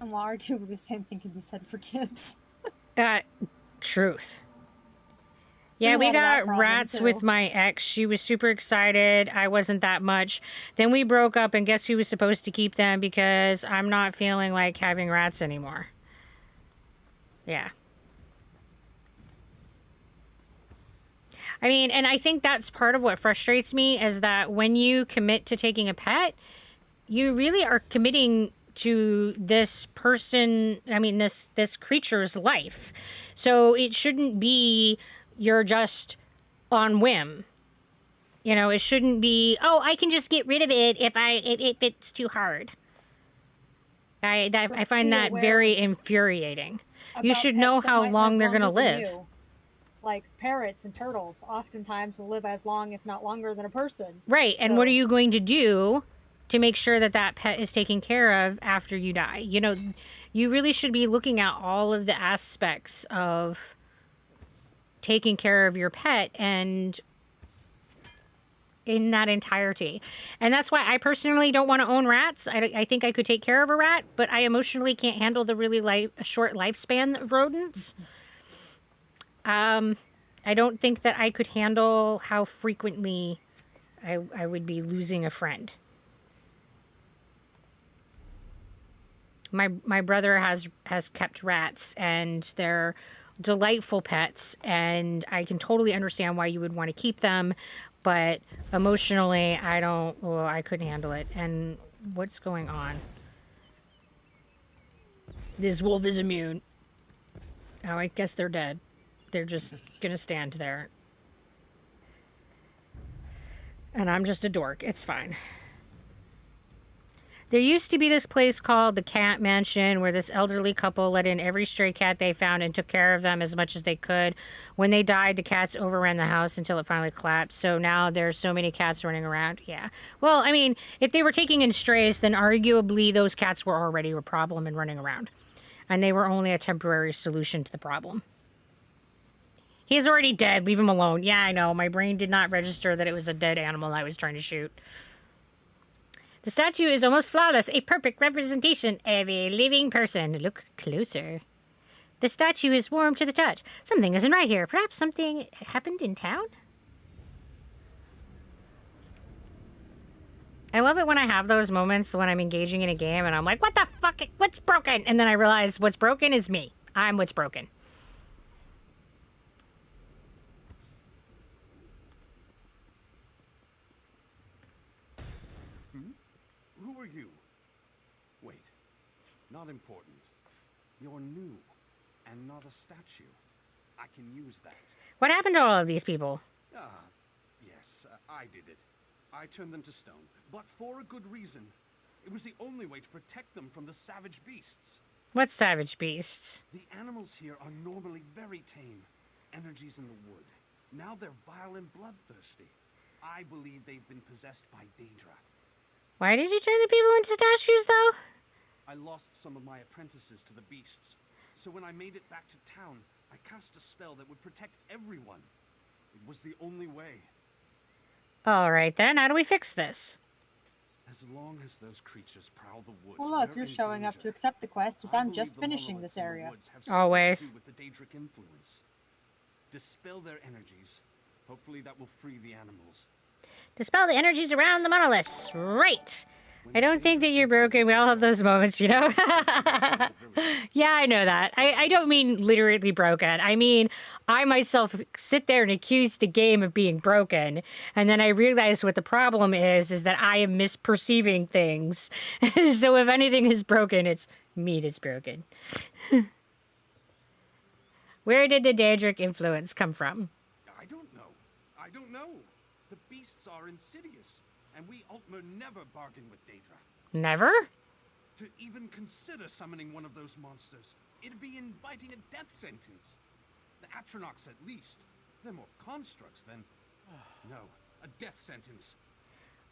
And well, arguably the same thing can be said for kids. Truth. Yeah, we got rats with my ex. She was super excited. I wasn't that much. Then we broke up, and guess who was supposed to keep them because I'm not feeling like having rats anymore. Yeah. I mean, and I think that's part of what frustrates me is that when you commit to taking a pet, you really are committing to this person, I mean, this creature's life. So it shouldn't be you're just on whim. You know, it shouldn't be, oh, I can just get rid of it if it's too hard. I find that very infuriating. You should know how long they're going to live. Like parrots and turtles oftentimes will live as long, if not longer, than a person. Right, and what are you going to do to make sure that that pet is taken care of after you die? You know, you really should be looking at all of the aspects of taking care of your pet and in that entirety. And that's why I personally don't want to own rats. I think I could take care of a rat, but I emotionally can't handle the really short lifespan of rodents. I don't think that I could handle how frequently I would be losing a friend. My brother has kept rats, and they're delightful pets, and I can totally understand why you would want to keep them, but emotionally, I couldn't handle it. And what's going on? This wolf is immune. Oh, I guess they're dead. They're just gonna stand there. And I'm just a dork. It's fine. There used to be this place called the Cat Mansion where this elderly couple let in every stray cat they found and took care of them as much as they could. When they died, the cats overran the house until it finally collapsed. So now there's so many cats running around. Yeah. Well, I mean, if they were taking in strays, then arguably those cats were already a problem and running around. And they were only a temporary solution to the problem. He's already dead. Leave him alone. Yeah, I know. My brain did not register that it was a dead animal I was trying to shoot. The statue is almost flawless, a perfect representation of a living person. Look closer. The statue is warm to the touch. Something isn't right here. Perhaps something happened in town? I love it when I have those moments when I'm engaging in a game and I'm like, what the fuck? What's broken? And then I realize what's broken is me. I'm what's broken. Who are you? Wait, not important. You're new, and not a statue. I can use that. What happened to all of these people? Yes, I did it. I turned them to stone, but for a good reason. It was the only way to protect them from the savage beasts. What savage beasts? The animals here are normally very tame. Energies in the wood. Now they're vile and bloodthirsty. I believe they've been possessed by Daedra. Why did you turn the people into statues, though? I lost some of my apprentices to the beasts. So when I made it back to town, I cast a spell that would protect everyone. It was the only way. All right, then. How do we fix this? As long as those creatures prowl the woods, Well, look, you're showing up to accept the quest as I'm just finishing this area. Always. With the Daedric influence. Dispel their energies. Hopefully that will free the animals. Dispel the energies around the monoliths. Right. I don't think that you're broken. We all have those moments, you know? Yeah, I know that. I don't mean literally broken. I mean, I myself sit there and accuse the game of being broken. And then I realize what the problem is that I am misperceiving things. So if anything is broken, it's me that's broken. Where did the Daedric influence come from? I don't know. I don't know. The beasts are insidious, and we Altmer never bargain with Daedra. Never? To even consider summoning one of those monsters, it'd be inviting a death sentence. The Atronachs, at least. They're more constructs than... No, a death sentence.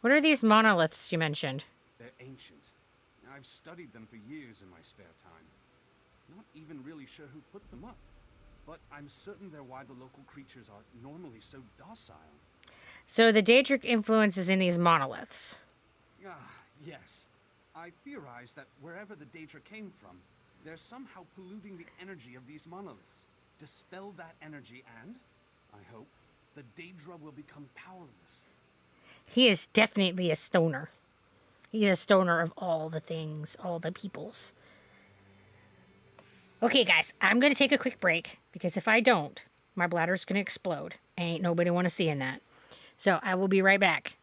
What are these monoliths you mentioned? They're ancient. I've studied them for years in my spare time. Not even really sure who put them up. But I'm certain they're why the local creatures are normally so docile. So the Daedric influence is in these monoliths. Yes. I theorize that wherever the Daedra came from, they're somehow polluting the energy of these monoliths. Dispel that energy and, I hope, the Daedra will become powerless. He is definitely a stoner. He's a stoner of all the things, all the peoples. Okay, guys, I'm going to take a quick break, because if I don't, my bladder's going to explode. Ain't nobody want to see in that. So I will be right back.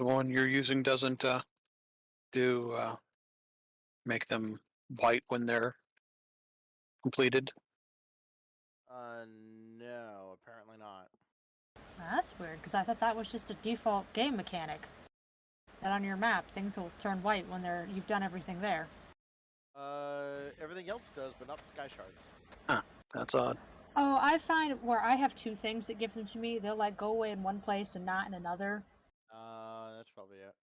The one you're using doesn't make them white when they're completed. No, apparently not. That's weird, because I thought that was just a default game mechanic. That on your map, things will turn white when you've done everything there. Everything else does, but not the sky shards. Huh, that's odd. Oh, I find where I have two things that give them to me, they'll like go away in one place and not in another. That's probably it.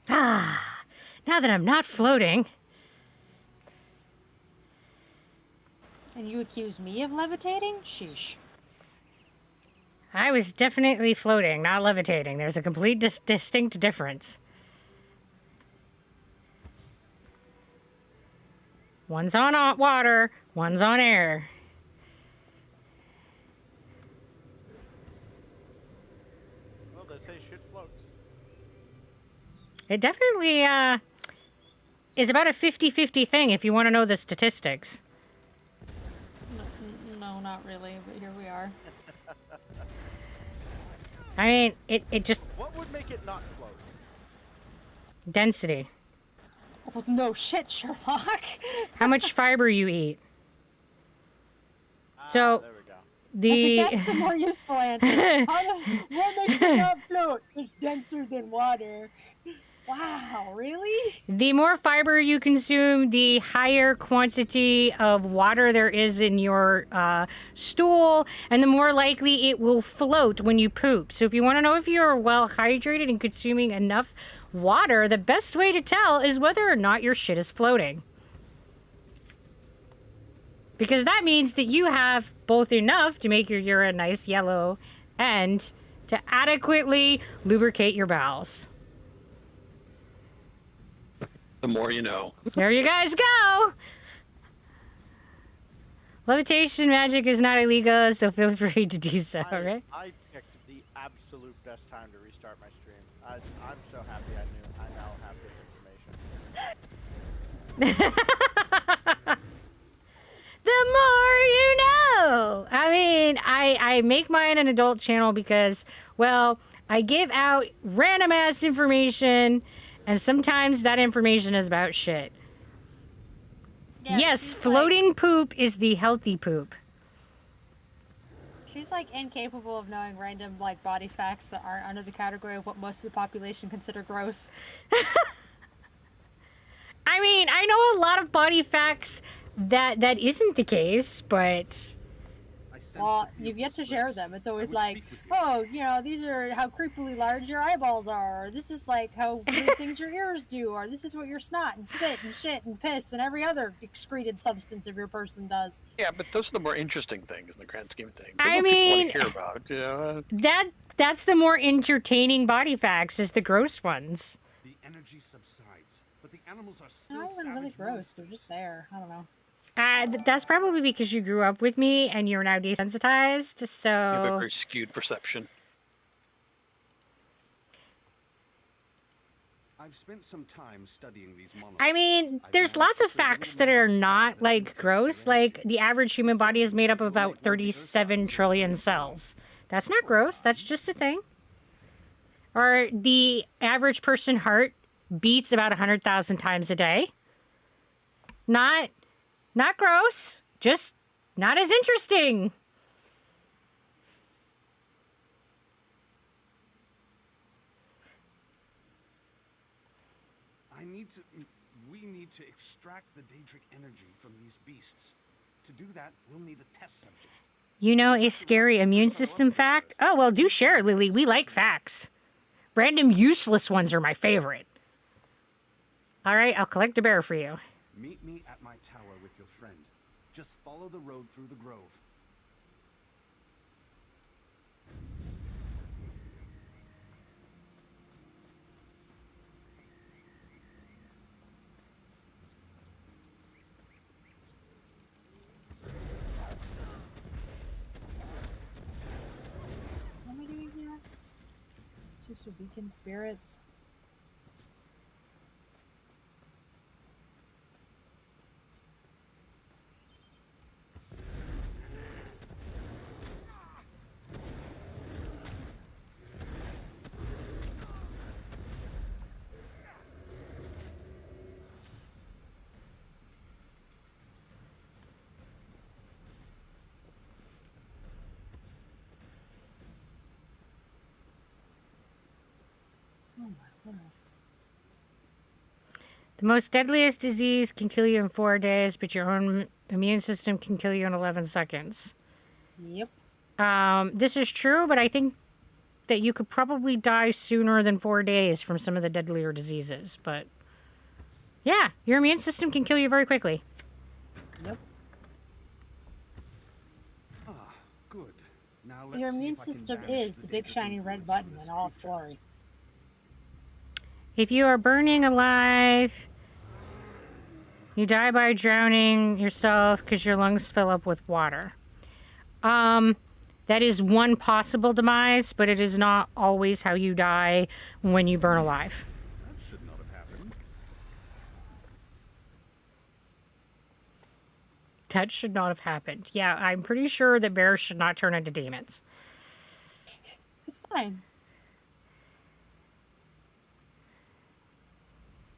Ah, now that I'm not floating. And you accuse me of levitating? Sheesh. I was definitely floating, not levitating. There's a complete distinct difference. One's on water, one's on air. Well, they say shit floats. It definitely is about a 50-50 thing if you want to know the statistics. No, not really, but here we are. I mean, it just... What would make it not float? Density. Well, no shit, Sherlock. How much fiber you eat. So, there we go. That's the more useful answer. What makes it not float? It's denser than water. Wow, really? The more fiber you consume, the higher quantity of water there is in your stool, and the more likely it will float when you poop. So if you want to know if you're well hydrated and consuming enough water, the best way to tell is whether or not your shit is floating. Because that means that you have both enough to make your urine nice yellow and to adequately lubricate your bowels. The more you know. There you guys go. Levitation magic is not illegal, so feel free to do so, right? I picked the absolute best time to restart my stream. I'm so happy I now have this information. The more you know. I mean, I make mine an adult channel because, well, I give out random ass information, and sometimes that information is about shit. Yeah, yes, floating poop is the healthy poop. She's like incapable of knowing random like body facts that aren't under the category of what most of the population consider gross. I mean, I know a lot of body facts that isn't the case, but Well, you've yet to share them. It's always like, oh, you know, these are how creepily large your eyeballs are, or this is like how weird things your ears do, or this is what your snot and spit and shit and piss and every other excreted substance of your person does. Yeah, but those are the more interesting things in the grand scheme of things. I Those are what people want mean, to hear about. You know? that's the more entertaining body facts is the gross ones. The energy subsides, but the animals are They're still not even really savage gross. monsters. They're just there. I don't know. That's probably because you grew up with me and you're now desensitized, You have a so... very skewed perception. I've spent some time studying these monsters. I mean, there's lots of facts that are not, like, gross. Like, the average human body is made up of about 37 trillion cells. That's not gross. That's just a thing. Or the average person heart beats about 100,000 times a day. Not gross. Just not as interesting. We need to extract the Daedric energy from these beasts. To do that, we'll need a test subject. You know a scary immune system fact? Oh, well, do share, Lily. We like facts. Random useless ones are my favorite. All right, I'll collect a bear for you. Meet me at my tower with your friend. Just follow the road through the grove. What am I doing here? Just to weaken spirits. Oh my god. The most deadliest disease can kill you in 4 days, but your own immune system can kill you in 11 seconds. Yep. This is true, but I think that you could probably die sooner than 4 days from some of the deadlier diseases. But yeah, your immune system can kill you very quickly. Yep. Ah, good. Now let's Your see immune if I can system banish is the the big Daedric shiny red influence button from this in all its creature. glory. If you are burning alive, you die by drowning yourself because your lungs fill up with water. That is one possible demise, but it is not always how you die when you burn alive. That should not have happened. That should not have happened. Yeah, I'm pretty sure that bears should not turn into demons. It's fine.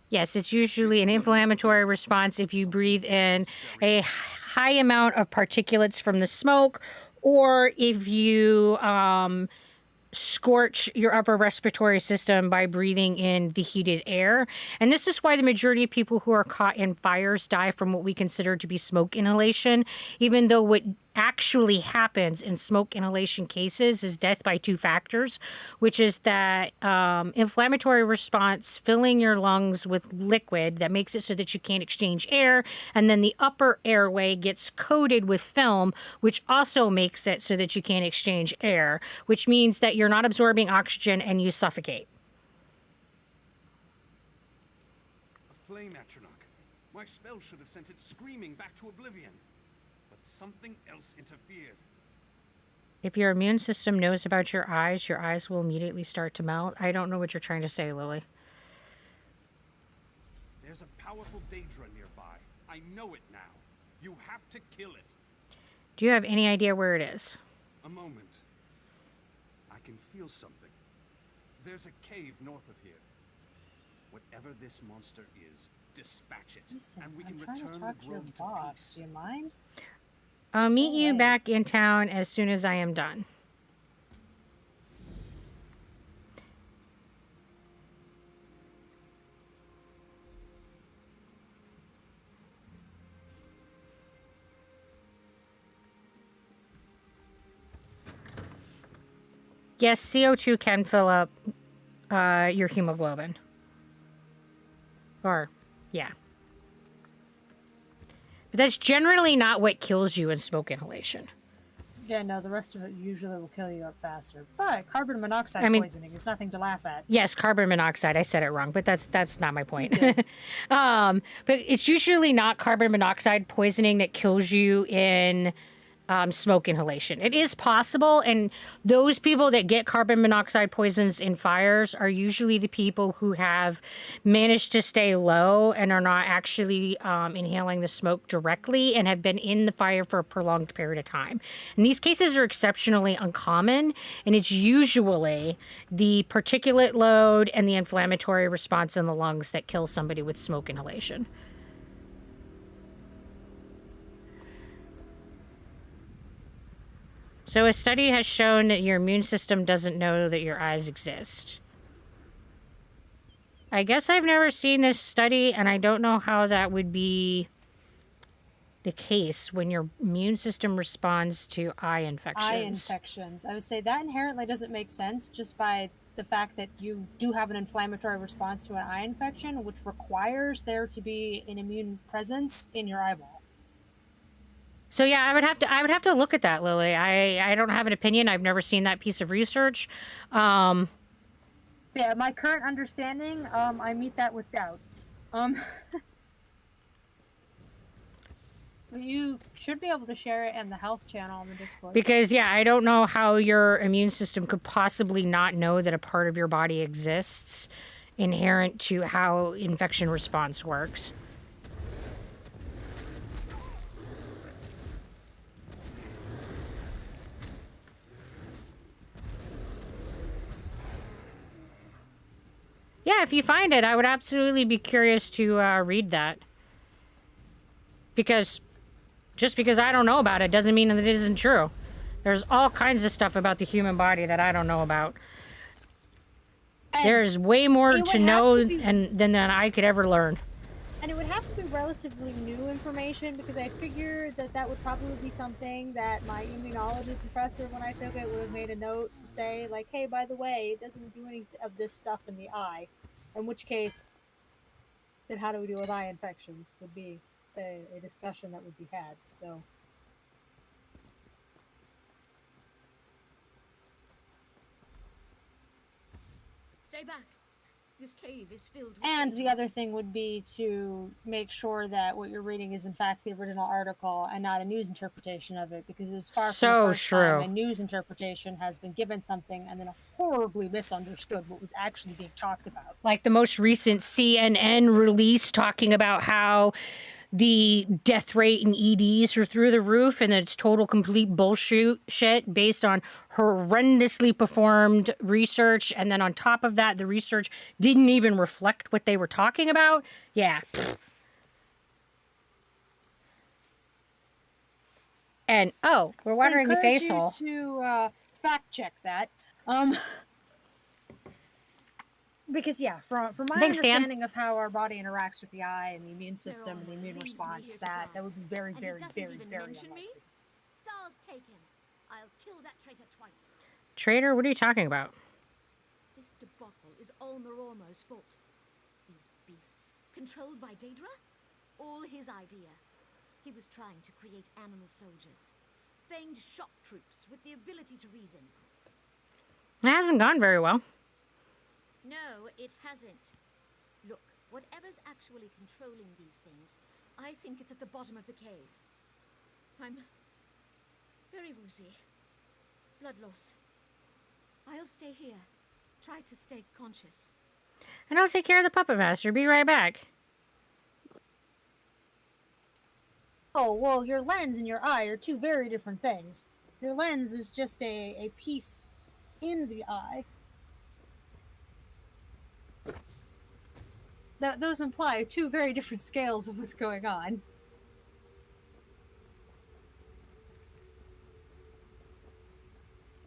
Yes, it's usually an inflammatory response if you breathe in a high amount of particulates from the smoke, or if you scorch your upper respiratory system by breathing in the heated air. And this is why the majority of people who are caught in fires die from what we consider to be smoke inhalation, even though what actually happens in smoke inhalation cases is death by two factors, which is that inflammatory response filling your lungs with liquid that makes it so that you can't exchange air, and then the upper airway gets coated with film, which also makes it so that you can't exchange air, which means that you're not absorbing oxygen and you suffocate. A flame atronach. My spell should have sent it screaming back to oblivion. But something else interfered. If your immune system knows about your eyes will immediately start to melt. I don't know what you're trying to say, Lily. There's a powerful Daedra nearby. I know it now. You have to kill it. Do you have any idea where it is? A moment. I can feel something. There's a cave north of here. Whatever this monster is, dispatch it. Listen, and we I'm can trying to return talk the to your grove boss. peace. Do you mind? I'll meet you Okay. back in town as soon as I am done. Yes, CO2 can fill up your hemoglobin. Or, yeah. But that's generally not what kills you in smoke inhalation. Yeah, no, the rest of it usually will kill you up faster. But carbon monoxide I mean- poisoning is nothing to laugh at. Yes, carbon monoxide. I said it wrong, but that's not my point. But it's usually not carbon monoxide poisoning that kills you in smoke inhalation. It is possible, and those people that get carbon monoxide poisons in fires are usually the people who have managed to stay low and are not actually inhaling the smoke directly and have been in the fire for a prolonged period of time. And these cases are exceptionally uncommon, and it's usually the particulate load and the inflammatory response in the lungs that kill somebody with smoke inhalation. So a study has shown that your immune system doesn't know that your eyes exist. I guess I've never seen this study, and I don't know how that would be the case when your immune system responds to eye infections. Eye infections. I would say that inherently doesn't make sense just by the fact that you do have an inflammatory response to an eye infection, which requires there to be an immune presence in your eyeball. So yeah, I would have to look at that, Lily. I don't have an opinion. I've never seen that piece of research. Yeah, my current understanding, I meet that with doubt. You should be able to share it in the health channel on the Discord. Because yeah, I don't know how your immune system could possibly not know that a part of your body exists inherent to how infection response works. Yeah, if you find it, I would absolutely be curious to read that. Because just because I don't know about it doesn't mean that it isn't true. There's all kinds of stuff about the human body that I don't know about. There's way more to know than I could ever learn. And it would have to be relatively new information because I figure that that would probably be something that my immunology professor, when I took it, would have made a note to say, like, hey, by the way, it doesn't do any of this stuff in the eye. In which case, then how do we deal with eye infections would be a discussion that would be had. So. Stay back. This cave is filled with And danger. the other thing would be to make sure that what you're reading is in fact the original article and not a news interpretation of it, because it's far from the first time a news interpretation has been given something and then horribly misunderstood what was actually being talked about. Like the most recent CNN release talking about how the death rate in EDs are through the roof and that it's total complete bullshit shit based on horrendously performed research. And then on top of that, the research didn't even reflect what they were talking about. Yeah. And, oh, we're watering the face hole. To fact check that. Because yeah, from my understanding of how our body interacts with the eye and the immune system and the immune response, that would be very, very, very, very unlikely. Stars take him. I'll kill that traitor twice. Traitor? What are you talking about? This debacle is all Marormo's fault. These beasts, controlled by Daedra? All his idea. He was trying to create animal soldiers. Feigned shock troops with the ability to reason. It hasn't gone very well. No, it hasn't. Look, whatever's actually controlling these things, I think it's at the bottom of the cave. I'm very woozy. Blood loss. I'll stay here. Try to stay conscious. And I'll take care of the puppet master. Be right back. Oh, well, your lens and your eye are two very different things. Your lens is just a piece in the eye. Those imply two very different scales of what's going on.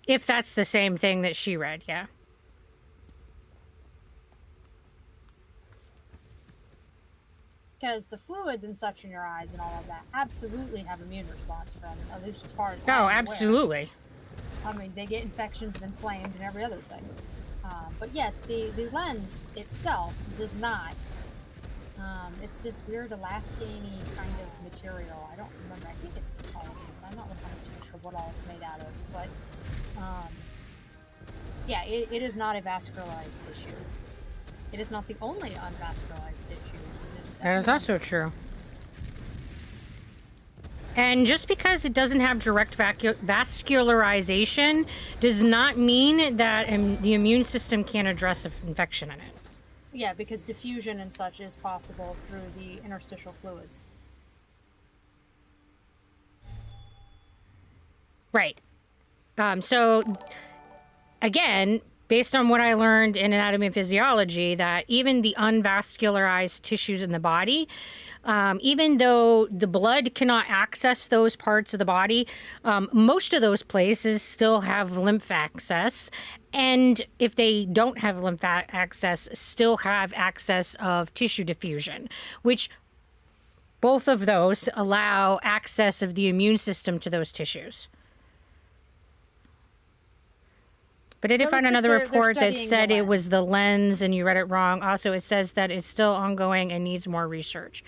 If that's the same thing that she read, yeah. Because the fluids and such in your eyes and all of that absolutely have immune response from, at least as far as Oh, absolutely. I mean, they get infections and inflamed and every other thing. But yes, the lens itself does not. It's this weird elastic-y kind of material. I don't remember. I think it's polymer, but I'm not 100% sure what all it's made out of. But yeah, it is not a vascularized tissue. It is not the only unvascularized tissue. That is also true. And just because it doesn't have direct vascularization does not mean that the immune system can't address an infection in it. Yeah, because diffusion and such is possible through the interstitial fluids. Right. So, again, based on what I learned in anatomy and physiology, that even the unvascularized tissues in the body, even though the blood cannot access those parts of the body, most of those places still have lymph access. And if they don't have lymph access, still have access of tissue diffusion, which both of those allow access of the immune system to those tissues. But I did find another report that said it was the lens and you read it wrong. Also, it says that it's still ongoing and needs more research.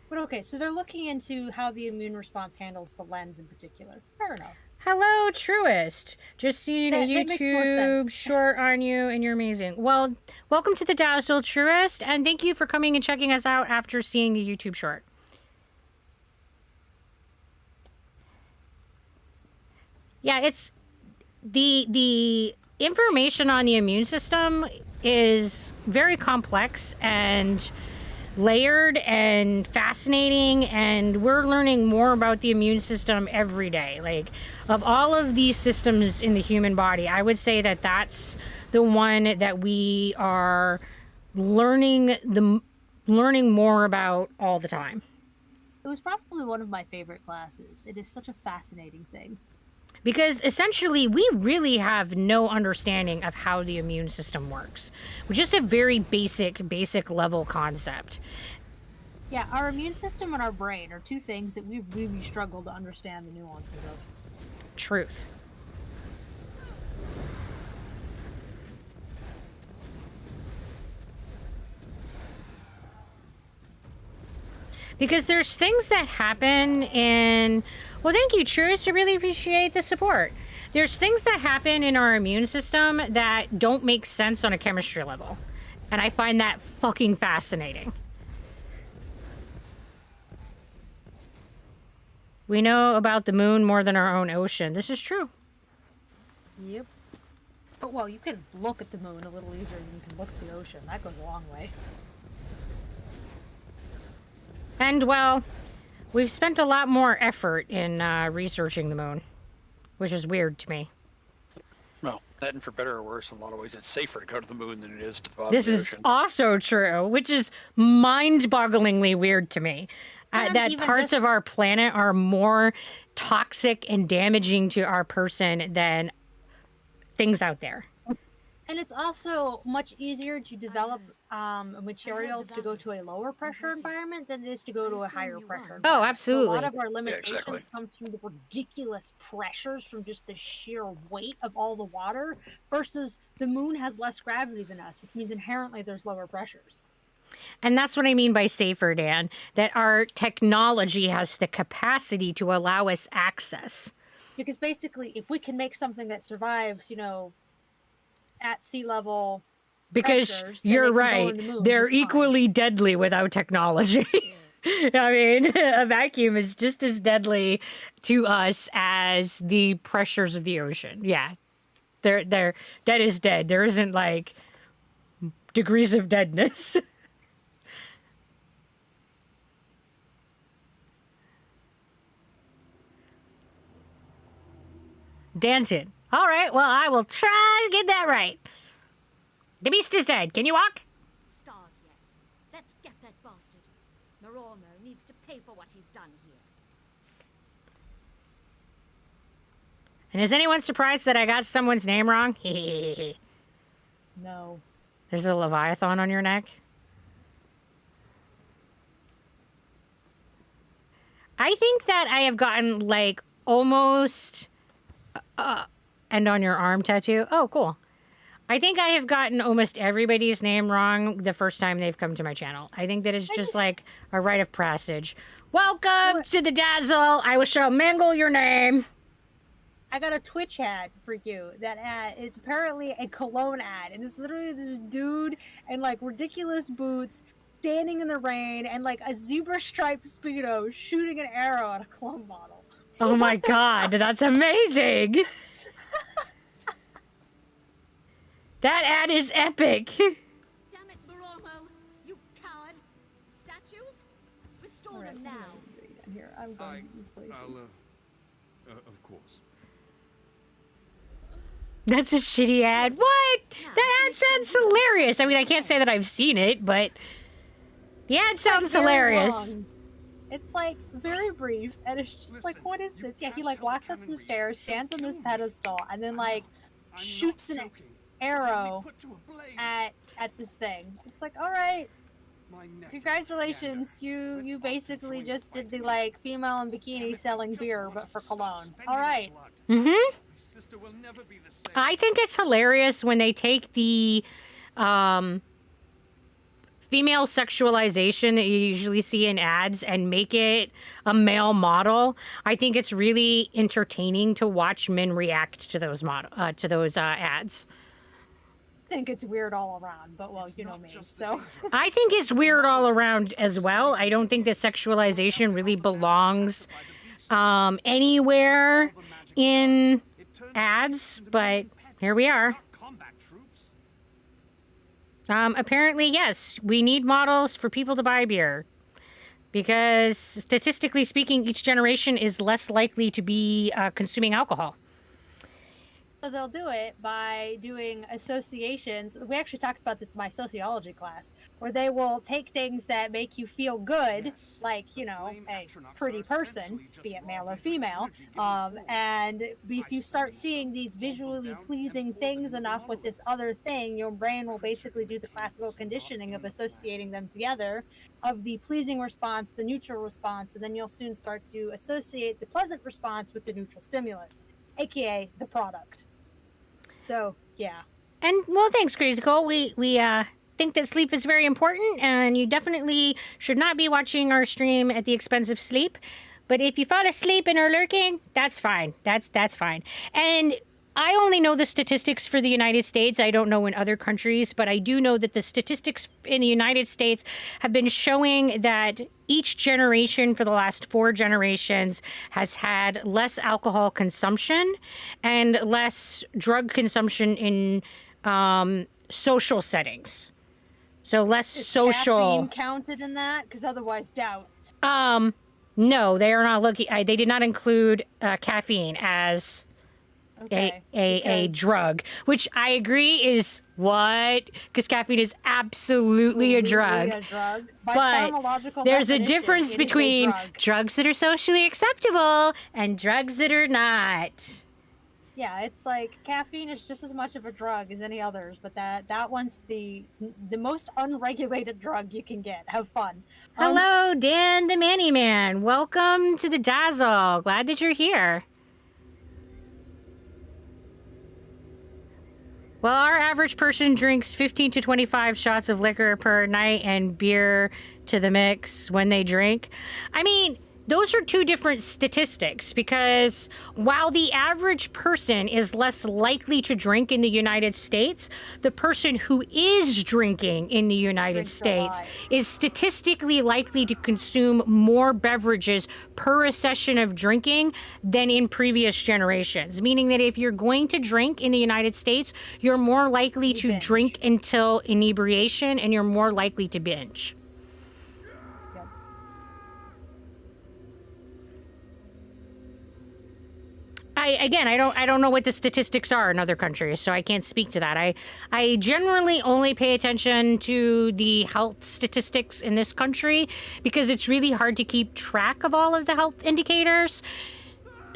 But okay, so they're looking into how the immune response handles the lens in particular. Fair enough. Hello, Truist. Just seen a YouTube short on you and you're amazing. Well, welcome to the Dazzle, Truist, and thank you for coming and checking us out after seeing the YouTube short. Yeah, it's the information on the immune system is very complex and layered and fascinating, and we're learning more about the immune system every day. Like, of all of these systems in the human body, I would say that that's the one that we are learning more about all the time. It was probably one of my favorite classes. It is such a fascinating thing. Because essentially, we really have no understanding of how the immune system works. Which is a very basic level concept. Yeah, our immune system and our brain are two things that we really struggle to understand the nuances of. Truth. Because there's things that happen in... Well, thank you, Truist. I really appreciate the support. There's things that happen in our immune system that don't make sense on a chemistry level. And I find that fucking fascinating. We know about the moon more than our own ocean. This is true. Yep. But, well, you can look at the moon a little easier than you can look at the ocean. That goes a long way. And, well, we've spent a lot more effort in researching the moon, which is weird to me. Well, that and for better or worse, in a lot of ways, it's safer to go to the moon than it is to the bottom This of the is ocean. also true, which is mind-bogglingly weird to me. That parts of our planet are more toxic and damaging to our person than things out there. And it's also much easier to develop materials to go to a lower pressure environment than it is to go to a higher pressure environment. Oh, absolutely. So a lot of our limitations comes from the ridiculous pressures from just the sheer weight of all the water versus the moon has less gravity than us, which means inherently there's lower pressures. And that's what I mean by safer, Dan, that our technology has the capacity to allow us access. Because basically, if we can make something that survives, you know, at sea level because pressures, you're right, they're equally deadly without technology. I mean, a vacuum is just as deadly to us as the pressures of the ocean. Yeah, they're dead is dead. There isn't like degrees of deadness. Danton. All right, well, I will try to get that right. The beast is dead. Can you walk? Stars, yes. Let's get that bastard. Marormo needs to pay for what he's done here. And is anyone surprised that I got someone's name wrong? No. There's a Leviathan on your neck? I think that I have gotten, like, almost... and on your arm tattoo. Oh, cool. I think I have gotten almost everybody's name wrong the first time they've come to my channel. I think that it's just like a rite of passage. Welcome to the Dazzle. I shall mangle your name. I got a Twitch ad for you. That ad is apparently a cologne ad, and it's literally this dude in like ridiculous boots, standing in the rain, and like a zebra striped speedo shooting an arrow at a cologne bottle. Oh my god, that's amazing. That ad is epic. Damn it, Baromo! You coward! Statues? Restore them now. Here, I'm going to these places. Of course. That's a shitty ad. What? That ad sounds hilarious. I mean, I can't say that I've seen it, but the ad sounds hilarious. Long. It's like very brief, and it's just like, what is this? Yeah, he like walks up some stairs, stands on this pedestal, and then like shoots an arrow at this thing. It's like, all right, congratulations, you basically just did the like female in bikini selling beer, but for cologne. All right. Mm-hmm. I think it's hilarious when they take the female sexualization that you usually see in ads and make it a male model. I think it's really entertaining to watch men react to those ads. I think it's weird all around, but well, you know me, so. I think it's weird all around as well. I don't think that sexualization really belongs anywhere in ads, but here we are. Apparently, yes, we need models for people to buy beer. Because statistically speaking, each generation is less likely to be consuming alcohol. So they'll do it by doing associations. We actually talked about this in my sociology class, where they will take things that make you feel good, like, you know, a pretty person, be it male or female, and if you start seeing these visually pleasing things enough with this other thing, your brain will basically do the classical conditioning of associating them together, of the pleasing response, the neutral response, and then you'll soon start to associate the pleasant response with the neutral stimulus, aka the product. So, yeah. And, well, thanks, Crazy Cole. We think that sleep is very important, and you definitely should not be watching our stream at the expense of sleep. But if you fall asleep and are lurking, that's fine. That's fine. And I only know the statistics for the United States. I don't know in other countries, but I do know that the statistics in the United States have been showing that each generation for the last 4 generations has had less alcohol consumption and less drug consumption in social settings. So less Is social. caffeine counted in that? Because otherwise, doubt. No, they are not looking. They did not include caffeine as a drug, which I agree is what, because caffeine is absolutely a drug. But there's a difference between drugs that are socially acceptable and drugs that are not. Yeah, it's like caffeine is just as much of a drug as any others, but that one's the most unregulated drug you can get. Have fun. Hello, Dan the Manny Man. Welcome to the Dazzle. Glad that you're here. Well, our average person drinks 15 to 25 shots of liquor per night and beer to the mix when they drink. I mean, those are 2 different statistics, because while the average person is less likely to drink in the United States, the person who is drinking in the United States is statistically likely to consume more beverages per a session of drinking than in previous generations. Meaning that if you're going to drink in the United States, you're more likely to drink until inebriation, and you're more likely to binge. I don't know what the statistics are in other countries, so I can't speak to that. I generally only pay attention to the health statistics in this country because it's really hard to keep track of all of the health indicators.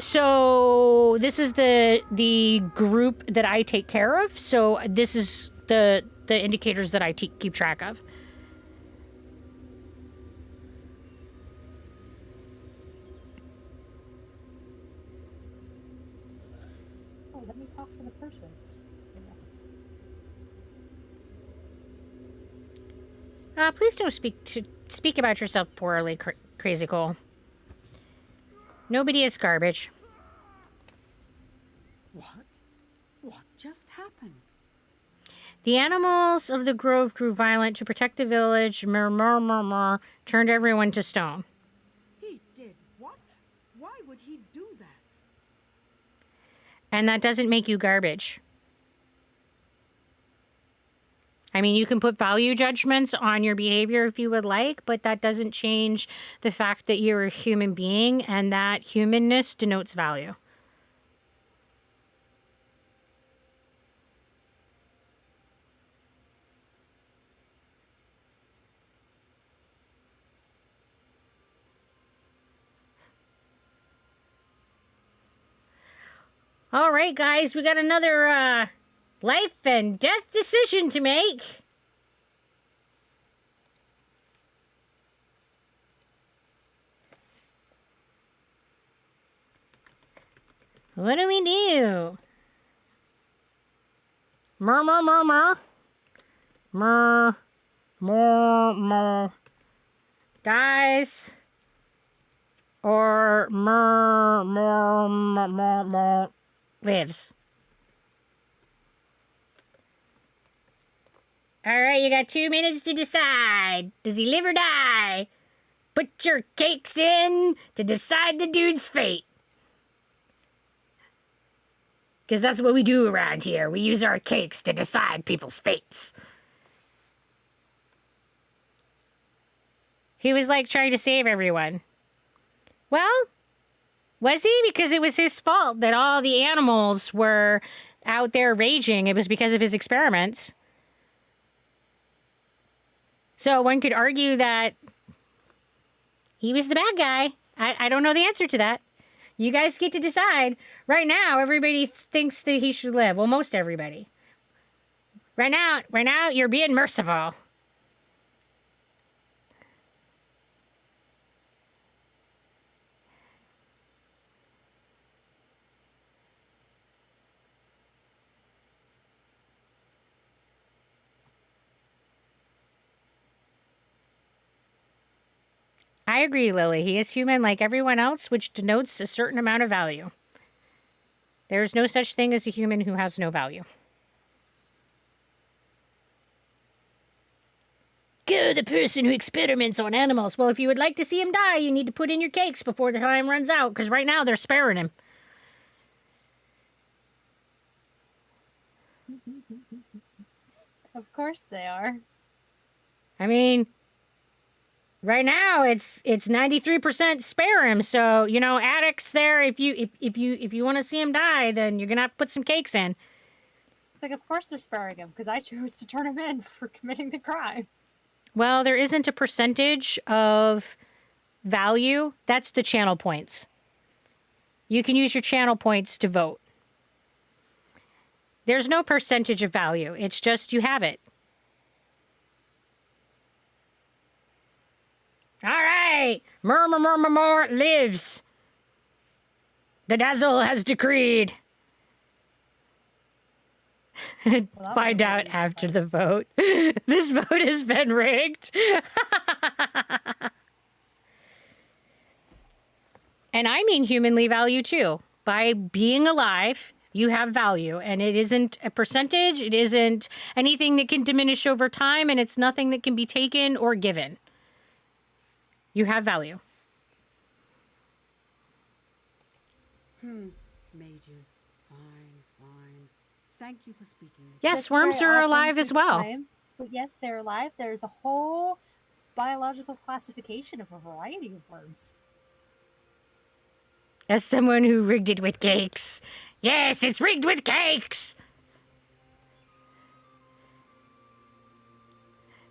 So this is the group that I take care of. So this is the indicators that I keep track of. Let me talk to the person. Please don't speak about yourself poorly, Crazy Cole. Nobody is garbage. What? What just happened? The animals of the grove grew violent to protect the village. Turned everyone to stone. He did what? Why would he do that? And that doesn't make you garbage. I mean, you can put value judgments on your behavior if you would like, but that doesn't change the fact that you're a human being, and that humanness denotes value. All right, guys, we got another life and death decision to make. What do we do? Murmur. Dies. Or lives. All right, you got 2 minutes to decide. Does he live or die? Put your cakes in to decide the dude's fate. Because that's what we do around here. We use our cakes to decide people's fates. He was like trying to save everyone. Well, was he? Because it was his fault that all the animals were out there raging. It was because of his experiments. So one could argue that he was the bad guy. I don't know the answer to that. You guys get to decide. Right now, everybody thinks that he should live. Well, most everybody. Right now, you're being merciful. I agree, Lily. He is human like everyone else, which denotes a certain amount of value. There is no such thing as a human who has no value. Go, the person who experiments on animals. Well, if you would like to see him die, you need to put in your cakes before the time runs out, because right now they're sparing him. Of course they are. I mean, right now it's 93% spare him. So, you know, addicts there, if you want to see him die, then you're gonna have to put some cakes in. It's like, of course they're sparing him, because I chose to turn him in for committing the crime. Well, there isn't a percentage of value. That's the channel points. You can use your channel points to vote. There's no percentage of value. It's just you have it. All right. Murmur lives. The Dazzle has decreed. Find out after the vote. This vote has been rigged. And I mean humanly value too. By being alive, you have value. And it isn't a percentage. It isn't anything that can diminish over time. And it's nothing that can be taken or given. You have value. Mages. Fine. Thank you for speaking. Yes, worms are alive as well. But yes, they're alive. There's a whole biological classification of a variety of worms. As someone who rigged it with cakes. Yes, it's rigged with cakes!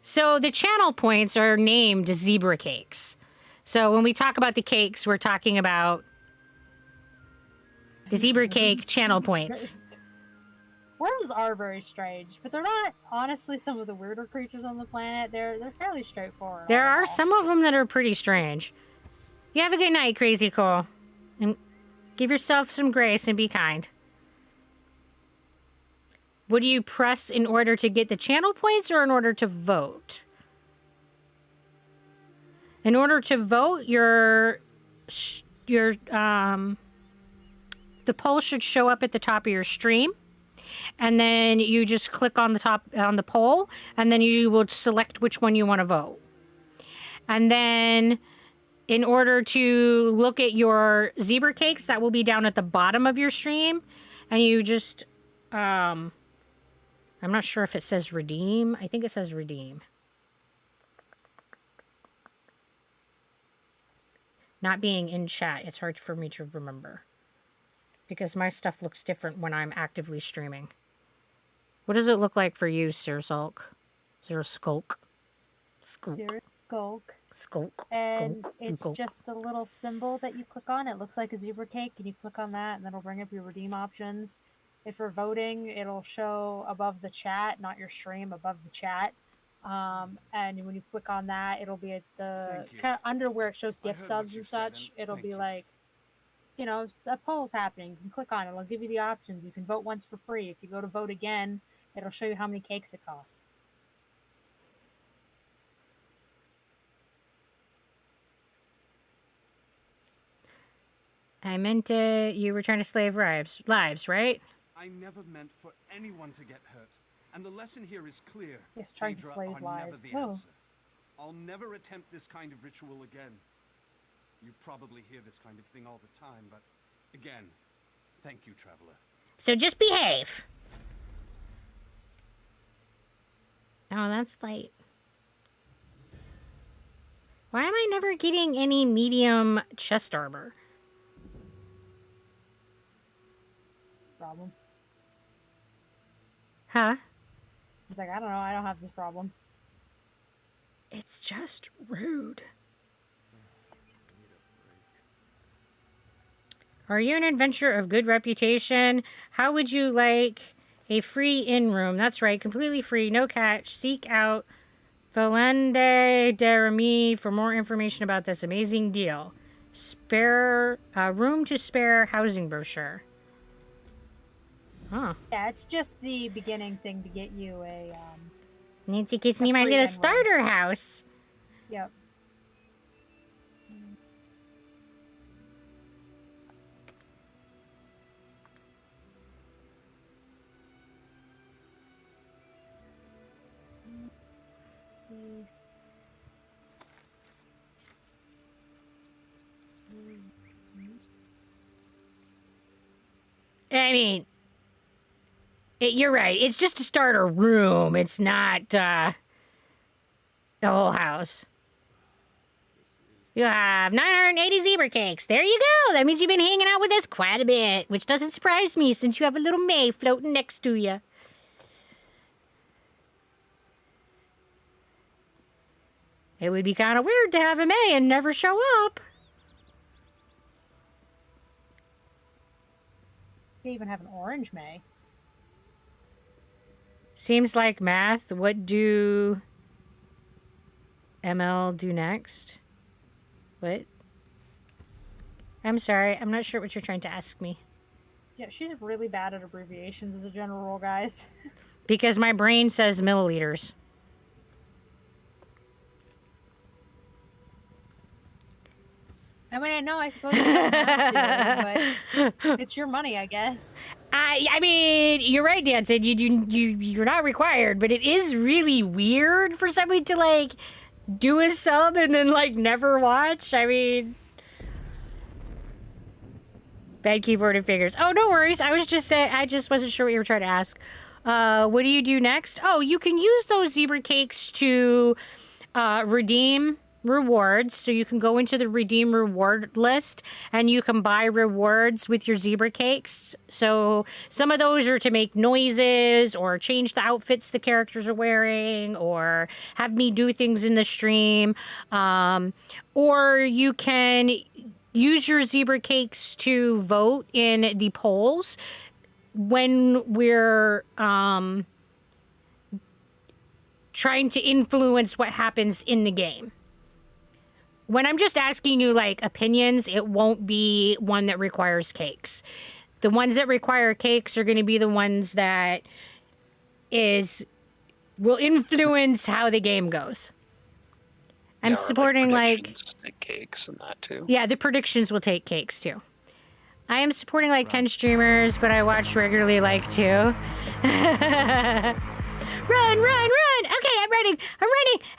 So the channel points are named zebra cakes. So when we talk about the cakes, we're talking about the zebra cake channel points. Worms are very strange, but they're not honestly some of the weirder creatures on the planet. They're fairly straightforward. There are some of them that are pretty strange. You have a good night, Crazy Cole. And give yourself some grace and be kind. What do you press in order to get the channel points or in order to vote? In order to vote, the poll should show up at the top of your stream. And then you just click on the poll, and then you will select which one you want to vote. And then in order to look at your zebra cakes, that will be down at the bottom of your stream. And you just, I'm not sure if it says redeem. I think it says redeem. Not being in chat, it's hard for me to remember. Because my stuff looks different when I'm actively streaming. What does it look like for you, Sir Sulk? Sir Skulk? Skulk. Zero Skulk. Skulk. And Gulk. it's Gulk. just a little symbol that you click on. It looks like a zebra cake, and you click on that, and then it'll bring up your redeem options. If you're voting, it'll show above the chat, not your stream, above the chat. And when you click on that, it'll be at the kind of under where it shows gift subs and such. It'll be like, you know, a poll's happening. You can click on it. It'll give you the options. You can vote once for free. If you go to vote again, it'll show you how many cakes it costs. I meant you were trying to slave lives, right? I never meant for anyone to get hurt. And the lesson here is clear. Yes, trying to Daedra slave are lives. Never the Oh. answer. I'll never attempt this kind of ritual again. You probably hear this kind of thing all the time, but again, thank you, Traveler. So just behave. Oh, that's light. Why am I never getting any medium chest armor? Problem. Huh? He's like, I don't know. I don't have this problem. It's just rude. Are you an adventurer of good reputation? How would you like a free in-room? That's right, completely free, no catch. Seek out Valende Deremy for more information about this amazing deal. Spare room to spare housing brochure. Huh. Yeah, it's just the beginning thing to get you a. Nancy gives me my little starter house. Yep. I mean, you're right. It's just a starter room. It's not the whole house. You have 980 zebra cakes. There you go. That means you've been hanging out with us quite a bit, which doesn't surprise me since you have a little May floating next to you. It would be kind of weird to have a May and never show up. They even have an orange May. Seems like math. What do ML do next? What? I'm sorry. I'm not sure what you're trying to ask me. Yeah, she's really bad at abbreviations as a general rule, guys. Because my brain says milliliters. I mean, I know I suppose you don't have to, but it's your money, I guess. I mean, you're right, Danson. You're not required, but it is really weird for somebody to like do a sub and then like never watch. I mean, bad keyboard and fingers. Oh, no worries. I was just saying. I just wasn't sure what you were trying to ask. What do you do next? Oh, you can use those zebra cakes to redeem rewards. So you can go into the redeem reward list and you can buy rewards with your zebra cakes. So some of those are to make noises or change the outfits the characters are wearing or have me do things in the stream. Or you can use your zebra cakes to vote in the polls when we're trying to influence what happens in the game. When I'm just asking you, like, opinions, it won't be one that requires cakes. The ones that require cakes are going to be the ones that will influence how the game goes. I'm supporting like cakes and that too. Yeah, the predictions will take cakes too. I am supporting like 10 streamers, but I watch regularly like 2. Run, run, run! Okay, I'm running!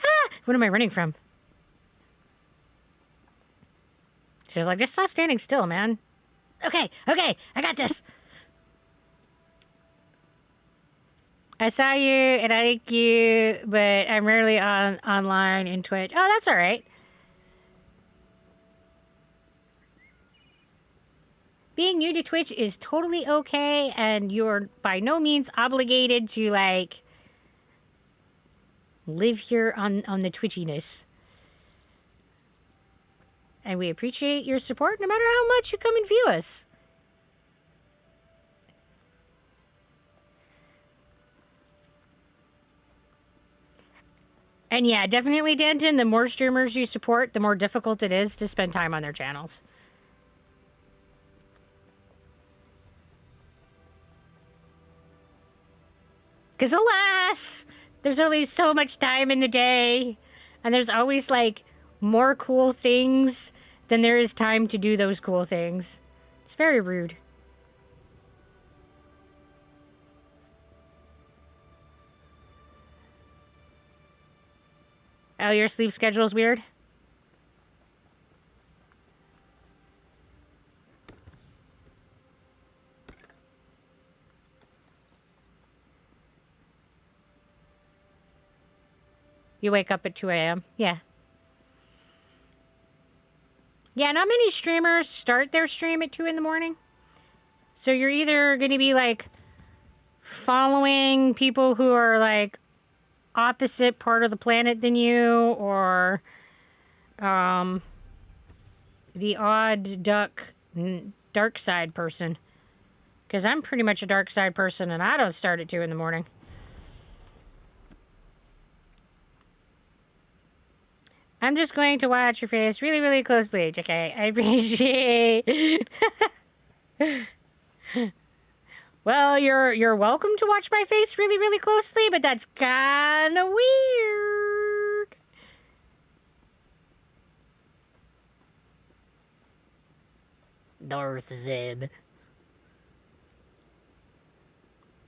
Ah! What am I running from? She's like, just stop standing still, man. Okay, I got this. I saw you and I like you, but I'm rarely online in Twitch. Oh, that's all right. Being new to Twitch is totally okay, and you're by no means obligated to, like, live here on the Twitchiness. And we appreciate your support no matter how much you come and view us. And yeah, definitely, Denton, the more streamers you support, the more difficult it is to spend time on their channels. Because alas, there's only so much time in the day. And there's always, like, more cool things than there is time to do those cool things. It's very rude. Oh, your sleep schedule's weird? You wake up at 2 a.m. Yeah. Yeah, not many streamers start their stream at 2 in the morning. So you're either going to be, like, following people who are, like, opposite part of the planet than you, or the odd dark side person. Because I'm pretty much a dark side person, and I don't start at 2 in the morning. I'm just going to watch your face really, really closely, JK. I appreciate. Well, you're welcome to watch my face really, really closely, but that's kind of weird. Darth Zeb.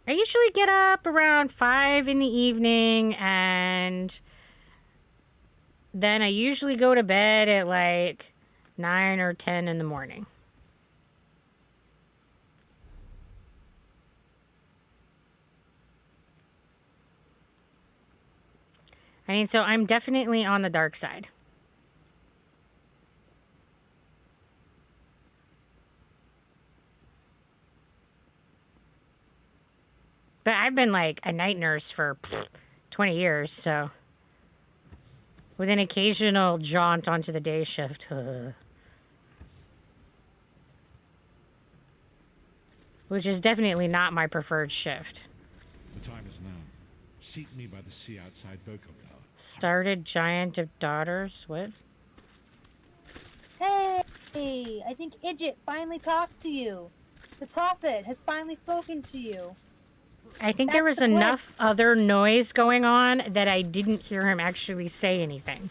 I usually get up around 5 in the evening, and then I usually go to bed at like 9 or 10 in the morning. I mean, so I'm definitely on the dark side. But I've been like a night nurse for 20 years, so with an occasional jaunt onto the day shift. Which is definitely not my preferred shift. The time is now. Seat me by the sea outside Vocal Tower. Started Giant of Daughters? What? Hey! I think Idjit finally talked to you. The Prophet has finally spoken to you. I think there was enough other noise going on that I didn't hear him actually say anything.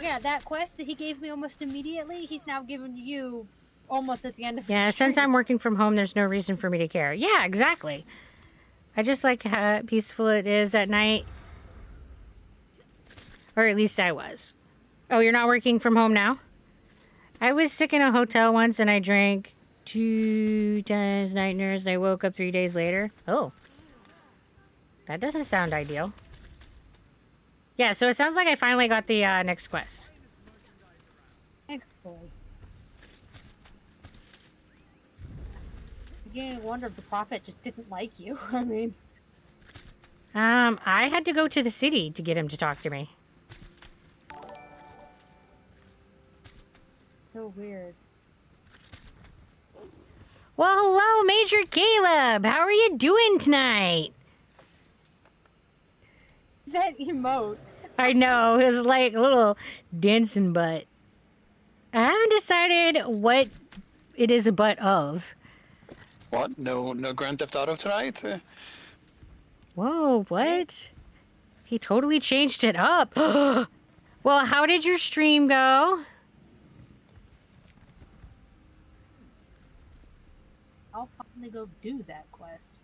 Yeah, that quest that he gave me almost immediately, he's now given you almost at the end of Yeah, the since stream. I'm working from home, there's no reason for me to care. Yeah, exactly. I just like how peaceful it is at night. Or at least I was. Oh, you're not working from home now? I was sick in a hotel once and I drank 2 times night nurse and I woke up 3 days later. Oh. That doesn't sound ideal. Yeah, so it sounds like I finally got the next quest. Excellent. You wonder if the Prophet just didn't like you. I mean... I had to go to the city to get him to talk to me. So weird. Well, hello, Major Caleb! How are you doing tonight? That emote. I know, it was like a little dancing butt. I haven't decided what it is a butt of. What? No Grand Theft Auto tonight? Whoa, what? He totally changed it up. Well, how did your stream go? I'll finally go do that quest.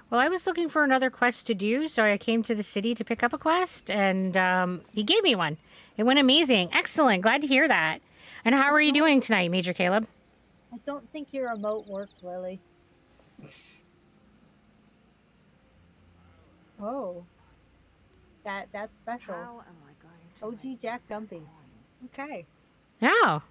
Well, I was looking for another quest to do, so I came to the city to pick up a quest, and he gave me one. It went amazing. Excellent. Glad to hear that. And how are you doing tonight, Major Caleb? I don't think your remote worked, Lily. Oh. That's special. How am I going to OG Jack dumping. Okay. Oh.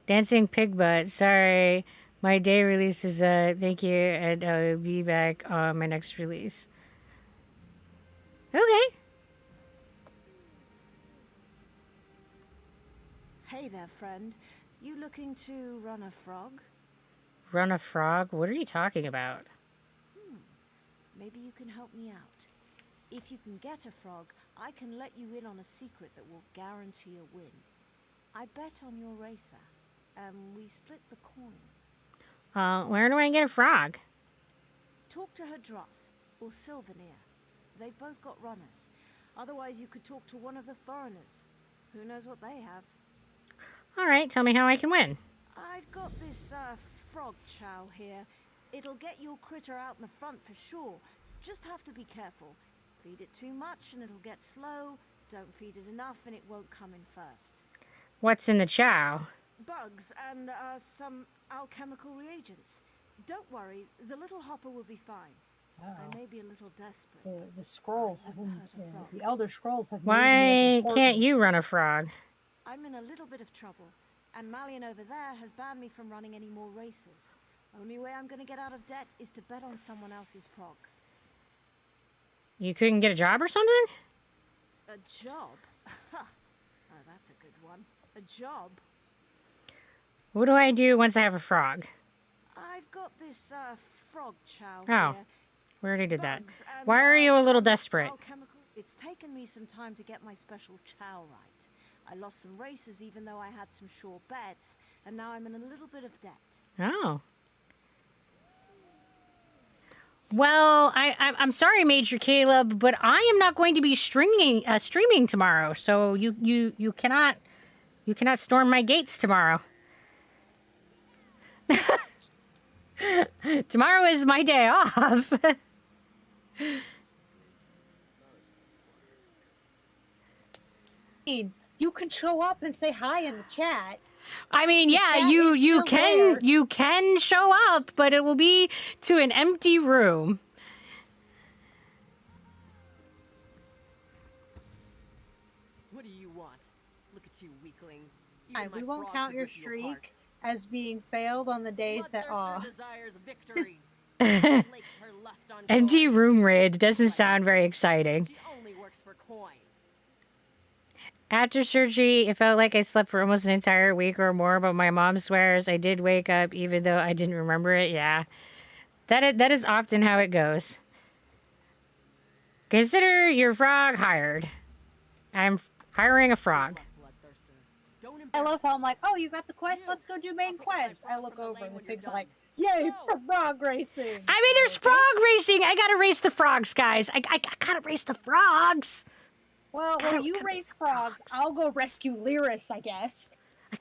Dancing pig butt. Sorry. My day release is thank you, and I'll be back on my next release. Okay. Hey there, friend. You looking to run a frog? Run a frog? What are you talking about? Maybe you can help me out. If you can get a frog, I can let you in on a secret that will guarantee a win. I bet on your racer, and we split the coin. Where do I get a frog? Talk to her Dross, or Sylvanir. They've both got runners. Otherwise, you could talk to one of the foreigners. Who knows what they have? All right, tell me how I can win. I've got this, frog chow here. It'll get your critter out in the front for sure. Just have to be careful. Feed it too much and it'll get slow. Don't feed it enough and it won't come in first. What's in the chow? Bugs and, some alchemical reagents. Don't worry, the little hopper will be fine. Oh. I may be a little desperate. The scrolls have been, the Elder Scrolls have Why made me as can't important. you run a frog? I'm in a little bit of trouble, and Malian over there has banned me from running any more races. Only way I'm going to get out of debt is to bet on someone else's frog. You couldn't get a job or something? A job? Oh, that's a good one. A job? What do I do once I have a frog? I've got this, frog chow Oh, here. we already did that. Bugs and, Why are you a little some desperate? alchemical- It's taken me some time to get my special chow right. I lost some races even though I had some sure bets, and now I'm in a little bit of debt. Oh. Well, I'm sorry, Major Caleb, but I am not going to be streaming tomorrow. So you cannot storm my gates tomorrow. Tomorrow is my day off. You can show up and say hi in the chat. I mean, yeah, you can show up, but it will be to an empty room. What do you want? Look at you, weakling. We won't count your streak as being failed on the days that off. Desires victory. Lakes her lust on Empty room raid doesn't sound very exciting. She only works for coin. After surgery, it felt like I slept for almost an entire week or more, but my mom swears I did wake up even though I didn't remember it. Yeah, that is often how it goes. Consider your frog hired. I'm hiring a frog. I love how I'm like, oh, you got the quest? Let's go do main quest. I look over and the pig's like, yay, frog racing. I mean, there's frog racing. I gotta race the frogs, guys. I gotta race the frogs. Well, when you race frogs, I'll go rescue Lyris, I guess.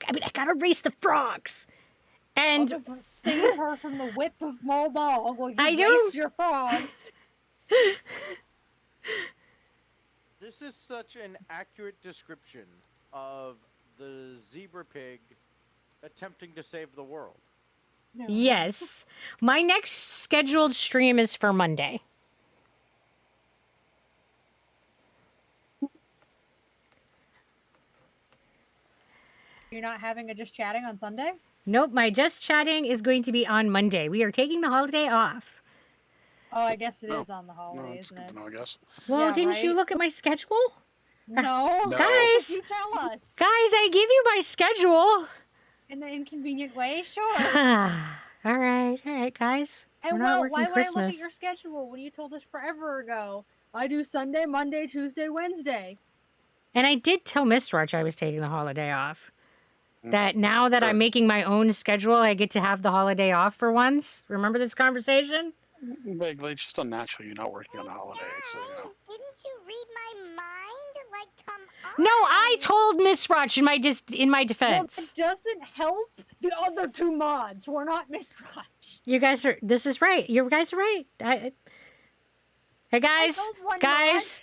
I mean, I gotta race the frogs. And I'll go save her from the whip of Moldog while you I race don't- your frogs. This is such an accurate description of the zebra pig attempting to save the world. No. Yes, my next scheduled stream is for Monday. You're not having a just chatting on Sunday? Nope, my just chatting is going to be on Monday. We are taking the holiday off. Oh, I guess it is on the holiday, it's isn't good it? to know, I guess. Well, Yeah, didn't you right? look at my schedule? No. Guys, You tell us. guys, I give you my schedule. In the inconvenient way, sure. All right, guys. And We're not well, working why would I Christmas. look at your schedule when you told us forever ago? I do Sunday, Monday, Tuesday, Wednesday. And I did tell Mistwatch I was taking the holiday off. That now that I'm making my own schedule, I get to have the holiday off for once. Remember this conversation? Vaguely, it's just unnatural. You're not working on a holiday. So, you know. Didn't you read my mind? Like, come on. No, I told Mistwatch in my defense. Well, it doesn't help the other two mods. We're not Mistwatch. You guys are. This is right. You guys are right. Hey guys, guys.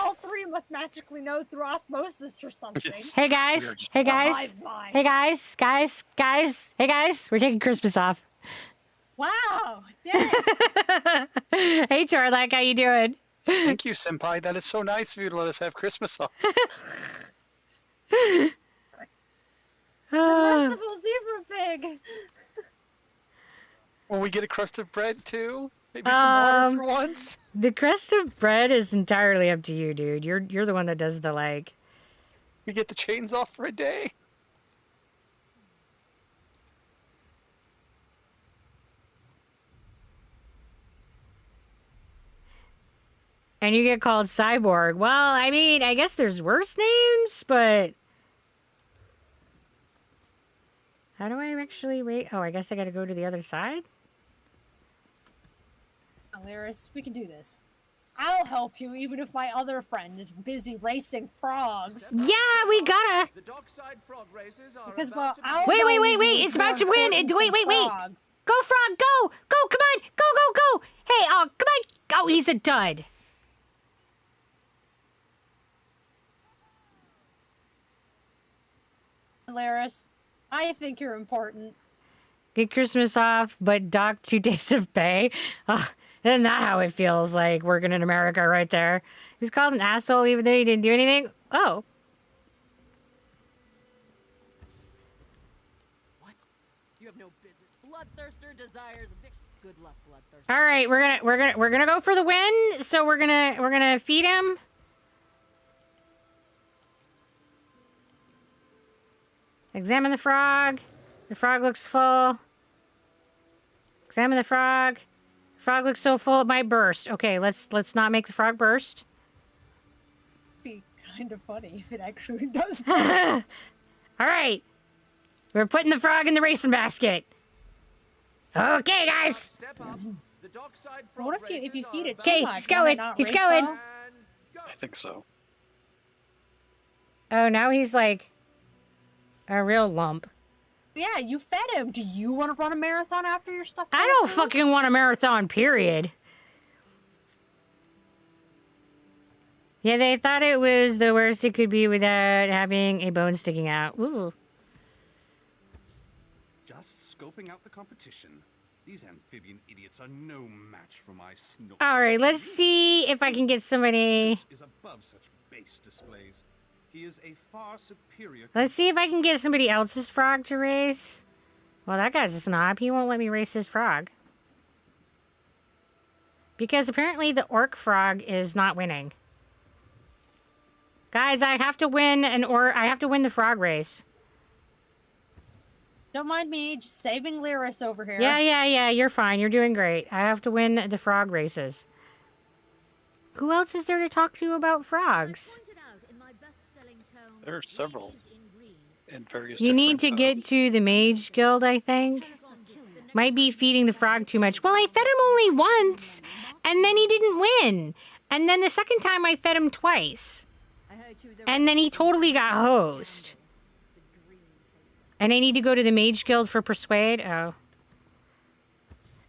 All three must magically know through osmosis or something. Hey guys, hey guys, hey guys, hey guys. We're taking Christmas off. Wow. Thanks. Hey Torlak, how you doing? Thank you, Senpai. That is so nice of you to let us have Christmas off. The merciful zebra pig. Will we get a crust of bread too? Maybe some water for once? The crust of bread is entirely up to you, dude. You're the one that does the like. We get the chains off for a day. And you get called Cyborg. Well, I mean, I guess there's worse names, but how do I actually rate? Oh, I guess I gotta go to the other side? Lyris, we can do this. I'll help you even if my other friend is busy racing frogs. Yeah, we gotta. The dockside frog races are Because, about well, to Wait, begin. it's about to win. Wait. Frogs. Go, Frog, go, come on, go. Hey, come on. Oh, he's a dud. Lyris, I think you're important. Get Christmas off, but dock 2 days of pay. Isn't that how it feels like working in America right there? He was called an asshole even though he didn't do anything? Oh. What? You have no business. Bloodthirster desires. Good luck, Bloodthirster. All right, we're gonna go for the win. So we're gonna feed him. Examine the frog. The frog looks full. Examine the frog. The frog looks so full it might burst. Okay, let's not make the frog burst. Be kind of funny if it actually does burst. All right, we're putting the frog in the racing basket. Okay, guys. step up. The dockside frog What if you races feed are it about too Okay, much? he's Can going. it not He's race going. well? I think so. Oh, now he's like a real lump. Yeah, you fed him. Do you want to run a marathon after your stuff? I don't fucking want a marathon, period. Yeah, they thought it was the worst it could be without having a bone sticking out. Ooh. Just scoping out the competition. These amphibian idiots are no match for my snort. All right, let's see if I can get somebody. Is above such base displays. He is a far superior. Let's see if I can get somebody else's frog to race. Well, that guy's a snob. He won't let me race his frog. Because apparently the orc frog is not winning. Guys, I have to win I have to win the frog race. Don't mind me, just saving Lyris over here. Yeah, you're fine. You're doing great. I have to win the frog races. Who else is there to talk to about frogs? There are several in various. You need to get to the Mage Guild, I think. Might be feeding the frog too much. Well, I fed him only once, and then he didn't win. And then the second time I fed him twice. And then he totally got hosed. And I need to go to the Mage Guild for Persuade? Oh.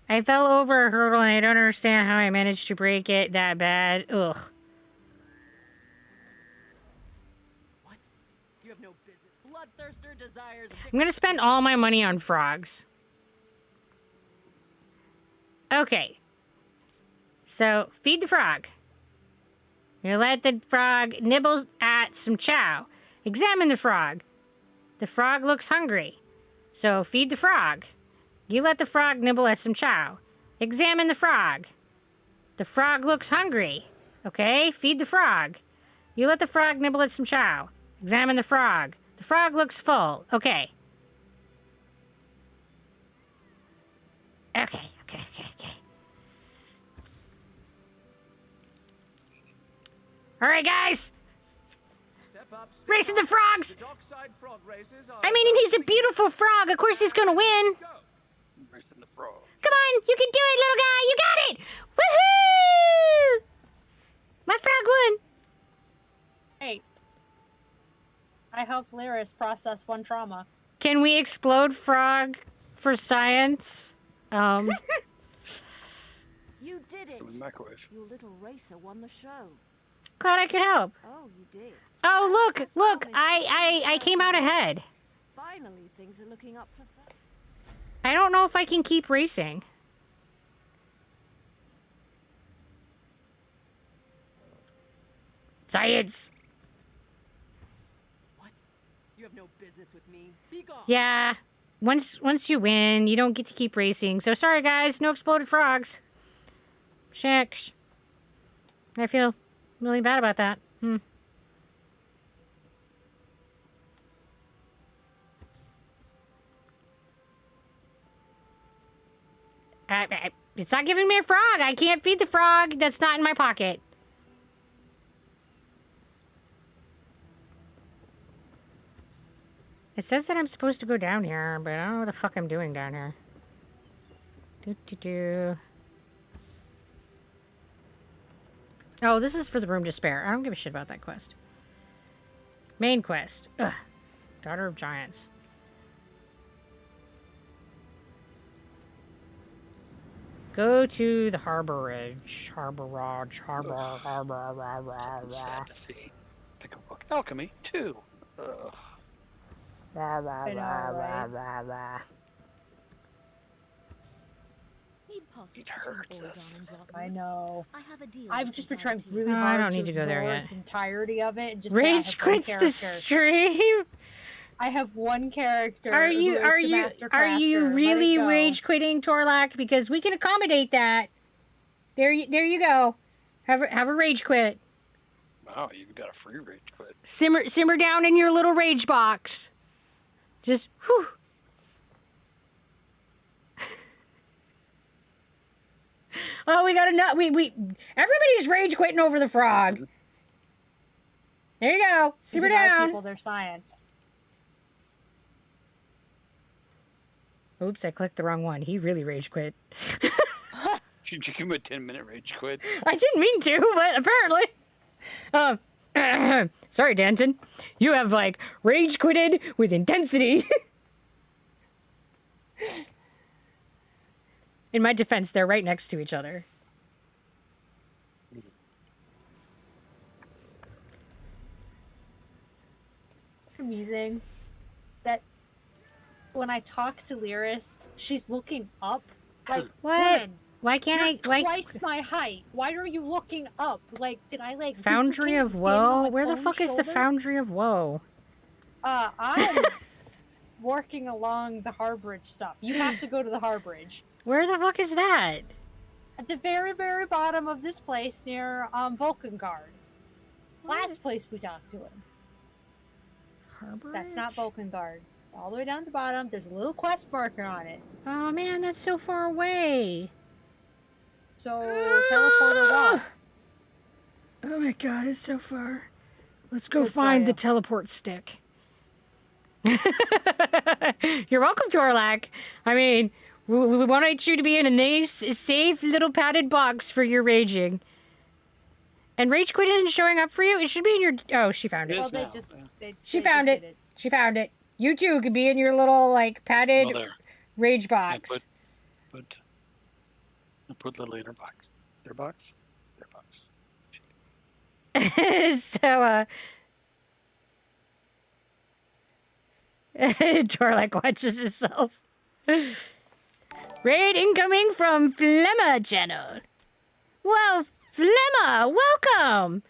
I fell over a hurdle and I don't understand how I managed to break it that bad. Ugh. What? You have no business. Bloodthirster desires. I'm gonna spend all my money on frogs. Okay. So, feed the frog. You let the frog nibble at some chow. Examine the frog. The frog looks hungry. So, feed the frog. You let the frog nibble at some chow. Examine the frog. The frog looks hungry. Okay, feed the frog. You let the frog nibble at some chow. Examine the frog. The frog looks full. Okay. Okay. All right, guys. Step up, step Racing up. the frogs. The dockside frog races are I mean, he's a beautiful frog. Of course he's gonna win. Racing the frog. Come on, you can do it, little guy. You got it. Woohoo! My frog won. Hey. I helped Lyris process one trauma. Can we explode frog for science? You did it. It was microwave. Your little racer won the show. Glad I could help. Oh, you did. Oh, look, I came out ahead. Finally, things are looking up for Fett. I don't know if I can keep racing. Science. What? You have no business with me. Be gone. Yeah. Once you win, you don't get to keep racing. So sorry, guys. No exploded frogs. Shucks. I feel really bad about that. It's not giving me a frog. I can't feed the frog. That's not in my pocket. It says that I'm supposed to go down here, but I don't know what the fuck I'm doing down here. Oh, this is for the room to spare. I don't give a shit about that quest. Main quest. Ugh. Daughter of Giants. Go to the harborage. Harborage. Sad to see. Pick a book. Alchemy 2. Ugh. It hurts us. I know. I have a deal. I've just been trying really I hard don't to need to go there ignore yet. its entirety of it and just say I Rage have one quits the character. stream. I have one character. Are you really rage quitting, Torlak? Because we can accommodate that. There you go. Have a rage quit. Wow, you got a free rage quit. Simmer down in your little rage box. Just whew. Oh, we got enough. We everybody's rage quitting over the frog. There you go. Simmer down. People their science. Oops, I clicked the wrong one. He really rage quit. Should you give him a 10-minute rage quit? I didn't mean to, but apparently. Sorry, Danton. You have, like, rage quitted with intensity. In my defense, they're right next to each other. Amusing that when I talk to Lyris, she's looking up. Like, What? woman, Why can't you're I? twice my height. Why are you looking up? Like, did I like Foundry duplicate of and stand on Woe? my Where the toned fuck is the shoulder? Foundry of Woe? I'm working along the Harborage stuff. You have to go to the Harborage. Where the fuck is that? At the very, very bottom of this place near Vulcangard. Last place we talked to him. Harborage? That's not Vulcangard. All the way down at the bottom, there's a little quest marker on it. Oh man, that's so far away. So, teleporter walk. Oh my god, it's so far. Let's go Good for find the you. teleport stick. You're welcome, Torlak. I mean, we want you to be in a nice, safe little padded box for your raging. And Rage Quit isn't showing up for you? It should be in your... Oh, she found it. Well, they now, just... yeah. She found it. She found it. You too could be in your little, like, padded Well, there. rage I box. put Lily in her box. Their box? Their box. So, Torlak watches himself. Raid incoming from Flemma channel. Well, Flemma, welcome.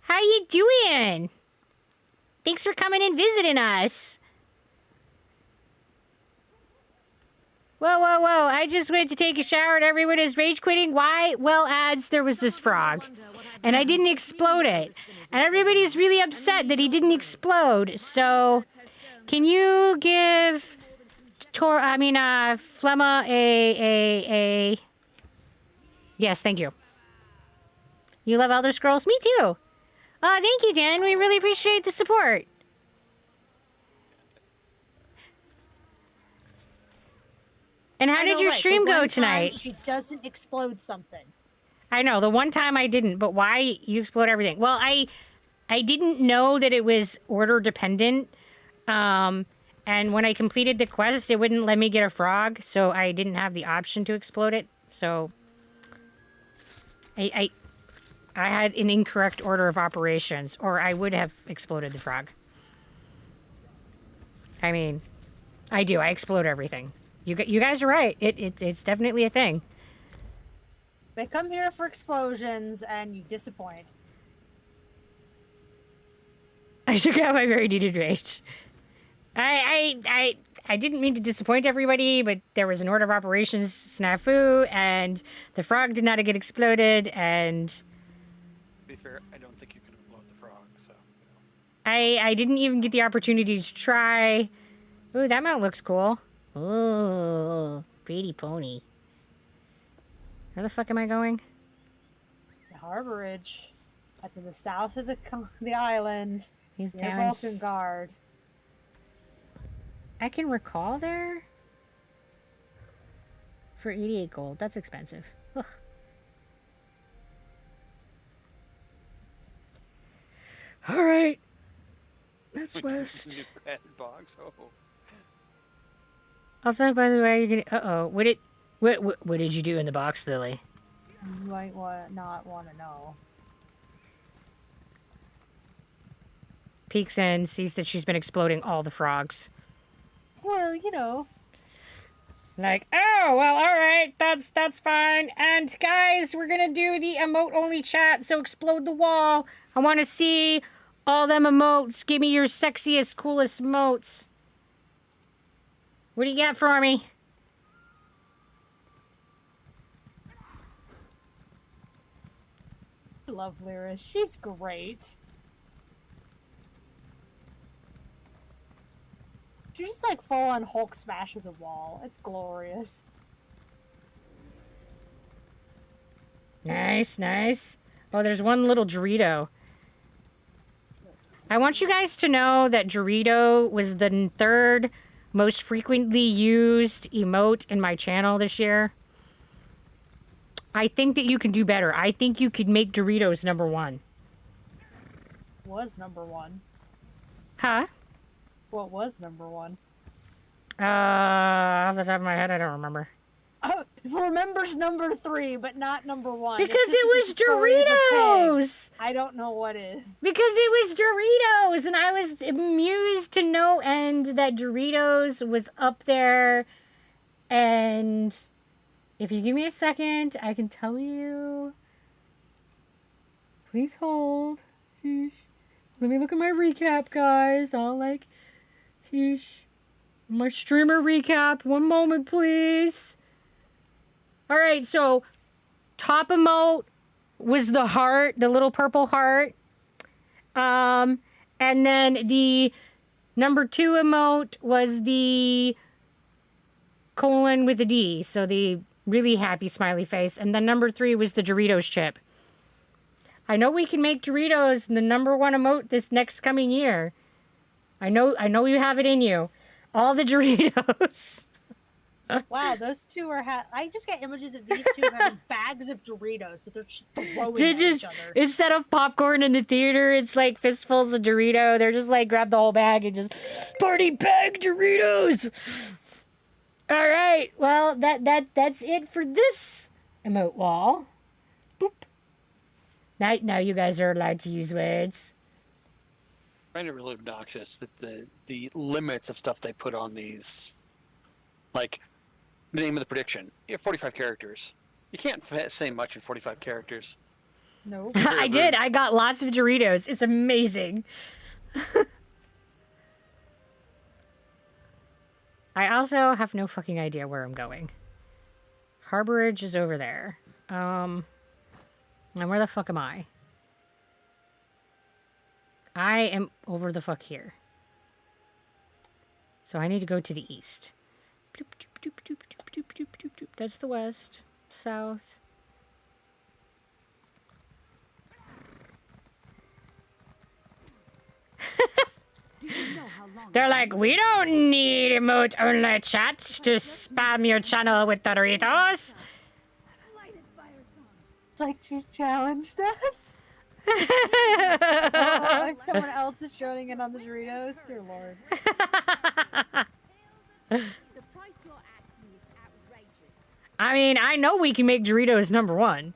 How you doing? Thanks for coming and visiting us. Whoa, whoa, whoa. I just went to take a shower and everyone is rage quitting. Why? Well, ads, there was this frog. And I didn't explode it. And everybody's really upset that he didn't explode. So, can you give Flemma a. Yes, thank you. You love Elder Scrolls? Me too. Thank you, Dan. We really appreciate the support. And how did your stream go tonight? She doesn't explode something. I know, the one time I didn't, but why you explode everything? Well, I didn't know that it was order dependent. And when I completed the quest, it wouldn't let me get a frog, so I didn't have the option to explode it. So I had an incorrect order of operations, or I would have exploded the frog. I mean, I do. I explode everything. You guys are right. It's definitely a thing. They come here for explosions, and you disappoint. I took out my very needed rage. I didn't mean to disappoint everybody, but there was an order of operations snafu, and the frog did not get exploded, and... To be fair, I don't think you could have blown the frog, so... I didn't even get the opportunity to try. Ooh, that mount looks cool. Ooh, pretty pony. Where the fuck am I going? The Harborage. That's in the south of the island. He's near down. Vulcan Guard. I can recall there? For 88 gold. That's expensive. Ugh. Alright. That's west. Box. Oh. Also, by the way, you're gonna... Uh-oh. What did you do in the box, Lily? You might not want to know. Peeks in, sees that she's been exploding all the frogs. Well, you know. Like, oh, well, alright, that's fine. And guys, we're gonna do the emote-only chat, so explode the wall. I want to see all them emotes. Give me your sexiest, coolest emotes. What do you got for me? I love Lyra. She's great. She just like full on Hulk smashes a wall. It's glorious. Nice, nice. Oh, there's one little Dorito. I want you guys to know that Dorito was the third most frequently used emote in my channel this year. I think that you can do better. I think you could make Doritos #1. Was #1. Huh? What was #1? Off the top of my head, I don't remember. Oh, remembers #3, but not #1. Because it was Doritos! I don't know what is. Because it was Doritos, and I was amused to no end that Doritos was up there. And if you give me a second, I can tell you. Please hold. Sheesh. Let me look at my recap, guys. I'll sheesh. My streamer recap. One moment, please. Alright, so top emote was the heart, the little purple heart. And then the #2 emote was the colon with a D, so the really happy smiley face. And then #3 was the Doritos chip. I know we can make Doritos the #1 emote this next coming year. I know you have it in you. All the Doritos. Wow, those two are. I just get images of these two having bags of Doritos that they're just throwing at each other. Instead of popcorn in the theater, it's like fistfuls of Dorito. They're just like grab the whole bag and just party bag Doritos. All right, well that's it for this emote wall. Boop. Now you guys are allowed to use words. I find it really obnoxious that the limits of stuff they put on these, like the name of the prediction. You have 45 characters. You can't say much in 45 characters. No. I did. I got lots of Doritos. It's amazing. I also have no fucking idea where I'm going. Harborage is over there. And where the fuck am I? I am over the fuck here. So I need to go to the east. That's the west. South. They're like, we don't need emote-only chats to spam your channel with Doritos. It's like she's challenged us. Oh, someone else is joining in on the Doritos. Dear Lord. The price you're asking is outrageous. I mean, I know we can make Doritos #1.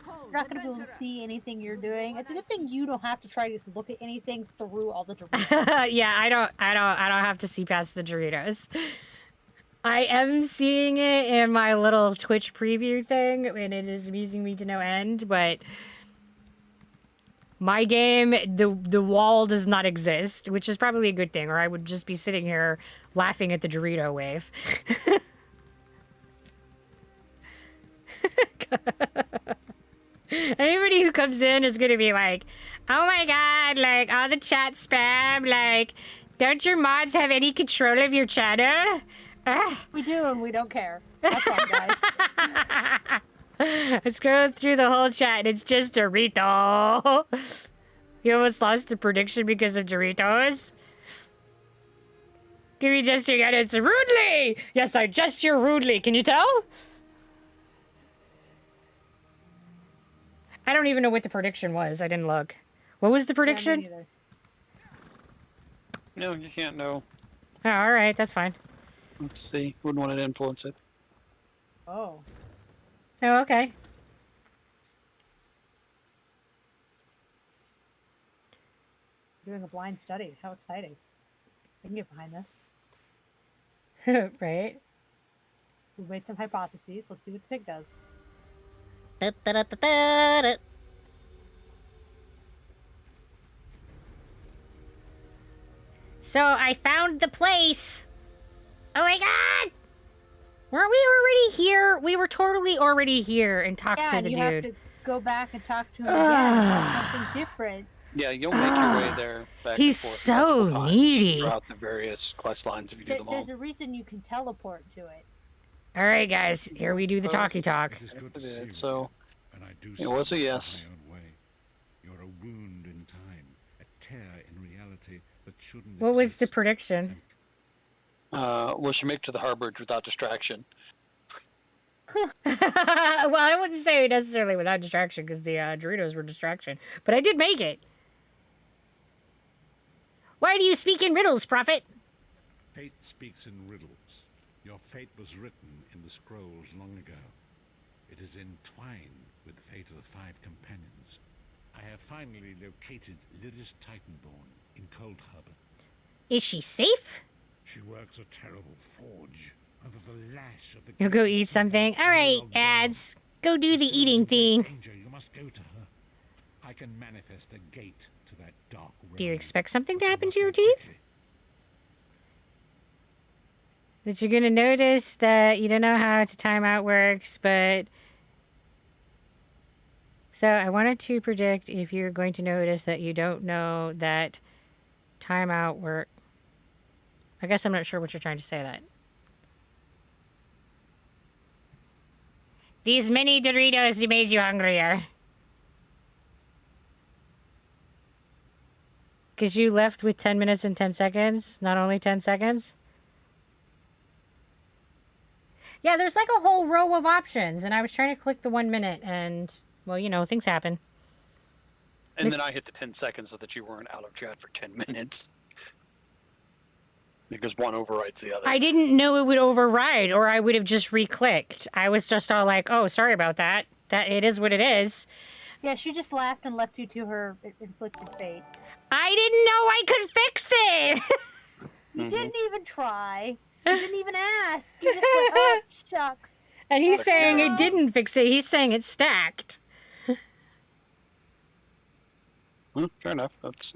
You're not gonna be able to see anything you're doing. It's a good thing you don't have to try to look at anything through all the Doritos. Yeah, I don't have to see past the Doritos. I am seeing it in my little Twitch preview thing, and it is amusing me to no end, but my game, the wall does not exist, which is probably a good thing, or I would just be sitting here laughing at the Dorito wave. Anybody who comes in is gonna be like, oh my god, like, all the chat spam, like, don't your mods have any control of your channel? We do, and we don't care. That's all, guys. I scrolled through the whole chat, and it's just Dorito. You almost lost the prediction because of Doritos? Give me gesture again, it's rudely! Yes, I gesture rudely, can you tell? I don't even know what the prediction was. I didn't look. What was the prediction? No, you can't know. Oh, all right, that's fine. Let's see. Wouldn't want to influence it. Oh. Oh, okay. Doing a blind study. How exciting. I can get behind this. Right? We've made some hypotheses. Let's see what the pig does. So I found the place. Oh my god! Weren't we already here? We were totally already here and talked to the you dude. have to go back and talk to him again about something different. Yeah, you'll make your way there. Back He's and forth so multiple times needy. throughout the various quest lines if you do them all. There's a reason you can teleport to it. All right, guys. Here we do the talkie talk. So, And I do it was a see yes. my own way. You're a wound in time, a tear in reality that shouldn't What was the exist. prediction? Will she make to the harbor without distraction? Well, I wouldn't say necessarily without distraction because the Doritos were distraction, but I did make it. Why do you speak in riddles, Prophet? Fate speaks in riddles. Your fate was written in the scrolls long ago. It is entwined with the fate of the 5 companions. I have finally located Lyris Titanborn in Cold Harbor. Is she safe? She works a terrible forge under the lash of the... You'll go eat something. All right, ads. Go do the eating thing. Danger, you must go to her. I can manifest a gate to that dark realm. Do you expect something to happen to your teeth? That you're gonna notice that you don't know how to timeout works, but... So I wanted to predict if you're going to notice that you don't know that timeout work. I guess I'm not sure what you're trying to say that. These mini Doritos made you hungrier. Because you left with 10 minutes and 10 seconds, not only 10 seconds. Yeah, there's like a whole row of options, and I was trying to click the 1 minute, and, well, you know, things happen. And then I hit the 10 seconds so that you weren't out of chat for 10 minutes. Because one overrides the other. I didn't know it would override, or I would have just re-clicked. I was just all like, oh, sorry about that. That it is what it is. Yeah, she just laughed and left you to her inflicted fate. I didn't know I could fix it! You didn't even try. You didn't even ask. You just went, oh, shucks. And he's saying it didn't fix it. He's saying it's stacked. Fair enough. That's...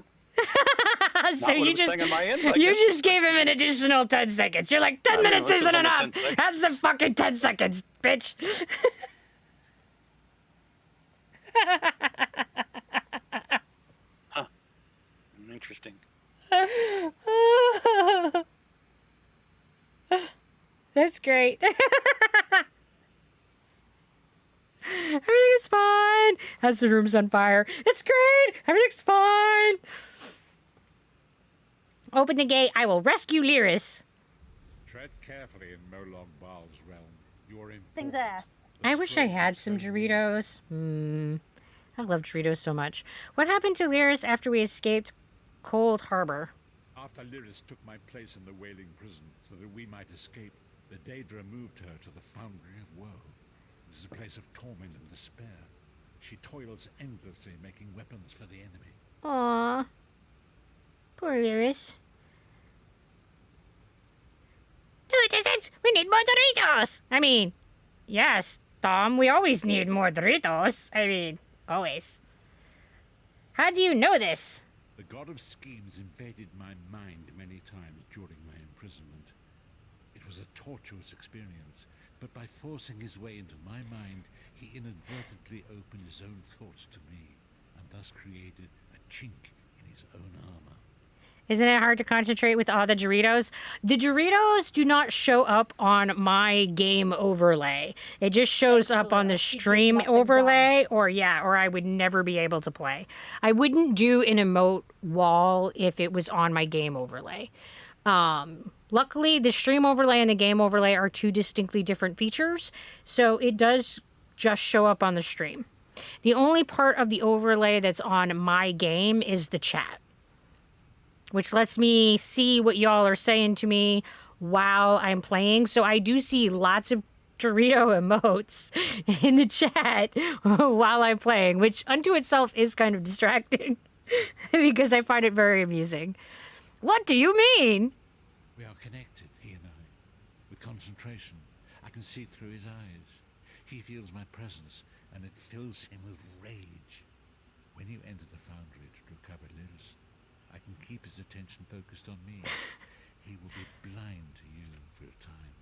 So you just gave him an additional 10 seconds. You're like, 10 minutes isn't enough. Have some fucking 10 seconds, bitch. interesting. That's great. Everything is fine. As the room's on fire. It's great. Everything's fine. Open the gate. I will rescue Lyris. Tread carefully in Molog Baal's realm. You are in Thing's ass. I wish I had some Doritos. I love Doritos so much. What happened to Lyris after we escaped Cold Harbor? After Lyris took my place in the Wailing Prison so that we might escape, the Daedra moved her to the Foundry of Woe. It is a place of torment and despair. She toils endlessly making weapons for the enemy. Aww. Poor Lyris. No, it isn't! We need more Doritos! I mean, yes, Tom, we always need more Doritos. I mean, always. How do you know this? The god of schemes invaded my mind many times during my imprisonment. It was a tortuous experience, but by forcing his way into my mind, he inadvertently opened his own thoughts to me, and thus created a chink in his own armor. Isn't it hard to concentrate with all the Doritos? The Doritos do not show up on my game overlay. It just shows up on the stream overlay, or I would never be able to play. I wouldn't do an emote wall if it was on my game overlay. Luckily, the stream overlay and the game overlay are two distinctly different features, so it does just show up on the stream. The only part of the overlay that's on my game is the chat, which lets me see what y'all are saying to me while I'm playing. So I do see lots of Dorito emotes in the chat while I'm playing, which unto itself is kind of distracting because I find it very amusing. What do you mean? We are connected, he and I. With concentration, I can see through his eyes. He feels my presence, and it fills him with rage. When you enter the foundry to recover Lyris, I can keep his attention focused on me. He will be blind to you for a time.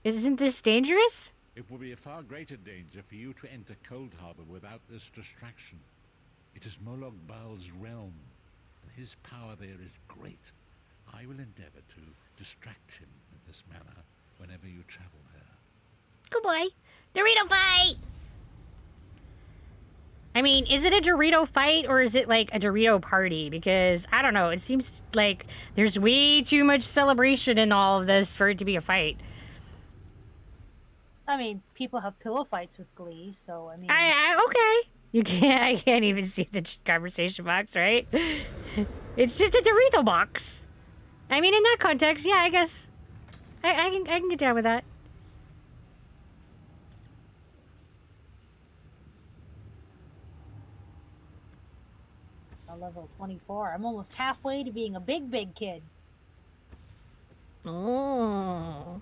Isn't this dangerous? It will be a far greater danger for you to enter Cold Harbor without this distraction. It is Molog Baal's realm, and his power there is great. I will endeavor to distract him in this manner whenever you travel there. Good boy. Dorito fight! I mean, is it a Dorito fight or is it like a Dorito party? Because, I don't know, it seems like there's way too much celebration in all of this for it to be a fight. I mean, people have pillow fights with Glee, so I mean... Okay. I can't even see the conversation box, right? It's just a Dorito box. I mean, in that context, yeah, I guess I can get down with that. Level 24. I'm almost halfway to being a big kid. Oh.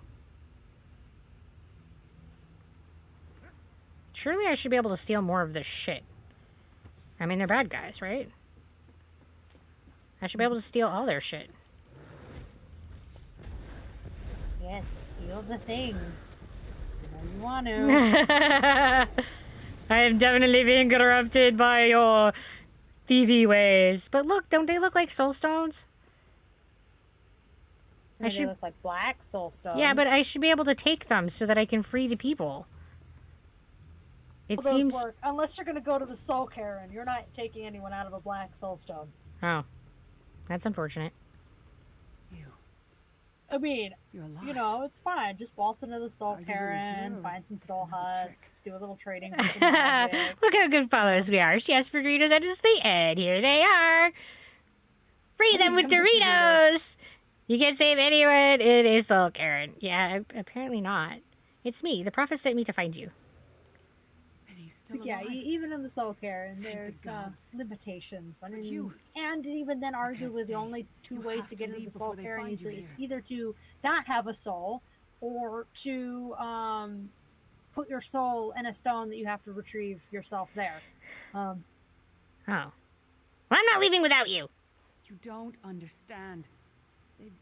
Surely I should be able to steal more of this shit. I mean, they're bad guys, right? I should be able to steal all their shit. Yes, steal the things. When you want to. I am definitely being corrupted by your thievy ways. But look, don't they look like soul stones? They look like black soul stones. Yeah, but I should be able to take them so that I can free the people. It seems... work. Unless you're going to go to the Soul Karen, you're not taking anyone out of a black soul stone. Oh. That's unfortunate. I mean, you know, it's fine. Just waltz into the Soul Karen, find some soul husks, do a little trading for some magic. Look how good followers we are. She asked for Doritos at the end. Here they are. Free them with Doritos! You can't save anyone in a Soul Karen. Yeah, apparently not. It's me. The prophet sent me to find you. Yeah, even in the Soul Karen, there's limitations. I mean, and even then, arguably, the only two ways to get into the Soul Karen is either to not have a soul, or to put your soul in a stone that you have to retrieve yourself there. Oh. Well, I'm not leaving without you. You don't understand. They've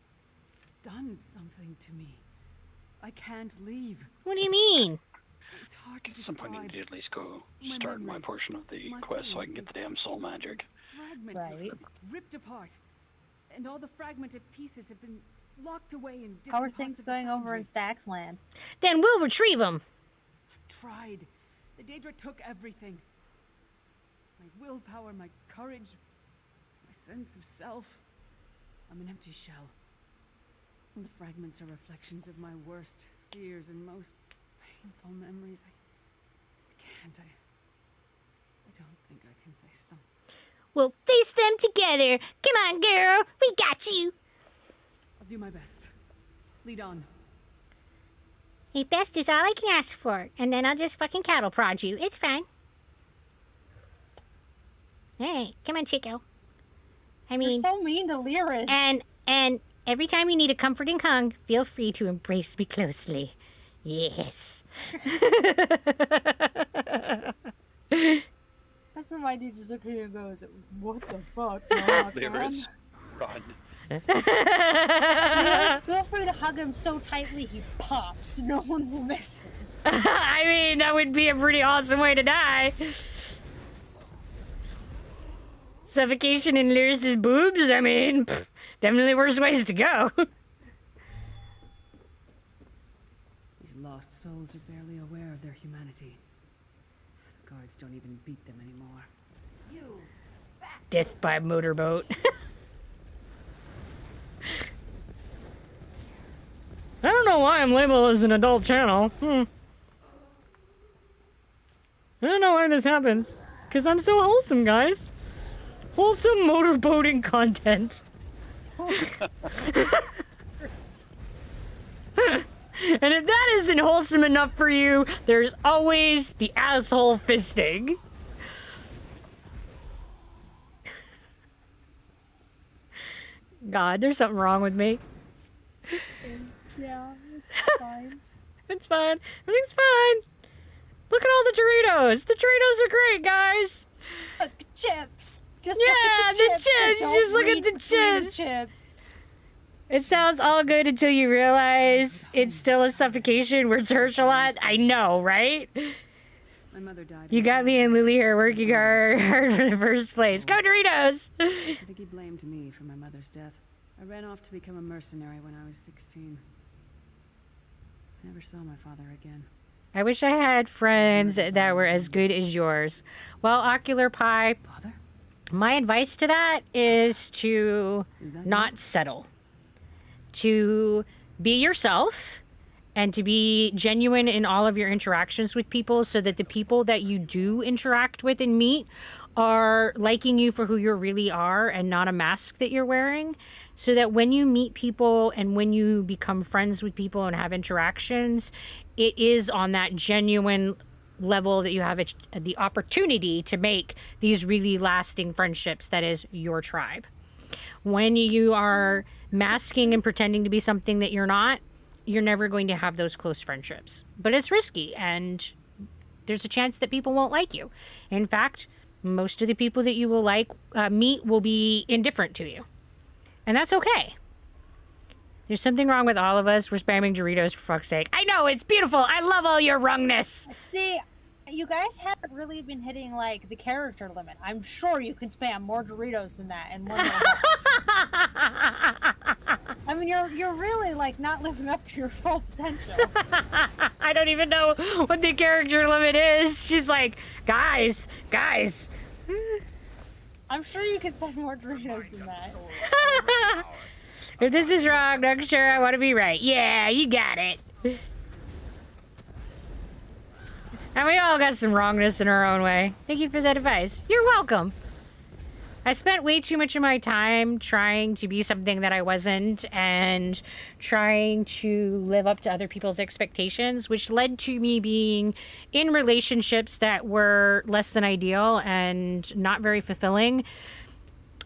done something to me. I can't leave. What do you mean? It's hard to At some point, I need to at least go My start my memories, portion of the my quest so I feelings, can get the damn soul magic. fragmented, ripped apart, and all the fragmented pieces have been locked away in different How are parts things of the going over in foundry. Stax Land? Then we'll retrieve them. I've tried. The Daedra took everything. My willpower, my courage, my sense of self. I'm an empty shell. And the fragments are reflections of my worst fears and most painful memories. I can't. I don't think I can face them. We'll face them together. Come on, girl. We got you. I'll do my best. Lead on. Hey, best is all I can ask for. And then I'll just fucking cattle prod you. It's fine. Alright, come on, Chico. I mean... You're so mean to Lyris. And every time you need a comforting hug, feel free to embrace me closely. Yes. That's when my dude just looks at you and goes, what the fuck, Mark, There man? is. Run. Lyris, feel free to hug him so tightly he pops. No one will miss him. I mean, that would be a pretty awesome way to die. Suffocation in Lyris's boobs? I mean, definitely worse ways to go. These lost souls are barely aware of their humanity. The guards don't even beat them anymore. Death by motorboat. I don't know why I'm labeled as an adult channel. I don't know why this happens. Because I'm so wholesome, guys. Wholesome motorboating content. And if that isn't wholesome enough for you, there's always the asshole fisting. God, there's something wrong with me. Yeah, it's fine. It's fine. Everything's fine. Look at all the Doritos. The Doritos are great, guys. Look, chips. Just yeah, look at the chips. Just look at the chips. It sounds all good until you realize it's still a suffocation where it's hurt a lot. I know, right? My mother died. You got me and Lily here working hard for the first place. Go Doritos! I think he blamed me for my mother's death. I ran off to become a mercenary when I was 16. I never saw my father again. I wish I had friends that were as good as yours. Well, Ocular Pie, Father? My advice to that is to not settle. To be yourself and to be genuine in all of your interactions with people so that the people that you do interact with and meet are liking you for who you really are and not a mask that you're wearing. So that when you meet people and when you become friends with people and have interactions, it is on that genuine level that you have the opportunity to make these really lasting friendships that is your tribe. When you are masking and pretending to be something that you're not, you're never going to have those close friendships. But it's risky, and there's a chance that people won't like you. In fact, most of the people that you will meet will be indifferent to you. And that's okay. There's something wrong with all of us. We're spamming Doritos for fuck's sake. I know, it's beautiful. I love all your wrongness. See, you guys haven't really been hitting, like, the character limit. I'm sure you can spam more Doritos than that in one little box. I mean, you're really, like, not living up to your full potential. I don't even know what the character limit is. She's like, guys. I'm sure you can send more Doritos than that. If this is wrong, I'm sure I want to be right. Yeah, you got it. And we all got some wrongness in our own way. Thank you for that advice. You're welcome. I spent way too much of my time trying to be something that I wasn't and trying to live up to other people's expectations, which led to me being in relationships that were less than ideal and not very fulfilling.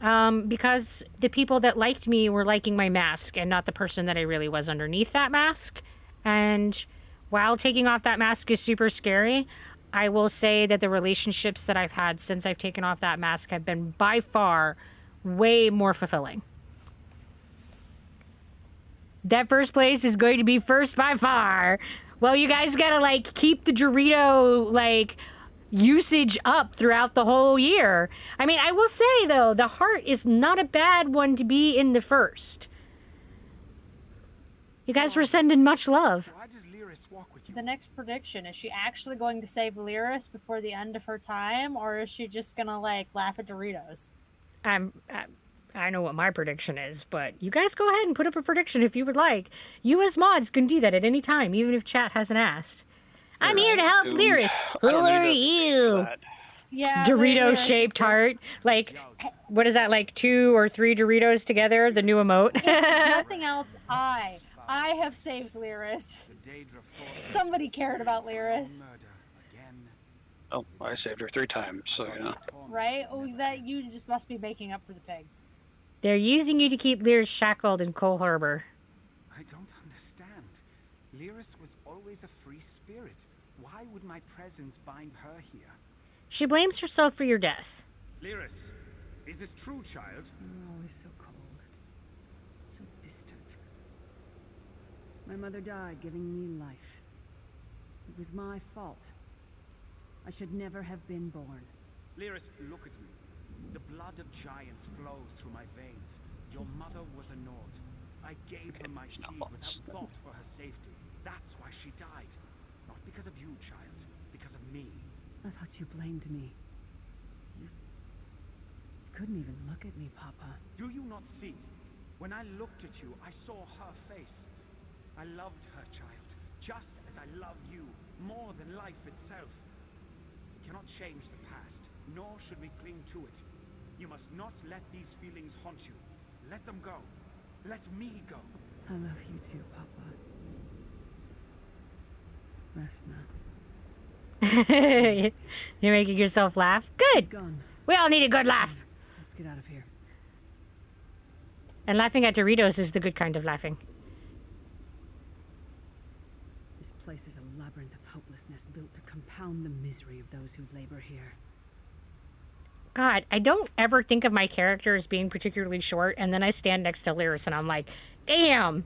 Because the people that liked me were liking my mask and not the person that I really was underneath that mask. And while taking off that mask is super scary, I will say that the relationships that I've had since I've taken off that mask have been by far way more fulfilling. That first place is going to be first by far. Well, you guys gotta, like, keep the Dorito, like, usage up throughout the whole year. I mean, I will say, though, the heart is not a bad one to be in the first. You guys were sending much love. Why does Lyris walk with you? The next prediction, is she actually going to save Lyris before the end of her time, or is she just gonna, like, laugh at Doritos? I know what my prediction is, but you guys go ahead and put up a prediction if you would like. You as mods can do that at any time, even if chat hasn't asked. I'm here to help Lyris. Who are you? Yeah. Dorito-shaped heart. Like, what is that, like 2 or 3 Doritos together? The new emote? If nothing else, I have saved Lyris. Somebody cared about Lyris. Oh, I saved her 3 times, so yeah. Right? Oh, that you just must be making up for the pig. They're using you to keep Lyris shackled in Cole Harbor. I don't understand. Lyris was always a free spirit. Why would my presence bind her here? She blames herself for your death. Lyris, is this true, child? You're always so cold. So distant. My mother died giving me life. It was my fault. I should never have been born. Lyris, look at me. The blood of giants flows through my veins. Your mother was a Nord. I gave her my seed without thought for her safety. That's why she died. Not because of you, child. Because of me. I thought you blamed me. You couldn't even look at me, Papa. Do you not see? When I looked at you, I saw her face. I loved her, child, just as I love you, more than life itself. We cannot change the past, nor should we cling to it. You must not let these feelings haunt you. Let them go. Let me go. I love you too, Papa. Rest now. You're making yourself laugh? Good! Gone. We all need a good laugh. Let's get out of here. And laughing at Doritos is the good kind of laughing. This place is a labyrinth of hopelessness built to compound the misery of those who labor here. God, I don't ever think of my character as being particularly short, and then I stand next to Lyris and I'm like, damn.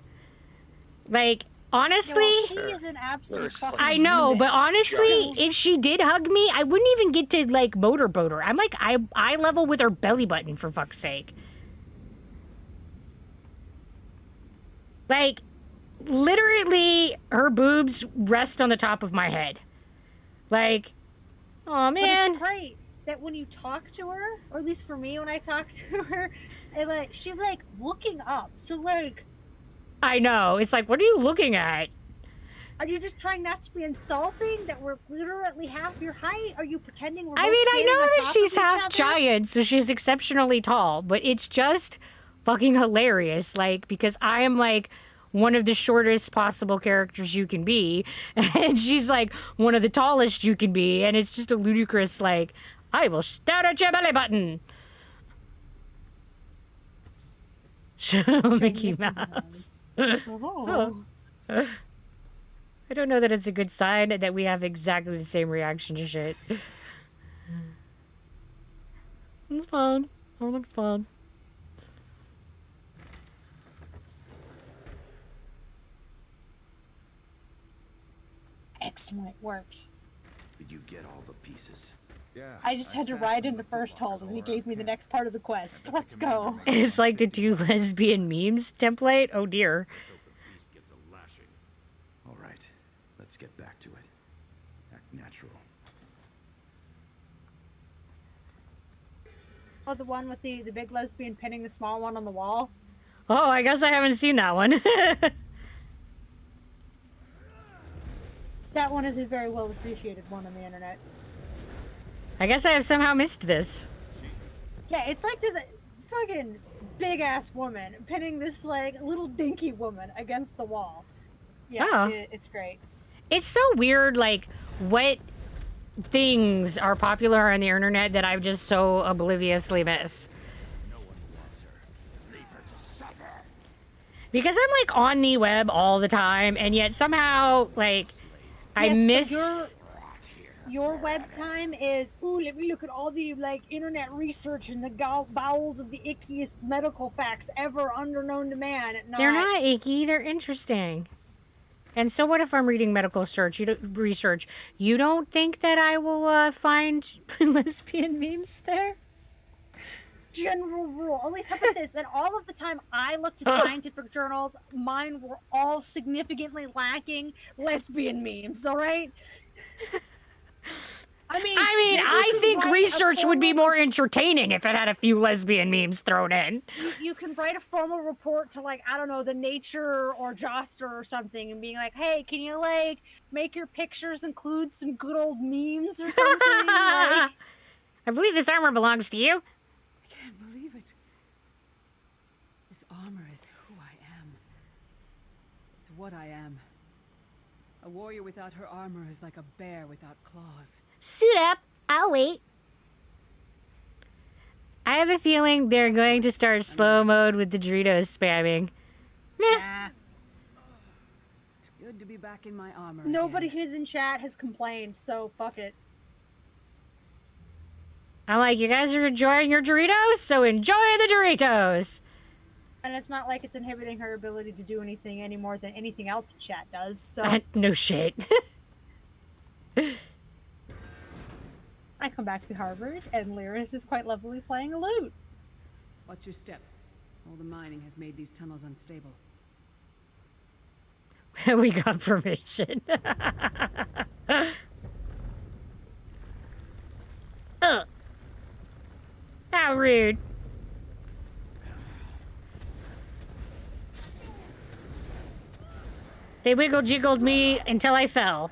Like, honestly... Yeah, well, she is an absolute fucking I know, unit. but honestly, if she did hug me, I wouldn't even get to, like, motorboat her. I'm like, eye level with her belly button, for fuck's sake. Like, literally, her boobs rest on the top of my head. Like, oh man. But it's great that when you talk to her, or at least for me when I talk to her, she's like looking up. So like, I know. It's like, what are you looking at? are you just trying not to be insulting that we're literally half your height? Are you pretending we're both I mean, I standing know on that top she's of each half other? giant, so she's exceptionally tall, but it's just fucking hilarious. Like, because I am like one of the shortest possible characters you can be, and she's like one of the tallest you can be, and it's just a ludicrous, like, I will stare at your belly button. Mickey Mouse. Oh. I don't know that it's a good sign that we have exactly the same reaction to shit. It's fun. Everything's fun. Excellent work. Did you get all the pieces? Yeah. I just had to ride into First Hold and he gave me the next part of the quest. Let's go. It's like the 2 lesbian memes template. Oh dear. All right, let's get back to it. Act natural. Oh, the one with the big lesbian pinning the small one on the wall? Oh, I guess I haven't seen that one. That one is a very well appreciated one on the internet. I guess I have somehow missed this. Yeah, it's like this fucking big ass woman pinning this like little dinky woman against the wall. Yeah, Oh. it's great. It's so weird, like, what things are popular on the internet that I just so obliviously miss. Because I'm, like, on the web all the time, and yet somehow, like, I Yes, but miss... Your web time is, ooh, let me look at all the, like, internet research and the bowels of the ickiest medical facts ever underknown to man. They're not icky, they're interesting. And so what if I'm reading medical research? You don't think that I will find lesbian memes there? General rule. At least how about this? And all of the time I looked at scientific journals, mine were all significantly lacking lesbian memes, alright? I think research would be more entertaining if it had a few lesbian memes thrown in. You can write a formal report to, like, I don't know, the Nature or Joster or something and being like, hey, can you, like, make your pictures include some good old memes or something? Like, I believe this armor belongs to you. I can't believe it. This armor is who I am. It's what I am. A warrior without her armor is like a bear without claws. Suit up. I'll wait. I have a feeling they're going to start slow mode with the Doritos spamming. nah. It's good to be back in my armor. Nobody who's in chat has complained, so fuck it. I'm like, you guys are enjoying your Doritos, so enjoy the Doritos. And it's not like it's inhibiting her ability to do anything any more than anything else chat does, so... No shit. I come back to Harvard, and Lyris is quite lovely playing a lute. What's your step? All the mining has made these tunnels unstable. We got permission. Ugh. How rude. They wiggle jiggled me until I fell.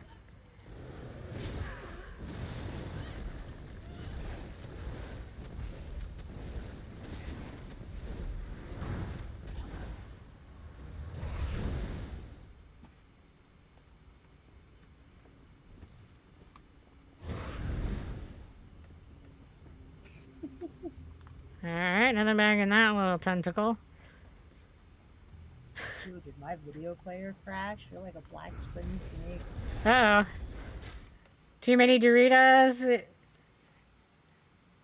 Alright, nothing back in that little tentacle. Dude, did my video player crash? You're like a black spring snake. Uh-oh. Too many Doritos?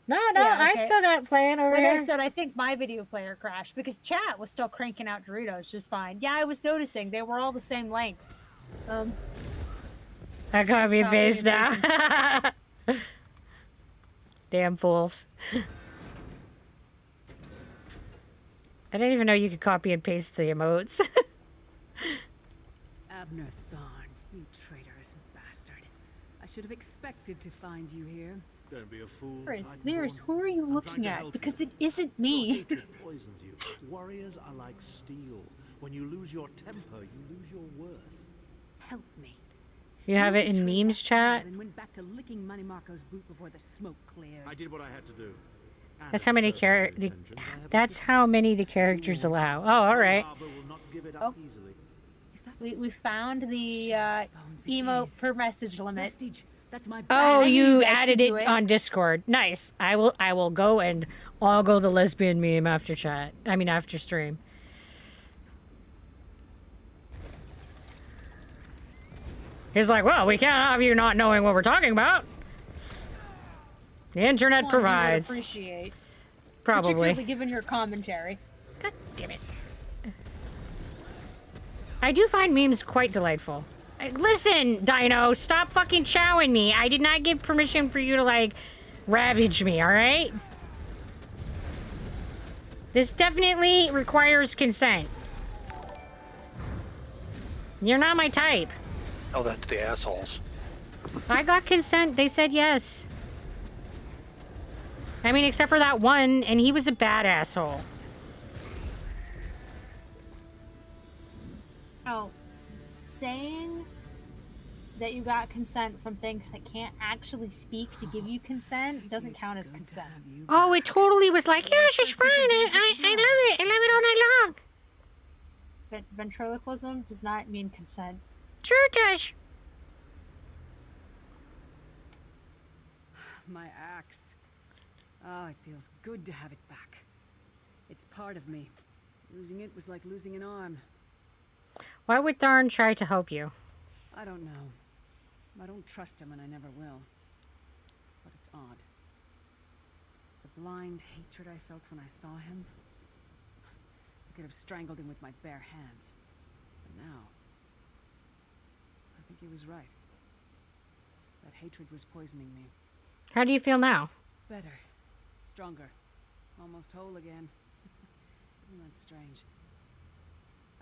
No, Yeah, I okay. still got playing over Like I here. said, I think my video player crashed because chat was still cranking out Doritos just fine. Yeah, I was noticing. They were all the same length. I copy and Copy paste and now. Damn fools. I didn't even know you could copy and paste the emotes. Abner Thorn, you traitorous bastard. I should have expected to find you here. Don't be a fool. Lyris, who are you looking at? Because it isn't me. Hatred poisons you. Warriors are like steel. When you lose your temper, you lose your worth. Help me. You have it in memes chat? And went back to licking Money Marco's boot before the smoke cleared. I did what I had to do. That's how many that's how many the characters allow. Oh, all right. Oh. We found the emote per message limit. That's my Oh, you guys added can it do it. on Discord. Nice. I will go and I'll go the lesbian meme after chat. I mean after stream. He's like, well, we can't have you not knowing what we're talking about. The internet One you would provides. appreciate. Probably. Particularly given your commentary. God damn it. I do find memes quite delightful. Listen, Dino, stop fucking chowing me. I did not give permission for you to, like, ravage me, alright? This definitely requires consent. You're not my type. Tell that to the assholes. I got consent. They said yes. I mean, except for that one, and he was a bad asshole. Oh, saying that you got consent from things that can't actually speak to give you consent doesn't count as consent. Oh, it totally was like, yeah, she's fine. I love it. I love it all night long. But ventriloquism does not mean consent. Sure it does. My axe. Ah, it feels good to have it back. It's part of me. Losing it was like losing an arm. Why would Tharn try to help you? I don't know. I don't trust him and I never will. But it's odd. The blind hatred I felt when I saw him. I could have strangled him with my bare hands. But now, think he was right. That hatred was poisoning me. How do you feel now? Better. Stronger. Almost whole again. Isn't that strange?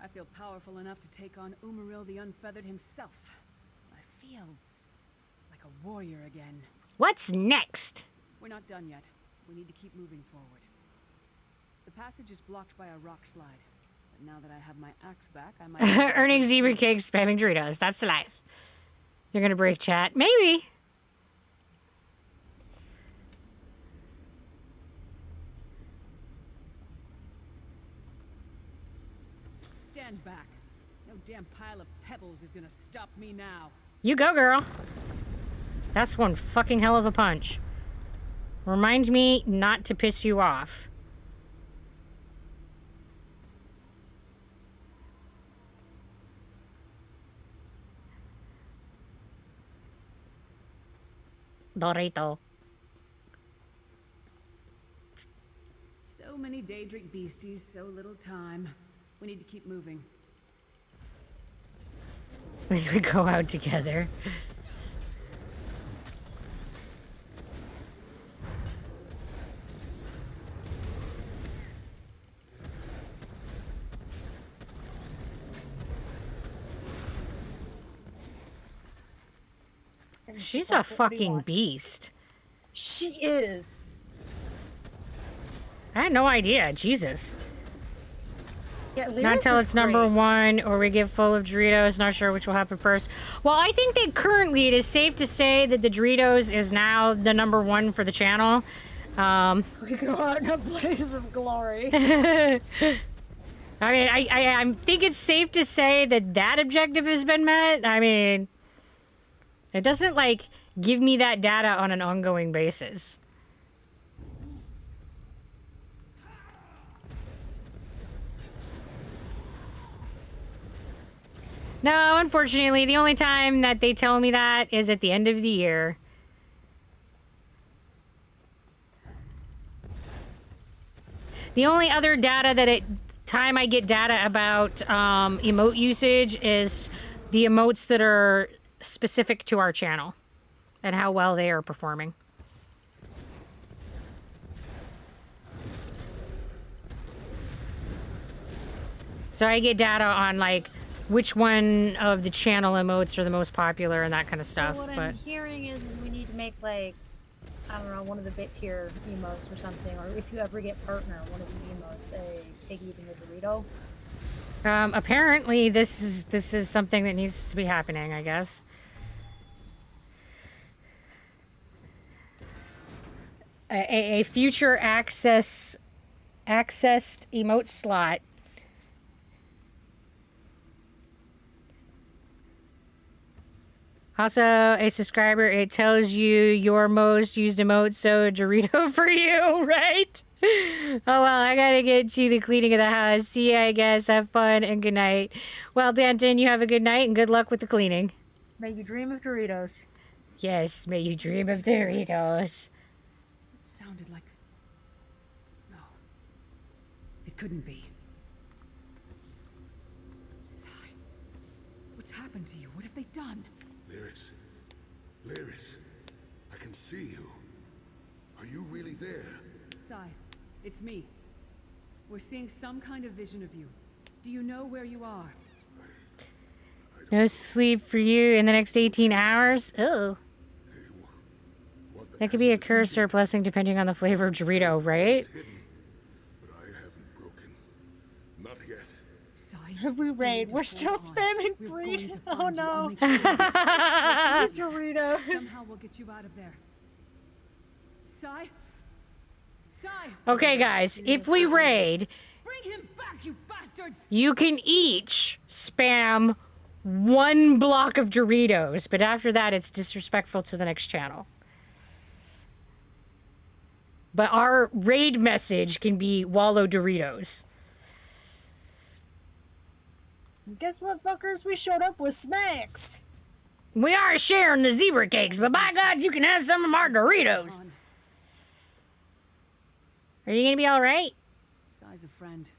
I feel powerful enough to take on Umaril the Unfeathered himself. I feel like a warrior again. What's next? We're not done yet. We need to keep moving forward. The passage is blocked by a rock slide. But now that I have my axe back, I might... Earning zebra cakes, spamming Doritos. That's the life. You're gonna break chat. Maybe. Stand back. No damn pile of pebbles is gonna stop me now. You go, girl. That's one fucking hell of a punch. Remind me not to piss you off. Dorito. So many Daedric beasties, so little time. We need to keep moving. At least we go out together. She's a fucking beast. She is. I had no idea. Jesus. Yeah, Not until it's number one or we get full of Doritos. Not sure which will happen first. Well, I think that currently it is safe to say that the Doritos is now the number one for the channel. We go out in a blaze of glory. I mean, I think it's safe to say that that objective has been met. I mean, it doesn't, like, give me that data on an ongoing basis. No, unfortunately, the only time that they tell me that is at the end of the year. The only other data that time I get data about emote usage is the emotes that are specific to our channel and how well they are performing. So I get data on, like, which one of the channel emotes are the most popular and that kind of stuff. So what I'm hearing is we need to make, like, I don't know, one of the bit tier emotes or something, or if you ever get partner, one of the emotes, a pig eating a Dorito. Apparently this is something that needs to be happening, I guess. A future accessed emote slot. Also, a subscriber, it tells you your most used emote, so a Dorito for you, right? Oh, well, I gotta get to the cleaning of the house. See ya, I guess. Have fun and good night. Well, Danton, you have a good night and good luck with the cleaning. May you dream of Doritos. Yes, may you dream of Doritos. It sounded like... No. It couldn't be. Sai. What's happened to you? What have they done? Lyris, I can see you. Are you really there? Sai, it's me. We're seeing some kind of vision of you. Do you know where you are? No sleep for you in the next 18 hours? Oh. That could be a curse or a blessing depending on the flavor of Dorito, right? Not yet. Every raid, we're still spamming breed. Oh no. Doritos. Somehow we'll get you out of there. Sai? Sai! Okay, guys, if we raid, Bring him back, you bastards! you can each spam one block of Doritos, but after that, it's disrespectful to the next channel. But our raid message can be Wallow Doritos. Guess what, fuckers? We showed up with snacks. We are sharing the zebra cakes, but by God, you can have some of our Doritos. Are you gonna be all right? Sai's a friend.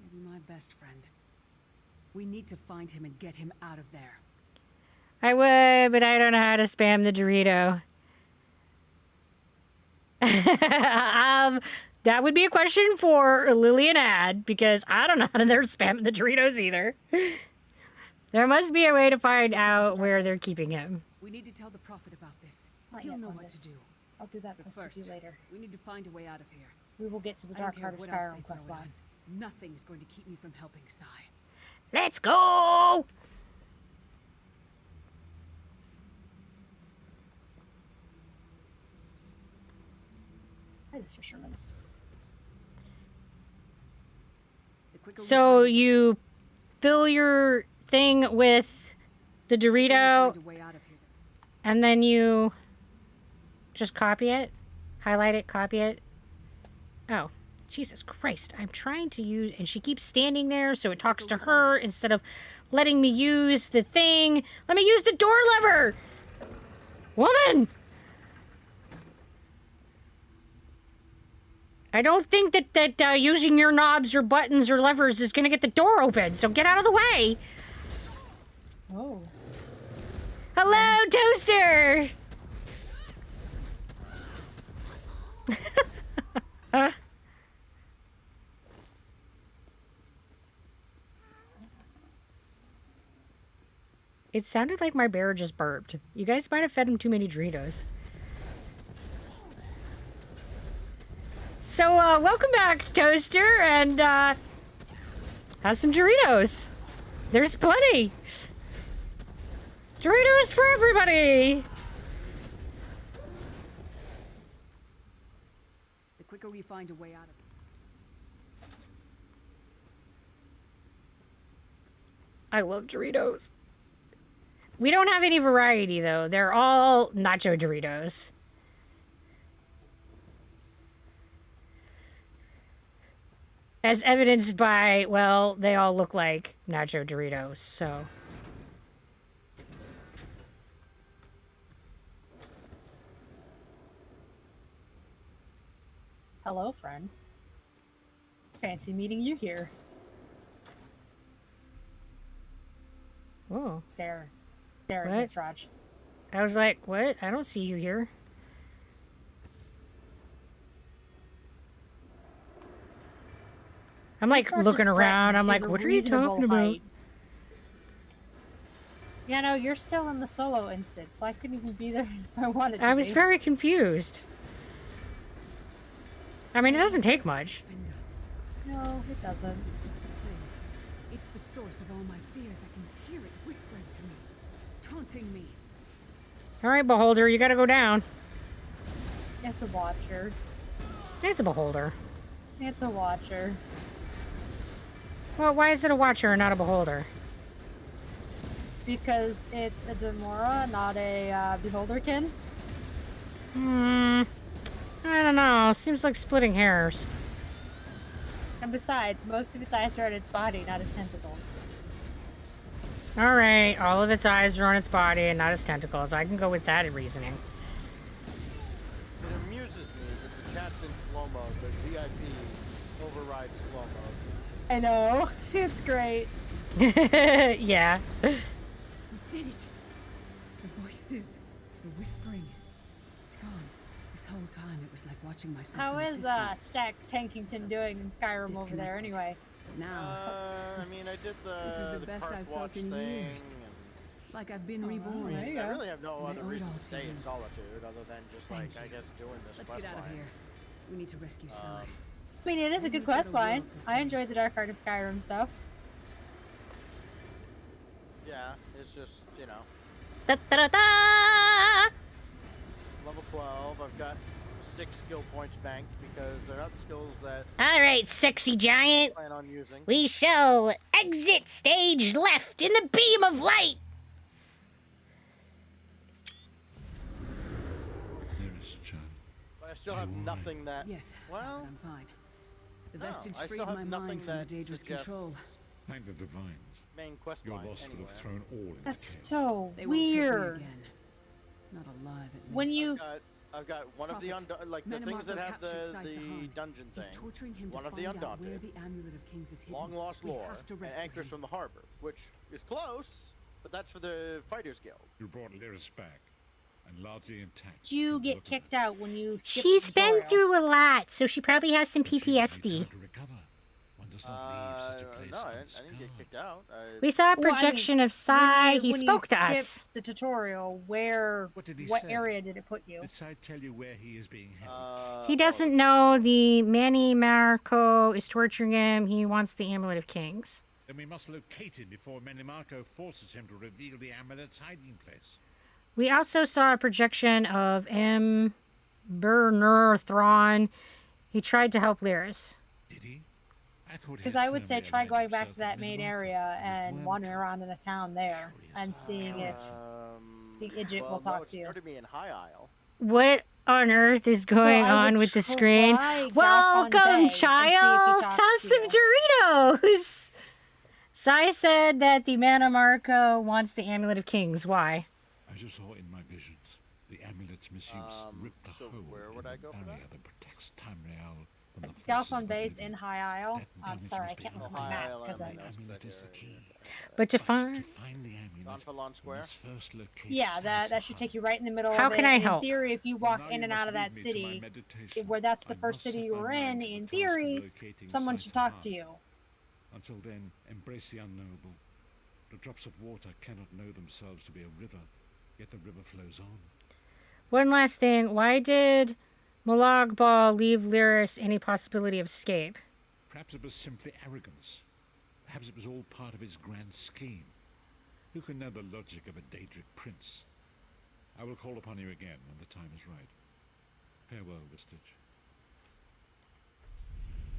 Maybe my best friend. We need to find him and get him out of there. I would, but I don't know how to spam the Dorito. That would be a question for Lily and Ad, because I don't know how to spam the Doritos either. There must be a way to find out where they're keeping him. We need to tell the Prophet about this. Not He'll yet, know what Bundes. to do. I'll do that But quest first, with you later. we need to find a way out of here. We will get to the I don't Dark care Heart of what else Skyrim they quest throw at line. us. Nothing's going to keep me from helping Sai. Let's go! Hi, the fisherman. So you fill your thing with the Dorito, and then you just copy it, highlight it, copy it. Oh, Jesus Christ. I'm trying to use, and she keeps standing there, so it talks to her instead of letting me use the thing. Let me use the door lever! Woman! I don't think that using your knobs or buttons or levers is going to get the door open, so get out of the way. Oh. Hello, Toaster! It sounded like my bear just burped. You guys might have fed him too many Doritos. So, welcome back, Toaster, and, have some Doritos. There's plenty. Doritos for everybody! The quicker we find a way out of it. I love Doritos. We don't have any variety, though. They're all nacho Doritos. As evidenced by, well, they all look like nacho Doritos, so. Hello, friend. Fancy meeting you here. Oh. Stare at What? Miss Raj. I was like, what? I don't see you here. I'm like Miss Raj's looking around. threatened I'm is like, a what are you reasonable talking about? height. Yeah, no, you're still in the solo instance, so I couldn't even be there if I wanted to I was be. very confused. I mean, it doesn't take much. No, it doesn't. It's the source of all my fears. I can hear it whispering to me, taunting me. All right, Beholder, you gotta go down. It's a watcher. It's a Beholder. It's a watcher. Well, why is it a Watcher and not a Beholder? Because it's a Demora, not a Beholderkin. I don't know. Seems like splitting hairs. And besides, most of its eyes are on its body, not its tentacles. All right, all of its eyes are on its body and not its tentacles. I can go with that reasoning. It amuses me that the cat's in slow mode, but VIP overrides slow mode. I know. It's great. Yeah. We did it. The voices, the whispering. It's gone. This whole time it was like watching myself. How from a is distance. Stax Tankington doing in Skyrim over there anyway? Now. I mean, I did This is the best Karth I've Watch felt in thing, years. Like I've been Oh, reborn. there you I go. really have no And I other owe it reason all to to stay you. in solitude other than just Thank like, I you. guess, doing this Let's quest get out of line. here. We need to rescue Sai. I mean, it is a good We've got a quest line. world to I see. enjoyed the Dark Heart of Skyrim stuff. Yeah, it's just, you know, Da-da-da-da! level 12. I've got 6 skill points banked because they're not the skills that All right, sexy giant. I plan on using. We shall exit stage left in the beam of light. Dearest child, But I still have nothing that. Yes. Well, I'm fine. The no, vestige I freed still have my nothing mind from the that dangerous suggests control. thank the divines. main quest Your line loss would anywhere. have thrown all into That's chaos. so They won't take me weird. again. Not alive at When least. you I've got one of the Prophet, like the things that Menemarko have captured Sai the Sahan. dungeon He's thing. torturing him One to of the find out where undaunted. the amulet of kings is hidden. Long lost We lore have to and rescue anchors him. from the harbor, which is close, But that's for the Fighters Guild. You brought Lyris back, and largely intact. Did you get kicked out when you skipped She's the been tutorial? through a lot, so she probably has some PTSD. No, I didn't get kicked out. We saw a Well, I mean, projection of Sai. He when spoke you to us. skipped the tutorial, what say? area did it put you? Did Sai tell you where he is being held? He doesn't know the Manny Marco is torturing him. He wants the Amulet of Kings. Then we must locate him before Manimarco forces him to reveal the amulet's hiding place. We also saw a projection of M. Burner Thrawn. He tried to help Lyris. Did he? Because I would say try going back to that main area and wandering around in the town there and seeing if the Idjit will talk to you. Me in High Isle. What on earth is going on with the screen? Welcome, child! Have some Doritos! Sai said that the Manimarco wants the Amulet of Kings. Why? I just saw in my visions the amulet's misuse ripped a hole in the barrier that protects Tamriel from the Galfon Bay's in High Isle. I'm sorry, I can't look at the map because I. But to find the amulet, Square. Yeah, that should take you right in the middle. How of it. can I In help? theory, if you walk in and out of that city, where that's the first city you were in theory, someone should talk to you. Until then, embrace the unknowable. The drops of water cannot know themselves to be a river, yet the river flows on. One last thing. Why did Molag Bal leave Lyris any possibility of escape? Perhaps it was simply arrogance. Perhaps it was all part of his grand scheme. Who can know the logic of a Daedric prince? I will call upon you again when the time is right. Farewell, Wistage.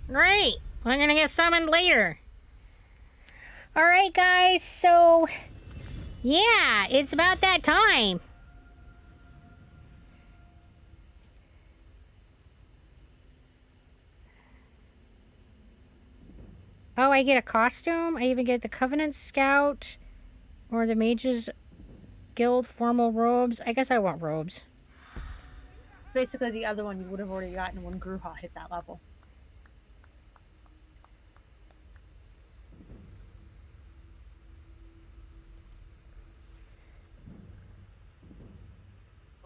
Great. I'm gonna get summoned later. Alright, guys, so yeah, it's about that time. Oh, I get a costume. I even get the Covenant Scout or the Mages Guild formal robes. I guess I want robes. Basically, the other one you would have already gotten when Gruha hit that level.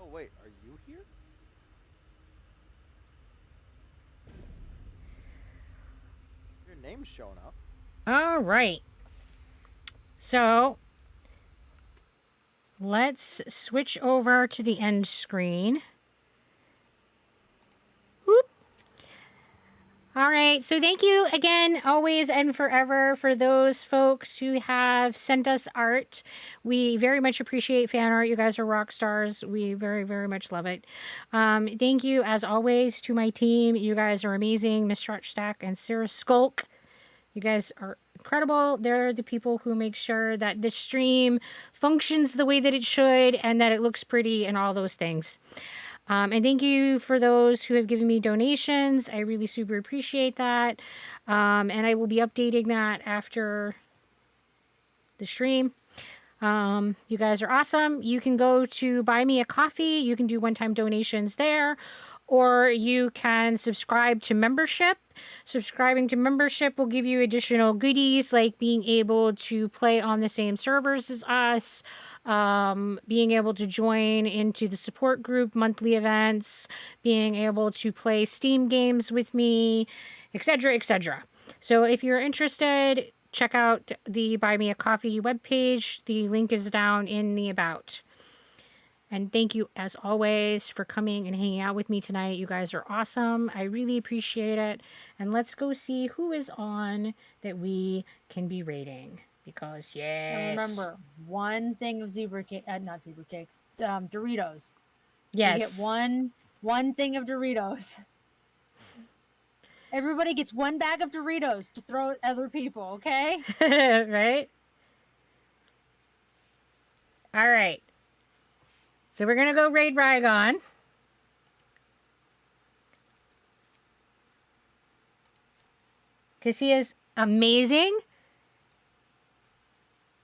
Oh wait, are you here? Your name's showing up. All right. So let's switch over to the end screen. Whoop. All right. So thank you again, always and forever, for those folks who have sent us art. We very much appreciate fan art. You guys are rock stars. We very, very much love it. Thank you, as always, to my team. You guys are amazing. Miss Stack and Sarah Skulk. You guys are incredible. They're the people who make sure that the stream functions the way that it should and that it looks pretty and all those things. And thank you for those who have given me donations. I really super appreciate that. And I will be updating that after the stream. You guys are awesome. You can go to Buy Me a Coffee. You can do one-time donations there. Or you can subscribe to membership. Subscribing to membership will give you additional goodies like being able to play on the same servers as us, being able to join into the support group monthly events, being able to play Steam games with me, etc., etc. So if you're interested, check out the Buy Me a Coffee webpage. The link is down in the About. And thank you, as always, for coming and hanging out with me tonight. You guys are awesome. I really appreciate it. And let's go see who is on that we can be rating. Because, yes. And remember, one thing of not zebra cakes, Doritos. Yes. You get one thing of Doritos. Everybody gets one bag of Doritos to throw at other people, okay? Right? All right. So we're going to go raid Rygon. Because he is amazing.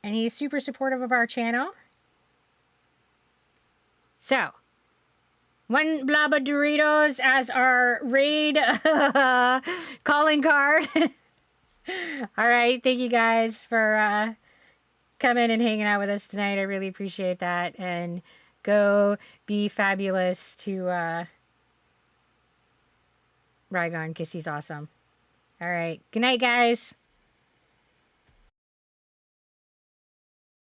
And he's super supportive of our channel. So, one blob of Doritos as our raid calling card. All right. Thank you guys for coming and hanging out with us tonight. I really appreciate that. And go be fabulous to Rygon, because he's awesome. All right. Good night, guys.